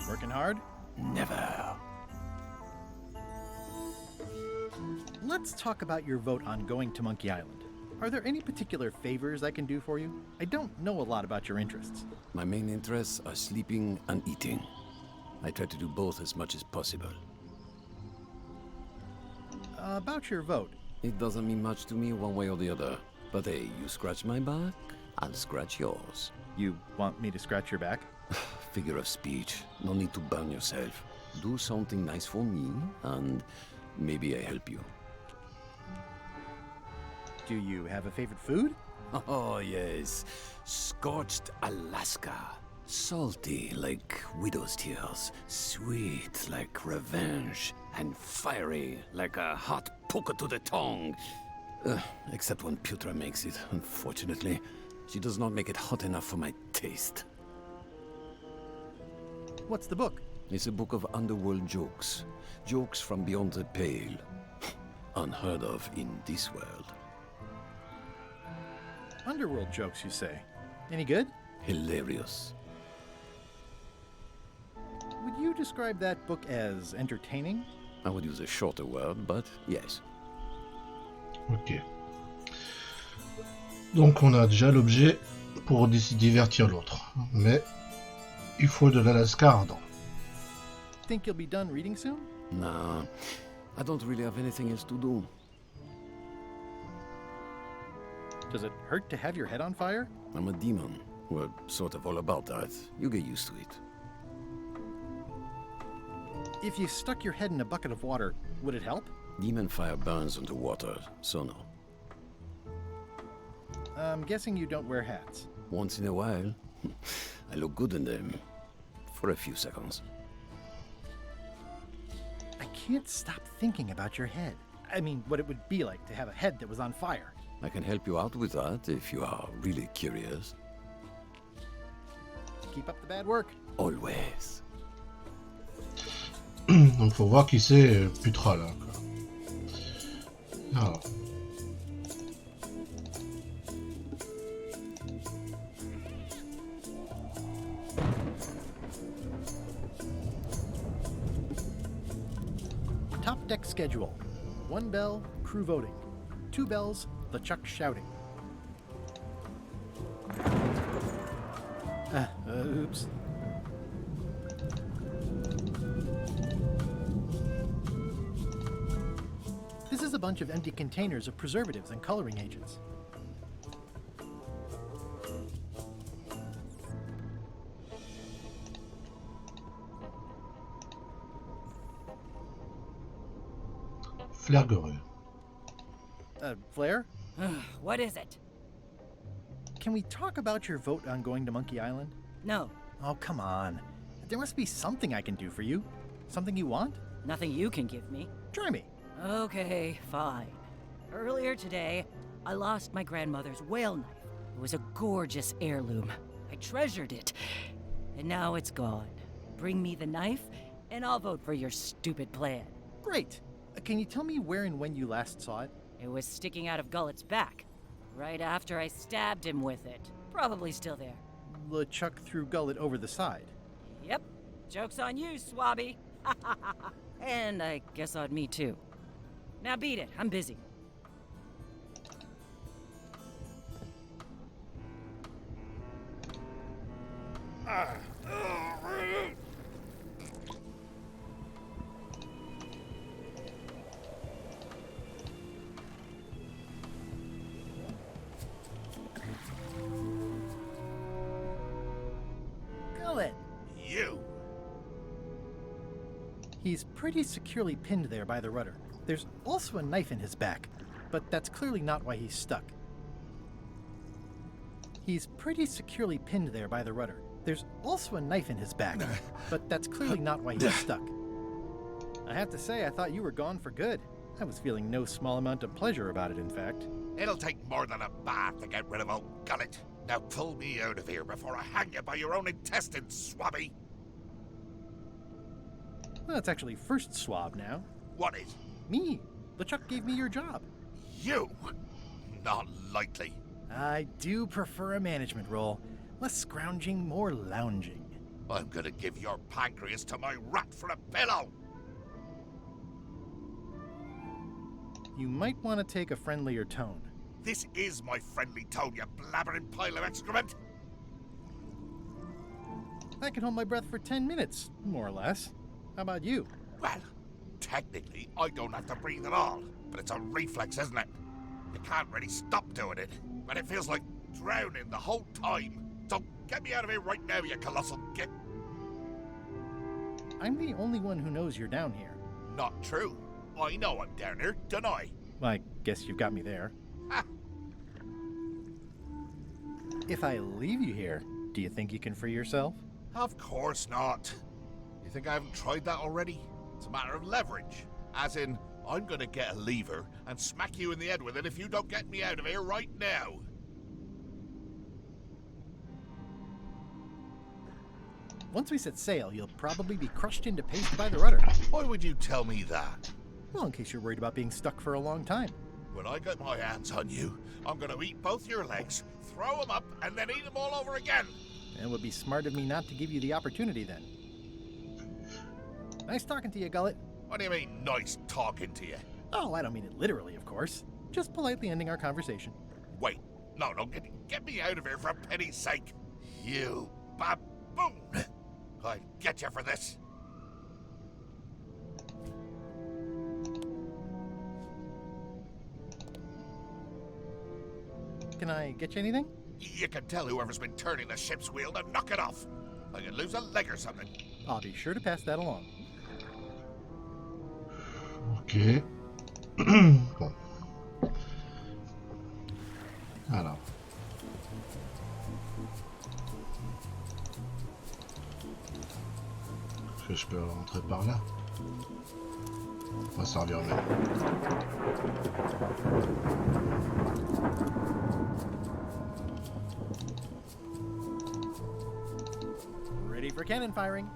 S8: Working hard?
S22: Never.
S8: Let's talk about your vote on going to Monkey Island. Are there any particular favors I can do for you? I don't know a lot about your interests.
S16: My main interests are sleeping and eating. I try to do both as much as possible.
S8: About your vote.
S16: It doesn't mean much to me one way or the other. But hey, you scratch my back, I'll scratch yours.
S8: You want me to scratch your back?
S16: Figure of speech. No need to burn yourself. Do something nice for me, and maybe I help you.
S8: Do you have a favorite food?
S16: Oh, yes. Scorched Alaska. Salty like widow's tears. Sweet like revenge. And fiery like a hot poker to the tongue. Except when Putra makes it, unfortunately. She does not make it hot enough for my taste.
S8: What's the book?
S16: It's a book of underworld jokes. Jokes from beyond the pale. Unheard of in this world.
S8: Underworld jokes, you say? Any good?
S16: Hilarious.
S8: Would you describe that book as entertaining?
S16: I would use a shorter word, but yes.
S1: Ok. Donc on a déjà l'objet pour divertir l'autre. Mais il faut de l'Alaska ardent.
S8: Think you'll be done reading soon?
S16: Nah, I don't really have anything else to do.
S8: Does it hurt to have your head on fire?
S16: I'm a demon. We're sort of all about that. You get used to it.
S8: If you stuck your head in a bucket of water, would it help?
S16: Demon fire burns underwater, so no.
S8: I'm guessing you don't wear hats.
S16: Once in a while. I look good in them. For a few seconds.
S8: I can't stop thinking about your head. I mean, what it would be like to have a head that was on fire.
S16: I can help you out with that if you are really curious.
S8: Keep up the bad work.
S16: Always.
S1: Donc faut voir qui c'est Putra là. Quoi. Alors.
S8: Top deck schedule. 1 bell, crew voting. 2 bells, LeChuck shouting. Oops. This is a bunch of empty containers of preservatives and coloring agents.
S1: Flergereux.
S8: Flair?
S5: What is it?
S8: Can we talk about your vote on going to Monkey Island?
S5: No.
S8: Oh, come on. There must be something I can do for you. Something you want?
S5: Nothing you can give me.
S8: Try me.
S5: Okay, fine. Earlier today, I lost my grandmother's whale knife. It was a gorgeous heirloom. I treasured it. And now it's gone. Bring me the knife, and I'll vote for your stupid plan.
S8: Great. Can you tell me where and when you last saw it?
S5: It was sticking out of Gullet's back, right after I stabbed him with it. Probably still there.
S8: LeChuck threw Gullet over the side.
S5: Yep. Joke's on you, Swabby. And I guess on me, too. Now beat it. I'm busy.
S8: Gullet!
S9: You!
S8: He's pretty securely pinned there by the rudder. There's also a knife in his back, but that's clearly not why he's stuck. He's pretty securely pinned there by the rudder. There's also a knife in his back, but that's clearly not why he's stuck. I have to say, I thought you were gone for good. I was feeling no small amount of pleasure about it, in fact.
S9: It'll take more than a bath to get rid of old Gullet. Now pull me out of here before I hang you by your own intestines, Swabby.
S8: Well, it's actually first swab now.
S9: What is?
S8: Me. LeChuck gave me your job.
S9: You? Not likely.
S8: I do prefer a management role. Less scrounging, more lounging.
S9: I'm gonna give your pancreas to my rat for a pillow!
S8: You might want to take a friendlier tone.
S9: This is my friendly tone, you blabbering pile of excrement!
S8: I can hold my breath for 10 minutes, more or less. How about you?
S9: Well, technically, I don't have to breathe at all, but it's a reflex, isn't it? You can't really stop doing it, but it feels like drowning the whole time. So get me out of here right now, you colossal git!
S8: I'm the only one who knows you're down here.
S9: Not true. I know I'm down here, don't I?
S8: Well, I guess you've got me there.
S9: Ha!
S8: If I leave you here, do you think you can free yourself?
S9: Of course not. You think I haven't tried that already? It's a matter of leverage. As in, I'm gonna get a lever and smack you in the head with it if you don't get me out of here right now.
S8: Once we set sail, you'll probably be crushed into paste by the rudder.
S9: Why would you tell me that?
S8: Well, in case you're worried about being stuck for a long time.
S9: When I get my hands on you, I'm gonna eat both your legs, throw them up, and then eat them all over again.
S8: It would be smart of me not to give you the opportunity then. Nice talking to you, Gullet.
S9: What do you mean, nice talking to you?
S8: Oh, I don't mean it literally, of course. Just politely ending our conversation.
S9: Wait, no, get me out of here for pity's sake. You baboon! I'll get you for this.
S8: Can I get you anything?
S9: You can tell whoever's been turning the ship's wheel to knock it off. I could lose a leg or something.
S8: I'll be sure to pass that along.
S1: Ok. Bon. Alors. Je peux rentrer par là. Moi, ça revient au même.
S8: Ready for cannon firing.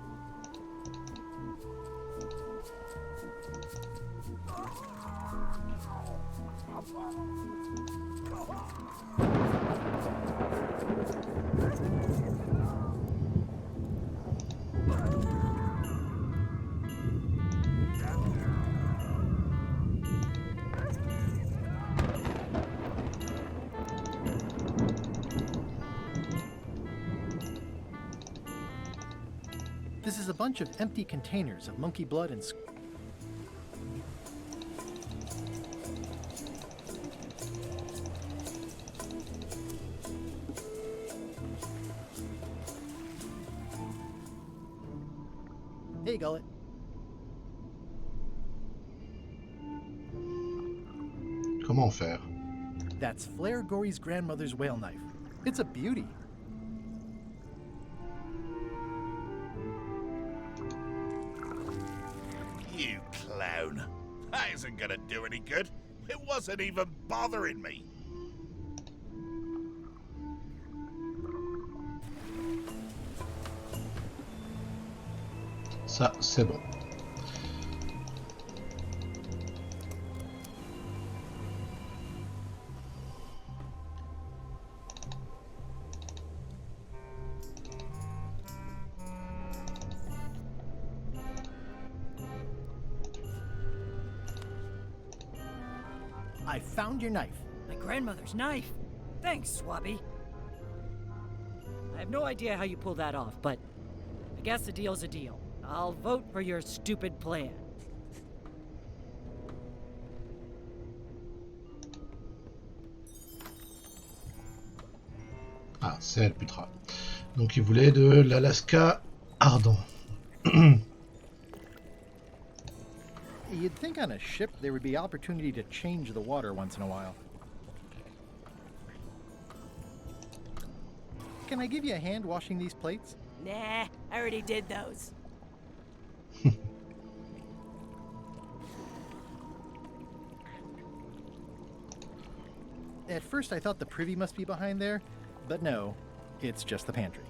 S8: This is a bunch of empty containers of monkey blood and... Hey, Gullet.
S1: Comment faire?
S8: That's Flair Gory's grandmother's whale knife. It's a beauty.
S9: You clown. That isn't gonna do any good. It wasn't even bothering me.
S1: Ça, c'est bon.
S8: I found your knife.
S5: My grandmother's knife? Thanks, Swabby. I have no idea how you pulled that off, but I guess a deal's a deal. I'll vote for your stupid plan.
S1: Ah, c'est elle, putra. Donc il voulait de l'Alaska ardent.
S8: You'd think on a ship there would be opportunity to change the water once in a while. Can I give you a hand washing these plates?
S5: Nah, I already did those.
S8: At first I thought the privy must be behind there, but no, it's just the pantry.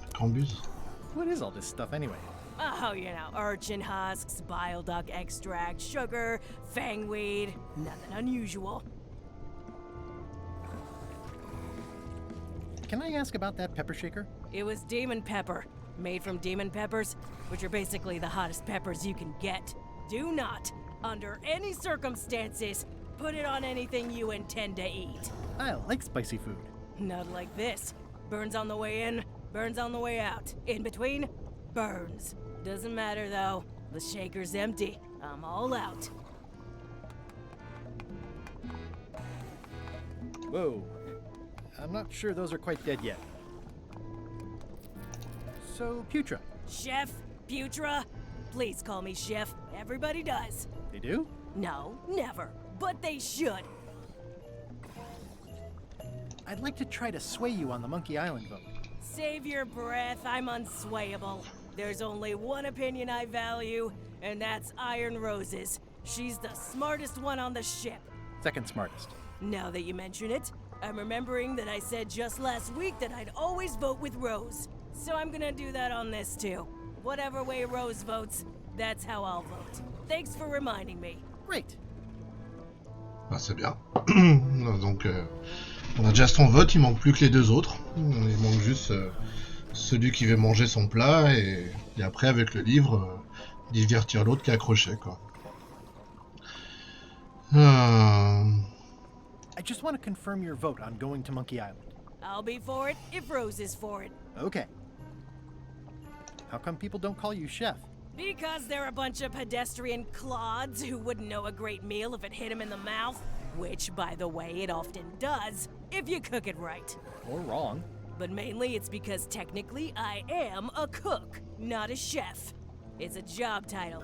S1: Cambuse.
S8: What is all this stuff anyway?
S5: Oh, you know, urchin husks, bile duck extract, sugar, fangweed. Nothing unusual.
S8: Can I ask about that pepper shaker?
S5: It was demon pepper, made from demon peppers, which are basically the hottest peppers you can get. Do not, under any circumstances, put it on anything you intend to eat.
S8: I like spicy food.
S5: Not like this. Burns on the way in, burns on the way out. In between, burns. Doesn't matter though. The shaker's empty. I'm all out.
S8: Whoa. I'm not sure those are quite dead yet. So, Putra.
S5: Chef? Putra? Please call me Chef. Everybody does.
S8: They do?
S5: No, never. But they should.
S8: I'd like to try to sway you on the Monkey Island vote.
S5: Save your breath. I'm unswayable. There's only one opinion I value, and that's Iron Rose's. She's the smartest one on the ship.
S8: Second smartest.
S5: Now that you mention it, I'm remembering that I said just last week that I'd always vote with Rose. So I'm gonna do that on this too. Whatever way Rose votes, that's how I'll vote. Thanks for reminding me.
S8: Great.
S1: Ah, c'est bien. Donc, on a déjà son vote, il manque plus que les deux autres. Il manque juste celui qui veut manger son plat et après, avec le livre, divertir l'autre qui est accroché, quoi.
S8: I just want to confirm your vote on going to Monkey Island.
S5: I'll be for it if Rose is for it.
S8: Okay. How come people don't call you Chef?
S5: Because they're a bunch of pedestrian clods who wouldn't know a great meal if it hit them in the mouth. Which, by the way, it often does, if you cook it right.
S8: Or wrong.
S5: But mainly it's because technically I am a cook, not a chef. It's a job title.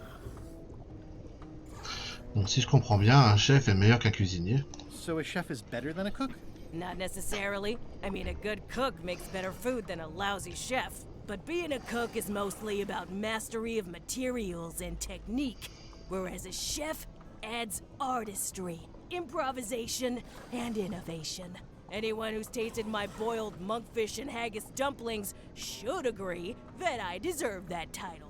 S1: Donc si je comprends bien, un chef est meilleur qu'un cuisinier.
S8: So a chef is better than a cook?
S5: Not necessarily. I mean, a good cook makes better food than a lousy chef.
S14: But being a cook is mostly about mastery of materials and technique, whereas a chef adds artistry, improvisation, and innovation. Anyone who's tasted my boiled monkfish and haggis dumplings should agree that I deserve that title.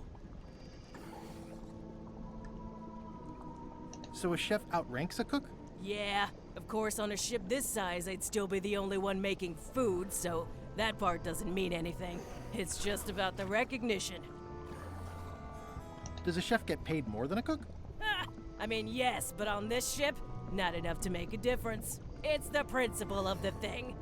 S8: So a chef outranks a cook?
S14: Yeah, of course on a ship this size I'd still be the only one making food, so that part doesn't mean anything. It's just about the recognition.
S8: Does a chef get paid more than a cook?
S14: I mean, yes, but on this ship, not enough to make a difference. It's the principle of the thing.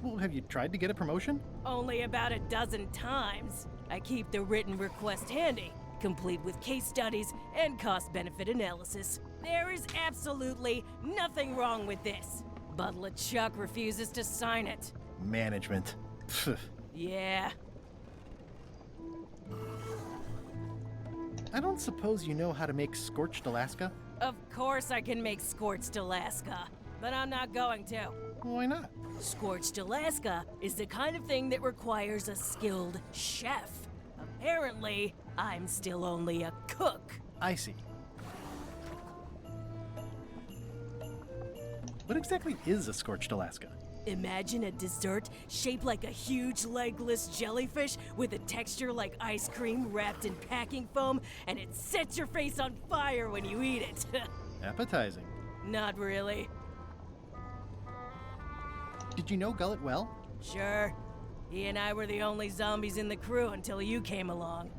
S8: Well, have you tried to get a promotion?
S14: Only about a dozen times. I keep the written request handy, complete with case studies and cost-benefit analysis. There is absolutely nothing wrong with this. But LeChuck refuses to sign it.
S8: Management.
S14: Yeah.
S8: I don't suppose you know how to make scorched Alaska?
S14: Of course I can make scorched Alaska, but I'm not going to.
S8: Why not?
S14: Scorched Alaska is the kind of thing that requires a skilled chef. Apparently, I'm still only a cook.
S8: I see. What exactly is a scorched Alaska?
S14: Imagine a dessert shaped like a huge legless jellyfish with a texture like ice cream wrapped in packing foam, and it sets your face on fire when you eat it.
S8: Appetizing.
S14: Not really.
S8: Did you know Gullet well?
S14: Sure. He and I were the only zombies in the crew until you came along.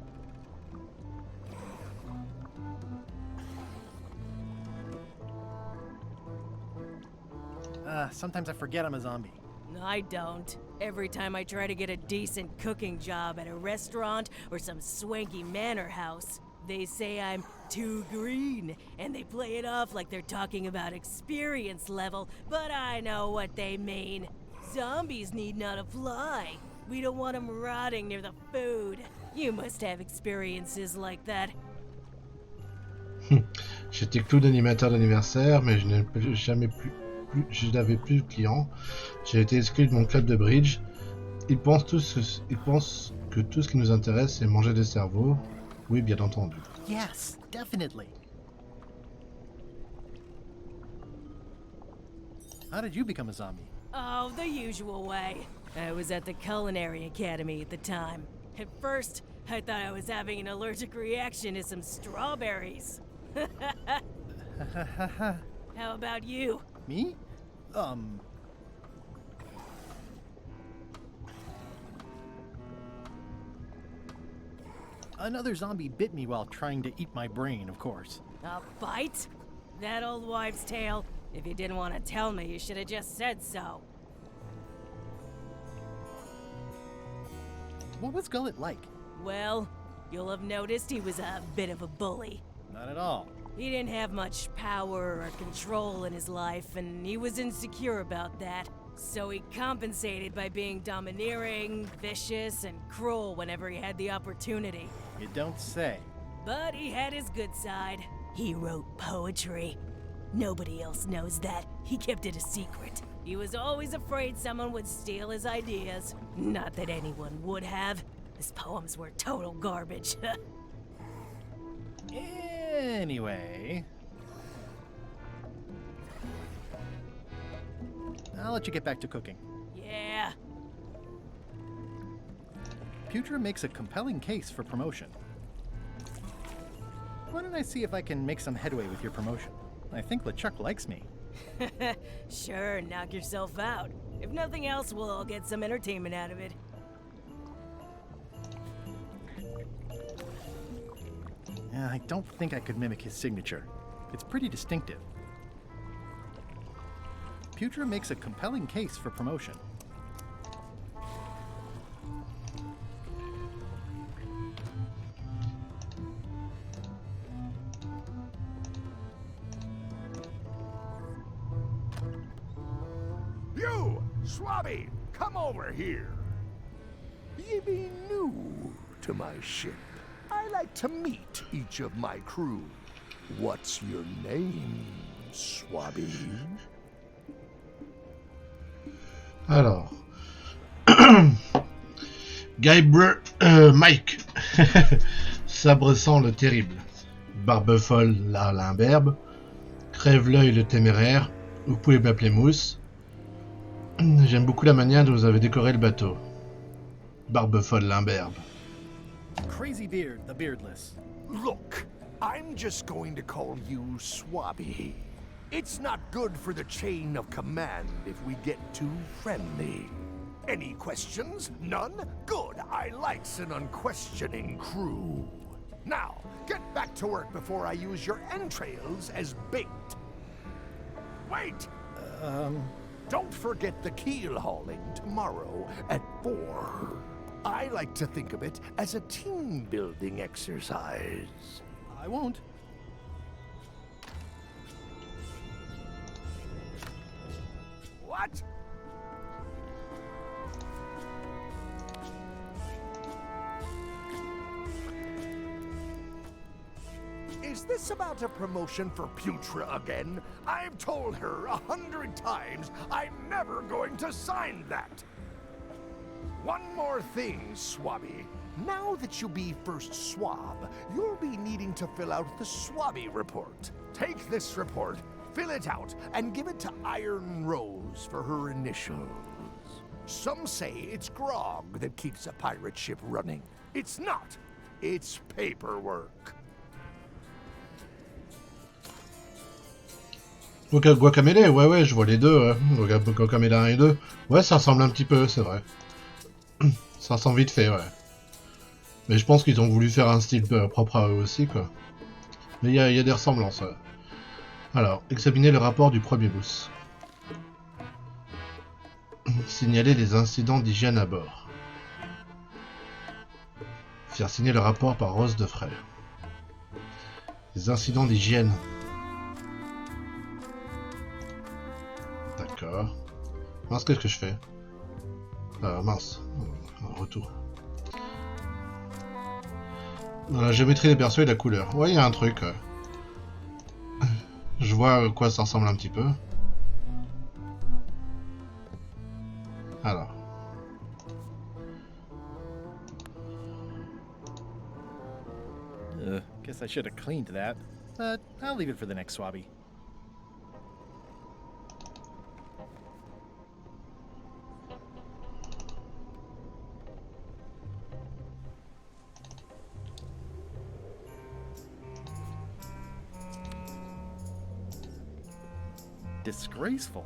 S8: Sometimes I forget I'm a zombie.
S14: No, I don't. Every time I try to get a decent cooking job at a restaurant or some swanky manor house, they say I'm too green, and they play it off like they're talking about experience level, but I know what they mean. Zombies need not apply. We don't want them rotting near the food. You must have experiences like that.
S1: J'étais clown animateur d'anniversaire, mais je n'avais plus de clients. J'ai été exclu de mon club de bridge. Ils pensent que tout ce qui nous intéresse, c'est manger des cerveaux. Oui, bien entendu.
S8: Yes, definitely. How did you become a zombie?
S14: Oh, the usual way. I was at the Culinary Academy at the time. At first, I thought I was having an allergic reaction to some strawberries. How about you?
S8: Me? Another zombie bit me while trying to eat my brain, of course.
S14: A bite? That old wives' tale? If you didn't want to tell me, you should have just said so.
S8: What was Gullet like?
S14: Well, you'll have noticed he was a bit of a bully.
S8: Not at all.
S14: He didn't have much power or control in his life, and he was insecure about that. So he compensated by being domineering, vicious, and cruel whenever he had the opportunity.
S8: You don't say.
S14: But he had his good side. He wrote poetry. Nobody else knows that. He kept it a secret. He was always afraid someone would steal his ideas. Not that anyone would have. His poems were total garbage.
S8: Anyway... I'll let you get back to cooking.
S14: Yeah.
S8: Putra makes a compelling case for promotion. Why don't I see if I can make some headway with your promotion? I think LeChuck likes me.
S14: Sure, knock yourself out. If nothing else, we'll all get some entertainment out of it.
S8: I don't think I could mimic his signature. It's pretty distinctive. Putra makes a compelling case for promotion.
S9: You, Swabby, come over here. Ye be new to my ship. I like to meet each of my crew. What's your name, Swabby?
S1: Alors, Mike. Sabre sang le terrible. Barbe folle la l'imberbe. Crève-l'œil le téméraire. Vous pouvez m'appeler Mousse. J'aime beaucoup la manière dont vous avez décoré le bateau. Barbe folle l'imberbe.
S8: Crazy Beard, the beardless.
S9: Look, I'm just going to call you Swabby. It's not good for the chain of command if we get too friendly. Any questions? None? Good. I likes an unquestioning crew. Now, get back to work before I use your entrails as bait. Wait! Don't forget the keel hauling tomorrow at 4. I like to think of it as a team-building exercise.
S8: I won't.
S9: What? Is this about a promotion for Putra again? I've told her 100 times I'm never going to sign that. One more thing, Swabby. Now that you'll be first swab, you'll be needing to fill out the Swabby report. Take this report, fill it out, and give it to Iron Rose for her initials. Some say it's grog that keeps a pirate ship running. It's not. It's paperwork.
S1: Guacamele, ouais, je vois les deux, ouais. Guacamele 1 et 2. Ouais, ça ressemble un petit peu, c'est vrai. Ça ressemble vite fait, ouais. Mais je pense qu'ils ont voulu faire un style propre à eux aussi, quoi. Mais il y a des ressemblances, ouais. Alors, examiner le rapport du premier boost. Signaler les incidents d'hygiène à bord. Faire signer le rapport par Rose de Frey. Les incidents d'hygiène. D'accord. Mince, qu'est-ce que je fais? Mince. Retour. Dans la géométrie des persos et la couleur. Ouais, il y a un truc. Je vois à quoi ça ressemble un petit peu. Alors.
S8: Guess I should have cleaned that, but I'll leave it for the next Swabby. Disgraceful.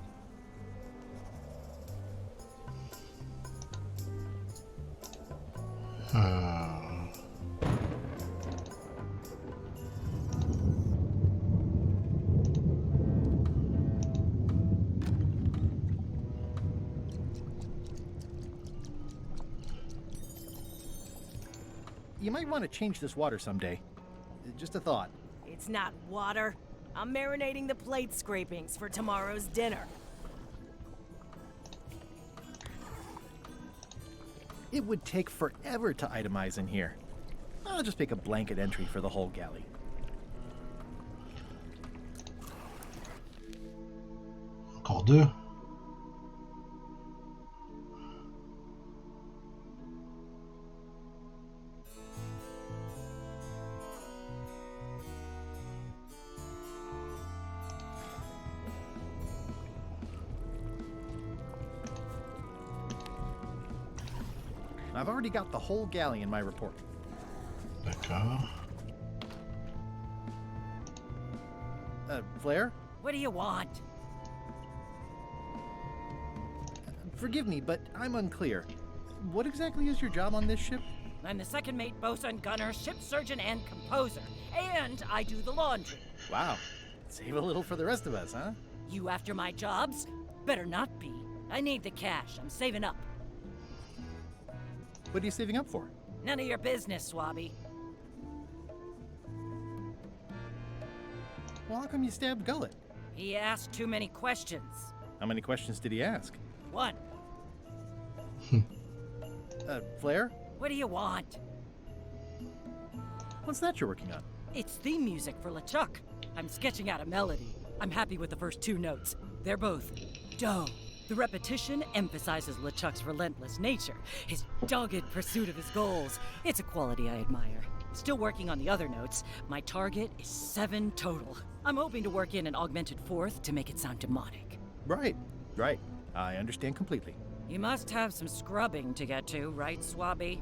S8: You might want to change this water someday. Just a thought.
S14: It's not water. I'm marinating the plate scrapings for tomorrow's dinner.
S8: It would take forever to itemize in here. I'll just make a blanket entry for the whole galley.
S1: Encore deux.
S8: I've already got the whole galley in my report.
S1: D'accord.
S8: Flair?
S14: What do you want?
S8: Forgive me, but I'm unclear. What exactly is your job on this ship?
S14: I'm the second mate, bosun, gunner, ship surgeon, and composer. And I do the laundry.
S8: Wow. Save a little for the rest of us, huh?
S14: You after my jobs? Better not be. I need the cash. I'm saving up.
S8: What are you saving up for?
S14: None of your business, Swabby.
S8: Well, how come you stabbed Gullet?
S14: He asked too many questions.
S8: How many questions did he ask?
S14: 1.
S8: Flair?
S14: What do you want?
S8: What's that you're working on?
S14: It's theme music for LeChuck. I'm sketching out a melody. I'm happy with the first 2 notes. They're both do,
S5: The repetition emphasizes LeChuck's relentless nature, his dogged pursuit of his goals. It's a quality I admire. Still working on the other notes. My target is 7 total. I'm hoping to work in an augmented 4th to make it sound demonic.
S8: Right. I understand completely.
S5: You must have some scrubbing to get to, right, Swabby?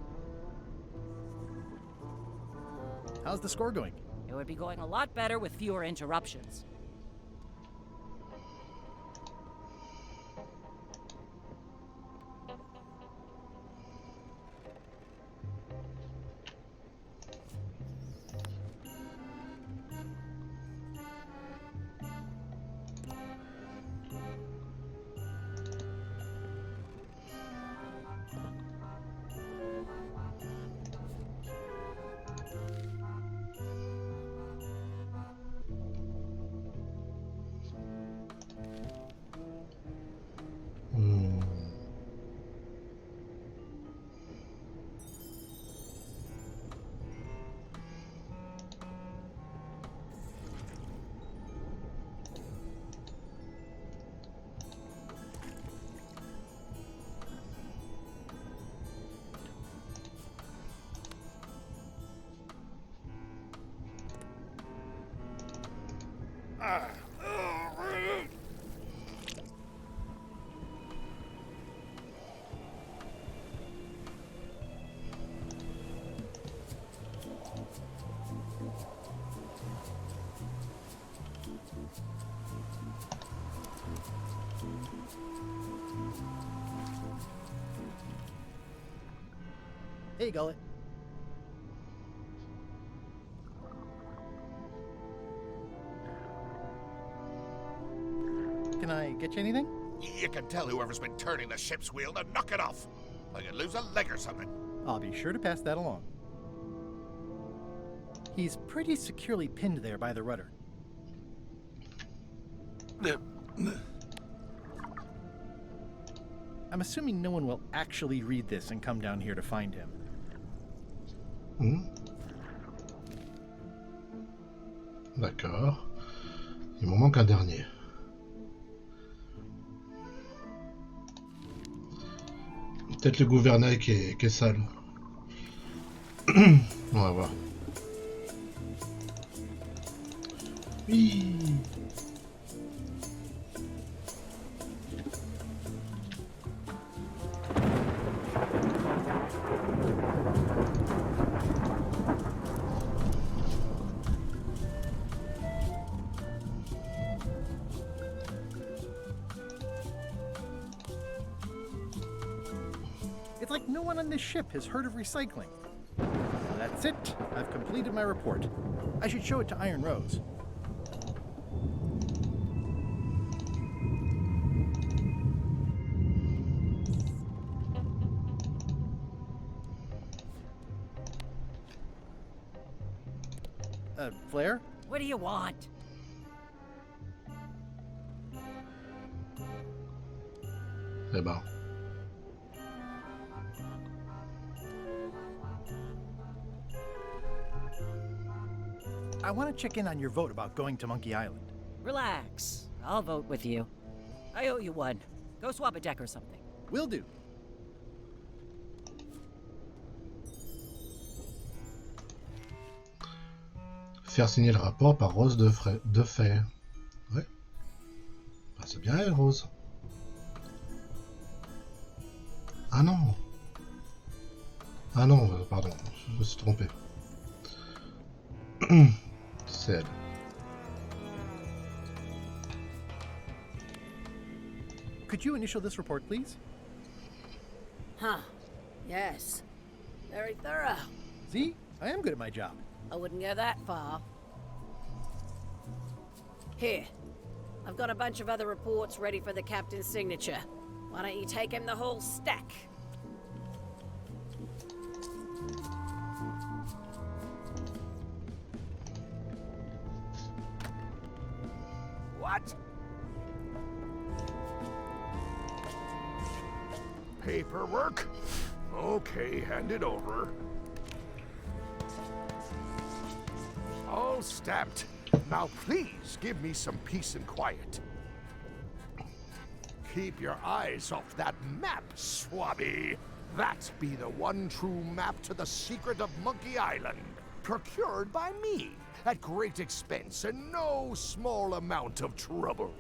S8: How's the score going?
S5: It would be going a lot better with fewer interruptions.
S8: Hey, Gullet. Can I get you anything?
S9: You can tell whoever's been turning the ship's wheel to knock it off. I could lose a leg or something.
S8: I'll be sure to pass that along. He's pretty securely pinned there by the rudder. I'm assuming no one will actually read this and come down here to find him.
S1: D'accord. Il m'en manque un dernier. Peut-être le gouvernail qui est sale. On va voir. Oui.
S8: It's like no one on this ship has heard of recycling. That's it. I've completed my report. I should show it to Iron Rose. Flair?
S5: What do you want?
S1: Eh ben.
S8: I want to check in on your vote about going to Monkey Island.
S5: Relax. I'll vote with you. I owe you one. Go swap a deck or something.
S8: Will do.
S1: Faire signer le rapport par Rose de Fer. Ouais. Ah, c'est bien elle, Rose. Ah non. Ah non, pardon, je me suis trompé. C'est elle.
S8: Could you initial this report, please?
S2: Huh. Yes. Very thorough.
S8: See? I am good at my job.
S2: I wouldn't go that far. Here. I've got a bunch of other reports ready for the captain's signature. Why don't you take him the whole stack?
S9: What? Paperwork? Okay, hand it over. All stamped. Now please give me some peace and quiet. Keep your eyes off that map, Swabby. That be the one true map to the secret of Monkey Island. Procured by me at great expense and no small amount of trouble.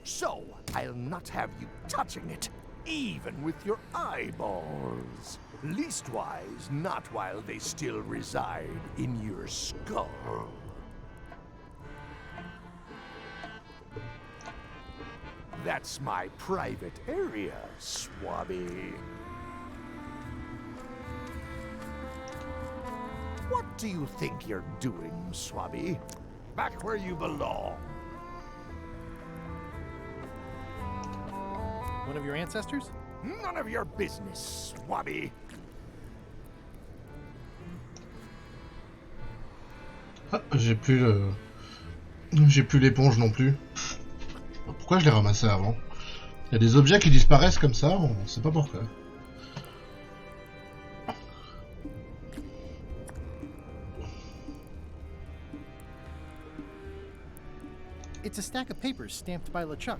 S9: So, I'll not have you touching it, even with your eyeballs. Leastwise, not while they still reside in your skull. That's my private area, Swabby. What do you think you're doing, Swabby? Back where you belong.
S8: One of your ancestors?
S9: None of your business, Swabby.
S1: Ah, j'ai plus l'éponge non plus. Pourquoi je l'ai ramassé avant? Il y a des objets qui disparaissent comme ça, on sait pas pourquoi.
S8: It's a stack of papers stamped by LeChuck.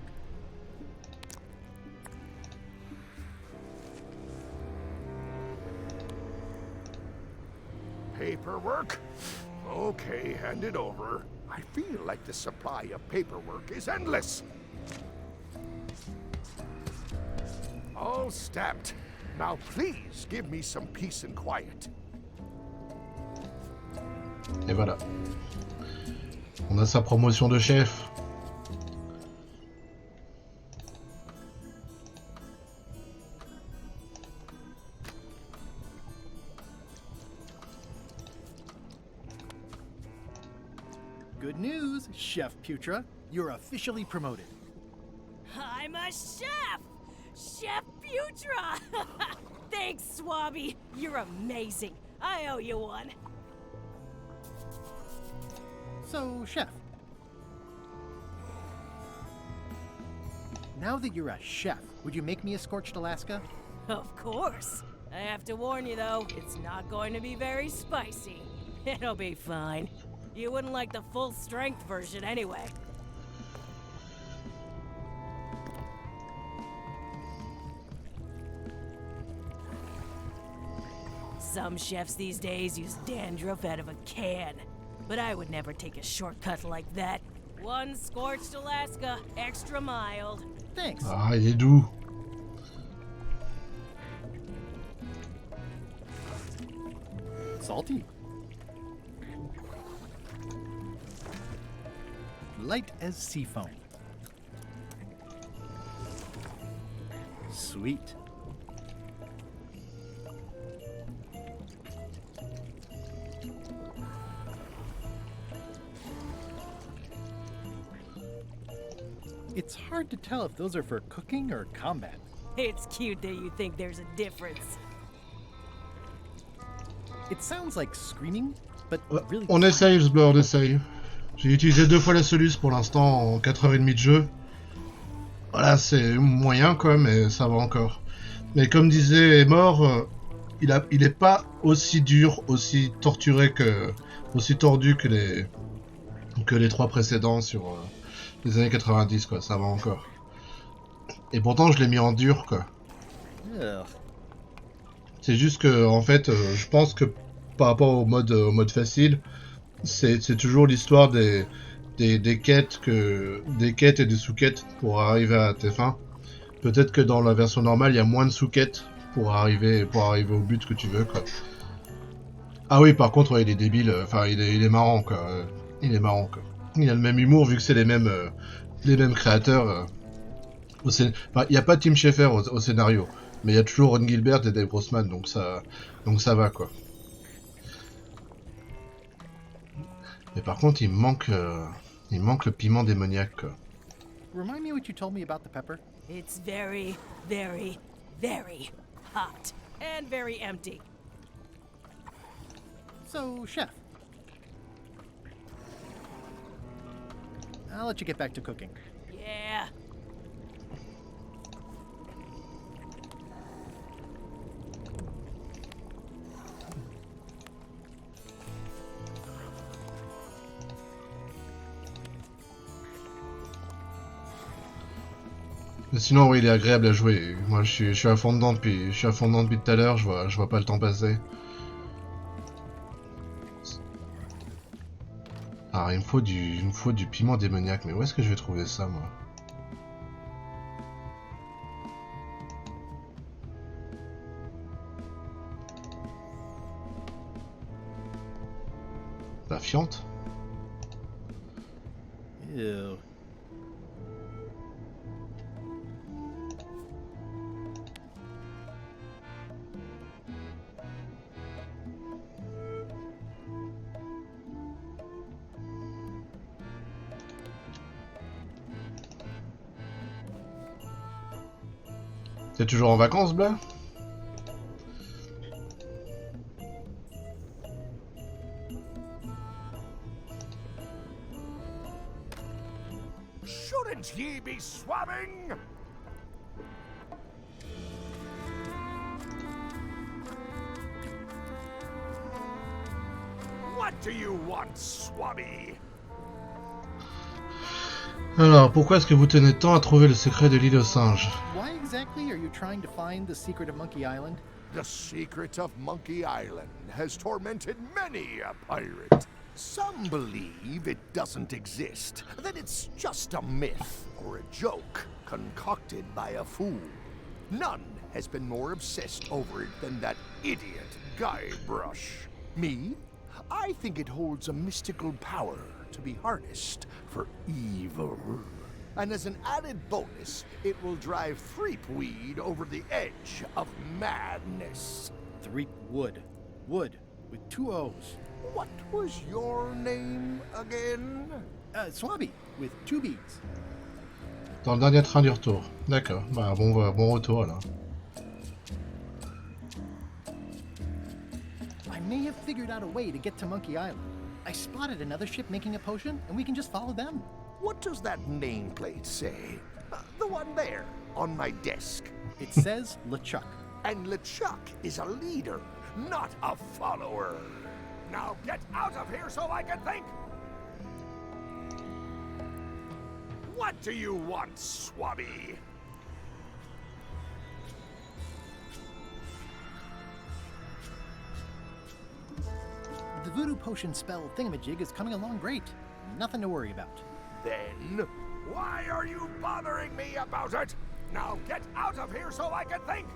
S9: Paperwork? Okay, hand it over. I feel like the supply of paperwork is endless. All stamped. Now please give me some peace and quiet.
S1: Et voilà. On a sa promotion de chef.
S8: Good news, Chef Putra. You're officially promoted.
S14: I'm a chef! Chef Putra! Thanks, Swabby. You're amazing. I owe you one.
S8: So, Chef. Now that you're a chef, would you make me a scorched Alaska?
S14: Of course. I have to warn you, though, it's not going to be very spicy. It'll be fine. You wouldn't like the full-strength version anyway. Some chefs these days use dandruff out of a can. But I would never take a shortcut like that. One scorched Alaska, extra mild.
S8: Thanks.
S1: Ah, il est doux.
S8: Salty. Light as sea foam. Sweet. It's hard to tell if those are for cooking or combat.
S14: It's cute that you think there's a difference.
S8: It sounds like screaming, but really...
S1: On essaye, Sblur, on essaye. J'ai utilisé 2 fois la soluce pour l'instant en 4h30 de jeu. Voilà, c'est moyen quoi, mais ça va encore. Mais comme disait Mort, il est pas aussi dur, aussi torturé aussi tordu que les 3 précédents sur les années 90 quoi, ça va encore. Et pourtant je l'ai mis en dur quoi. C'est juste que en fait, je pense que par rapport au mode facile, c'est toujours l'histoire des quêtes et des sous-quêtes pour arriver à tes fins. Peut-être que dans la version normale, il y a moins de sous-quêtes pour arriver au but que tu veux quoi. Ah oui, par contre, ouais, il est débile, enfin il est marrant quoi. Il est marrant quoi. Il a le même humour vu que c'est les mêmes créateurs. Il n'y a pas Tim Schafer au scénario, mais il y a toujours Ron Gilbert et Dave Grossman, donc ça va quoi. Mais par contre, il manque le piment démoniaque quoi.
S8: Remind me what you told me about the pepper?
S14: It's very, very, very hot and very empty.
S8: So, Chef. I'll let you get back to cooking.
S14: Yeah.
S1: Mais sinon, oui, il est agréable à jouer. Moi, je suis à fond dedans depuis tout à l'heure. Je vois pas le temps passer. Alors, il me faut du piment démoniaque. Mais où est-ce que je vais trouver ça, moi? La fiente?
S8: Ew.
S1: T'es toujours en vacances, Blas?
S9: Shouldn't ye be swabbing? What do you want, swabby?
S1: Alors, pourquoi est-ce que vous tenez tant à trouver le secret de l'île aux singes?
S8: Why exactly are you trying to find the secret of Monkey Island?
S9: The secret of Monkey Island has tormented many a pirate. Some believe it doesn't exist, that it's just a myth or a joke concocted by a fool. None has been more obsessed over it than that idiot Guybrush. Me? I think it holds a mystical power to be harnessed for evil. And as an added bonus, it will drive Threepweed over the edge of madness.
S8: Threepwood. Wood, with 2 O's.
S9: What was your name again?
S8: Swabby, with 2 B's.
S1: Dans le dernier train du retour. D'accord. Bah, bon retour, alors.
S8: I may have figured out a way to get to Monkey Island. I spotted another ship making a potion, and we can just follow them.
S9: What does that nameplate say? The one there, on my desk.
S8: It says LeChuck.
S9: And LeChuck is a leader, not a follower. Now get out of here so I can think! What do you want, swabby?
S8: The voodoo potion spell thingamajig is coming along great. Nothing to worry about.
S9: Then, why are you bothering me about it? Now get out of here so I can think!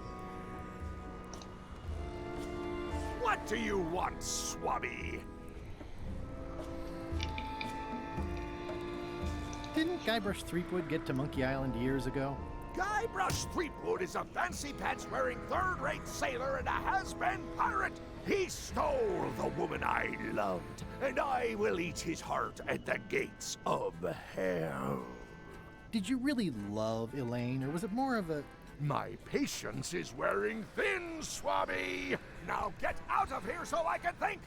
S9: What do you want, swabby?
S8: Didn't Guybrush Threepwood get to Monkey Island years ago?
S9: Guybrush Threepwood is a fancy-pants-wearing third-rate sailor and a has-been pirate. He stole the woman I loved, and I will eat his heart at the gates of hell.
S8: Did you really love Elaine, or was it more of a...
S9: My patience is wearing thin, swabby. Now get out of here so I can think.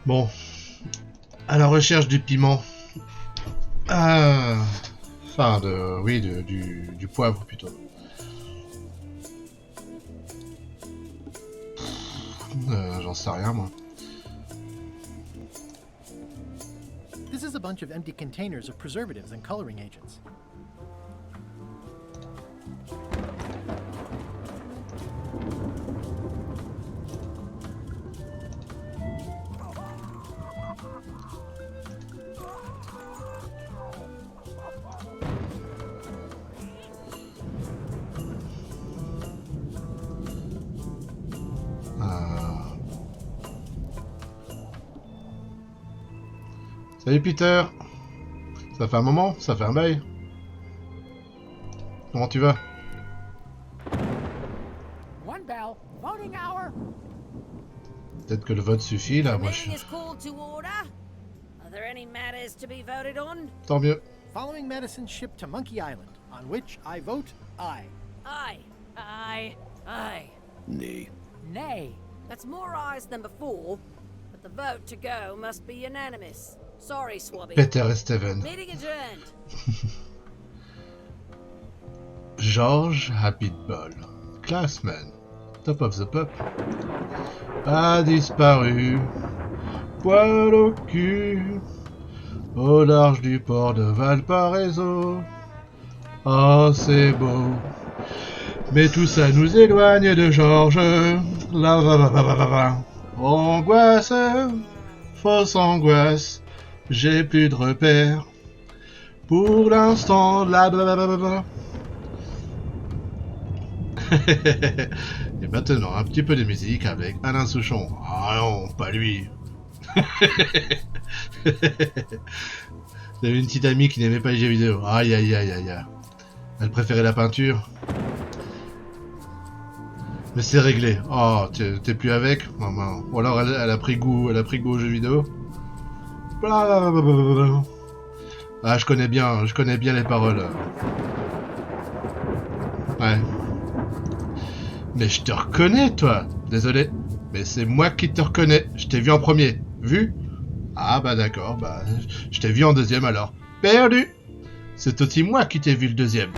S1: Bon. À la recherche du piment. Enfin, du poivre plutôt. J'en sais rien, moi.
S8: This is a bunch of empty containers of preservatives and coloring agents.
S1: Salut Peter. Ça fait un moment, ça fait un bail. Comment tu vas?
S4: One bell, voting hour.
S1: Peut-être que le vote suffit là, moi je...
S2: Are there any matters to be voted on?
S1: Tant mieux.
S8: Following Madison's ship to Monkey Island, on which I vote aye.
S2: Aye.
S14: Aye. Aye.
S16: Nay.
S4: Nay.
S2: That's more ayes than before, but the vote to go must be unanimous. Sorry, Swabby.
S1: Peter et Steven.
S2: Meeting adjourned.
S1: George Habitbol. Classman. Top of the pop. A disparu. Poil au cul. au large du port de Valparaiso. Oh, c'est beau. Mais tout ça nous éloigne de Georges. La va va va va va va. Angoisse, fausse angoisse. J'ai plus de repères. Pour l'instant, la blablabla. Et maintenant, un petit peu de musique avec Alain Souchon. Ah non, pas lui. J'avais une petite amie qui n'aimait pas les jeux vidéo. Aïe aïe aïe aïe aïe. Elle préférait la peinture. Mais c'est réglé. Oh, t'es plus avec? Non. Ou alors elle a pris goût aux jeux vidéo. Blablabla. Ah, je connais bien les paroles. Ouais. Mais je te reconnais, toi. Désolé. Mais c'est moi qui te reconnais. Je t'ai vu en premier. Vu? Ah bah d'accord, bah je t'ai vu en deuxième alors. Perdu! C'est aussi moi qui t'ai vu le deuxième.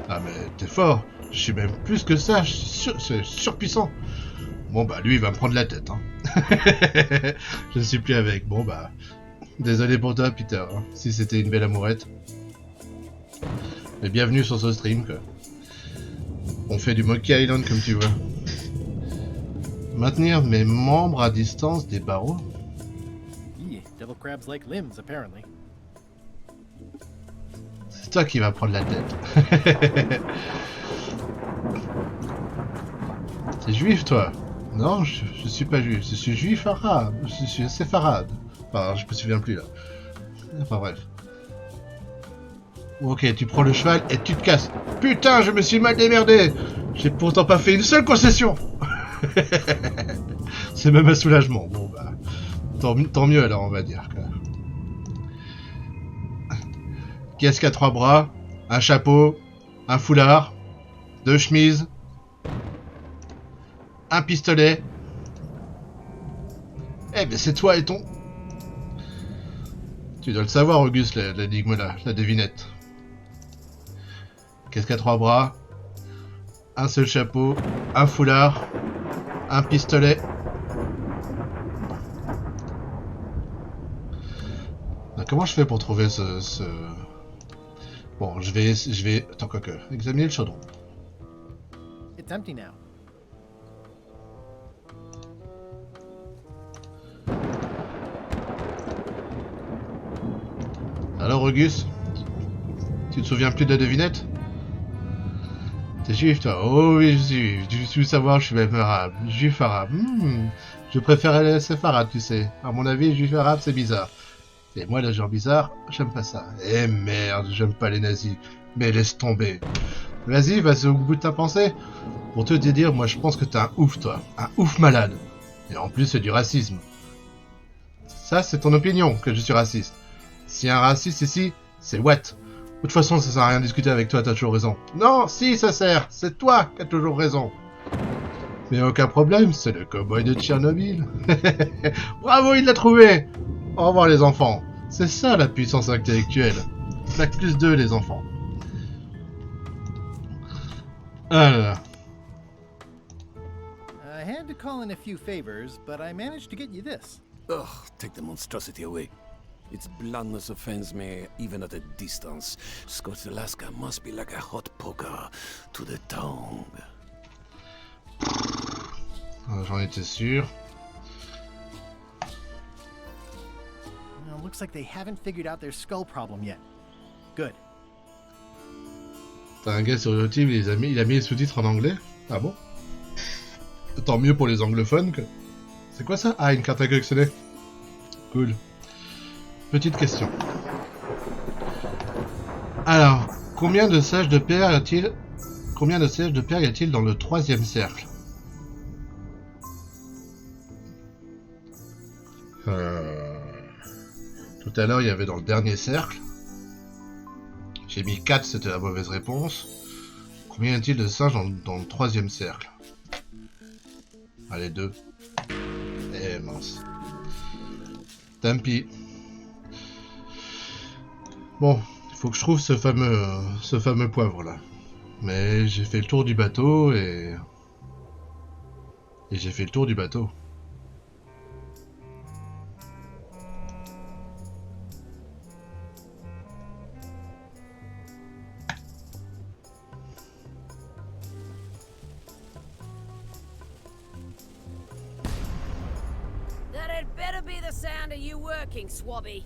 S1: Ah mais t'es fort. Je suis même plus que ça. C'est surpuissant. Bon bah lui il va me prendre la tête. Hein. Je ne suis plus avec. Bon bah... Désolé pour toi Peter. Hein, si c'était une belle amourette. Mais bienvenue sur ce stream quoi. On fait du Monkey Island comme tu vois. Maintenir mes membres à distance des barreaux.
S8: Yeah, devil crabs like limbs, apparently.
S1: C'est toi qui vas prendre la tête. T'es juif toi? Non, je suis pas juif. Je suis juif arabe. Je suis séfarade. Enfin, je me souviens plus là. Enfin bref. Ok, tu prends le cheval et tu te casses. Putain, je me suis mal démerdé. J'ai pourtant pas fait une seule concession. C'est même un soulagement. Bon bah, tant mieux alors on va dire. Qu'est-ce qui a 3 bras, un chapeau, un foulard, 2 chemises, un pistolet. Eh ben c'est toi et ton... Tu dois le savoir Auguste, l'énigme là, la devinette. Qu'est-ce qui a 3 bras, un seul chapeau, un foulard, un pistolet. Comment je fais pour trouver ce... Bon, je vais... Attends, quoique. Examiner le chaudron.
S8: It's empty now.
S1: Alors, Auguste? Tu te souviens plus de la devinette? T'es juif, toi? Oh oui, je suis juif. Tu veux savoir, je suis même arabe. Juif arabe. Je préférais les séfarades, tu sais. À mon avis, juif arabe, c'est bizarre. Et moi, les gens bizarres, j'aime pas ça. Eh merde, j'aime pas les nazis. Mais laisse tomber. Vas-y au bout de ta pensée. Pour te dire, moi je pense que t'es un ouf, toi. Un ouf malade. Et en plus, c'est du racisme. Ça, c'est ton opinion, que je suis raciste. S'il y a un raciste ici, c'est what? De toute façon, ça sert à rien de discuter avec toi, t'as toujours raison. Non, si, ça sert. C'est toi qui as toujours raison. Mais aucun problème, c'est le cow-boy de Tchernobyl. Bravo, il l'a trouvé. Au revoir les enfants. C'est ça la puissance intellectuelle. Bac plus 2 les enfants. Ah là là.
S8: I had to call in a few favors, but I managed to get you this.
S16: Ugh, take the monstrosity away. Its bluntness offends me even at a distance. Scotch Alaska must be like a hot poker to the tongue.
S1: J'en étais sûr.
S8: Looks like they haven't figured out their skull problem yet. Good.
S1: T'as un gars sur YouTube, il a mis les sous-titres en anglais? Ah bon? Tant mieux pour les anglophones que... C'est quoi ça? Ah, une carte à collectionner. Cool. Petite question. Alors, combien de sages de pierre y a-t-il dans le 3e cercle? Tout à l'heure, il y avait dans le dernier cercle. J'ai mis 4, c'était la mauvaise réponse. Combien y a-t-il de singes dans le 3e cercle? Allez, 2. Eh mince. Tant pis. Bon, il faut que je trouve ce fameux poivre là. Mais j'ai fait le tour du bateau et j'ai fait le tour du bateau.
S2: kind are you working, Swabby?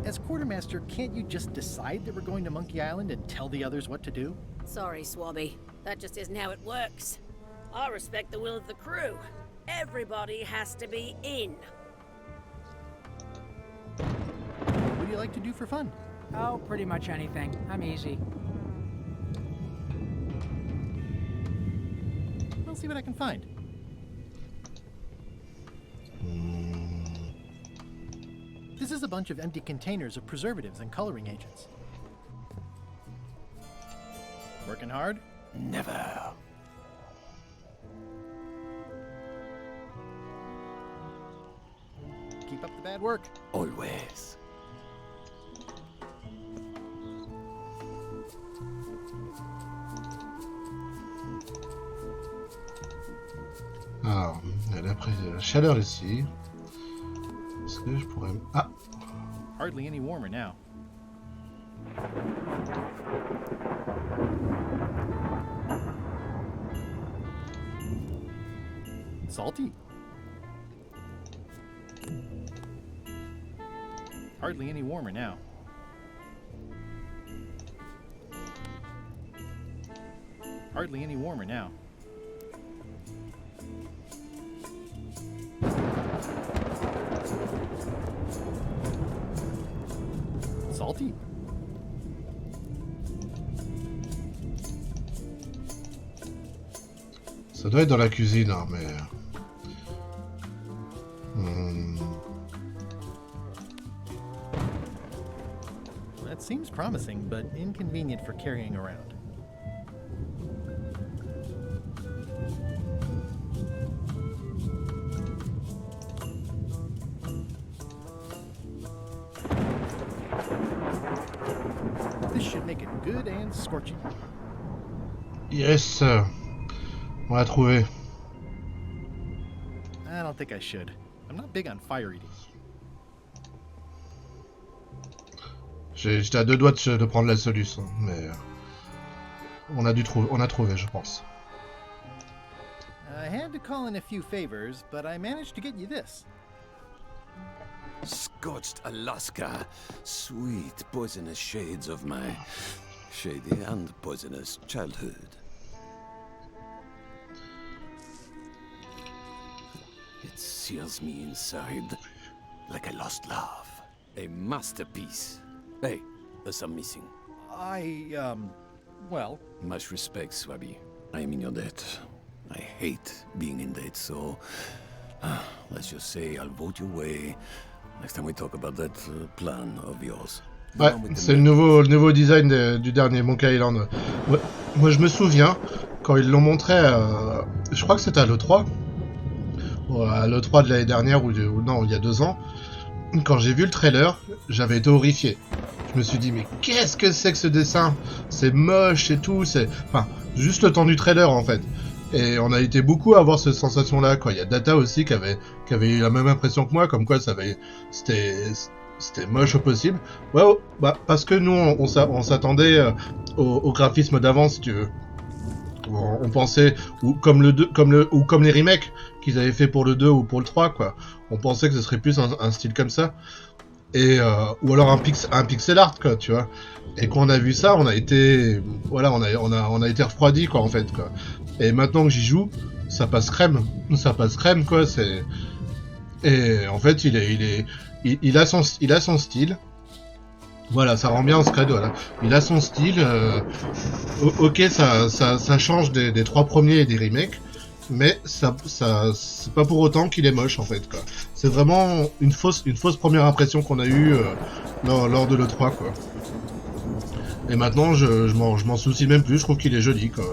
S8: As quartermaster, can't you just decide that we're going to Monkey Island and tell the others what to do?
S2: Sorry, Swabby. That just isn't how it works. I respect the will of the crew. Everybody has to be in.
S8: What do you like to do for fun?
S4: Oh, pretty much anything. I'm easy.
S8: I'll see what I can find. This is a bunch of empty containers of preservatives and coloring agents. Working hard?
S16: Never.
S8: Keep up the bad work.
S16: Always.
S1: Alors, elle a pris de la chaleur ici. Est-ce que je pourrais... Ah!
S8: Hardly any warmer now. Salty. Hardly any warmer now. Hardly any warmer now. Salty.
S1: Ça doit être dans la cuisine, hein, mais...
S8: That seems promising, but inconvenient for carrying around. This should make it good and scorching.
S1: Yes! On l'a trouvé.
S8: I don't think I should. I'm not big on fire eating.
S1: J'étais à deux doigts de prendre la solution, mais... on a trouvé, je pense.
S8: I had to call in a few favors, but I managed to get you this.
S16: Scorched Alaska. Sweet poisonous shades of my shady and poisonous childhood. It sears me inside like a lost love. A masterpiece. Hey, there's some missing.
S8: Well...
S16: Much respect, Swabby. I am in your debt. I hate being in debt, so... let's just say I'll vote your way next time we talk about that plan of yours.
S1: Ouais, c'est le nouveau design du dernier Monkey Island. Moi, je me souviens, quand ils l'ont montré, je crois que c'était à l'E3. À l'E3 de l'année dernière, ou non, il y a 2 ans. Quand j'ai vu le trailer, j'avais été horrifié. Je me suis dit, mais qu'est-ce que c'est que ce dessin? C'est moche et tout, c'est... Enfin, juste le temps du trailer, en fait. Et on a été beaucoup à avoir cette sensation-là, quoi. Il y a Data aussi qui avait eu la même impression que moi, comme quoi c'était moche au possible. Ouais, bah, parce que nous, on s'attendait au graphisme d'avant, si tu veux. On pensait, ou comme les remakes qu'ils avaient fait pour le 2 ou pour le 3, quoi. On pensait que ce serait plus un style comme ça. Et, ou alors un pixel art, quoi, tu vois. Et quand on a vu ça, on a été, voilà, on a été refroidi, quoi, en fait, quoi. Et maintenant que j'y joue, ça passe crème, quoi. C'est, et en fait, il a son style. Voilà, ça rend bien ce cadeau, là. Il a son style. Ok, ça change des 3 premiers et des remakes. Mais ça c'est pas pour autant qu'il est moche, en fait, quoi. C'est vraiment une fausse première impression qu'on a eue lors de l'E3, quoi. Et maintenant, je m'en soucie même plus, je trouve qu'il est joli, quoi.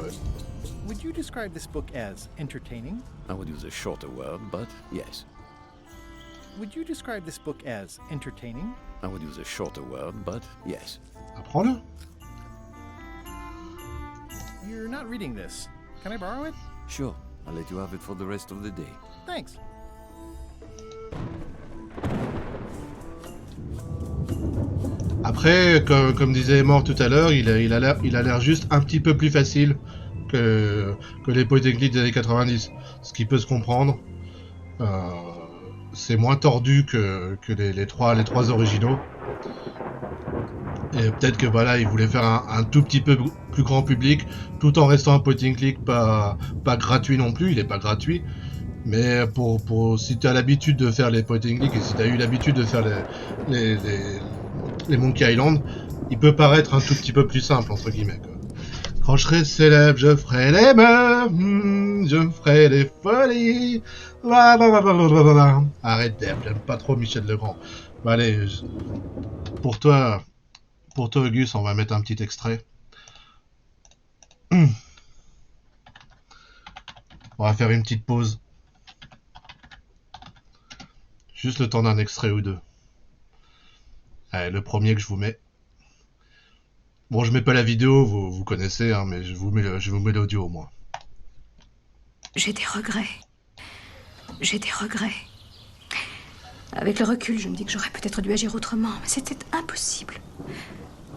S8: Would you describe this book as entertaining?
S16: I would use a shorter word, but yes.
S8: Would you describe this book as entertaining?
S16: I would use a shorter word, but yes.
S1: Apprends-le.
S8: You're not reading this. Can I borrow it?
S16: Sure. I'll let you have it for the rest of the day.
S8: Thanks.
S1: Après, comme disait Mort tout à l'heure, il a l'air juste un petit peu plus facile que, que les Polytechniques des années 90. Ce qui peut se comprendre. Euh, c'est moins tordu que les trois originaux. Et peut-être que voilà, ils voulaient faire un tout petit peu plus grand public, tout en restant un point and click pas gratuit non plus, il est pas gratuit. Mais si tu as l'habitude de faire les point and click et si tu as eu l'habitude de faire les, les, les Monkey Island, il peut paraître un tout petit peu plus simple, entre guillemets, quoi. Quand je serai célèbre, je ferai les meufs, je ferai des folies. Arrête, j'aime pas trop Michel Legrand. Bah allez, pour toi, Auguste, on va mettre un petit extrait. On va faire une petite pause. Juste le temps d'un extrait ou deux. Allez, le premier que je vous mets. Bon, je mets pas la vidéo, vous connaissez, hein, mais je vous mets l'audio au moins.
S19: J'ai des regrets. J'ai des regrets. Avec le recul, je me dis que j'aurais peut-être dû agir autrement, mais c'était impossible.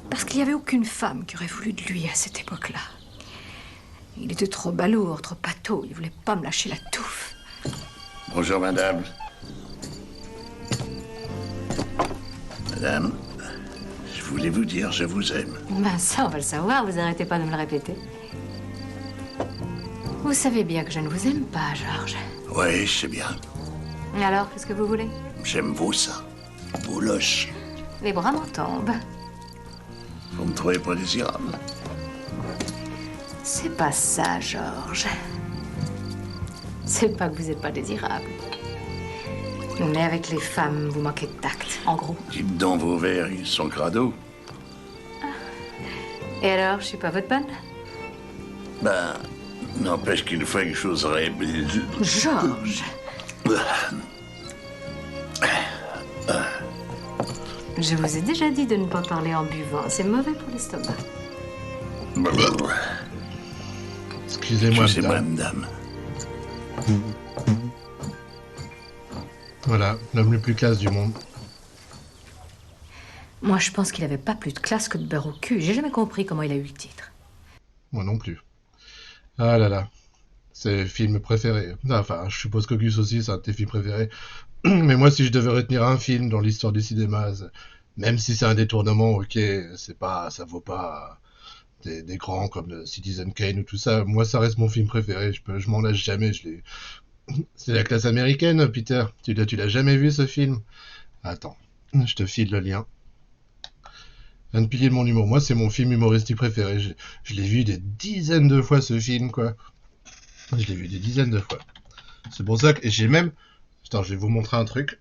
S19: Parce qu'il n'y avait aucune femme qui aurait voulu de lui à cette époque-là. Il était trop balourd, trop pâteau, il voulait pas me lâcher la touffe.
S17: Bonjour, madame. Madame, je voulais vous dire je vous aime.
S19: Ben ça, on va le savoir, vous arrêtez pas de me le répéter. Vous savez bien que je ne vous aime pas, Georges.
S17: Oui, je sais bien.
S19: Alors, qu'est-ce que vous voulez?
S17: J'aime vos seins, vos loches.
S19: Les bras m'en tombent.
S17: Vous me trouvez pas désirable?
S19: C'est pas ça, Georges. C'est pas que vous êtes pas désirable. Mais avec les femmes, vous manquez de tact, en gros.
S17: Dites donc, vos verres, ils sont crado.
S19: Et alors, je suis pas votre bonne?
S17: Ben, n'empêche qu'une fois que j'oserais...
S19: Georges! Je vous ai déjà dit de ne pas parler en buvant. C'est mauvais pour l'estomac.
S1: Excusez-moi,
S17: madame.
S1: Voilà, l'homme le plus classe du monde.
S19: Moi, je pense qu'il avait pas plus de classe que de beurre au cul. J'ai jamais compris comment il a eu le titre.
S1: Moi non plus. Ah là là. C'est le film préféré. Enfin, je suppose qu'Auguste aussi, c'est un de tes films préférés. Mais moi, si je devais retenir un film dans l'histoire du cinéma, même si c'est un détournement, ok, ça vaut pas des grands comme Citizen Kane ou tout ça. Moi, ça reste mon film préféré. Je m'en lâche jamais. C'est la classe américaine, Peter. Tu l'as jamais vu, ce film? Attends, je te file le lien. Un pilier de mon humour. Moi, c'est mon film humoristique préféré. Je l'ai vu des dizaines de fois, ce film, quoi. Je l'ai vu des dizaines de fois. C'est pour ça que j'ai même... Attends, je vais vous montrer un truc.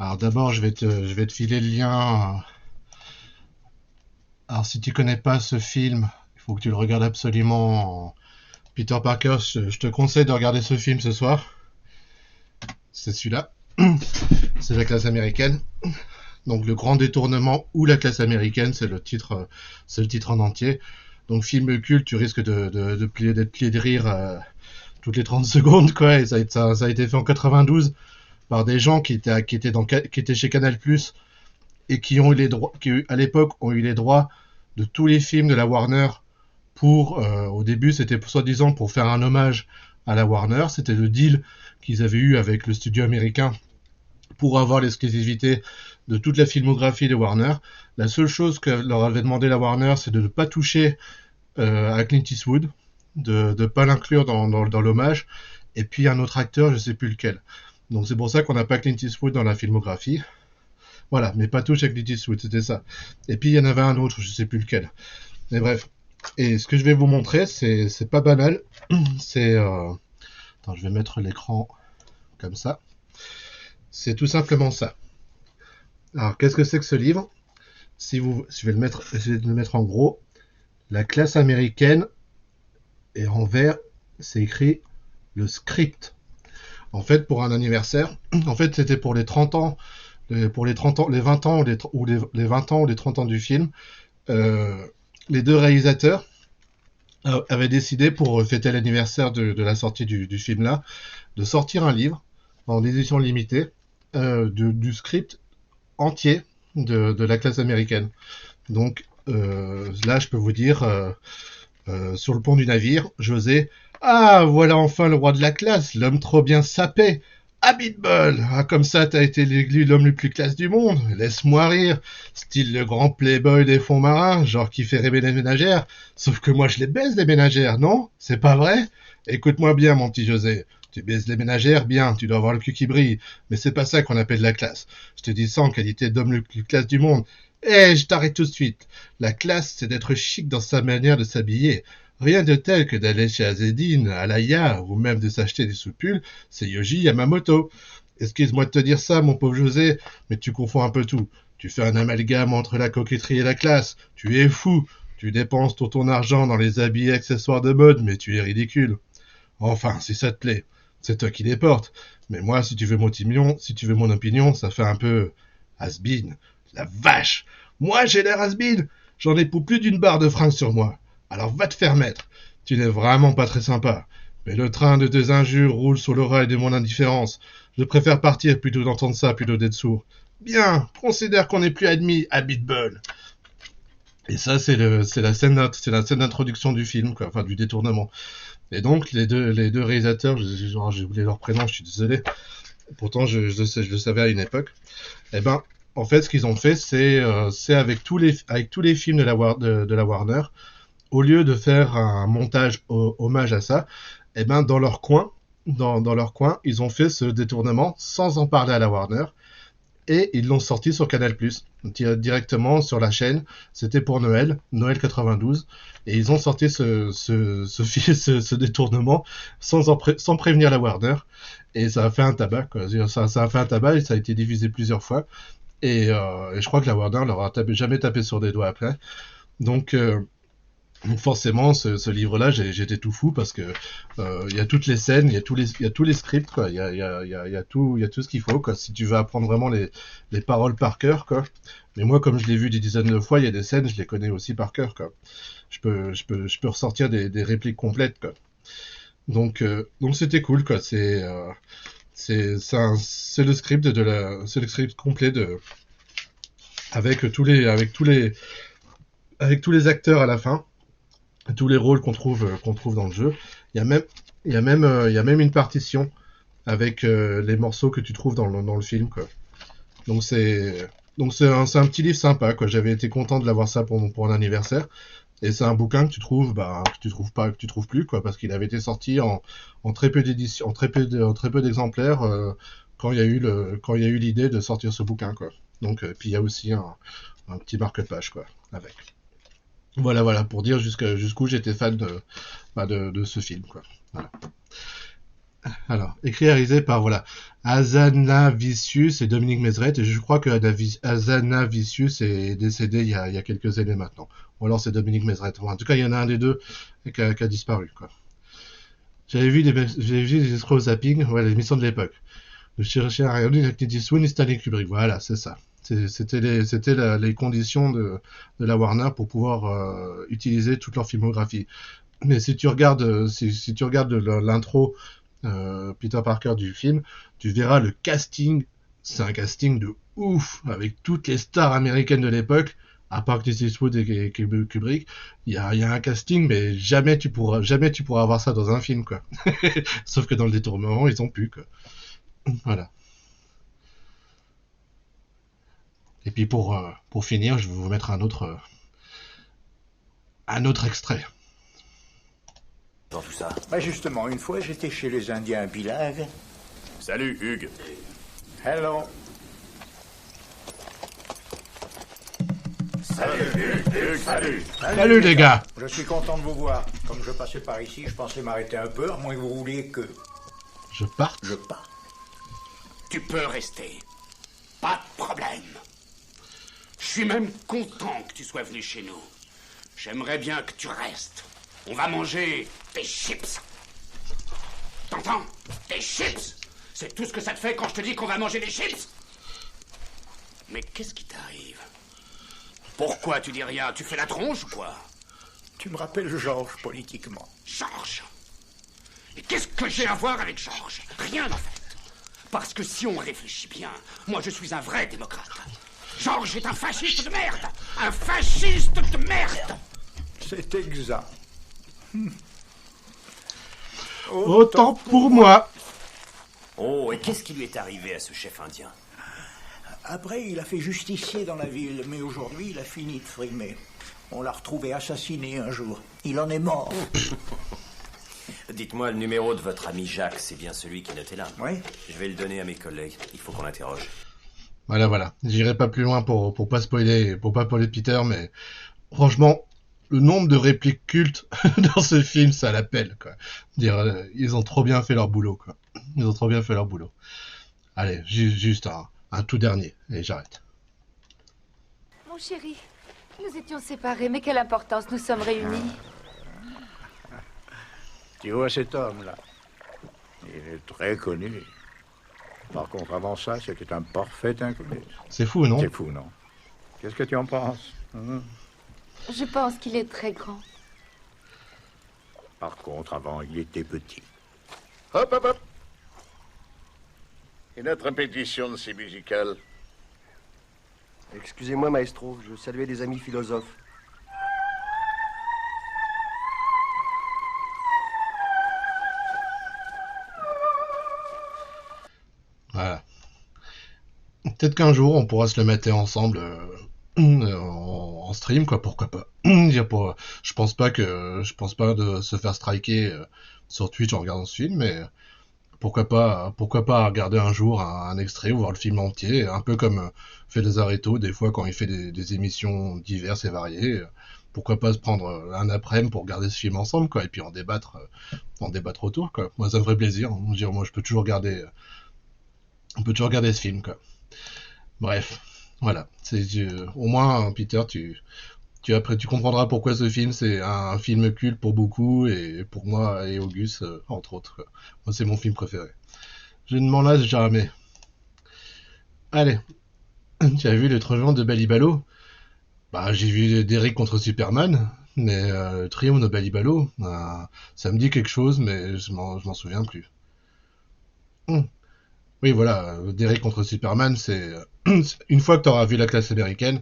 S1: Alors d'abord, je vais te filer le lien. Alors si tu connais pas ce film, il faut que tu le regardes absolument. Peter Parker, je te conseille de regarder ce film ce soir. C'est celui-là. C'est la classe américaine. Donc le grand détournement ou la classe américaine, c'est le titre en entier. Donc film culte, tu risques d'être plié de rire toutes les 30 secondes, quoi. Et ça a été fait en 92 par des gens qui étaient chez Canal+, et qui ont eu les droits, qui à l'époque ont eu les droits de tous les films de la Warner. Au début, c'était soi-disant pour faire un hommage à la Warner. C'était le deal qu'ils avaient eu avec le studio américain pour avoir l'exclusivité de toute la filmographie de Warner. La seule chose que leur avait demandé la Warner, c'est de ne pas toucher à Clint Eastwood, de ne pas l'inclure dans l'hommage, et puis un autre acteur, je ne sais plus lequel. Donc c'est pour ça qu'on n'a pas Clint Eastwood dans la filmographie. Voilà, mais pas touche à Clint Eastwood, c'était ça. Et puis il y en avait un autre, je ne sais plus lequel. Mais bref. Et ce que je vais vous montrer, c'est pas banal. C'est... Attends, je vais mettre l'écran comme ça. C'est tout simplement ça. Alors, qu'est-ce que c'est que ce livre? Je vais le mettre en gros. La classe américaine, et en vert, c'est écrit le script. En fait, pour un anniversaire, en fait, c'était pour les 30 ans, pour les 30 ans, les 20 ans ou les 20 ans ou les 30 ans du film. Les deux réalisateurs avaient décidé, pour fêter l'anniversaire de la sortie du film-là, de sortir un livre en édition limitée du script entier de la classe américaine. Donc là, je peux vous dire, sur le pont du navire, José, ah, voilà enfin le roi de la classe, l'homme trop bien sapé. Habitbol, ah, comme ça t'as été l'homme le plus classe du monde, laisse-moi rire, style le grand playboy des fonds marins, genre qui fait rêver les ménagères, sauf que moi je les baise les ménagères, non? C'est pas vrai? Écoute-moi bien mon petit José, tu baises les ménagères, bien, tu dois avoir le cul qui brille, mais c'est pas ça qu'on appelle la classe, je te dis ça en qualité d'homme le plus classe du monde. Eh, je t'arrête tout de suite, la classe c'est d'être chic dans sa manière de s'habiller. Rien de tel que d'aller chez Azedine, Alaya, ou même de s'acheter des soupules, c'est Yoji Yamamoto. Excuse-moi de te dire ça, mon pauvre José, mais tu confonds un peu tout. Tu fais un amalgame entre la coquetterie et la classe. Tu es fou. Tu dépenses tout ton argent dans les habits et accessoires de mode, mais tu es ridicule. Enfin, si ça te plaît, c'est toi qui les portes. Mais moi, si tu veux mon opinion, ça fait un peu has-been. La vache! Moi, j'ai l'air has-been! J'en ai pour plus d'une barre de fringues sur moi. Alors va te faire mettre. Tu n'es vraiment pas très sympa. Mais le train de tes injures roule sur l'oreille de mon indifférence. Je préfère partir plutôt d'entendre ça, plutôt d'être sourd. Bien, considère qu'on n'est plus admis à Bitbull. Et ça, c'est la scène d'introduction du film, quoi, enfin du détournement. Et donc les deux réalisateurs, j'ai oublié leur prénom, je suis désolé. Pourtant, je le savais à une époque. Eh ben, en fait, ce qu'ils ont fait, c'est avec tous les films de la Warner. Au lieu de faire un montage hommage à ça, eh ben dans leur coin, ils ont fait ce détournement sans en parler à la Warner et ils l'ont sorti sur Canal+, directement sur la chaîne. C'était pour Noël 92, et ils ont sorti ce détournement sans prévenir la Warner, et ça a fait un tabac, quoi. Ça a fait un tabac et ça a été diffusé plusieurs fois, et je crois que la Warner leur a jamais tapé sur des doigts après. Donc forcément, ce livre-là, j'étais tout fou parce que il y a toutes les scènes, il y a tous les scripts, quoi. Il y a tout ce qu'il faut, quoi. Si tu veux apprendre vraiment les paroles par cœur, quoi. Mais moi, comme je l'ai vu des dizaines de fois, il y a des scènes, je les connais aussi par cœur, quoi. Je peux ressortir des répliques complètes, quoi. Donc c'était cool, quoi. C'est le script c'est le script complet avec tous les acteurs à la fin. Tous les rôles qu'on trouve dans le jeu. Il y a même une partition avec les morceaux que tu trouves dans le film, quoi. Donc c'est un petit livre sympa, quoi. J'avais été content de l'avoir ça pour un anniversaire. Et c'est un bouquin que tu trouves que tu trouves plus, quoi, parce qu'il avait été sorti en très peu d'éditions, en très peu d'exemplaires quand il y a eu l'idée de sortir ce bouquin, quoi. Donc puis il y a aussi un petit marque-page, quoi, avec. Voilà, pour dire jusqu'où j'étais fan de ce film, quoi. Voilà. Alors, écrit et réalisé par, voilà, Hazanavicius et Dominique Mézeret, et je crois que Hazanavicius est décédé il y a quelques années maintenant. Ou alors c'est Dominique Mézeret. Bon, en tout cas, il y en a un des deux qui a disparu, quoi. J'avais vu des escrocs au zapping, ouais, l'émission de l'époque. Je cherchais à regarder avec Clint Eastwood et Stanley Kubrick. Voilà, c'est ça. C'était les conditions de la Warner pour pouvoir utiliser toute leur filmographie. Mais si tu regardes, si tu regardes l'intro Peter Parker du film, tu verras le casting. C'est un casting de ouf, avec toutes les stars américaines de l'époque. À part Clint Eastwood et Kubrick, il y a un casting, mais jamais tu pourras avoir ça dans un film, quoi. Sauf que dans le détournement, ils ont pu, quoi. Voilà. Et puis pour finir, je vais vous mettre un autre extrait.
S13: Dans tout ça. Bah justement, une fois, j'étais chez les Indiens bilingues.
S20: Salut, Hugues.
S13: Hello.
S20: Salut, Hugues, salut.
S1: Salut les gars.
S13: Je suis content de vous voir. Comme je passais par ici, je pensais m'arrêter un peu, à moins que vous vouliez que...
S1: Je parte.
S13: Je pars.
S9: Tu peux rester. Pas de problème. Je suis même content que tu sois venu chez nous. J'aimerais bien que tu restes. On va manger des chips. T'entends? Des chips. C'est tout ce que ça te fait quand je te dis qu'on va manger des chips? Mais qu'est-ce qui t'arrive? Pourquoi tu dis rien? Tu fais la tronche ou quoi?
S13: Tu me rappelles Georges politiquement.
S9: Georges? Et qu'est-ce que j'ai à voir avec Georges? Rien en fait. Parce que si on réfléchit bien, moi je suis un vrai démocrate. Georges est un fasciste de merde. Un fasciste de merde.
S13: C'est exact.
S1: Autant pour moi.
S13: Oh, et qu'est-ce qui lui est arrivé à ce chef indien? Après, il a fait justicier dans la ville, mais aujourd'hui, il a fini de frimer. On l'a retrouvé assassiné un jour. Il en est mort.
S23: Dites-moi, le numéro de votre ami Jacques, c'est bien celui qui est noté là?
S13: Oui.
S23: Je vais le donner à mes collègues. Il faut qu'on l'interroge.
S1: Voilà. J'irai pas plus loin pour pas spoiler Peter, mais franchement, le nombre de répliques cultes dans ce film, ça l'appelle, quoi. Dire, ils ont trop bien fait leur boulot, quoi. Ils ont trop bien fait leur boulot. Allez, juste un tout dernier, et j'arrête.
S24: Mon chéri, nous étions séparés, mais quelle importance, nous sommes réunis.
S13: Tu vois cet homme-là? Il est très connu. Par contre, avant ça, c'était un parfait inconnu.
S1: C'est fou, non?
S13: C'est fou, non? Qu'est-ce que tu en penses?
S24: Je pense qu'il est très grand.
S13: Par contre, avant, il était petit.
S25: Hop, hop, hop. Et notre répétition de ces musicales?
S26: Excusez-moi, maestro, je saluais des amis philosophes.
S1: Voilà. Peut-être qu'un jour, on pourra se le mettre ensemble en stream, quoi, pourquoi pas. Je pense pas de se faire striker sur Twitch en regardant ce film, mais pourquoi pas regarder un jour un extrait ou voir le film entier, un peu comme fait Lazaretto des fois quand il fait des émissions diverses et variées. Pourquoi pas se prendre un après-midi pour regarder ce film ensemble, quoi, et puis en débattre autour, quoi. Moi, ça me ferait plaisir. Moi, je peux toujours regarder ce film, quoi. Bref, voilà. Au moins, Peter, tu comprendras pourquoi ce film c'est un film culte pour beaucoup et pour moi et Auguste entre autres, quoi. Moi, c'est mon film préféré. Je ne m'en lasse jamais. Allez, tu as vu le triomphe de Balibalo? Bah, j'ai vu Derrick contre Superman, mais le triomphe de Balibalo, ça me dit quelque chose, mais je m'en souviens plus. Oui, voilà, Derrick contre Superman, c'est une fois que tu auras vu la classe américaine,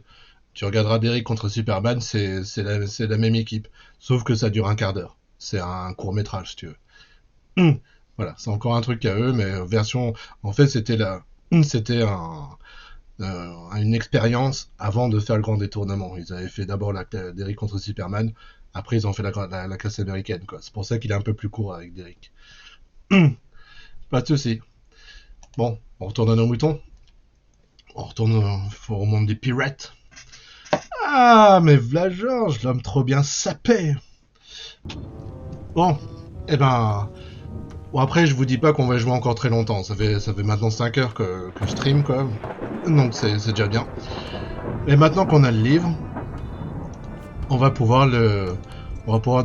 S1: tu regarderas Derrick contre Superman, c'est la même équipe, sauf que ça dure un quart d'heure. C'est un court-métrage, si tu veux. Voilà, c'est encore un truc à eux, mais version... En fait, c'était une expérience avant de faire le grand détournement. Ils avaient fait d'abord Derrick contre Superman, après ils ont fait la classe américaine, quoi. C'est pour ça qu'il est un peu plus court avec Derrick. Pas de soucis. Bon, on retourne à nos moutons. On retourne au monde des pirates. Ah, mais v'là Georges, l'homme trop bien sapé. Bon, Bon, après, je vous dis pas qu'on va jouer encore très longtemps. Ça fait maintenant 5 heures que je stream, quoi. Donc c'est déjà bien. Et maintenant qu'on a le livre, on va pouvoir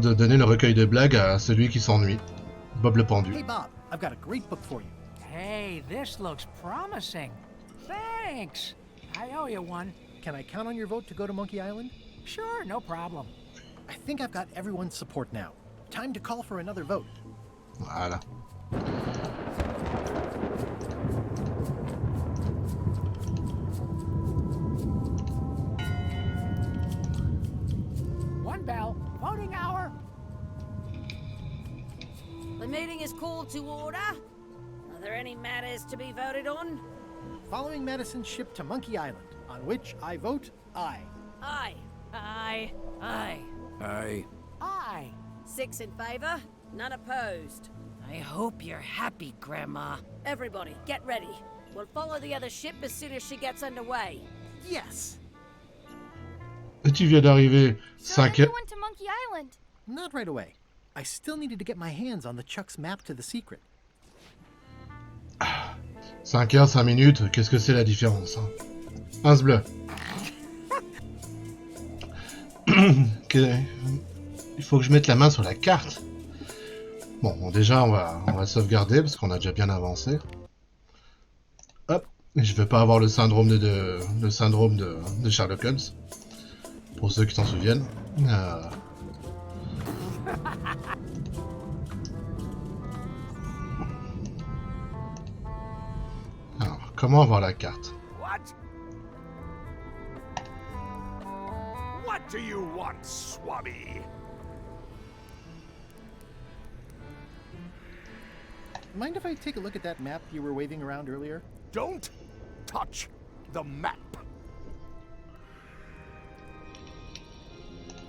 S1: donner le recueil de blagues à celui qui s'ennuie. Bob le pendu.
S8: Hey Bob, I've got a great book for you.
S4: Hey, this looks promising. Thanks. I owe you one.
S8: Can I count on your vote to go to Monkey Island?
S4: Sure, no problem.
S8: I think I've got everyone's support now. Time to call for another vote.
S1: Voilà.
S4: One bell. Voting hour.
S2: The meeting is called to order. Are there any matters to be voted on?
S8: Following Madison's ship to Monkey Island, on which I vote aye.
S2: Aye.
S14: Aye. Aye.
S16: Aye.
S4: Aye.
S2: 6 in favor, none opposed.
S14: I hope you're happy, Grandma.
S2: Everybody, get ready. We'll follow the other ship as soon as she gets underway.
S8: Yes!
S1: Et tu viens d'arriver. 5 heures.
S3: Everyone to Monkey Island.
S8: Not right away. I still needed to get my hands on the Chuck's map to the secret.
S1: 5 heures, 5 minutes, qu'est-ce que c'est la différence, hein? Pince bleu. Il faut que je mette la main sur la carte. Bon, déjà, on va sauvegarder parce qu'on a déjà bien avancé. Hop. Et je veux pas avoir le syndrome de Sherlock Holmes. Pour ceux qui s'en souviennent. Alors, comment avoir la carte?
S9: What? What do you want, Swabby?
S8: Mind if I take a look at that map you were waving around earlier?
S9: Don't touch the map.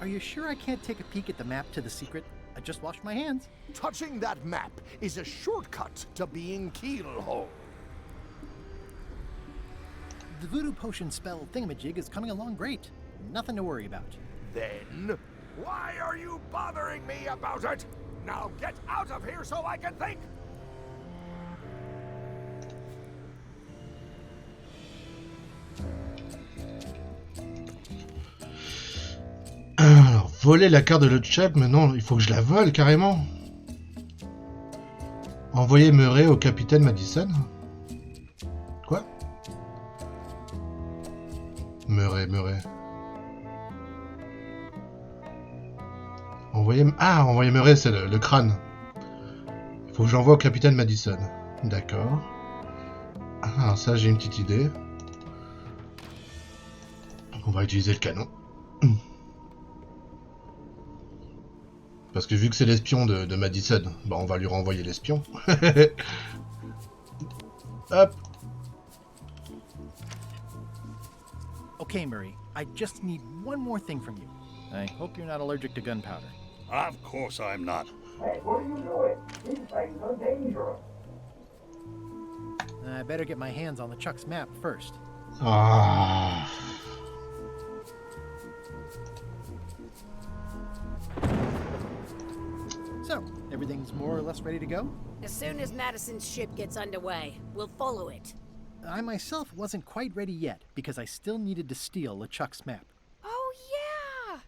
S8: Are you sure I can't take a peek at the map to the secret? I just washed my hands.
S9: Touching that map is a shortcut to being keelhole.
S8: The voodoo potion spell thingamajig is coming along great. Nothing to worry about.
S9: Then, why are you bothering me about it? Now get out of here so I can think!
S1: Alors, voler la carte de LeChuck, mais non, il faut que je la vole carrément. Envoyer Murray au capitaine Madison. Quoi? Murray. Envoyer Murray, c'est le crâne. Il faut que j'envoie au capitaine Madison. D'accord. Alors ça, j'ai une petite idée. On va utiliser le canon. Parce que vu que c'est l'espion de Madison, bah on va lui renvoyer l'espion. Hop.
S8: Okay, Murray, I just need one more thing from you. I hope you're not allergic to gunpowder.
S17: Of course I'm not.
S13: Hey, what are you doing? These things are dangerous.
S8: I better get my hands on the Chuck's map first.
S1: Ah.
S8: So, everything's more or less ready to go?
S2: As soon as Madison's ship gets underway, we'll follow it.
S8: I myself wasn't quite ready yet, because I still needed to steal LeChuck's map.
S3: Oh, yeah!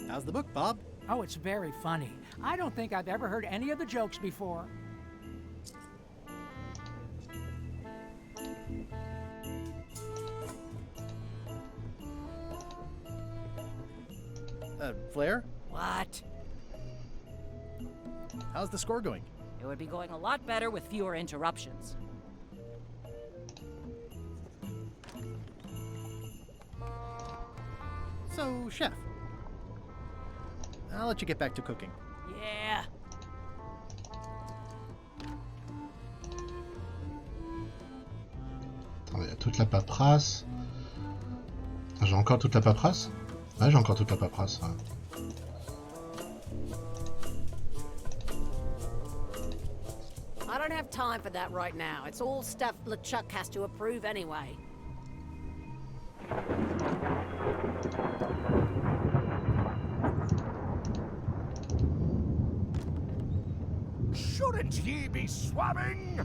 S8: How's the book, Bob?
S4: Oh, it's very funny. I don't think I've ever heard any of the jokes before.
S8: Flair?
S14: What?
S8: How's the score going?
S14: It would be going a lot better with fewer interruptions.
S8: So, Chef, I'll let you get back to cooking.
S14: Yeah.
S1: Attends, il y a toute la paperasse. J'ai encore toute la paperasse? Ouais, j'ai encore toute la paperasse. Ouais.
S2: I don't have time for that right now. It's all stuff LeChuck has to approve anyway.
S9: Shouldn't ye be swabbing?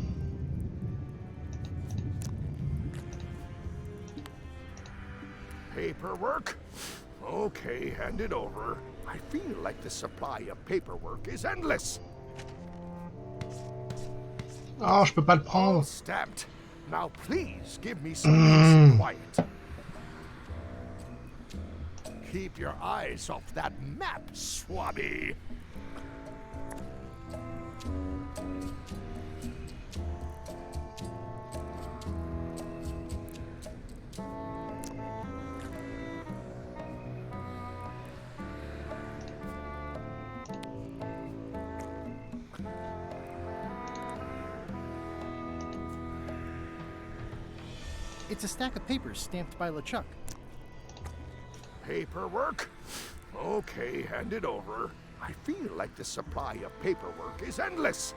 S9: Paperwork? Okay, hand it over. I feel like the supply of paperwork is endless.
S1: Oh, je peux pas le
S9: All
S1: prendre.
S9: stamped. Now please give me some peace and quiet. Keep your eyes off that map, swabby.
S8: It's a stack of papers stamped by LeChuck.
S9: Paperwork? Okay, hand it over. I feel like the supply of paperwork is endless.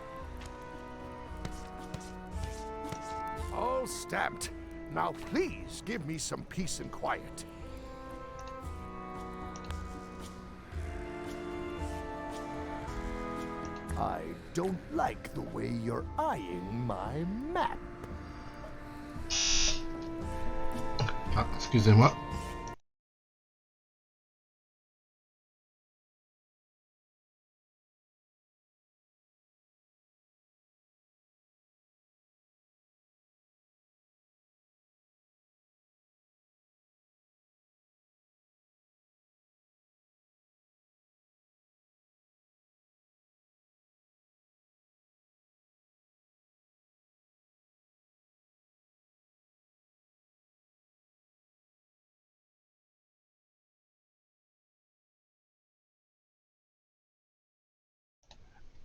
S9: All stamped. Now please give me some peace and quiet. I don't like the way you're eyeing my map.
S1: Ah, excusez-moi.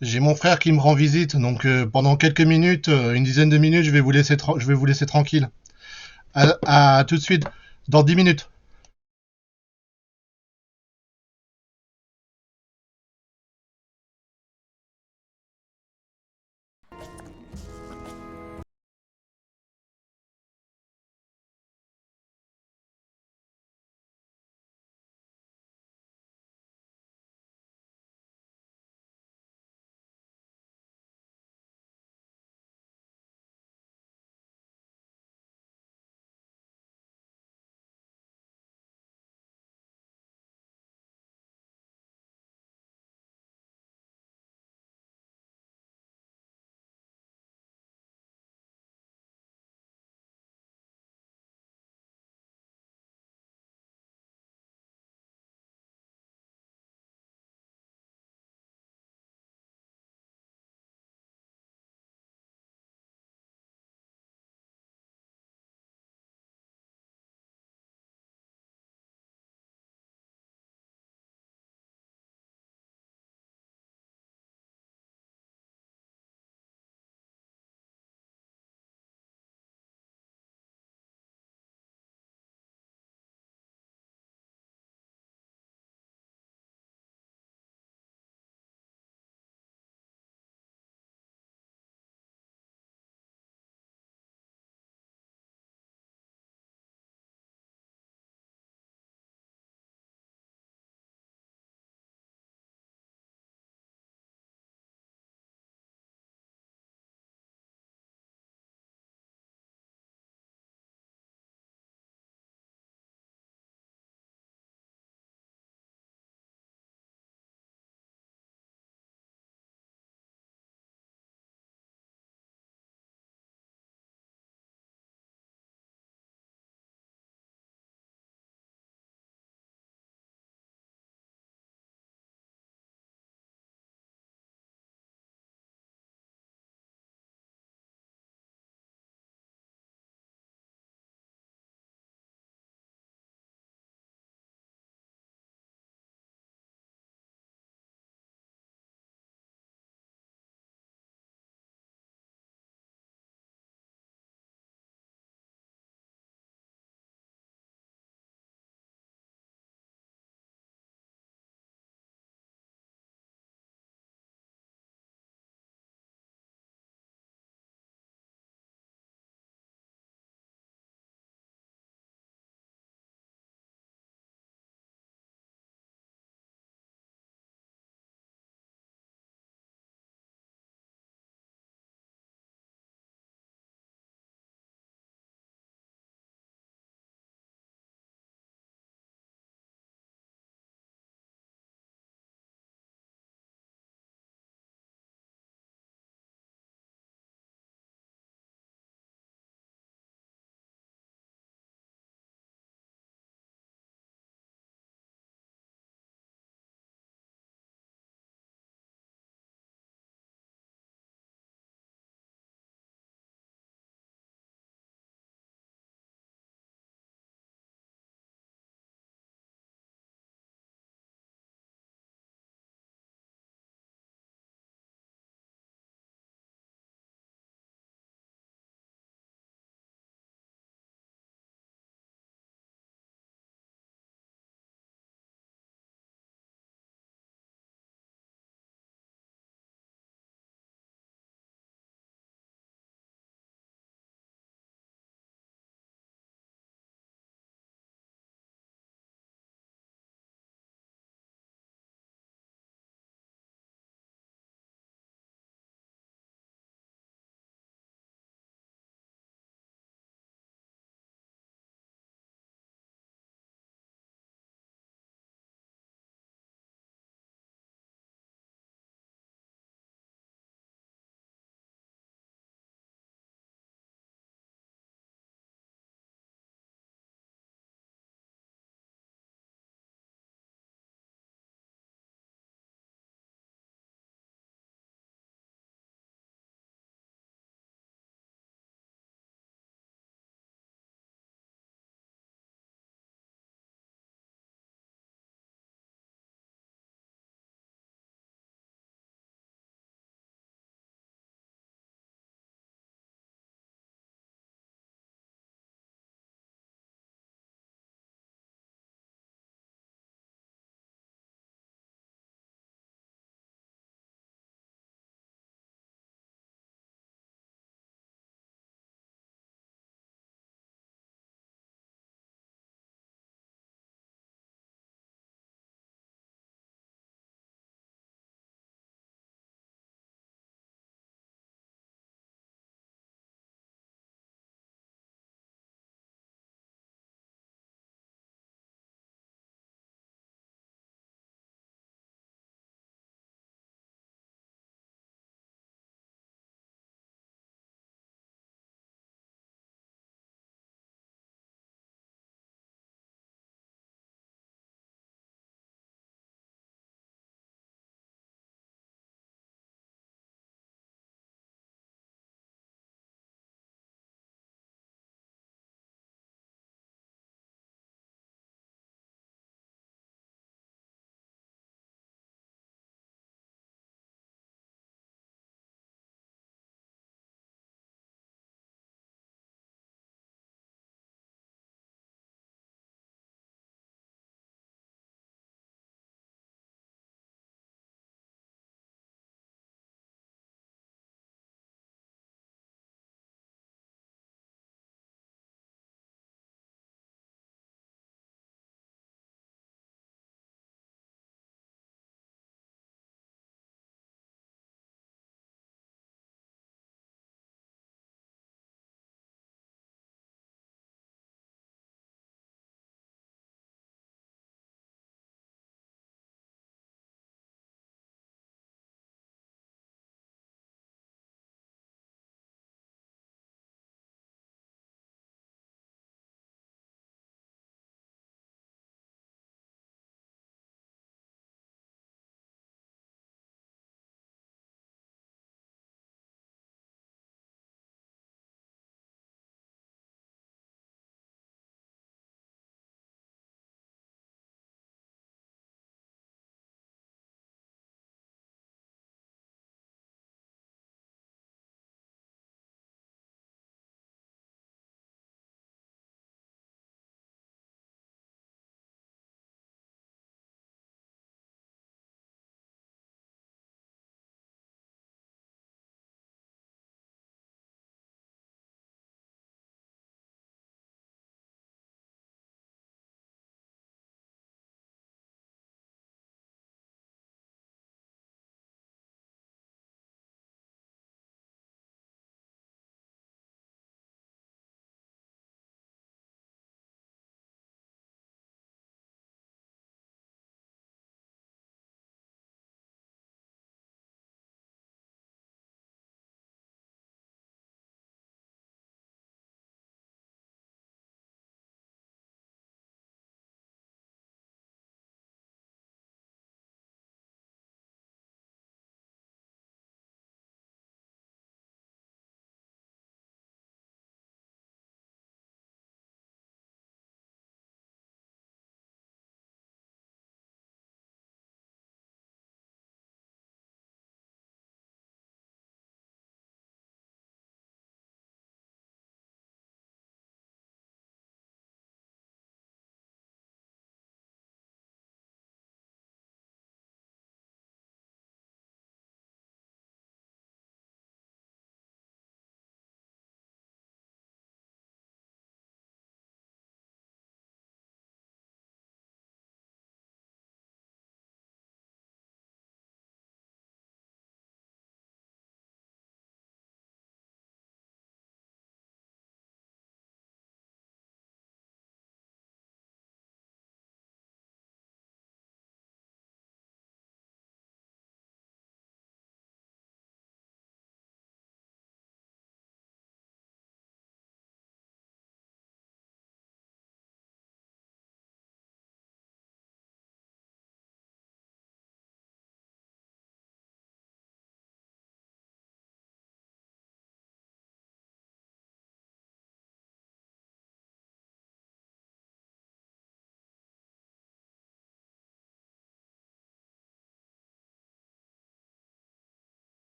S1: J'ai mon frère qui me rend visite, donc pendant quelques minutes, une dizaine de minutes, je vais vous laisser tranquille. À tout de suite, dans 10 minutes.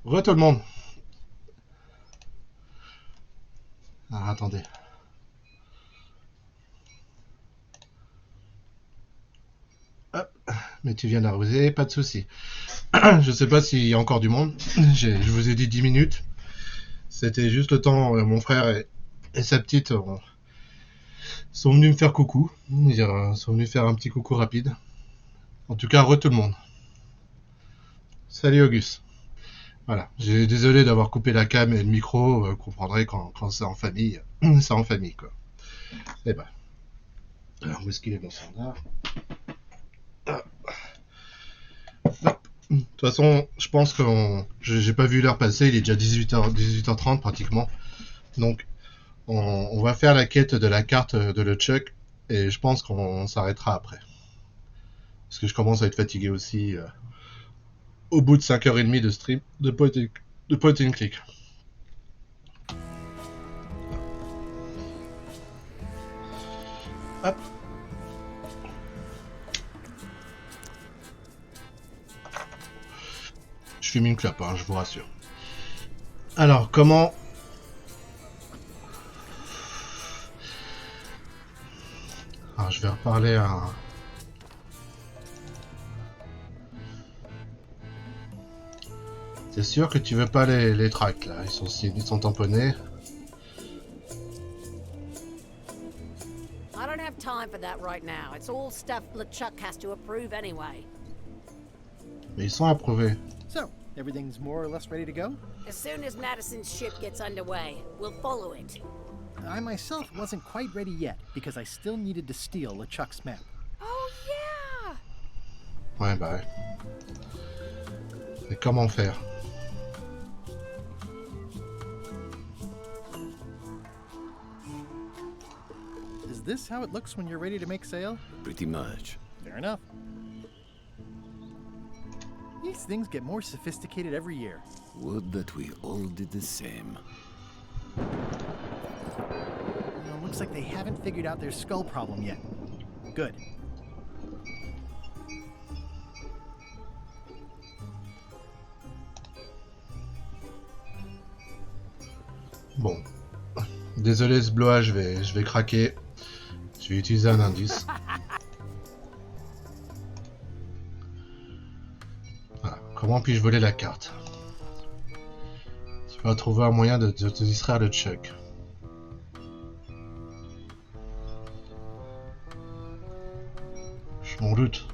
S1: Tout le monde. Ah, attendez. Hop. Mais tu viens d'arriver, pas de souci. Je sais pas s'il y a encore du monde. Je vous ai dit 10 minutes. C'était juste le temps, mon frère et sa petite sont venus me faire coucou. Sont venus faire un petit coucou rapide. En tout cas, tout le monde. Salut Auguste. Voilà, désolé d'avoir coupé la cam et le micro, vous comprendrez quand c'est en famille, c'est en famille quoi. Et ben, alors où est-ce qu'il est mon standard? De toute façon, je pense que j'ai pas vu l'heure passer, il est déjà 18h30 pratiquement. Donc, on va faire la quête de la carte de LeChuck et je pense qu'on s'arrêtera après. Parce que je commence à être fatigué aussi au bout de 5h30 de stream de point and click. Hop. Je fume une clope, hein, je vous rassure. Alors, comment... Alors, je vais reparler à... C'est sûr que tu veux pas les tracks, là. Ils sont tamponnés.
S2: I don't have time for that right now. It's all stuff LeChuck has to approve anyway.
S1: Mais ils sont approuvés.
S8: So, everything's more or less ready to go?
S2: As soon as Madison's ship gets underway, we'll follow it.
S8: I myself wasn't quite ready yet, because I still needed to steal LeChuck's map.
S2: Oh yeah!
S1: Ouais, bah ouais. Mais comment faire?
S8: Is this how it looks when you're ready to make sail?
S16: Pretty much.
S8: Fair enough. These things get more sophisticated every year.
S16: Would that we all did the same.
S8: Looks like they haven't figured out their skull problem yet. Good.
S1: Bon. Désolé ce blois, je vais craquer. Je vais utiliser un indice. Voilà. Comment puis-je voler la carte? Tu vas trouver un moyen de te distraire le Chuck. Je m'en doute.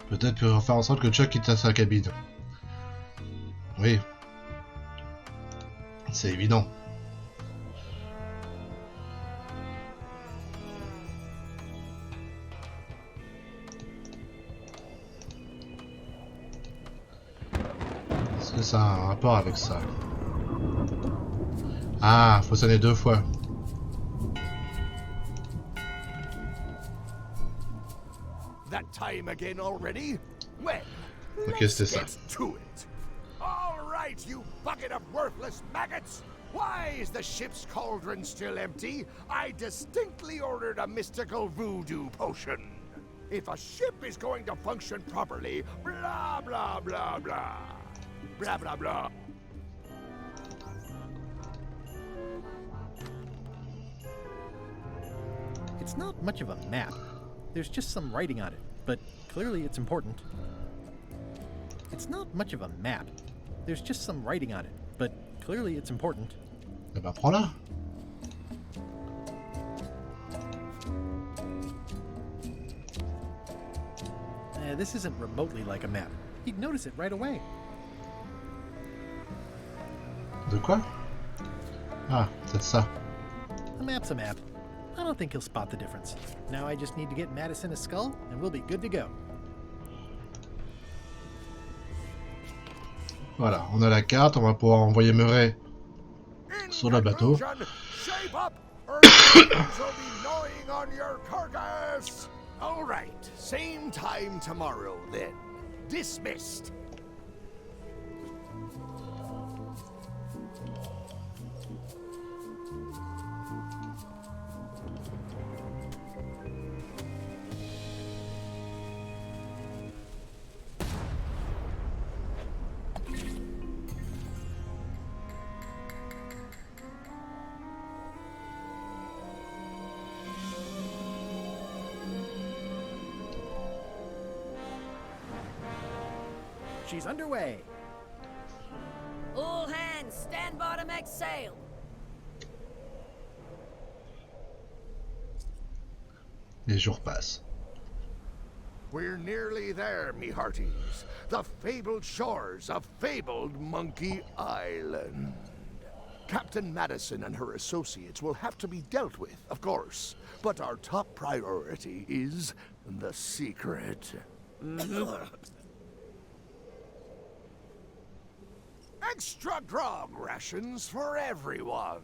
S1: Peut-être pour faire en sorte que Chuck quitte sa cabine. Oui. C'est évident. Est-ce que ça a un rapport avec ça? Ah, faut sonner 2 fois.
S9: That time again already? Well,
S1: Ok,
S9: let's
S1: c'était ça.
S9: get to it. All right, you bucket of worthless maggots. Why is the ship's cauldron still empty? I distinctly ordered a mystical voodoo potion. If a ship is going to function properly, blah, blah, blah, blah. Blah, blah, blah.
S8: It's not much of a map. There's just some writing on it, but clearly it's important. It's not much of a map. There's just some writing on it, but clearly it's important.
S1: Eh ben, prends-la.
S8: This isn't remotely like a map. He'd notice it right away.
S1: De quoi? Ah, c'est ça.
S8: A map's a map. I don't think he'll spot the difference. Now I just need to get Madison a skull, and we'll be good to go.
S1: Voilà, on a la carte, on va pouvoir envoyer Murray sur le bateau.
S9: Shape up, or your hands will be gnawing on your carcass. All right, same time tomorrow then. Dismissed.
S8: she's underway.
S2: All hands, stand by to make sail.
S1: Les jours passent.
S9: We're nearly there, me hearties. The fabled shores of fabled Monkey Island. Captain Madison and her associates will have to be dealt with, of course. But our top priority is the secret. Extra grog rations for everyone.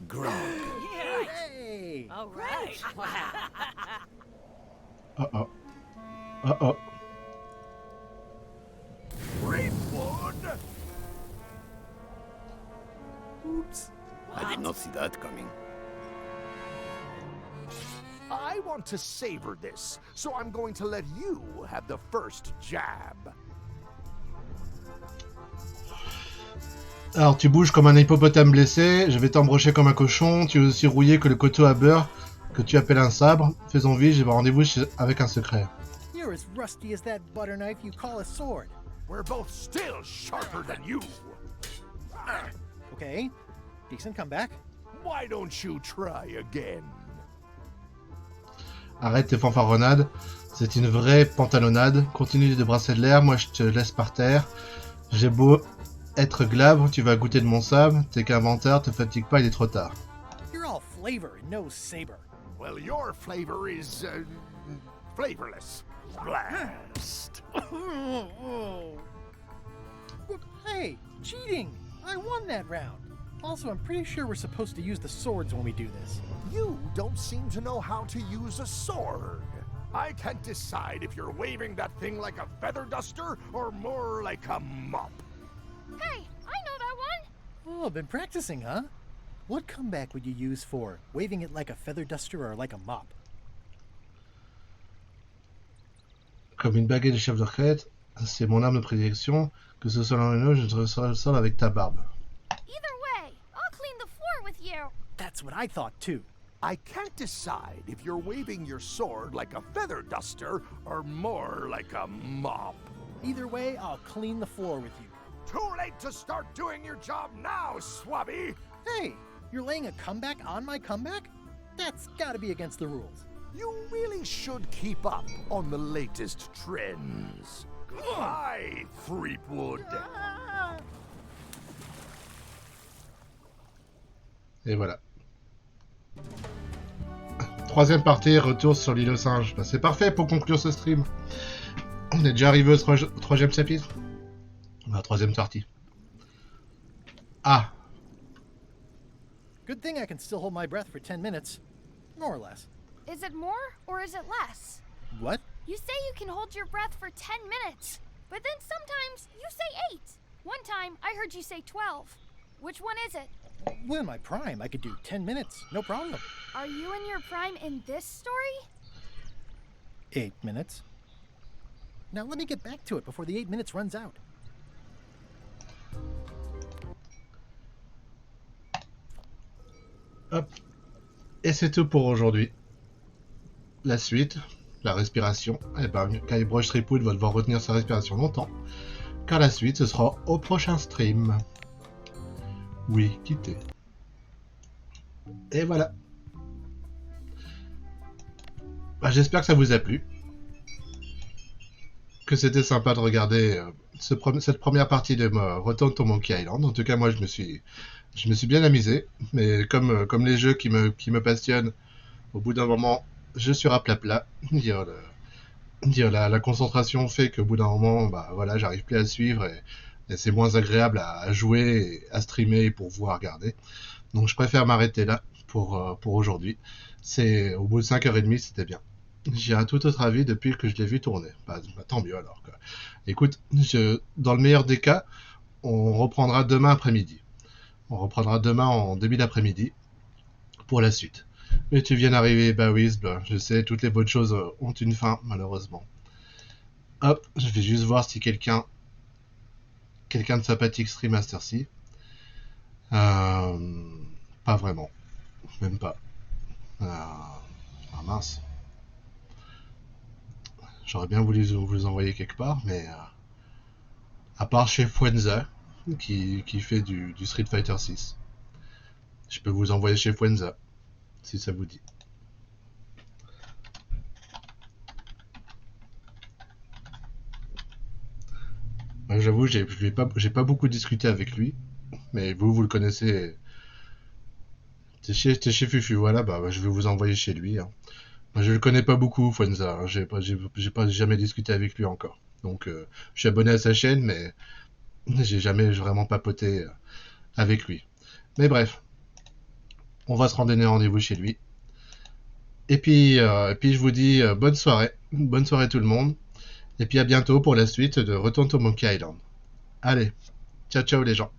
S16: Grog.
S14: Yeah.
S8: Hey!
S14: All right.
S1: Uh-oh. Uh-oh.
S9: Greenwood!
S8: Oops.
S16: I did not see that coming.
S9: I want to savor this, so I'm going to let you have the first jab.
S1: Alors tu bouges comme un hippopotame blessé, je vais t'embrocher comme un cochon, tu es aussi rouillé que le couteau à beurre que tu appelles un sabre. Faisons vite, j'ai rendez-vous avec un secret.
S8: You're as rusty as that butter knife you call a sword.
S9: We're both still sharper than you.
S8: Okay, decent comeback.
S9: Why don't you try again?
S1: Arrête tes fanfaronnades, c'est une vraie pantalonnade. Continue de brasser de l'air, moi je te laisse par terre. J'ai beau être glabre, tu vas goûter de mon sable. T'es qu'inventeur, te fatigue pas, il est trop tard.
S8: You're all flavor and no saber.
S9: Well, your flavor is, flavorless. Blast.
S8: Hey, cheating! I won that round. Also, I'm pretty sure we're supposed to use the swords when we do this.
S9: You don't seem to know how to use a sword. I can't decide if you're waving that thing like a feather duster or more like a mop.
S3: Hey, I know that one!
S8: Oh, been practicing, huh? What comeback would you use for waving it like a feather duster or like a mop?
S1: Comme une baguette de chef de retraite, c'est mon arme de prédilection. Que ce soit l'un ou l'autre, je te ressors le sol avec ta barbe.
S3: Either way, I'll clean the floor with you.
S8: That's what I thought too.
S9: I can't decide if you're waving your sword like a feather duster or more like a mop.
S8: Either way, I'll clean the floor with you.
S9: Too late to start doing your job now, Swabby!
S8: Hey, you're laying a comeback on my comeback? That's gotta be against the rules.
S9: You really should keep up on the latest trends. Goodbye, Threepwood.
S1: Et voilà. Troisième partie, retour sur l'île aux singes. Bah, c'est parfait pour conclure ce stream. On est déjà arrivé au troisième chapitre. La troisième partie. Ah.
S8: Good thing I can still hold my breath for 10 minutes. More or less.
S3: Is it more or is it less?
S8: What?
S3: You say you can hold your breath for 10 minutes, but then sometimes you say 8. One time I heard you say 12. Which one is it?
S8: Well, in my prime, I could do 10 minutes, no problem.
S3: Are you in your prime in this story?
S8: 8 minutes. Now let me get back to it before the 8 minutes runs out.
S1: Hop. Et c'est tout pour aujourd'hui. La suite, la respiration. Eh ben, Guybrush Threepwood va devoir retenir sa respiration longtemps. Car la suite, ce sera au prochain stream. Oui, quittez. Et voilà. Bah, j'espère que ça vous a plu. Que c'était sympa de regarder cette première partie de Return to Monkey Island. En tout cas, moi, je me suis bien amusé. Mais comme les jeux qui me passionnent, au bout d'un moment, je suis raplapla. La concentration fait qu'au bout d'un moment, bah voilà, j'arrive plus à suivre et c'est moins agréable à jouer, à streamer et pour vous regarder. Donc je préfère m'arrêter là pour aujourd'hui. C'est au bout de 5h30, c'était bien. J'ai un tout autre avis depuis que je l'ai vu tourner. Bah, tant mieux alors. Quoi. Écoute, dans le meilleur des cas, on reprendra demain après-midi. On reprendra demain en début d'après-midi pour la suite. Mais tu viens d'arriver, bah oui, je sais, toutes les bonnes choses ont une fin, malheureusement. Hop, je vais juste voir si quelqu'un de sympathique stream à cette heure-ci. Pas vraiment. Même pas. Ah mince. J'aurais bien voulu vous envoyer quelque part, mais À part chez Fuenza, qui fait du Street Fighter 6. Je peux vous envoyer chez Fuenza, si ça vous dit. Moi, j'avoue, j'ai pas beaucoup discuté avec lui, mais vous le connaissez. T'es chez Fufu, voilà, bah, je vais vous envoyer chez lui. Hein. Moi, je le connais pas beaucoup, Fuenza. Hein. J'ai pas jamais discuté avec lui encore. Donc, je suis abonné à sa chaîne, mais j'ai jamais vraiment papoté avec lui. Mais bref, on va se donner rendez-vous chez lui. Et puis je vous dis bonne soirée tout le monde. Et puis à bientôt pour la suite de Return to Monkey Island. Allez, ciao ciao les gens.